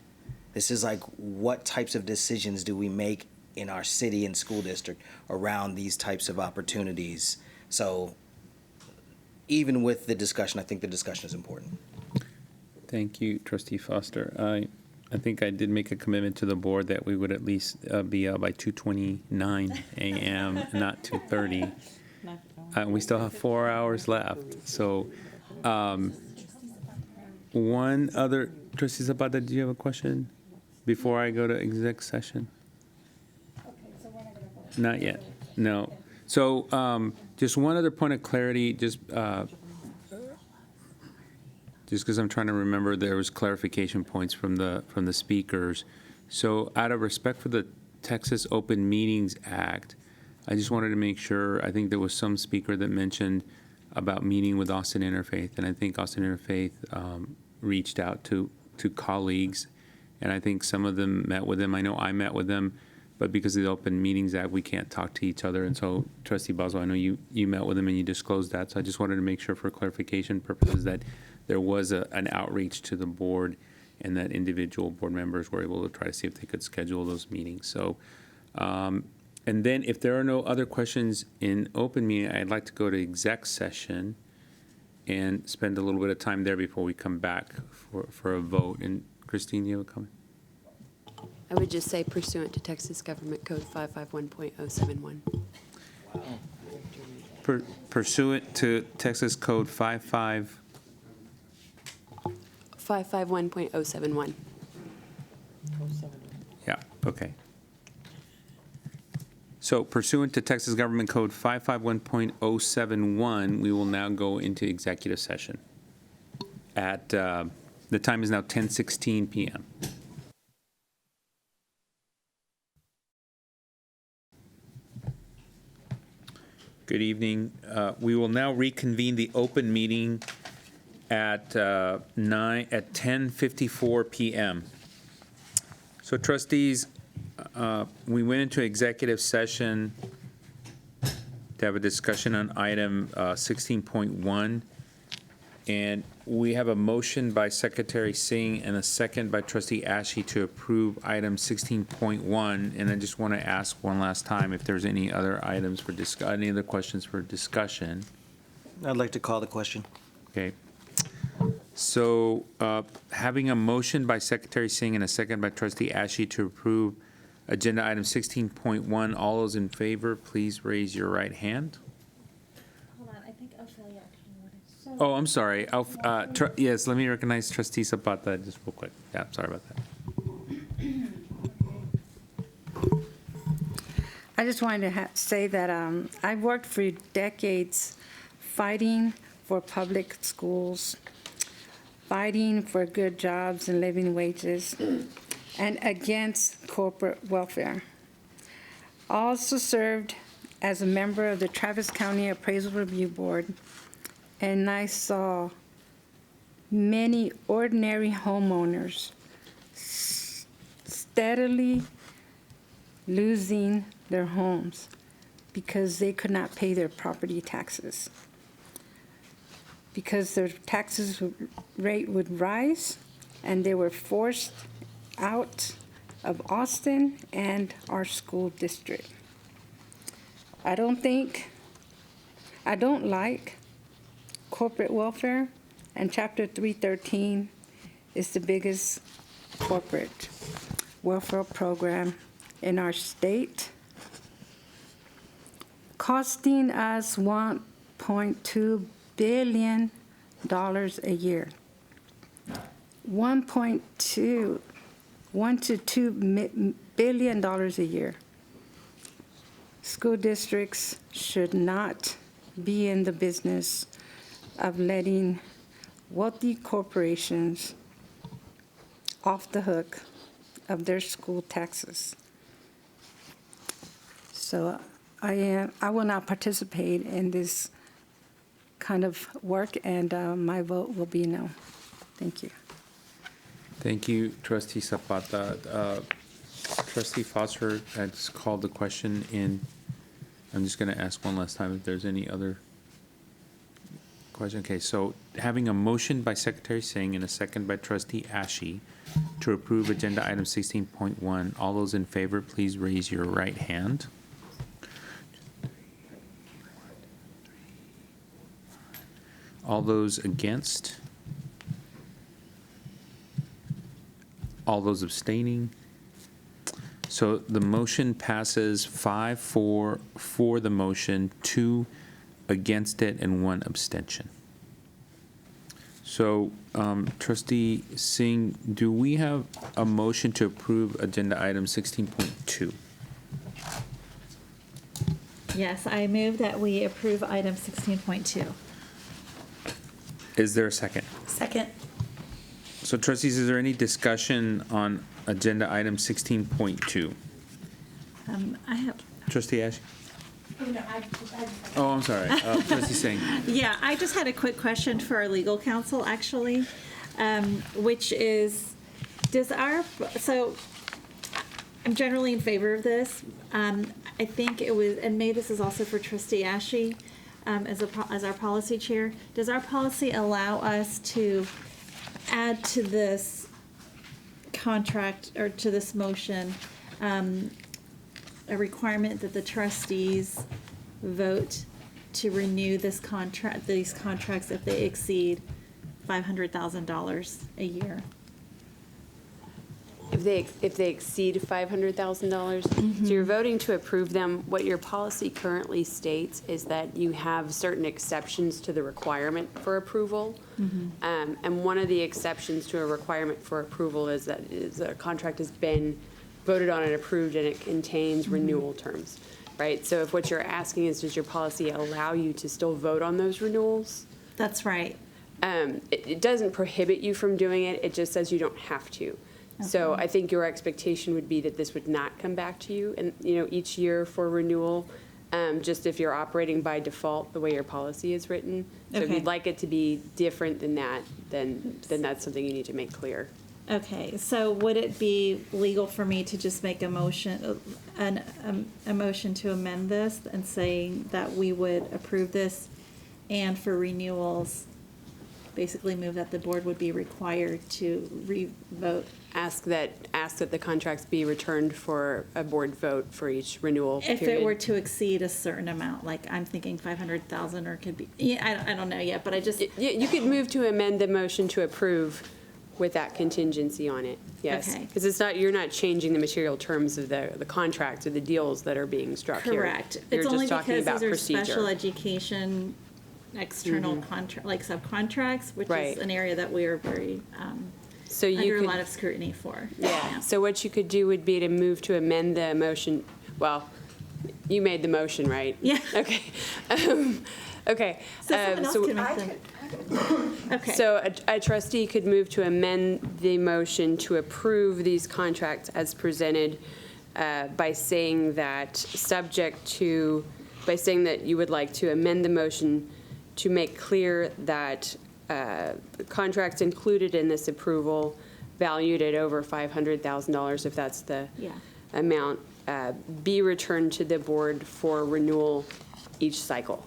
This is like, what types of decisions do we make in our city and school district around these types of opportunities? So even with the discussion, I think the discussion is important. Thank you, Trustee Foster. I think I did make a commitment to the board that we would at least be out by 2:29 a.m., not 2:30. We still have 4 hours left. So one other, Trustee Zapata, do you have a question before I go to exec session? Not yet, no. So just one other point of clarity, just because I'm trying to remember, there was clarification points from the speakers. So out of respect for the Texas Open Meetings Act, I just wanted to make sure, I think there was some speaker that mentioned about meeting with Austin Interfaith, and I think Austin Interfaith reached out to colleagues, and I think some of them met with them. I know I met with them, but because of the Open Meetings Act, we can't talk to each other. And so, Trustee Boswell, I know you met with them and you disclosed that, so I just wanted to make sure for clarification purposes that there was an outreach to the board and that individual board members were able to try to see if they could schedule those meetings. So, and then if there are no other questions in open meeting, I'd like to go to exec session and spend a little bit of time there before we come back for a vote. And Christine, you have a comment? I would just say pursuant to Texas Government Code 551.071. Pursuant to Texas Code 551.071. Yeah, okay. So pursuant to Texas Government Code 551.071, we will now go into executive session at, the time is now 10:16 p.m. Good evening. We will now reconvene the open meeting at 10:54 p.m. So trustees, we went into executive session to have a discussion on item 16.1. And we have a motion by Secretary Singh and a second by Trustee Ashe to approve item 16.1. And I just want to ask one last time if there's any other items for any other questions for discussion. I'd like to call the question. Okay. So having a motion by Secretary Singh and a second by Trustee Ashe to approve Agenda item 16.1, all those in favor, please raise your right hand. Hold on, I think Ophelia actually wanted. Oh, I'm sorry. Yes, let me recognize trustee Zapata just real quick. Yeah, sorry about that. I just wanted to say that I've worked for decades fighting for public schools, fighting for good jobs and living wages, and against corporate welfare. I also served as a member of the Travis County Appraisal Review Board, and I saw many ordinary homeowners steadily losing their homes because they could not pay their property taxes. Because their taxes rate would rise, and they were forced out of Austin and our school district. I don't like corporate welfare, and Chapter 313 is the biggest corporate welfare program in our state, costing us $1.2 billion a year. 1 to $2 billion a year. School districts should not be in the business of letting wealthy corporations off the hook of their school taxes. So I will not participate in this kind of work, and my vote will be no. Thank you. Thank you, trustee Zapata. Trustee Foster has called the question in. I'm just going to ask one last time if there's any other question. Okay, so having a motion by Secretary Singh and a second by trustee Ashe to approve agenda item 16.1, all those in favor, please raise your right hand. All those against? All those abstaining? So the motion passes 5-4 for the motion, 2 against it, and 1 abstention. So, trustee Singh, do we have a motion to approve agenda item 16.2? Yes, I move that we approve item 16.2. Is there a second? Second. So trustees, is there any discussion on agenda item 16.2? I have. Trustee Ashe? Oh, no, Oh, I'm sorry. Trustee Singh. Yeah, I just had a quick question for our legal counsel, actually, which is, so I'm generally in favor of this. I think it was, and maybe this is also for trustee Ashe, as our policy chair. Does our policy allow us to add to this contract or to this motion a requirement that the trustees vote to renew these contracts if they exceed $500,000 a year? If they exceed $500,000, so you're voting to approve them. What your policy currently states is that you have certain exceptions to the requirement for approval. And one of the exceptions to a requirement for approval is that a contract has been voted on and approved and it contains renewal terms, right? So if what you're asking is, does your policy allow you to still vote on those renewals? That's right. It doesn't prohibit you from doing it. It just says you don't have to. So I think your expectation would be that this would not come back to you, and each year for renewal. Just if you're operating by default the way your policy is written. So if you'd like it to be different than that, then that's something you need to make clear. Okay, so would it be legal for me to just make a motion, a motion to amend this and saying that we would approve this, and for renewals, basically move that the board would be required to re-vote? Ask that the contracts be returned for a board vote for each renewal period. If it were to exceed a certain amount, like I'm thinking 500,000, or it could be, I don't know yet, but I just. You could move to amend the motion to approve with that contingency on it, yes. Okay. Because it's not, you're not changing the material terms of the contracts or the deals that are being struck here. Correct. You're It's only just talking because about these are special procedure. education external contract, like subcontracts, which Right. is an area that we are very So you under a could- lot of scrutiny for. Yeah, so what you could do would be to move to amend the motion, well, you made the motion, right? Yeah. Okay. Okay. So someone else so- can make them. Okay. So a trustee could move to amend the motion to approve these contracts as presented by saying that by saying that you would like to amend the motion to make clear that contracts included in this approval valued at over $500,000, if that's the Yeah. amount, be returned to the board for renewal each cycle.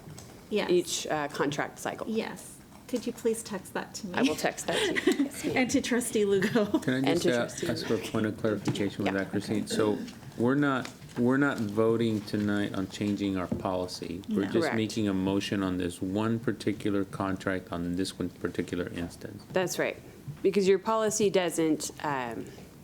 Yes. Each contract cycle. Yes. Could you please text that to me? I will text that to you. Yes, ma'am. And to trustee Lugo. Can I And just to trustee. ask for a point of clarification with that, Christine? So we're not voting tonight on changing our policy. We're No. just Correct. making a motion on this one particular contract on this one particular instance. That's right, because your policy doesn't, it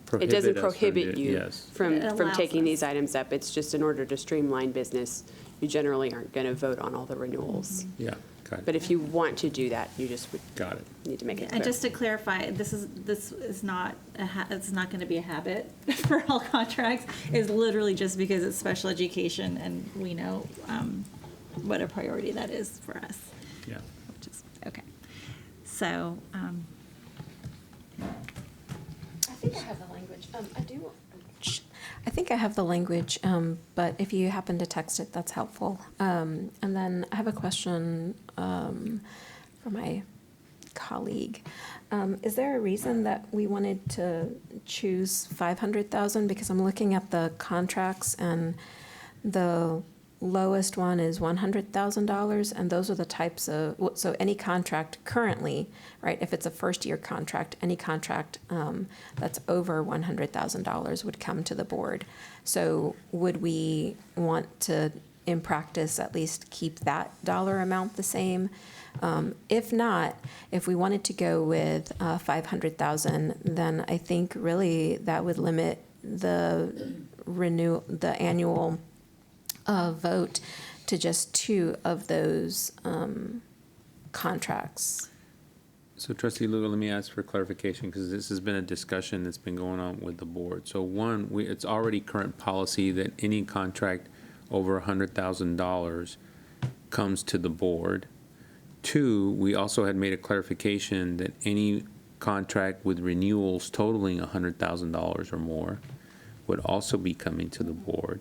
Prohibit doesn't us from prohibit do- you yes. from It allows taking us. these items up. It's just in order to streamline business. You generally aren't going to vote on all the renewals. Yeah, got But it, if you want to do that, you just would got it. need to make it And clear. just to clarify, this is not it's not going to be a habit for all contracts. It's literally just because it's special education, and we know what a priority that is for us. Yeah. Which is okay. So I think I have the language. I think I have the language, but if you happen to text it, that's helpful. And then I have a question for my colleague. Is there a reason that we wanted to choose 500,000? Because I'm looking at the contracts, and the lowest one is $100,000, and those are the types of, so any contract currently, right, if it's a first-year contract, any contract that's over $100,000 would come to the board. So would we want to, in practice, at least keep that dollar amount the same? If not, if we wanted to go with 500,000, then I think really that would limit the annual vote to just 2 of those contracts. So trustee Lugo, let me ask for clarification, because this has been a discussion that's been going on with the board. So one, it's already current policy that any contract over $100,000 comes to the board. 2, we also had made a clarification that any contract with renewals totaling $100,000 or more would also be coming to the board.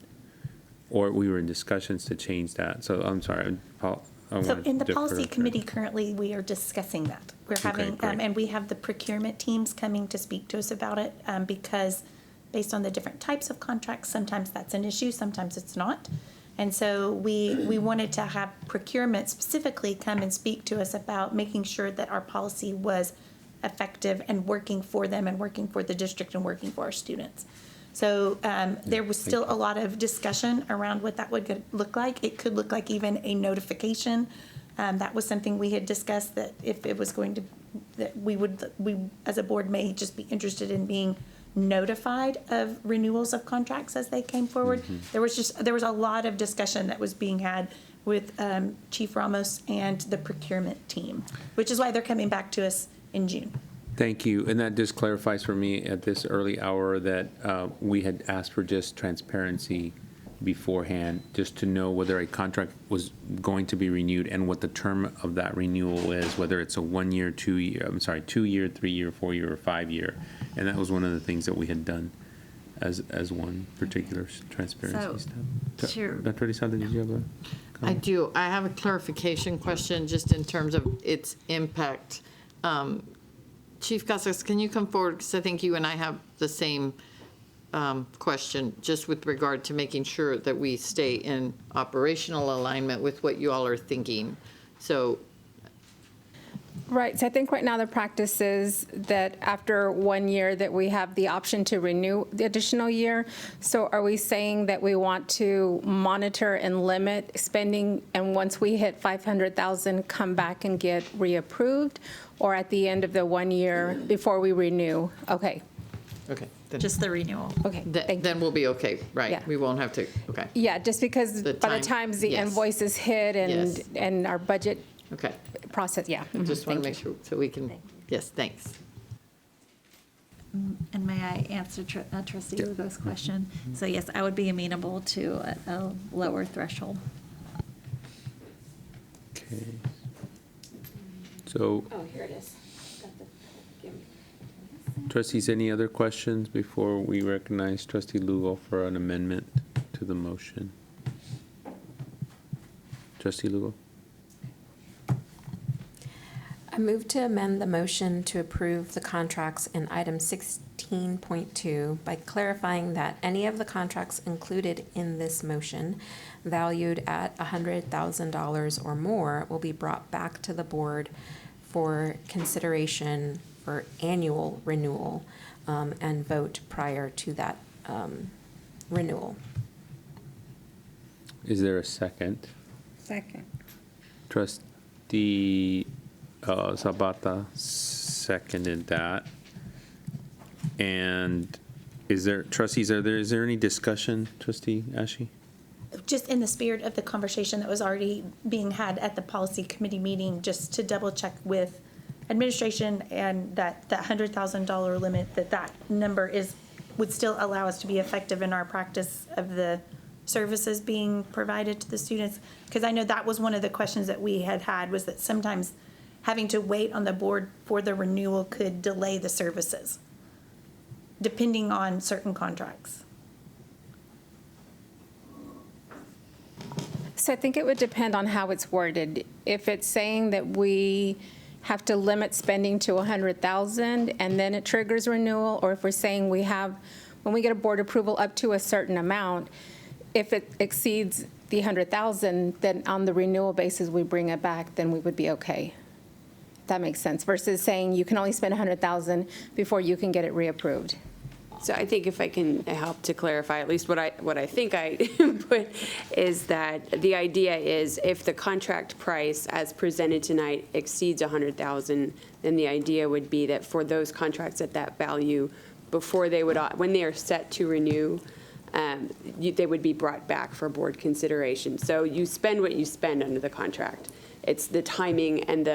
Or we were in discussions to change that. So I'm sorry, Paul. So in the policy committee, currently, we are discussing that. We're having, great. and we have the procurement teams coming to speak to us about it, because based on the different types of contracts, sometimes that's an issue, sometimes it's not. And so we wanted to have procurement specifically come and speak to us about making sure that our policy was effective and working for them and working for the district and working for our students. So there was still a lot of discussion around what that would look like. It could look like even a notification. That was something we had discussed, that if it was going to, that we as a board may just be interested in being notified of renewals of contracts as they came forward. There was a lot of discussion that was being had with Chief Ramos and the procurement team, which is why they're coming back to us in June. Thank you. And that just clarifies for me at this early hour that we had asked for just transparency beforehand, just to know whether a contract was going to be renewed and what the term of that renewal is, whether it's a 1 year, 2 year, 2 year, 3 year, 4 year, or 5 year. And that was one of the things that we had done as one particular transparency step. Sure. Dr. Elizalde, did you have a I comment? do. I have a clarification question just in terms of its impact. Chief Casas, can you come forward? Because I think you and I have the same question, just with regard to making sure that we stay in operational alignment with what you all are thinking. So Right, so I think right now the practice is that after 1 year that we have the option to renew the additional year. So are we saying that we want to monitor and limit spending, and once we hit 500,000, come back and get reapproved? Or at the end of the 1 year before we renew? Okay, Okay. Just the renewal. okay. Then we'll be okay, right? Yeah. We won't have to, okay. Yeah, just because The by the time- time the yes. invoices hit Yes. and our budget Okay. process, yeah. Just want to Thank make sure, so we can, yes, thanks. And may I answer Trustee Lugo's question? So yes, I would be amenable to a lower threshold. Okay. So, Oh, here it is. Got the- give me- trustees, any other questions before we recognize trustee Lugo for an amendment to the motion? Trustee Lugo? I move to amend the motion to approve the contracts in item 16.2 by clarifying that any of the contracts included in this motion valued at $100,000 or more will be brought back to the board for consideration for annual renewal and vote prior to that renewal. Is there a second? Second. Trustee Zapata seconded that. And is there, trustees, is there any discussion, trustee Ashe? Just in the spirit of the conversation that was already being had at the policy committee meeting, just to double check with administration and that $100,000 limit, that number would still allow us to be effective in our practice of the services being provided to the students. Because I know that was one of the questions that we had was that sometimes having to wait on the board for the renewal could delay the services, depending on certain contracts. So I think it would depend on how it's worded. If it's saying that we have to limit spending to 100,000 and then it triggers renewal, or if we're saying we have, when we get a board approval up to a certain amount, if it exceeds the 100,000, then on the renewal basis, we bring it back, then we would be okay. That makes sense, versus saying you can only spend 100,000 before you can get it reapproved. So I think if I can help to clarify, at least what I think I put, is that the idea is if the contract price as presented tonight exceeds 100,000, then the idea would be that for those contracts at that value, before they would, when they are set to renew, they would be brought back for board consideration. So you spend what you spend under the contract. It's the timing and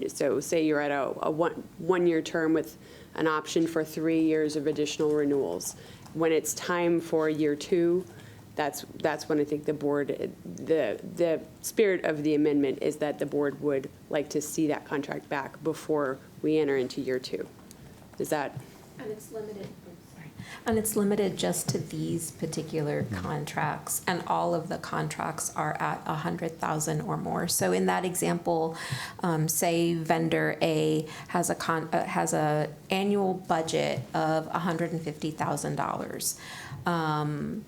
so say you're at a one-year term with an option for 3 years of additional renewals. When it's time for year 2, that's when I think the board, the spirit of the amendment is that the board would like to see that contract back before we enter into year 2. Is that? And it's limited. And it's limited just to these particular contracts, and all of the contracts are at 100,000 or more. So in that example, say vendor A has a annual budget of $150,000.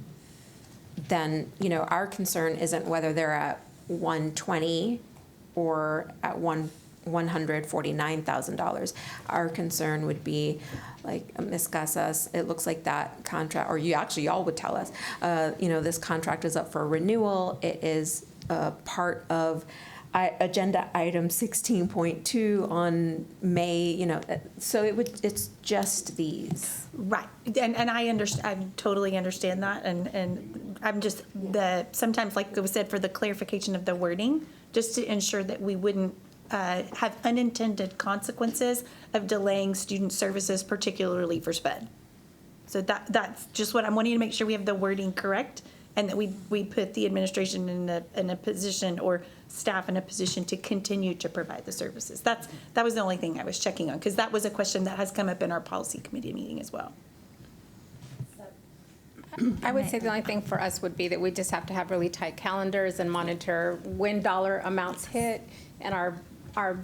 Then our concern isn't whether they're at 120 or at $149,000. Our concern would be, like Ms. Casas, it looks like that contract, or y'all would tell us, this contract is up for renewal. It is part of agenda item 16.2 on May, so it's just these. Right, and I understand, I totally understand that, and I'm just, sometimes, like I said, for the clarification of the wording, just to ensure that we wouldn't have unintended consequences of delaying student services, particularly for SPED. So that's just what I'm wanting to make sure we have the wording correct, and that we put the administration in a position, or staff in a position, to continue to provide the services. That was the only thing I was checking on, because that was a question that has come up in our policy committee meeting as well. I would say the only thing for us would be that we just have to have really tight calendars and monitor when dollar amounts hit, and our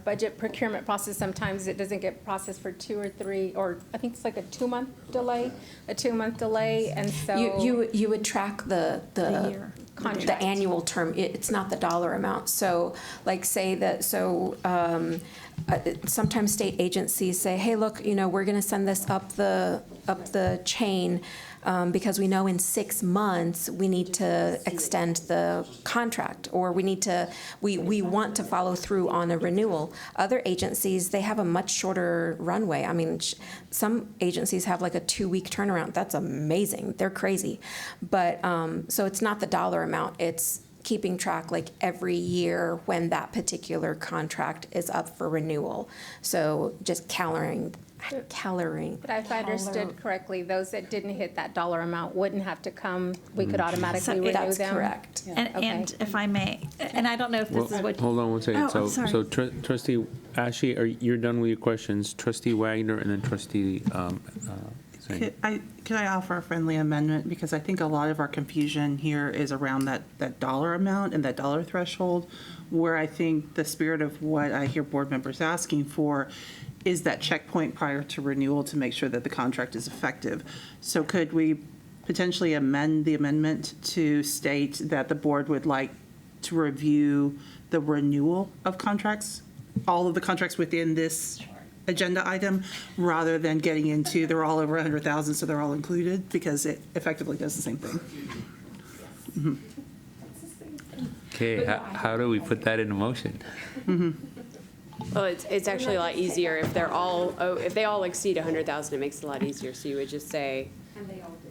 budget procurement process, sometimes it doesn't get processed for 2 or 3, or I think it's like a 2-month delay, and so. You would track the the annual term. It's not the dollar amount. So like say that, sometimes state agencies say, hey, look, we're going to send this up the chain because we know in 6 months we need to extend the contract, or we want to follow through on a renewal. Other agencies, they have a much shorter runway. I mean, some agencies have like a 2-week turnaround. That's amazing. They're crazy. But so it's not the dollar amount. It's keeping track like every year when that particular contract is up for renewal. So just caloring. But if I understood correctly, those that didn't hit that dollar amount wouldn't have to come, we could automatically renew them? That's correct. And if I may, and I don't know if this is what. Hold on one second. Oh, I'm sorry. So Trustee Ashley, you're done with your questions. Trustee Wagner and then Trustee Singh. Could I offer a friendly amendment? Because I think a lot of our confusion here is around that dollar amount and that dollar threshold, where I think the spirit of what I hear board members asking for is that checkpoint prior to renewal to make sure that the contract is effective. So could we potentially amend the amendment to state that the board would like to review the renewal of contracts, all of the contracts within this agenda item, rather than getting into they're all over 100,000, so they're all included, because it effectively does the same thing. Okay, how do we put that into motion? Well, it's actually a lot easier if they all exceed 100,000, it makes it a lot easier. So you would just say,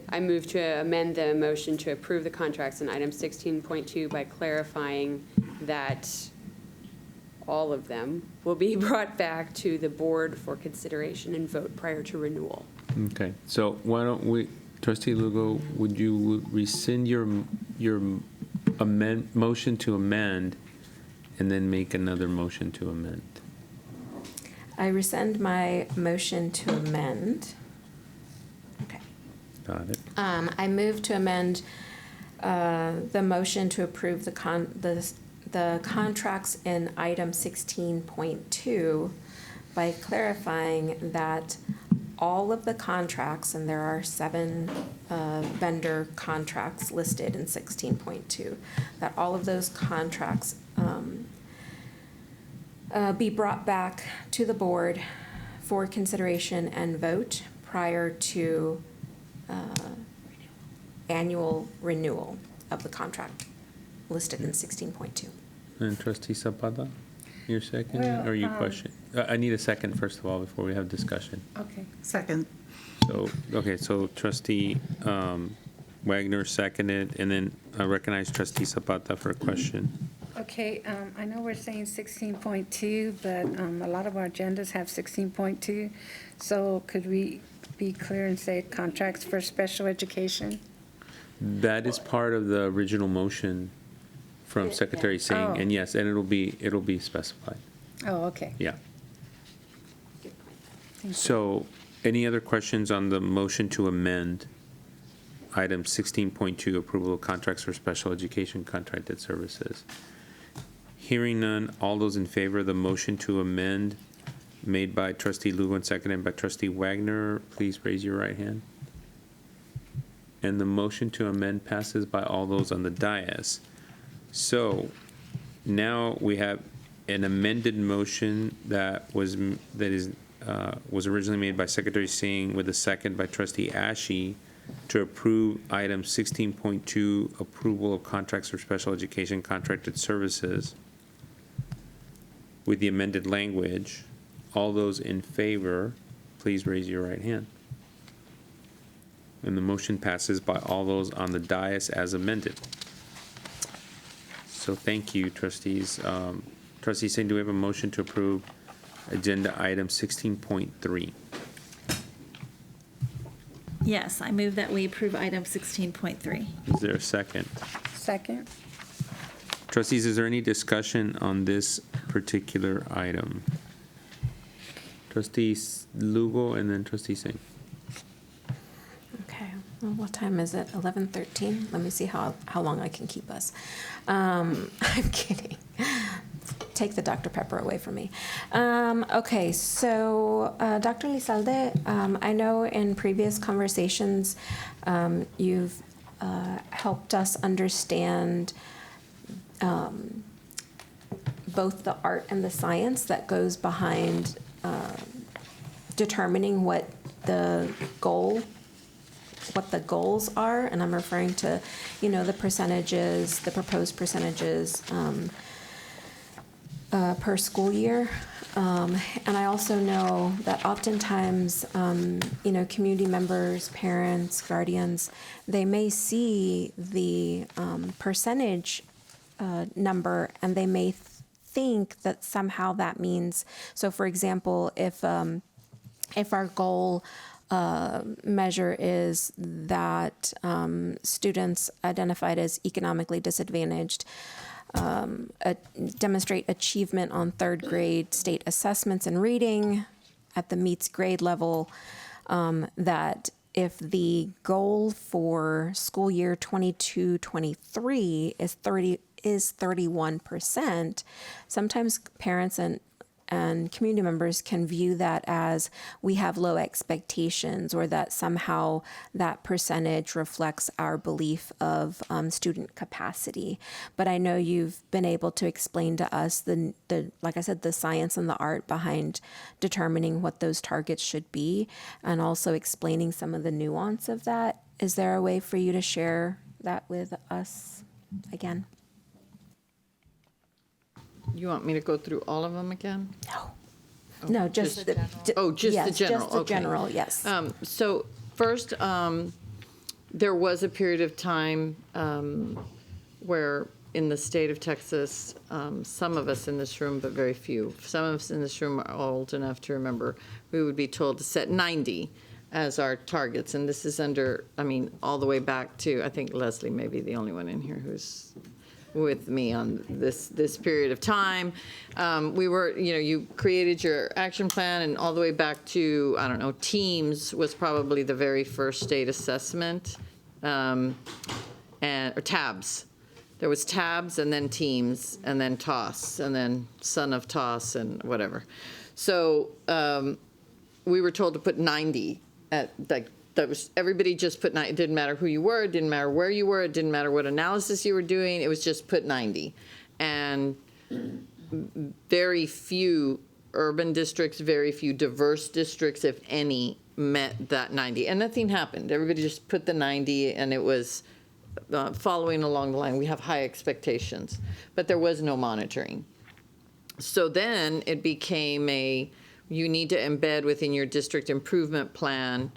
I move to amend the motion to approve the contracts in item 16.2 by clarifying that all of them will be brought back to the board for consideration and vote prior to renewal. Okay, so why don't we, Trustee Lugo, would you rescind your motion to amend and then make another motion to amend? I rescind my motion to amend. Okay. Got it. I move to amend the motion to approve the contracts in item 16.2 by clarifying that all of the contracts, and there are 7 vendor contracts listed in 16.2, that all of those contracts be brought back to the board for consideration and vote prior to annual renewal of the contract listed in 16.2. And Trustee Zapata, your second, Well, or your question? I need a second, first of all, before we have discussion. Okay. Second. So Trustee Wagner seconded, and then I recognize Trustee Zapata for a question. Okay, I know we're saying 16.2, but a lot of our agendas have 16.2. So could we be clear and say contracts for special education? That is part of the original motion from Secretary Singh, Oh. and yes, and it'll be specified. Oh, okay. Yeah. Thank you. So, any other questions on the motion to amend item 16.2, approval of contracts for special education contracted services? Hearing none, all those in favor of the motion to amend made by Trustee Lugo and seconded by Trustee Wagner, please raise your right hand. And the motion to amend passes by all those on the dais. So now we have an amended motion that was originally made by Secretary Singh with a second by Trustee Ashe to approve item 16.2, approval of contracts for special education contracted services with the amended language. All those in favor, please raise your right hand. And the motion passes by all those on the dais as amended. So thank you, trustees. Trustee Singh, do we have a motion to approve agenda item 16.3? Yes, I move that we approve item 16.3. Is there a second? Second? Trustees, is there any discussion on this particular item? Trustee Lugo and then Trustee Singh. Okay, well, what time is it? 11:13? Let me see how long I can keep us. I'm kidding. Take the Dr. Pepper away from me. Okay, so Dr. Lizalde, I know in previous conversations you've helped us understand both the art and the science that goes behind determining what the goals are, and I'm referring to, the percentages, the proposed percentages per school year. And I also know that oftentimes, community members, parents, guardians, they may see the percentage number and they may think that somehow that means, so for example, if our goal measure is that students identified as economically disadvantaged demonstrate achievement on third grade state assessments in reading at the meets grade level, that if the goal for school year 22-23 is 31%, sometimes parents and community members can view that as we have low expectations, or that somehow that percentage reflects our belief of student capacity. But I know you've been able to explain to us the like I said, the science and the art behind determining what those targets should be, and also explaining some of the nuance of that. Is there a way for you to share that with us again? You want me to go through all of them again? No. Oh, No, just just the yes, the general. just the Okay. general, yes. So first, there was a period of time where in the state of Texas, some of us in this room, but very few, some of us in this room are old enough to remember, we would be told to set 90 as our targets. And this is all the way back to, I think Leslie may be the only one in here who's with me on this period of time. We were, you created your action plan, and all the way back to, TEAMS was probably the very first state assessment, or TABS. There was TABS, and then TEAMS, and then TOS, and then son of TOS, and whatever. So we were told to put 90 at, that was, everybody just put 90. It didn't matter who you were, it didn't matter where you were, it didn't matter what analysis you were doing, it was just put 90. And very few urban districts, very few diverse districts, if any, met that 90. And nothing happened. Everybody just put the 90, and it was following along the line. We have high expectations, but there was no monitoring. So then it became you need to embed within your district improvement plan,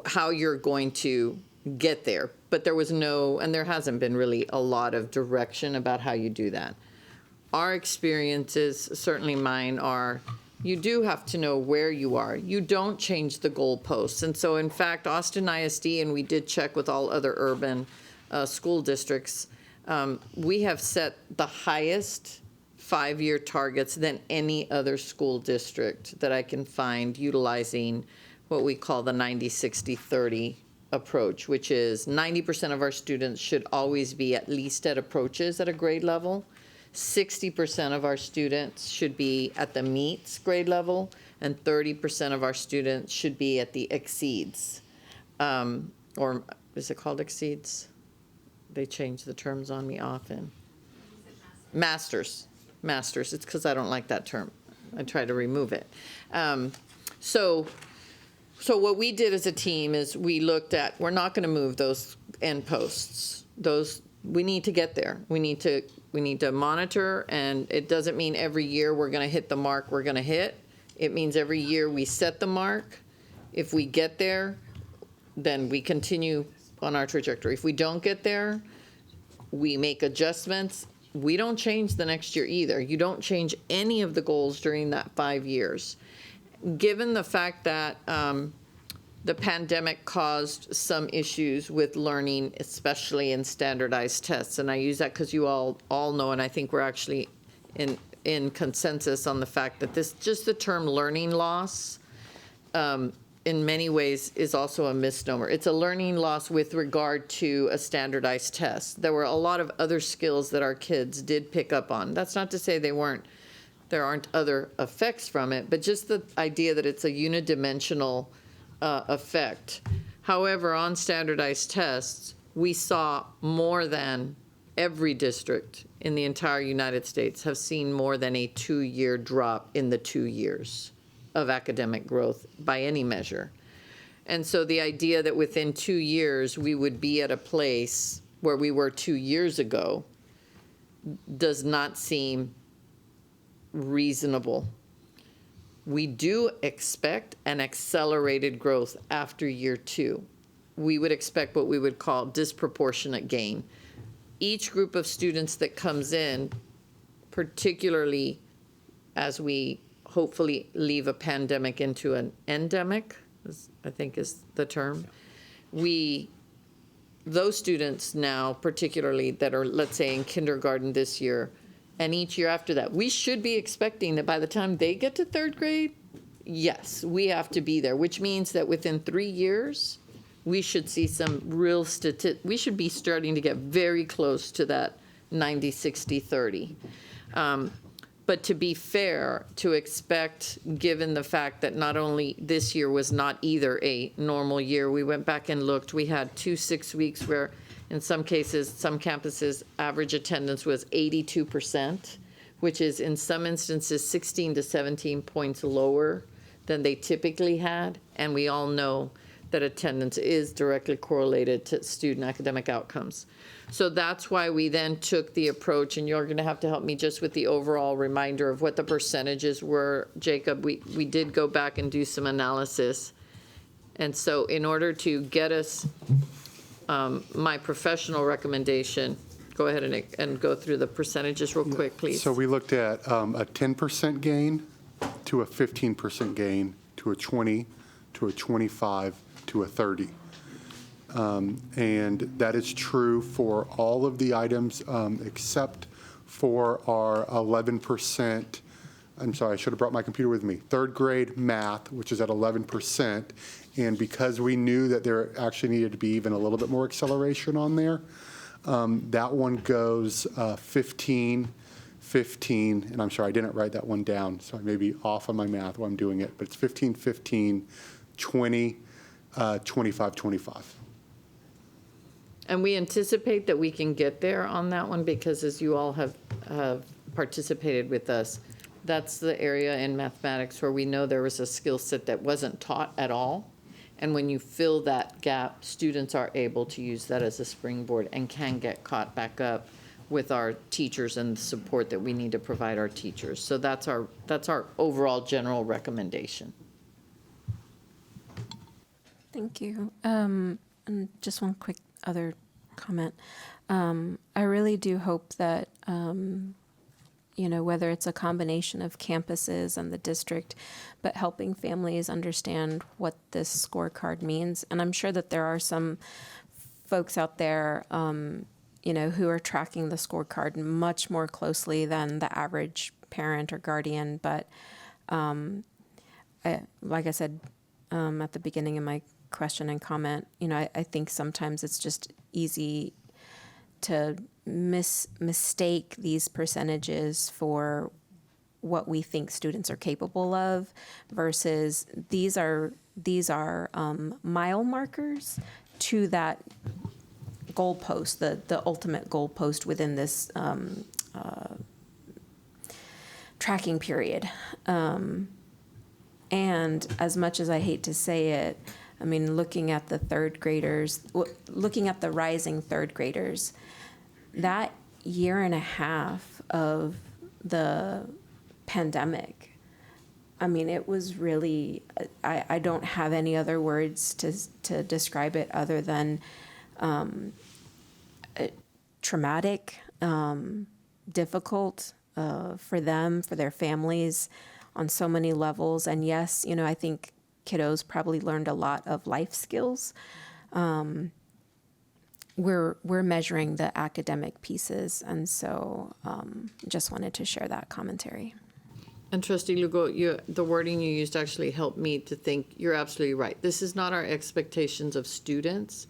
how you're going to get there. But there was no, and there hasn't been really a lot of direction about how you do that. Our experiences, certainly mine, are you do have to know where you are. You don't change the goalposts. And so, in fact, Austin ISD, and we did check with all other urban school districts, we have set the highest 5-year targets than any other school district that I can find utilizing what we call the 90-60-30 approach, which is 90% of our students should always be at least at approaches at a grade level. 60% of our students should be at the meets grade level, and 30% of our students should be at the exceeds. Or is it called exceeds? They change the terms on me often. Masters. It's because I don't like that term. I try to remove it. So what we did as a team is we looked at, we're not going to move those end posts. We need to get there. We need to monitor, and it doesn't mean every year we're going to hit the mark we're going to hit. It means every year we set the mark. If we get there, then we continue on our trajectory. If we don't get there, we make adjustments. We don't change the next year either. You don't change any of the goals during that 5 years. Given the fact that the pandemic caused some issues with learning, especially in standardized tests, and I use that because you all know, and I think we're actually in consensus on the fact that just the term learning loss in many ways is also a misnomer. It's a learning loss with regard to a standardized test. There were a lot of other skills that our kids did pick up on. That's not to say there aren't other effects from it, but just the idea that it's a unidimensional effect. However, on standardized tests, we saw more than every district in the entire United States have seen more than a 2-year drop in the 2 years of academic growth by any measure. And so the idea that within 2 years we would be at a place where we were 2 years ago does not seem reasonable. We do expect an accelerated growth after year 2. We would expect what we would call disproportionate gain. Each group of students that comes in, particularly as we hopefully leave a pandemic into an endemic, I think is the term, those students now, particularly that are, let's say, in kindergarten this year, and each year after that, we should be expecting that by the time they get to 3rd grade, yes, we have to be there, which means that within 3 years, we should see some real we should be starting to get very close to that 90, 60, 30. But to be fair, to expect, given the fact that not only this year was not either a normal year, we went back and looked, we had 2 6 weeks where in some cases, some campuses, average attendance was 82%, which is in some instances 16 to 17 points lower than they typically had. And we all know that attendance is directly correlated to student academic outcomes. So that's why we then took the approach, and you're going to have to help me just with the overall reminder of what the percentages were, Jacob. We did go back and do some analysis. And so in order to get us my professional recommendation, go ahead and go through the percentages real quick, please. So we looked at a 10% gain to a 15% gain to a 20 to a 25 to a 30. And that is true for all of the items except for our 11%. I'm sorry, I should have brought my computer with me. 3rd grade math, which is at 11%. And because we knew that there actually needed to be even a little bit more acceleration on there, that one goes 15, 15, and I'm sorry, I didn't write that one down, so I may be off on my math while I'm doing it, but it's 15, 15, 20, 25, 25. And we anticipate that we can get there on that one because as you all have participated with us, that's the area in mathematics where we know there was a skill set that wasn't taught at all. And when you fill that gap, students are able to use that as a springboard and can get caught back up with our teachers and the support that we need to provide our teachers. So that's our overall general recommendation. Thank you. And just one quick other comment. I really do hope that, whether it's a combination of campuses and the district, but helping families understand what this scorecard means. And I'm sure that there are some folks out there, who are tracking the scorecard much more closely than the average parent or guardian. But like I said at the beginning of my question and comment, I think sometimes it's just easy to mistake these percentages for what we think students are capable of versus these are mile markers to that goalpost, the ultimate goalpost within this tracking period. And as much as I hate to say it, I mean, looking at the rising 3rd graders, that year and a half of the pandemic, I mean, it was really, I don't have any other words to describe it other than traumatic, difficult for them, for their families on so many levels. And yes, I think kiddos probably learned a lot of life skills. We're measuring the academic pieces, and so just wanted to share that commentary. And Trustee Lugo, the wording you used actually helped me to think you're absolutely right. This is not our expectations of students.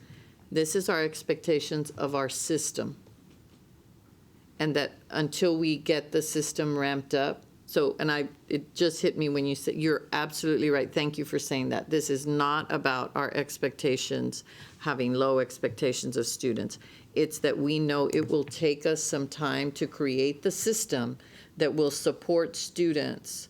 This is our expectations of our system. And that until we get the system ramped up, So, and it just hit me when you said, you're absolutely right. Thank you for saying that. This is not about our expectations, having low expectations of students. It's that we know it will take us some time to create the system that will support students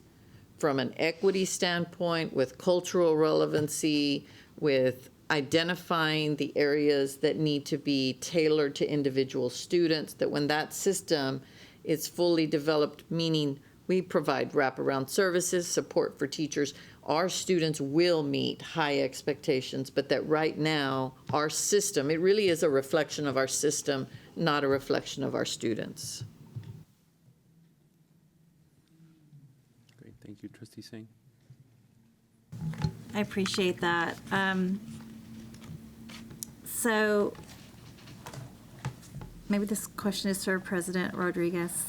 from an equity standpoint, with cultural relevancy, with identifying the areas that need to be tailored to individual students, that when that system is fully developed, meaning we provide wraparound services, support for teachers, our students will meet high expectations, but that right now, our system, it really is a reflection of our system, not a reflection of our students. Great, thank you, Trustee Singh. I appreciate that. So maybe this question is for President Rodriguez.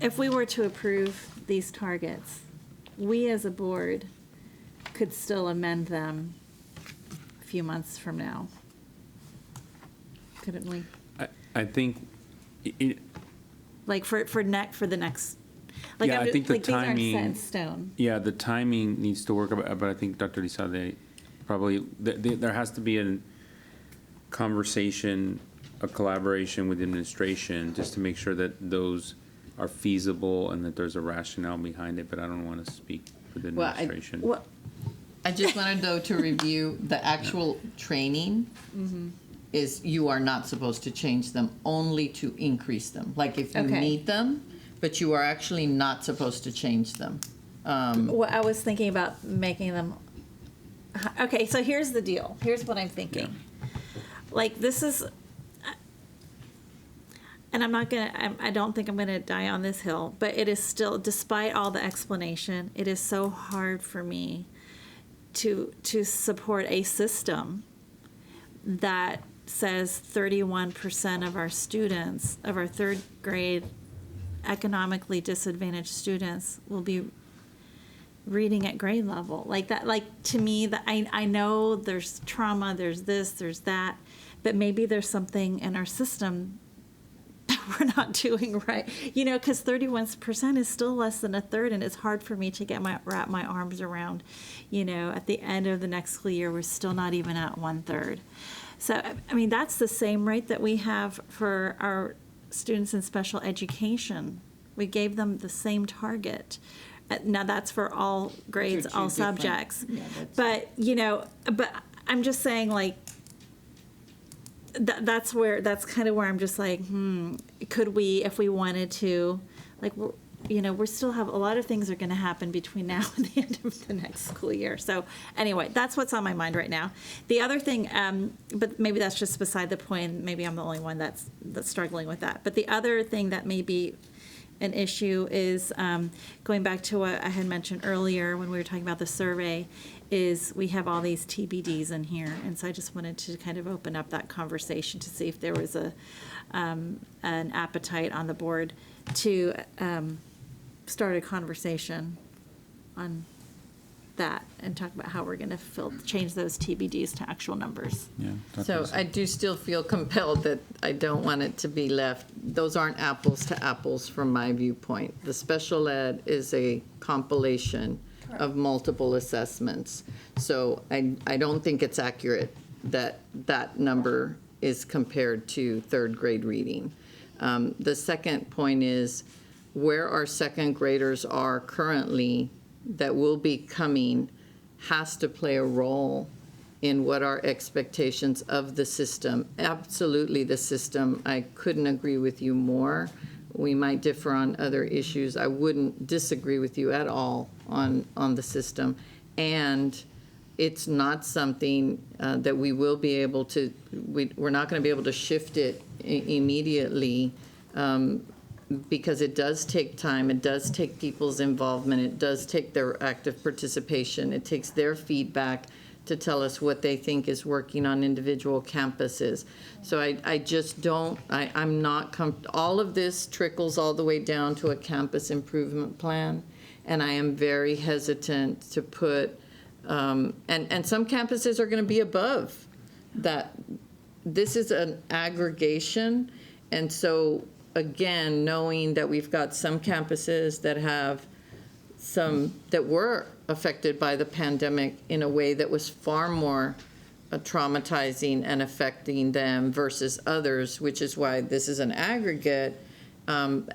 If we were to approve these targets, we as a board could still amend them a few months from now, couldn't we? I think, Like for the next, like, yeah, I think the like these aren't timing. set in stone. Yeah, the timing needs to work, but I think Dr. Lizalde probably, there has to be a conversation, a collaboration with administration, just to make sure that those are feasible and that there's a rationale behind it, but I don't want to speak for the administration. I just wanted, though, to review the actual training is you are not supposed to change them, only to increase them. Like if you Okay. need them, but you are actually not supposed to change them. Well, I was thinking about making them, okay, so here's the deal. Here's what I'm thinking. Like, this is, and I don't think I'm gonna die on this hill, but it is still, despite all the explanation, it is so hard for me to support a system that says 31% of our students, of our third grade economically disadvantaged students will be reading at grade level. Like that, like to me, that I know there's trauma, there's this, there's that, but maybe there's something in our system that we're not doing right. You know, because 31% is still less than a third, and it's hard for me to wrap my arms around. You know, at the end of the next school year, we're still not even at 1/3. So, I mean, that's the same rate that we have for our students in special education. We gave them the same target. Now, that's for all grades, all subjects. But, you know, but I'm just saying, like, that's kind of where I'm just like, could we, if we wanted to, like, you know, we still have, a lot of things are going to happen between now and the end of the next school year. So anyway, that's what's on my mind right now. The other thing, but maybe that's just beside the point, maybe I'm the only one that's struggling with that. But the other thing that may be an issue is, going back to what I had mentioned earlier when we were talking about the survey, is we have all these TBDs in here. And so I just wanted to kind of open up that conversation to see if there was an appetite on the board to start a conversation on that and talk about how we're going to change those TBDs to actual numbers. Yeah. So I do still feel compelled that I don't want it to be left. Those aren't apples to apples from my viewpoint. The special ed is a compilation of multiple assessments. So I don't think it's accurate that that number is compared to third grade reading. The second point is where our second graders are currently that will be coming has to play a role in what our expectations of the system. Absolutely the system. I couldn't agree with you more. We might differ on other issues. I wouldn't disagree with you at all on the system. And it's not something that we will be able to, we're not going to be able to shift it immediately because it does take time, it does take people's involvement, it does take their active participation, it takes their feedback to tell us what they think is working on individual campuses. So I just don't, I'm not all of this trickles all the way down to a campus improvement plan, and I am very hesitant to put, and some campuses are going to be above that. This is an aggregation, and so again, knowing that we've got some campuses that have some, that were affected by the pandemic in a way that was far more traumatizing and affecting them versus others, which is why this is an aggregate, and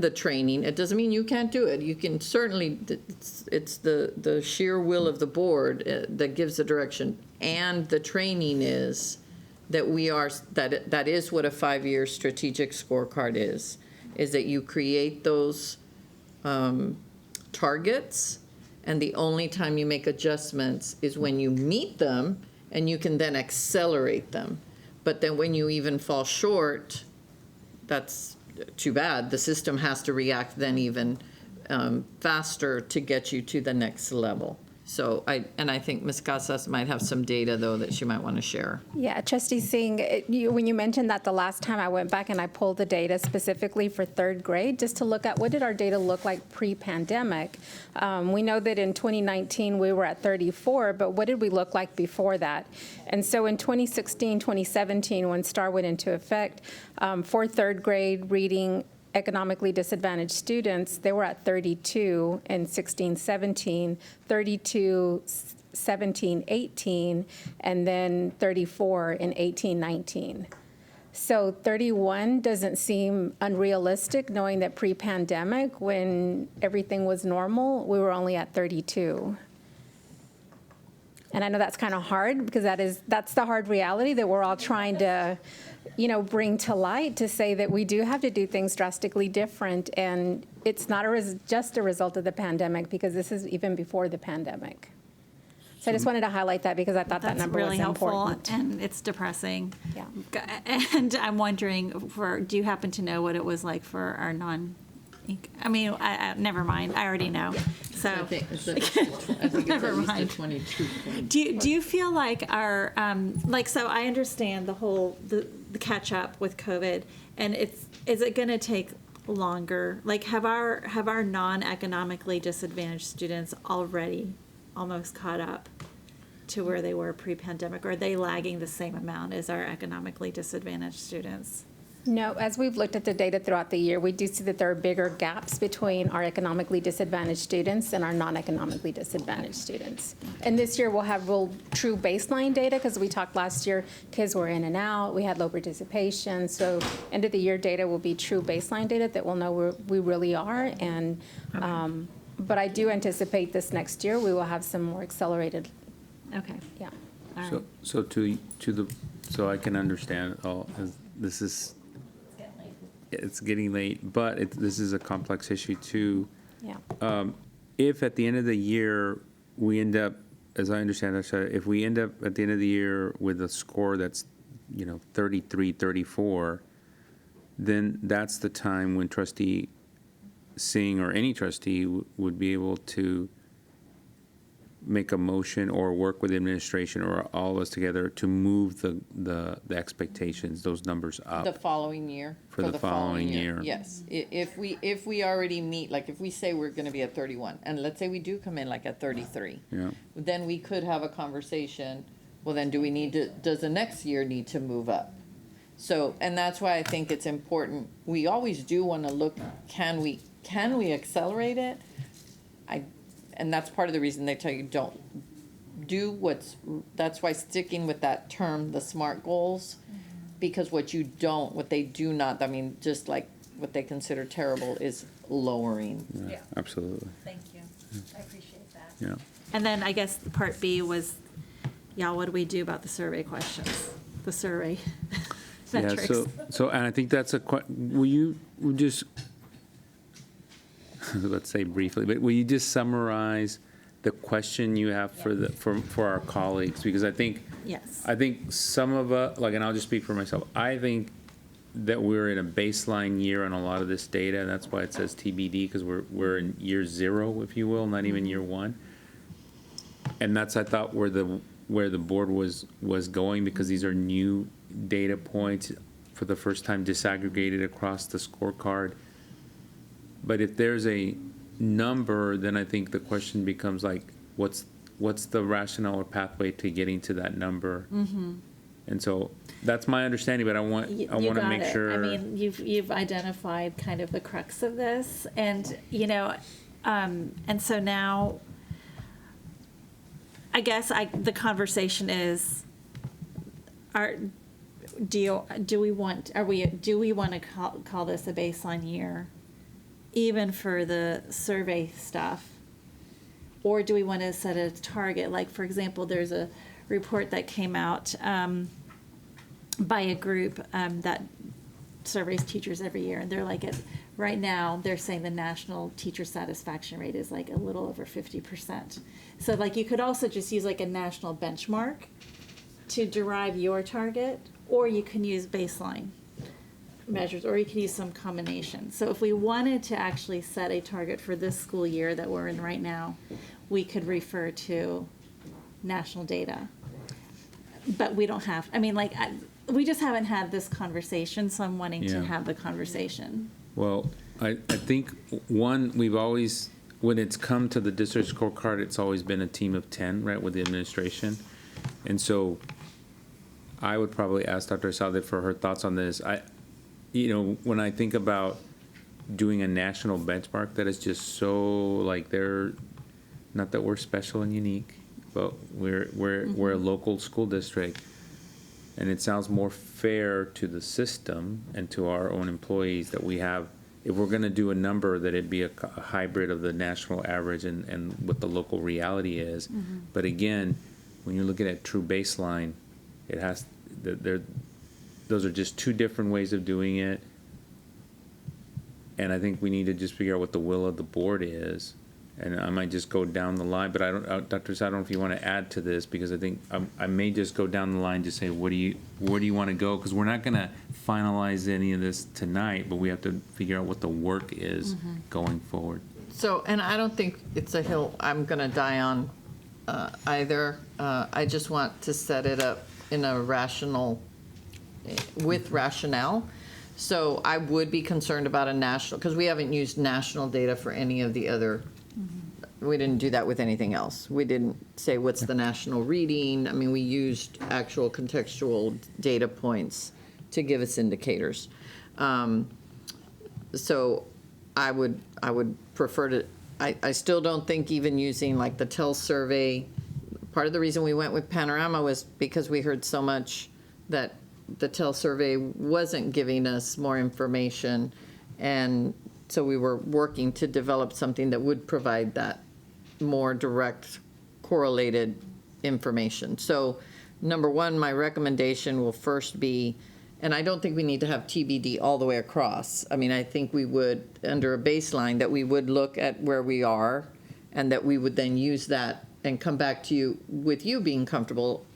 the training. It doesn't mean you can't do it. You can certainly, it's the sheer will of the board that gives the direction. And the training is that that is what a 5-year strategic scorecard is that you create those targets, and the only time you make adjustments is when you meet them, and you can then accelerate them. But then when you even fall short, that's too bad. The system has to react then even faster to get you to the next level. So I think Ms. Casas might have some data, though, that she might want to share. Yeah, Trustee Singh, when you mentioned that the last time, I went back and I pulled the data specifically for third grade just to look at what did our data look like pre-pandemic. We know that in 2019 we were at 34, but what did we look like before that? And so in 2016, 2017, when STAR went into effect, for third grade reading economically disadvantaged students, they were at 32 in 16-17, 32 17-18, and then 34 in 18-19. So 31 doesn't seem unrealistic, knowing that pre-pandemic, when everything was normal, we were only at 32. And I know that's kind of hard, because that's the hard reality that we're all trying to bring to light, to say that we do have to do things drastically different. And it's not just a result of the pandemic, because this is even before the pandemic. So I just wanted to highlight that, because I thought that number really was helpful, important. and it's depressing. Yeah. And I'm wondering, do you happen to know what it was like for our I mean, never mind. I already know. So I think it's never at least mind. 22 point. Do you feel like our so I understand the catch up with COVID, and is it going to take longer? Like, have our non-economically disadvantaged students already almost caught up to where they were pre-pandemic, or are they lagging the same amount as our economically disadvantaged students? No, as we've looked at the data throughout the year, we do see that there are bigger gaps between our economically disadvantaged students and our non-economically disadvantaged students. And this year we'll have true baseline data, because we talked last year, kids were in and out, we had low participation. So end of the year data will be true baseline data that we'll know where we really are. And but I do anticipate this next year we will have some more accelerated. Okay. Yeah. All right. So I can understand all, this is, it's getting late, but this is a complex issue too. Yeah. If at the end of the year, we end up, as I understand it, if we end up at the end of the year with a score that's, 33, 34, then that's the time when Trustee Singh or any trustee would be able to make a motion or work with the administration or all of us together to move the expectations, those numbers up. The following year. For the following year. Yes. If we already meet, like if we say we're going to be at 31, and let's say we do come in like at 33, Yeah. then we could have a conversation. Well, then does the next year need to move up? So, and that's why I think it's important. We always do want to look, can we accelerate it? And that's part of the reason they tell you don't do that's why sticking with that term, the SMART goals, because what they do not, I mean, just like what they consider terrible is lowering. Yeah, absolutely. Thank you. I appreciate that. Yeah. And then I guess part B was, what do we do about the survey questions? The survey metrics. Yeah, so and I think that's will you just, let's say briefly, but will you just summarize the question you have for our colleagues? Because I think Yes. some of us, and I'll just speak for myself, I think that we're in a baseline year on a lot of this data, and that's why it says TBD, because we're in year 0, if you will, not even year 1. And that's, I thought, where the board was going, because these are new data points for the first time disaggregated across the scorecard. But if there's a number, then I think the question becomes like, what's the rationale or pathway to getting to that number? Mm-hmm. And so that's my understanding, but I want You to got make it. sure. I mean, you've identified kind of the crux of this, and and so now, I guess the conversation is, do we want to call this a baseline year, even for the survey stuff, or do we want to set a target? Like, for example, there's a report that came out by a group that surveys teachers every year, and they're like, right now, they're saying the national teacher satisfaction rate is like a little over 50%. So like, you could also just use like a national benchmark to derive your target, or you can use baseline measures, or you can use some combination. So if we wanted to actually set a target for this school year that we're in right now, we could refer to national data. But we don't have, I mean, like, we just haven't had this conversation, so I'm wanting to have the conversation. Well, I think, one, we've always, when it's come to the district scorecard, it's always been a team of 10, right, with the administration. And so I would probably ask Dr. Salde for her thoughts on this. When I think about doing a national benchmark, that is just so, like, not that we're special and unique, but we're a local school district. And it sounds more fair to the system and to our own employees that we have, if we're gonna do a number, that it be a hybrid of the national average and what the local reality is. But again, when you're looking at true baseline, those are just two different ways of doing it. And I think we need to just figure out what the will of the board is. And I might just go down the line, but Dr. I don't know if you want to add to this, because I think I may just go down the line, just say, where do you want to go? Because we're not going to finalize any of this tonight, but we have to figure out what the work is going forward. So, and I don't think it's a hill I'm going to die on either. I just want to set it up in a with rationale. So I would be concerned about a national, because we haven't used national data for any of the other. We didn't do that with anything else. We didn't say what's the national reading. I mean, we used actual contextual data points to give us indicators. So I would prefer to, I still don't think even using like the TEL survey, part of the reason we went with Panorama was because we heard so much that the TEL survey wasn't giving us more information. And so we were working to develop something that would provide that more direct correlated information. So number one, my recommendation will first be, and I don't think we need to have TBD all the way across. I mean, I think we would, under a baseline, that we would look at where we are, and that we would then use that and come back to you with you being comfortable.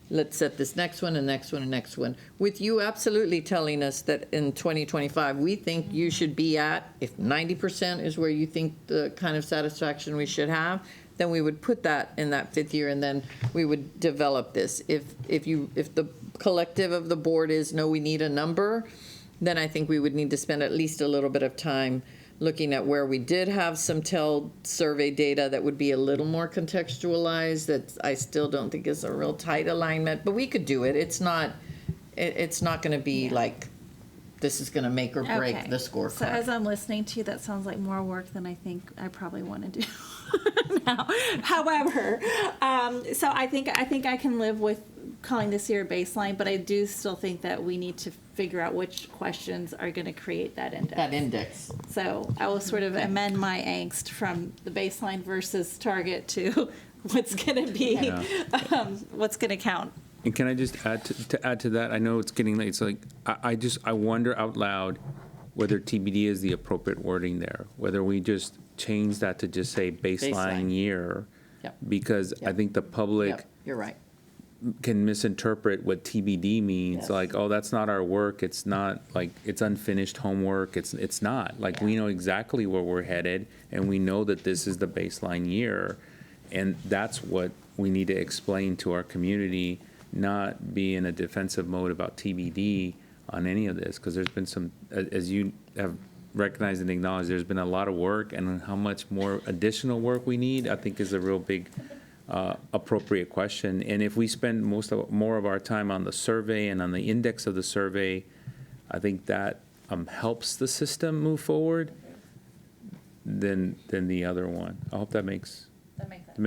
Let's set this next one and next one and next one. With you absolutely telling us that in 2025, we think you should be at, if 90% is where you think the kind of satisfaction we should have, then we would put that in that fifth year, and then we would develop this. If the collective of the board is, no, we need a number, then I think we would need to spend at least a little bit of time looking at where we did have some TEL survey data that would be a little more contextualized, that I still don't think is a real tight alignment, but we could do it. It's not going to be like, this is going to make or break the scorecard. So as I'm listening to you, that sounds like more work than I think I probably want to do now. However, so I think I can live with calling this year a baseline, but I do still think that we need to figure out which questions are going to create that index. So I will sort of amend my angst from the baseline versus target to what's going to be, what's going to count. And can I just add to that? I know it's getting late. It's like, I wonder out loud whether TBD is the appropriate wording there, whether we just change that to just say baseline year. Yep. Because I think the public You're right. can misinterpret what TBD means. Yes. Like, oh, that's not our work. It's not, like, it's unfinished homework. It's not. Like, we know exactly where we're headed, and we know that this is the baseline year. And that's what we need to explain to our community, not be in a defensive mode about TBD on any of this, because there's been some, as you have recognized and acknowledged, there's been a lot of work, and how much more additional work we need, I think, is a real big appropriate question. And if we spend more of our time on the survey and on the index of the survey, I think that helps the system move forward than the other one. I hope that makes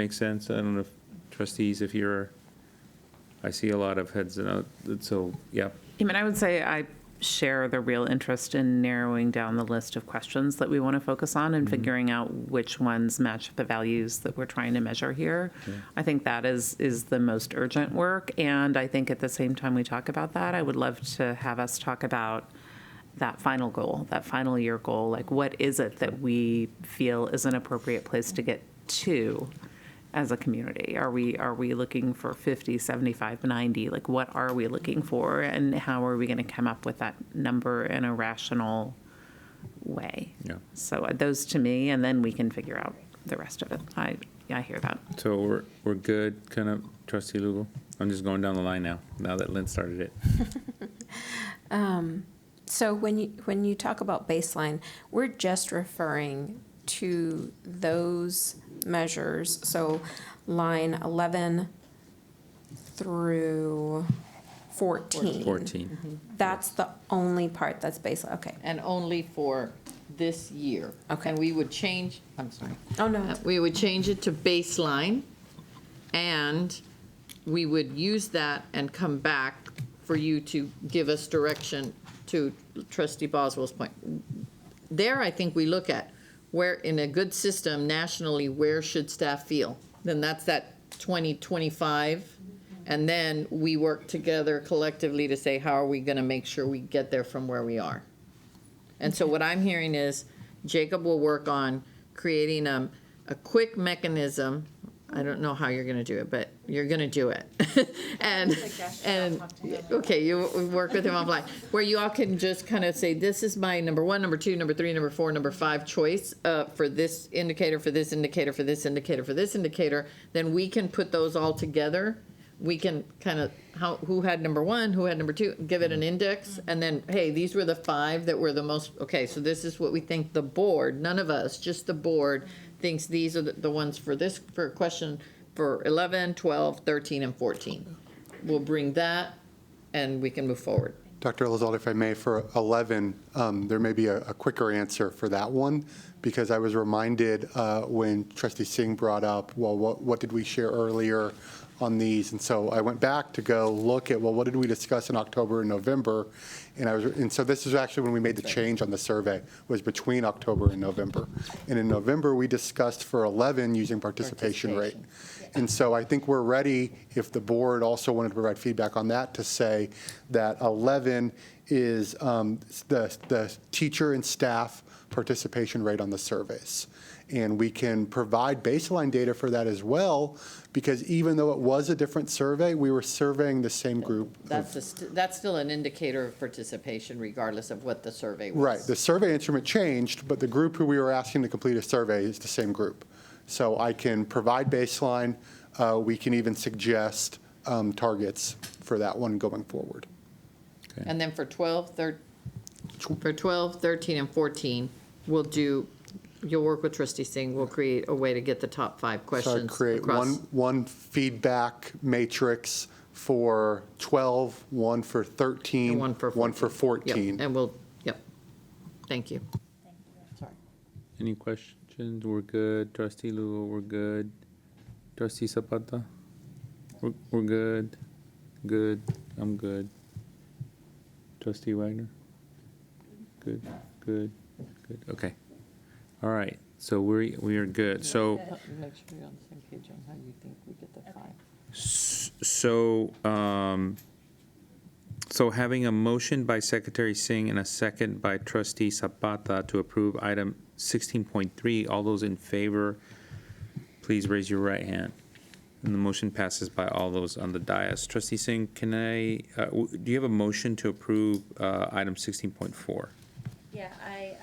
sense. I don't know if trustees, if you're, I see a lot of heads, so, yeah. I mean, I would say I share the real interest in narrowing down the list of questions that we want to focus on and figuring out which ones match the values that we're trying to measure here. Yeah. I think that is the most urgent work, and I think at the same time we talk about that, I would love to have us talk about that final goal, that final year goal. Like, what is it that we feel is an appropriate place to get to as a community? Are we looking for 50, 75, 90? Like, what are we looking for, and how are we going to come up with that number in a rational way? Yeah. So those to me, and then we can figure out the rest of it. I hear that. So we're good, kind of, Trustee Lugo? I'm just going down the line now that Lynn started it. So when you talk about baseline, we're just referring to those measures. So line 11 through 14. 14. That's the only part that's baseline. Okay. And only for this year. Okay. And we would change, I'm sorry. Oh, no. We would change it to baseline, and we would use that and come back for you to give us direction to Trustee Boswell's point. There, I think we look at where, in a good system nationally, where should staff feel? Then that's that 2025. And then we work together collectively to say, how are we going to make sure we get there from where we are? And so what I'm hearing is Jacob will work on creating a quick mechanism. I don't know how you're going to do it, but you're going to do it. and okay, you work with him offline, where you all can just kind of say, this is my number 1, number 2, number 3, number 4, number 5 choice for this indicator, for this indicator, for this indicator, for this indicator. Then we can put those all together. We can kind of, who had number 1, who had number 2, give it an index, and then, hey, these were the 5 that were the most, okay, so this is what we think the board, none of us, just the board, thinks these are the ones for this, for question for 11, 12, 13, and 14. We'll bring that, and we can move forward. Dr. Elizalde, if I may, for 11, there may be a quicker answer for that one, because I was reminded when Trustee Singh brought up, well, what did we share earlier on these? And so I went back to go look at, well, what did we discuss in October and November? And so this is actually when we made the change on the survey, was between October and November. And in November, we discussed for 11 using participation rate. And so I think we're ready, if the board also wanted to provide feedback on that, to say that 11 is the teacher and staff participation rate on the surveys. And we can provide baseline data for that as well, because even though it was a different survey, we were surveying the same group. That's still an indicator of participation regardless of what the survey was. Right. The survey instrument changed, but the group who we were asking to complete a survey is the same group. So I can provide baseline. We can even suggest targets for that one going forward. Okay. And then for 12, 13, and 14, you'll work with Trustee Singh, we'll create a way to get the top 5 questions. So I'd create across. one feedback matrix for 12, one for 13, And one for 14. Yep, and we'll, thank you. Any questions? We're good. Trustee Lugo, we're good. Trustee Zapata? We're good. Good. I'm good. Trustee Wagner? Good. Okay. All right. So we are good. So Make sure you're on the same page on how you think we get the 5. so having a motion by Secretary Singh and a second by Trustee Zapata to approve item 16.3, all those in favor, please raise your right hand. And the motion passes by all those on the dais. Trustee Singh, can do you have a motion to approve item 16.4? Yeah, I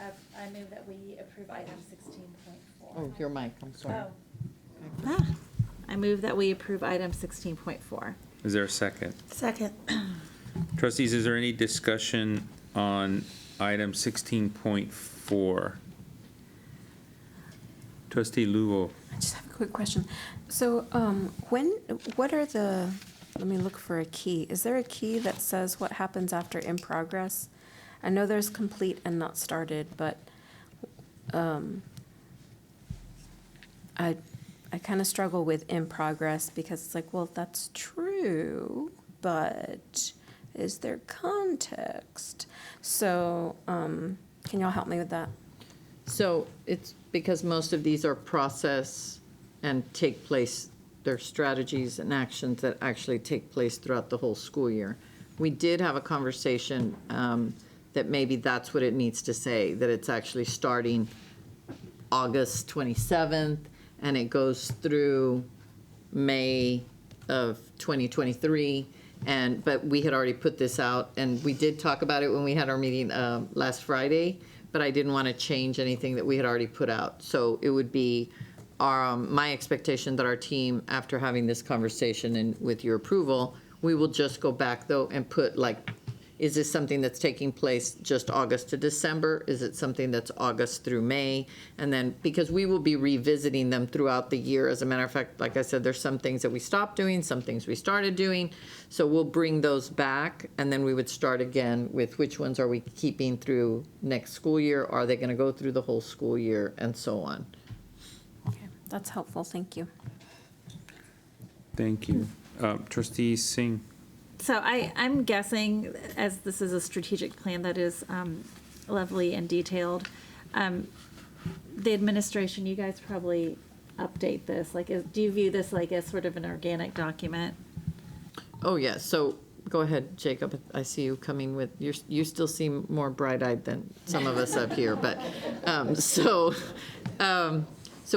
move that we approve item 16.4. Oh, your mic, I'm sorry. I move that we approve item 16.4. Is there a second? Second. Trustees, is there any discussion on item 16.4? Trustee Lugo. I just have a Quick question. So, let me look for a key. Is there a key that says what happens after in progress? I know there's complete and not started, but I kind of struggle with in progress because it's like, well, that's true, but is there context? So, can y'all help me with that? So it's because most of these are process and take place, they're strategies and actions that actually take place throughout the whole school year. We did have a conversation that maybe that's what it needs to say, that it's actually starting August 27th and it goes through May of 2023. But we had already put this out, and we did talk about it when we had our meeting last Friday, but I didn't want to change anything that we had already put out. So it would be my expectation that our team, after having this conversation and with your approval, we will just go back though and put like, is this something that's taking place just August to December? Is it something that's August through May? And then, because we will be revisiting them throughout the year. As a matter of fact, like I said, there's some things that we stopped doing, some things we started doing. So we'll bring those back, and then we would start again with which ones are we keeping through next school year? Are they going to go through the whole school year, and so on? Okay, that's helpful. Thank you. Thank you. Trustee Singh. So I'm guessing, as this is a strategic plan that is lovely and detailed, the administration, you guys probably update this. Like, do you view this like as sort of an organic document? Oh, yeah, so go ahead, Jacob. I see you coming with, you still seem more bright-eyed than some of us up here, but, so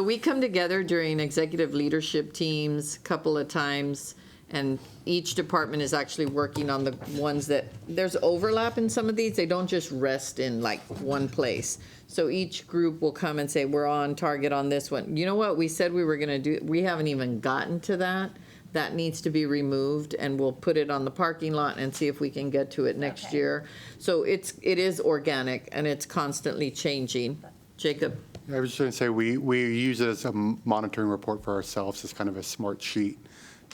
we come together during executive leadership teams a couple of times, and each department is actually working on the ones that, there's overlap in some of these. They don't just rest in like one place. So each group will come and say, we're on target on this one. You know what we said we were gonna do? We haven't even gotten to that. That needs to be removed, and we'll put it on the parking lot and see if we can get to it next year. So it is organic, and it's constantly changing. Jacob? I was just going to say, we use it as a monitoring report for ourselves, as kind of a smart sheet,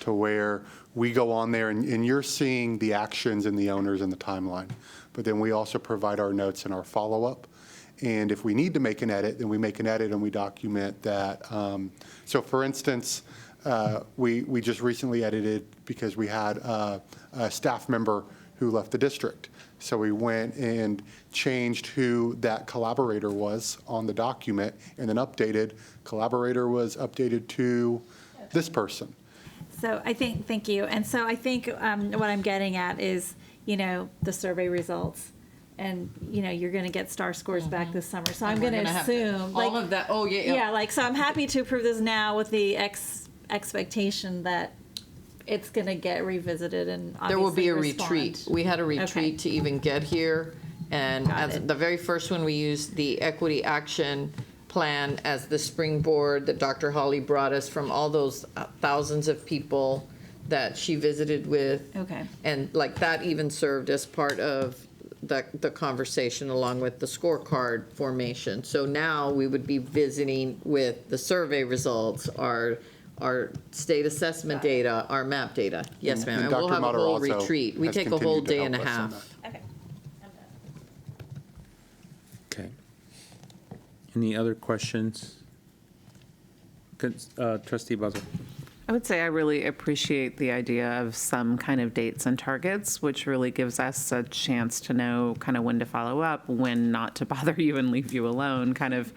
to where we go on there and you're seeing the actions and the owners and the timeline. But then we also provide our notes and our follow-up. And if we need to make an edit, then we make an edit and we document that. So for instance, we just recently edited because we had a staff member who left the district. So we went and changed who that collaborator was on the document, and then collaborator was updated to this person. So thank you. And so I think what I'm getting at is, the survey results. And, you're going to get star scores back this summer. So I'm going to assume. All of that, oh, yeah. Yeah, so I'm happy to approve this now with the expectation that it's going to get revisited and obviously There will be a respond. retreat. We had a retreat to even get here. And as the very first one, we used the equity action plan as the springboard that Dr. Holly brought us from all those thousands of people that she visited with. Okay. And like that even served as part of the conversation along with the scorecard formation. So now we would be visiting with the survey results, our state assessment data, our map data. Yes, ma'am. And we'll have a whole retreat. We take a whole day and a half. Okay. Okay. Any other questions? Trustee Buzzell. I would say I really appreciate the idea of some kind of dates and targets, which really gives us a chance to know kind of when to follow up, when not to bother you and leave you alone, kind of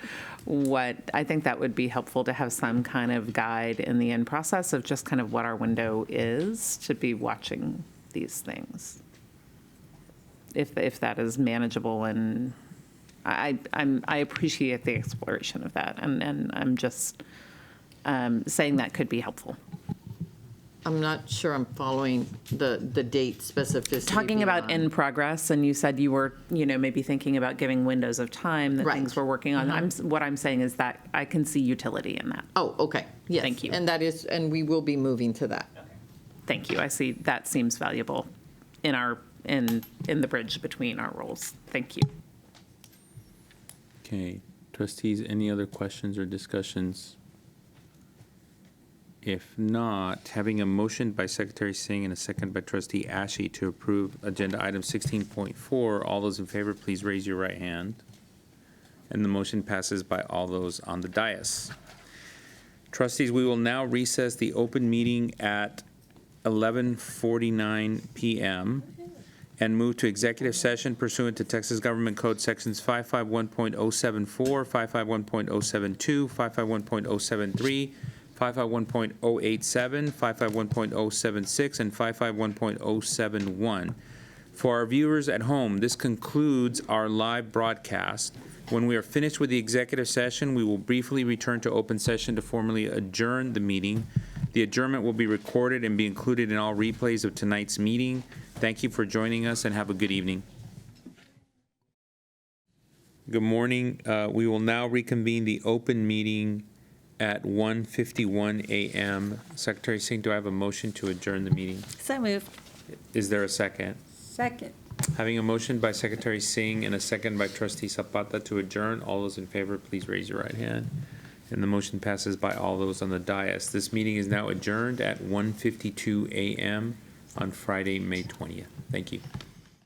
what, I think that would be helpful to have some kind of guide in the end process of just kind of what our window is to be watching these things. If that is manageable, and I appreciate the exploration of that, and I'm just saying that could be helpful. I'm not sure I'm following the date specificity. Talking about in progress, and you said you were, maybe thinking about giving windows of time that things we're working on. What I'm saying is that I can see utility in that. Oh, okay. Yes. Thank you. And we will be moving to that. Thank you. I see that seems valuable in the bridge between our roles. Thank you. Okay. Trustees, any other questions or discussions? If not, having a motion by Secretary Singh and a second by Trustee Ashe to approve Agenda Item 16.4, all those in favor, please raise your right hand. And the motion passes by all those on the dais. Trustees, we will now recess the open meeting at 11:49 p.m. and move to executive session pursuant to Texas Government Code Sections 551.074, 551.072, 551.073, 551.087, 551.076, and 551.071. For our viewers at home, this concludes our live broadcast. When we are finished with the executive session, we will briefly return to open session to formally adjourn the meeting. The adjournment will be recorded and be included in all replays of tonight's meeting. Thank you for joining us and have a good evening. Good morning. We will now reconvene the open meeting at 1:51 a.m. Secretary Singh, do I have a motion to adjourn the meeting? So moved. Is there a second? Second. Having a motion by Secretary Singh and a second by Trustee Zapata to adjourn, all those in favor, please raise your right hand. And the motion passes by all those on the dais. This meeting is now adjourned at 1:52 a.m. on Friday, May 20th. Thank you.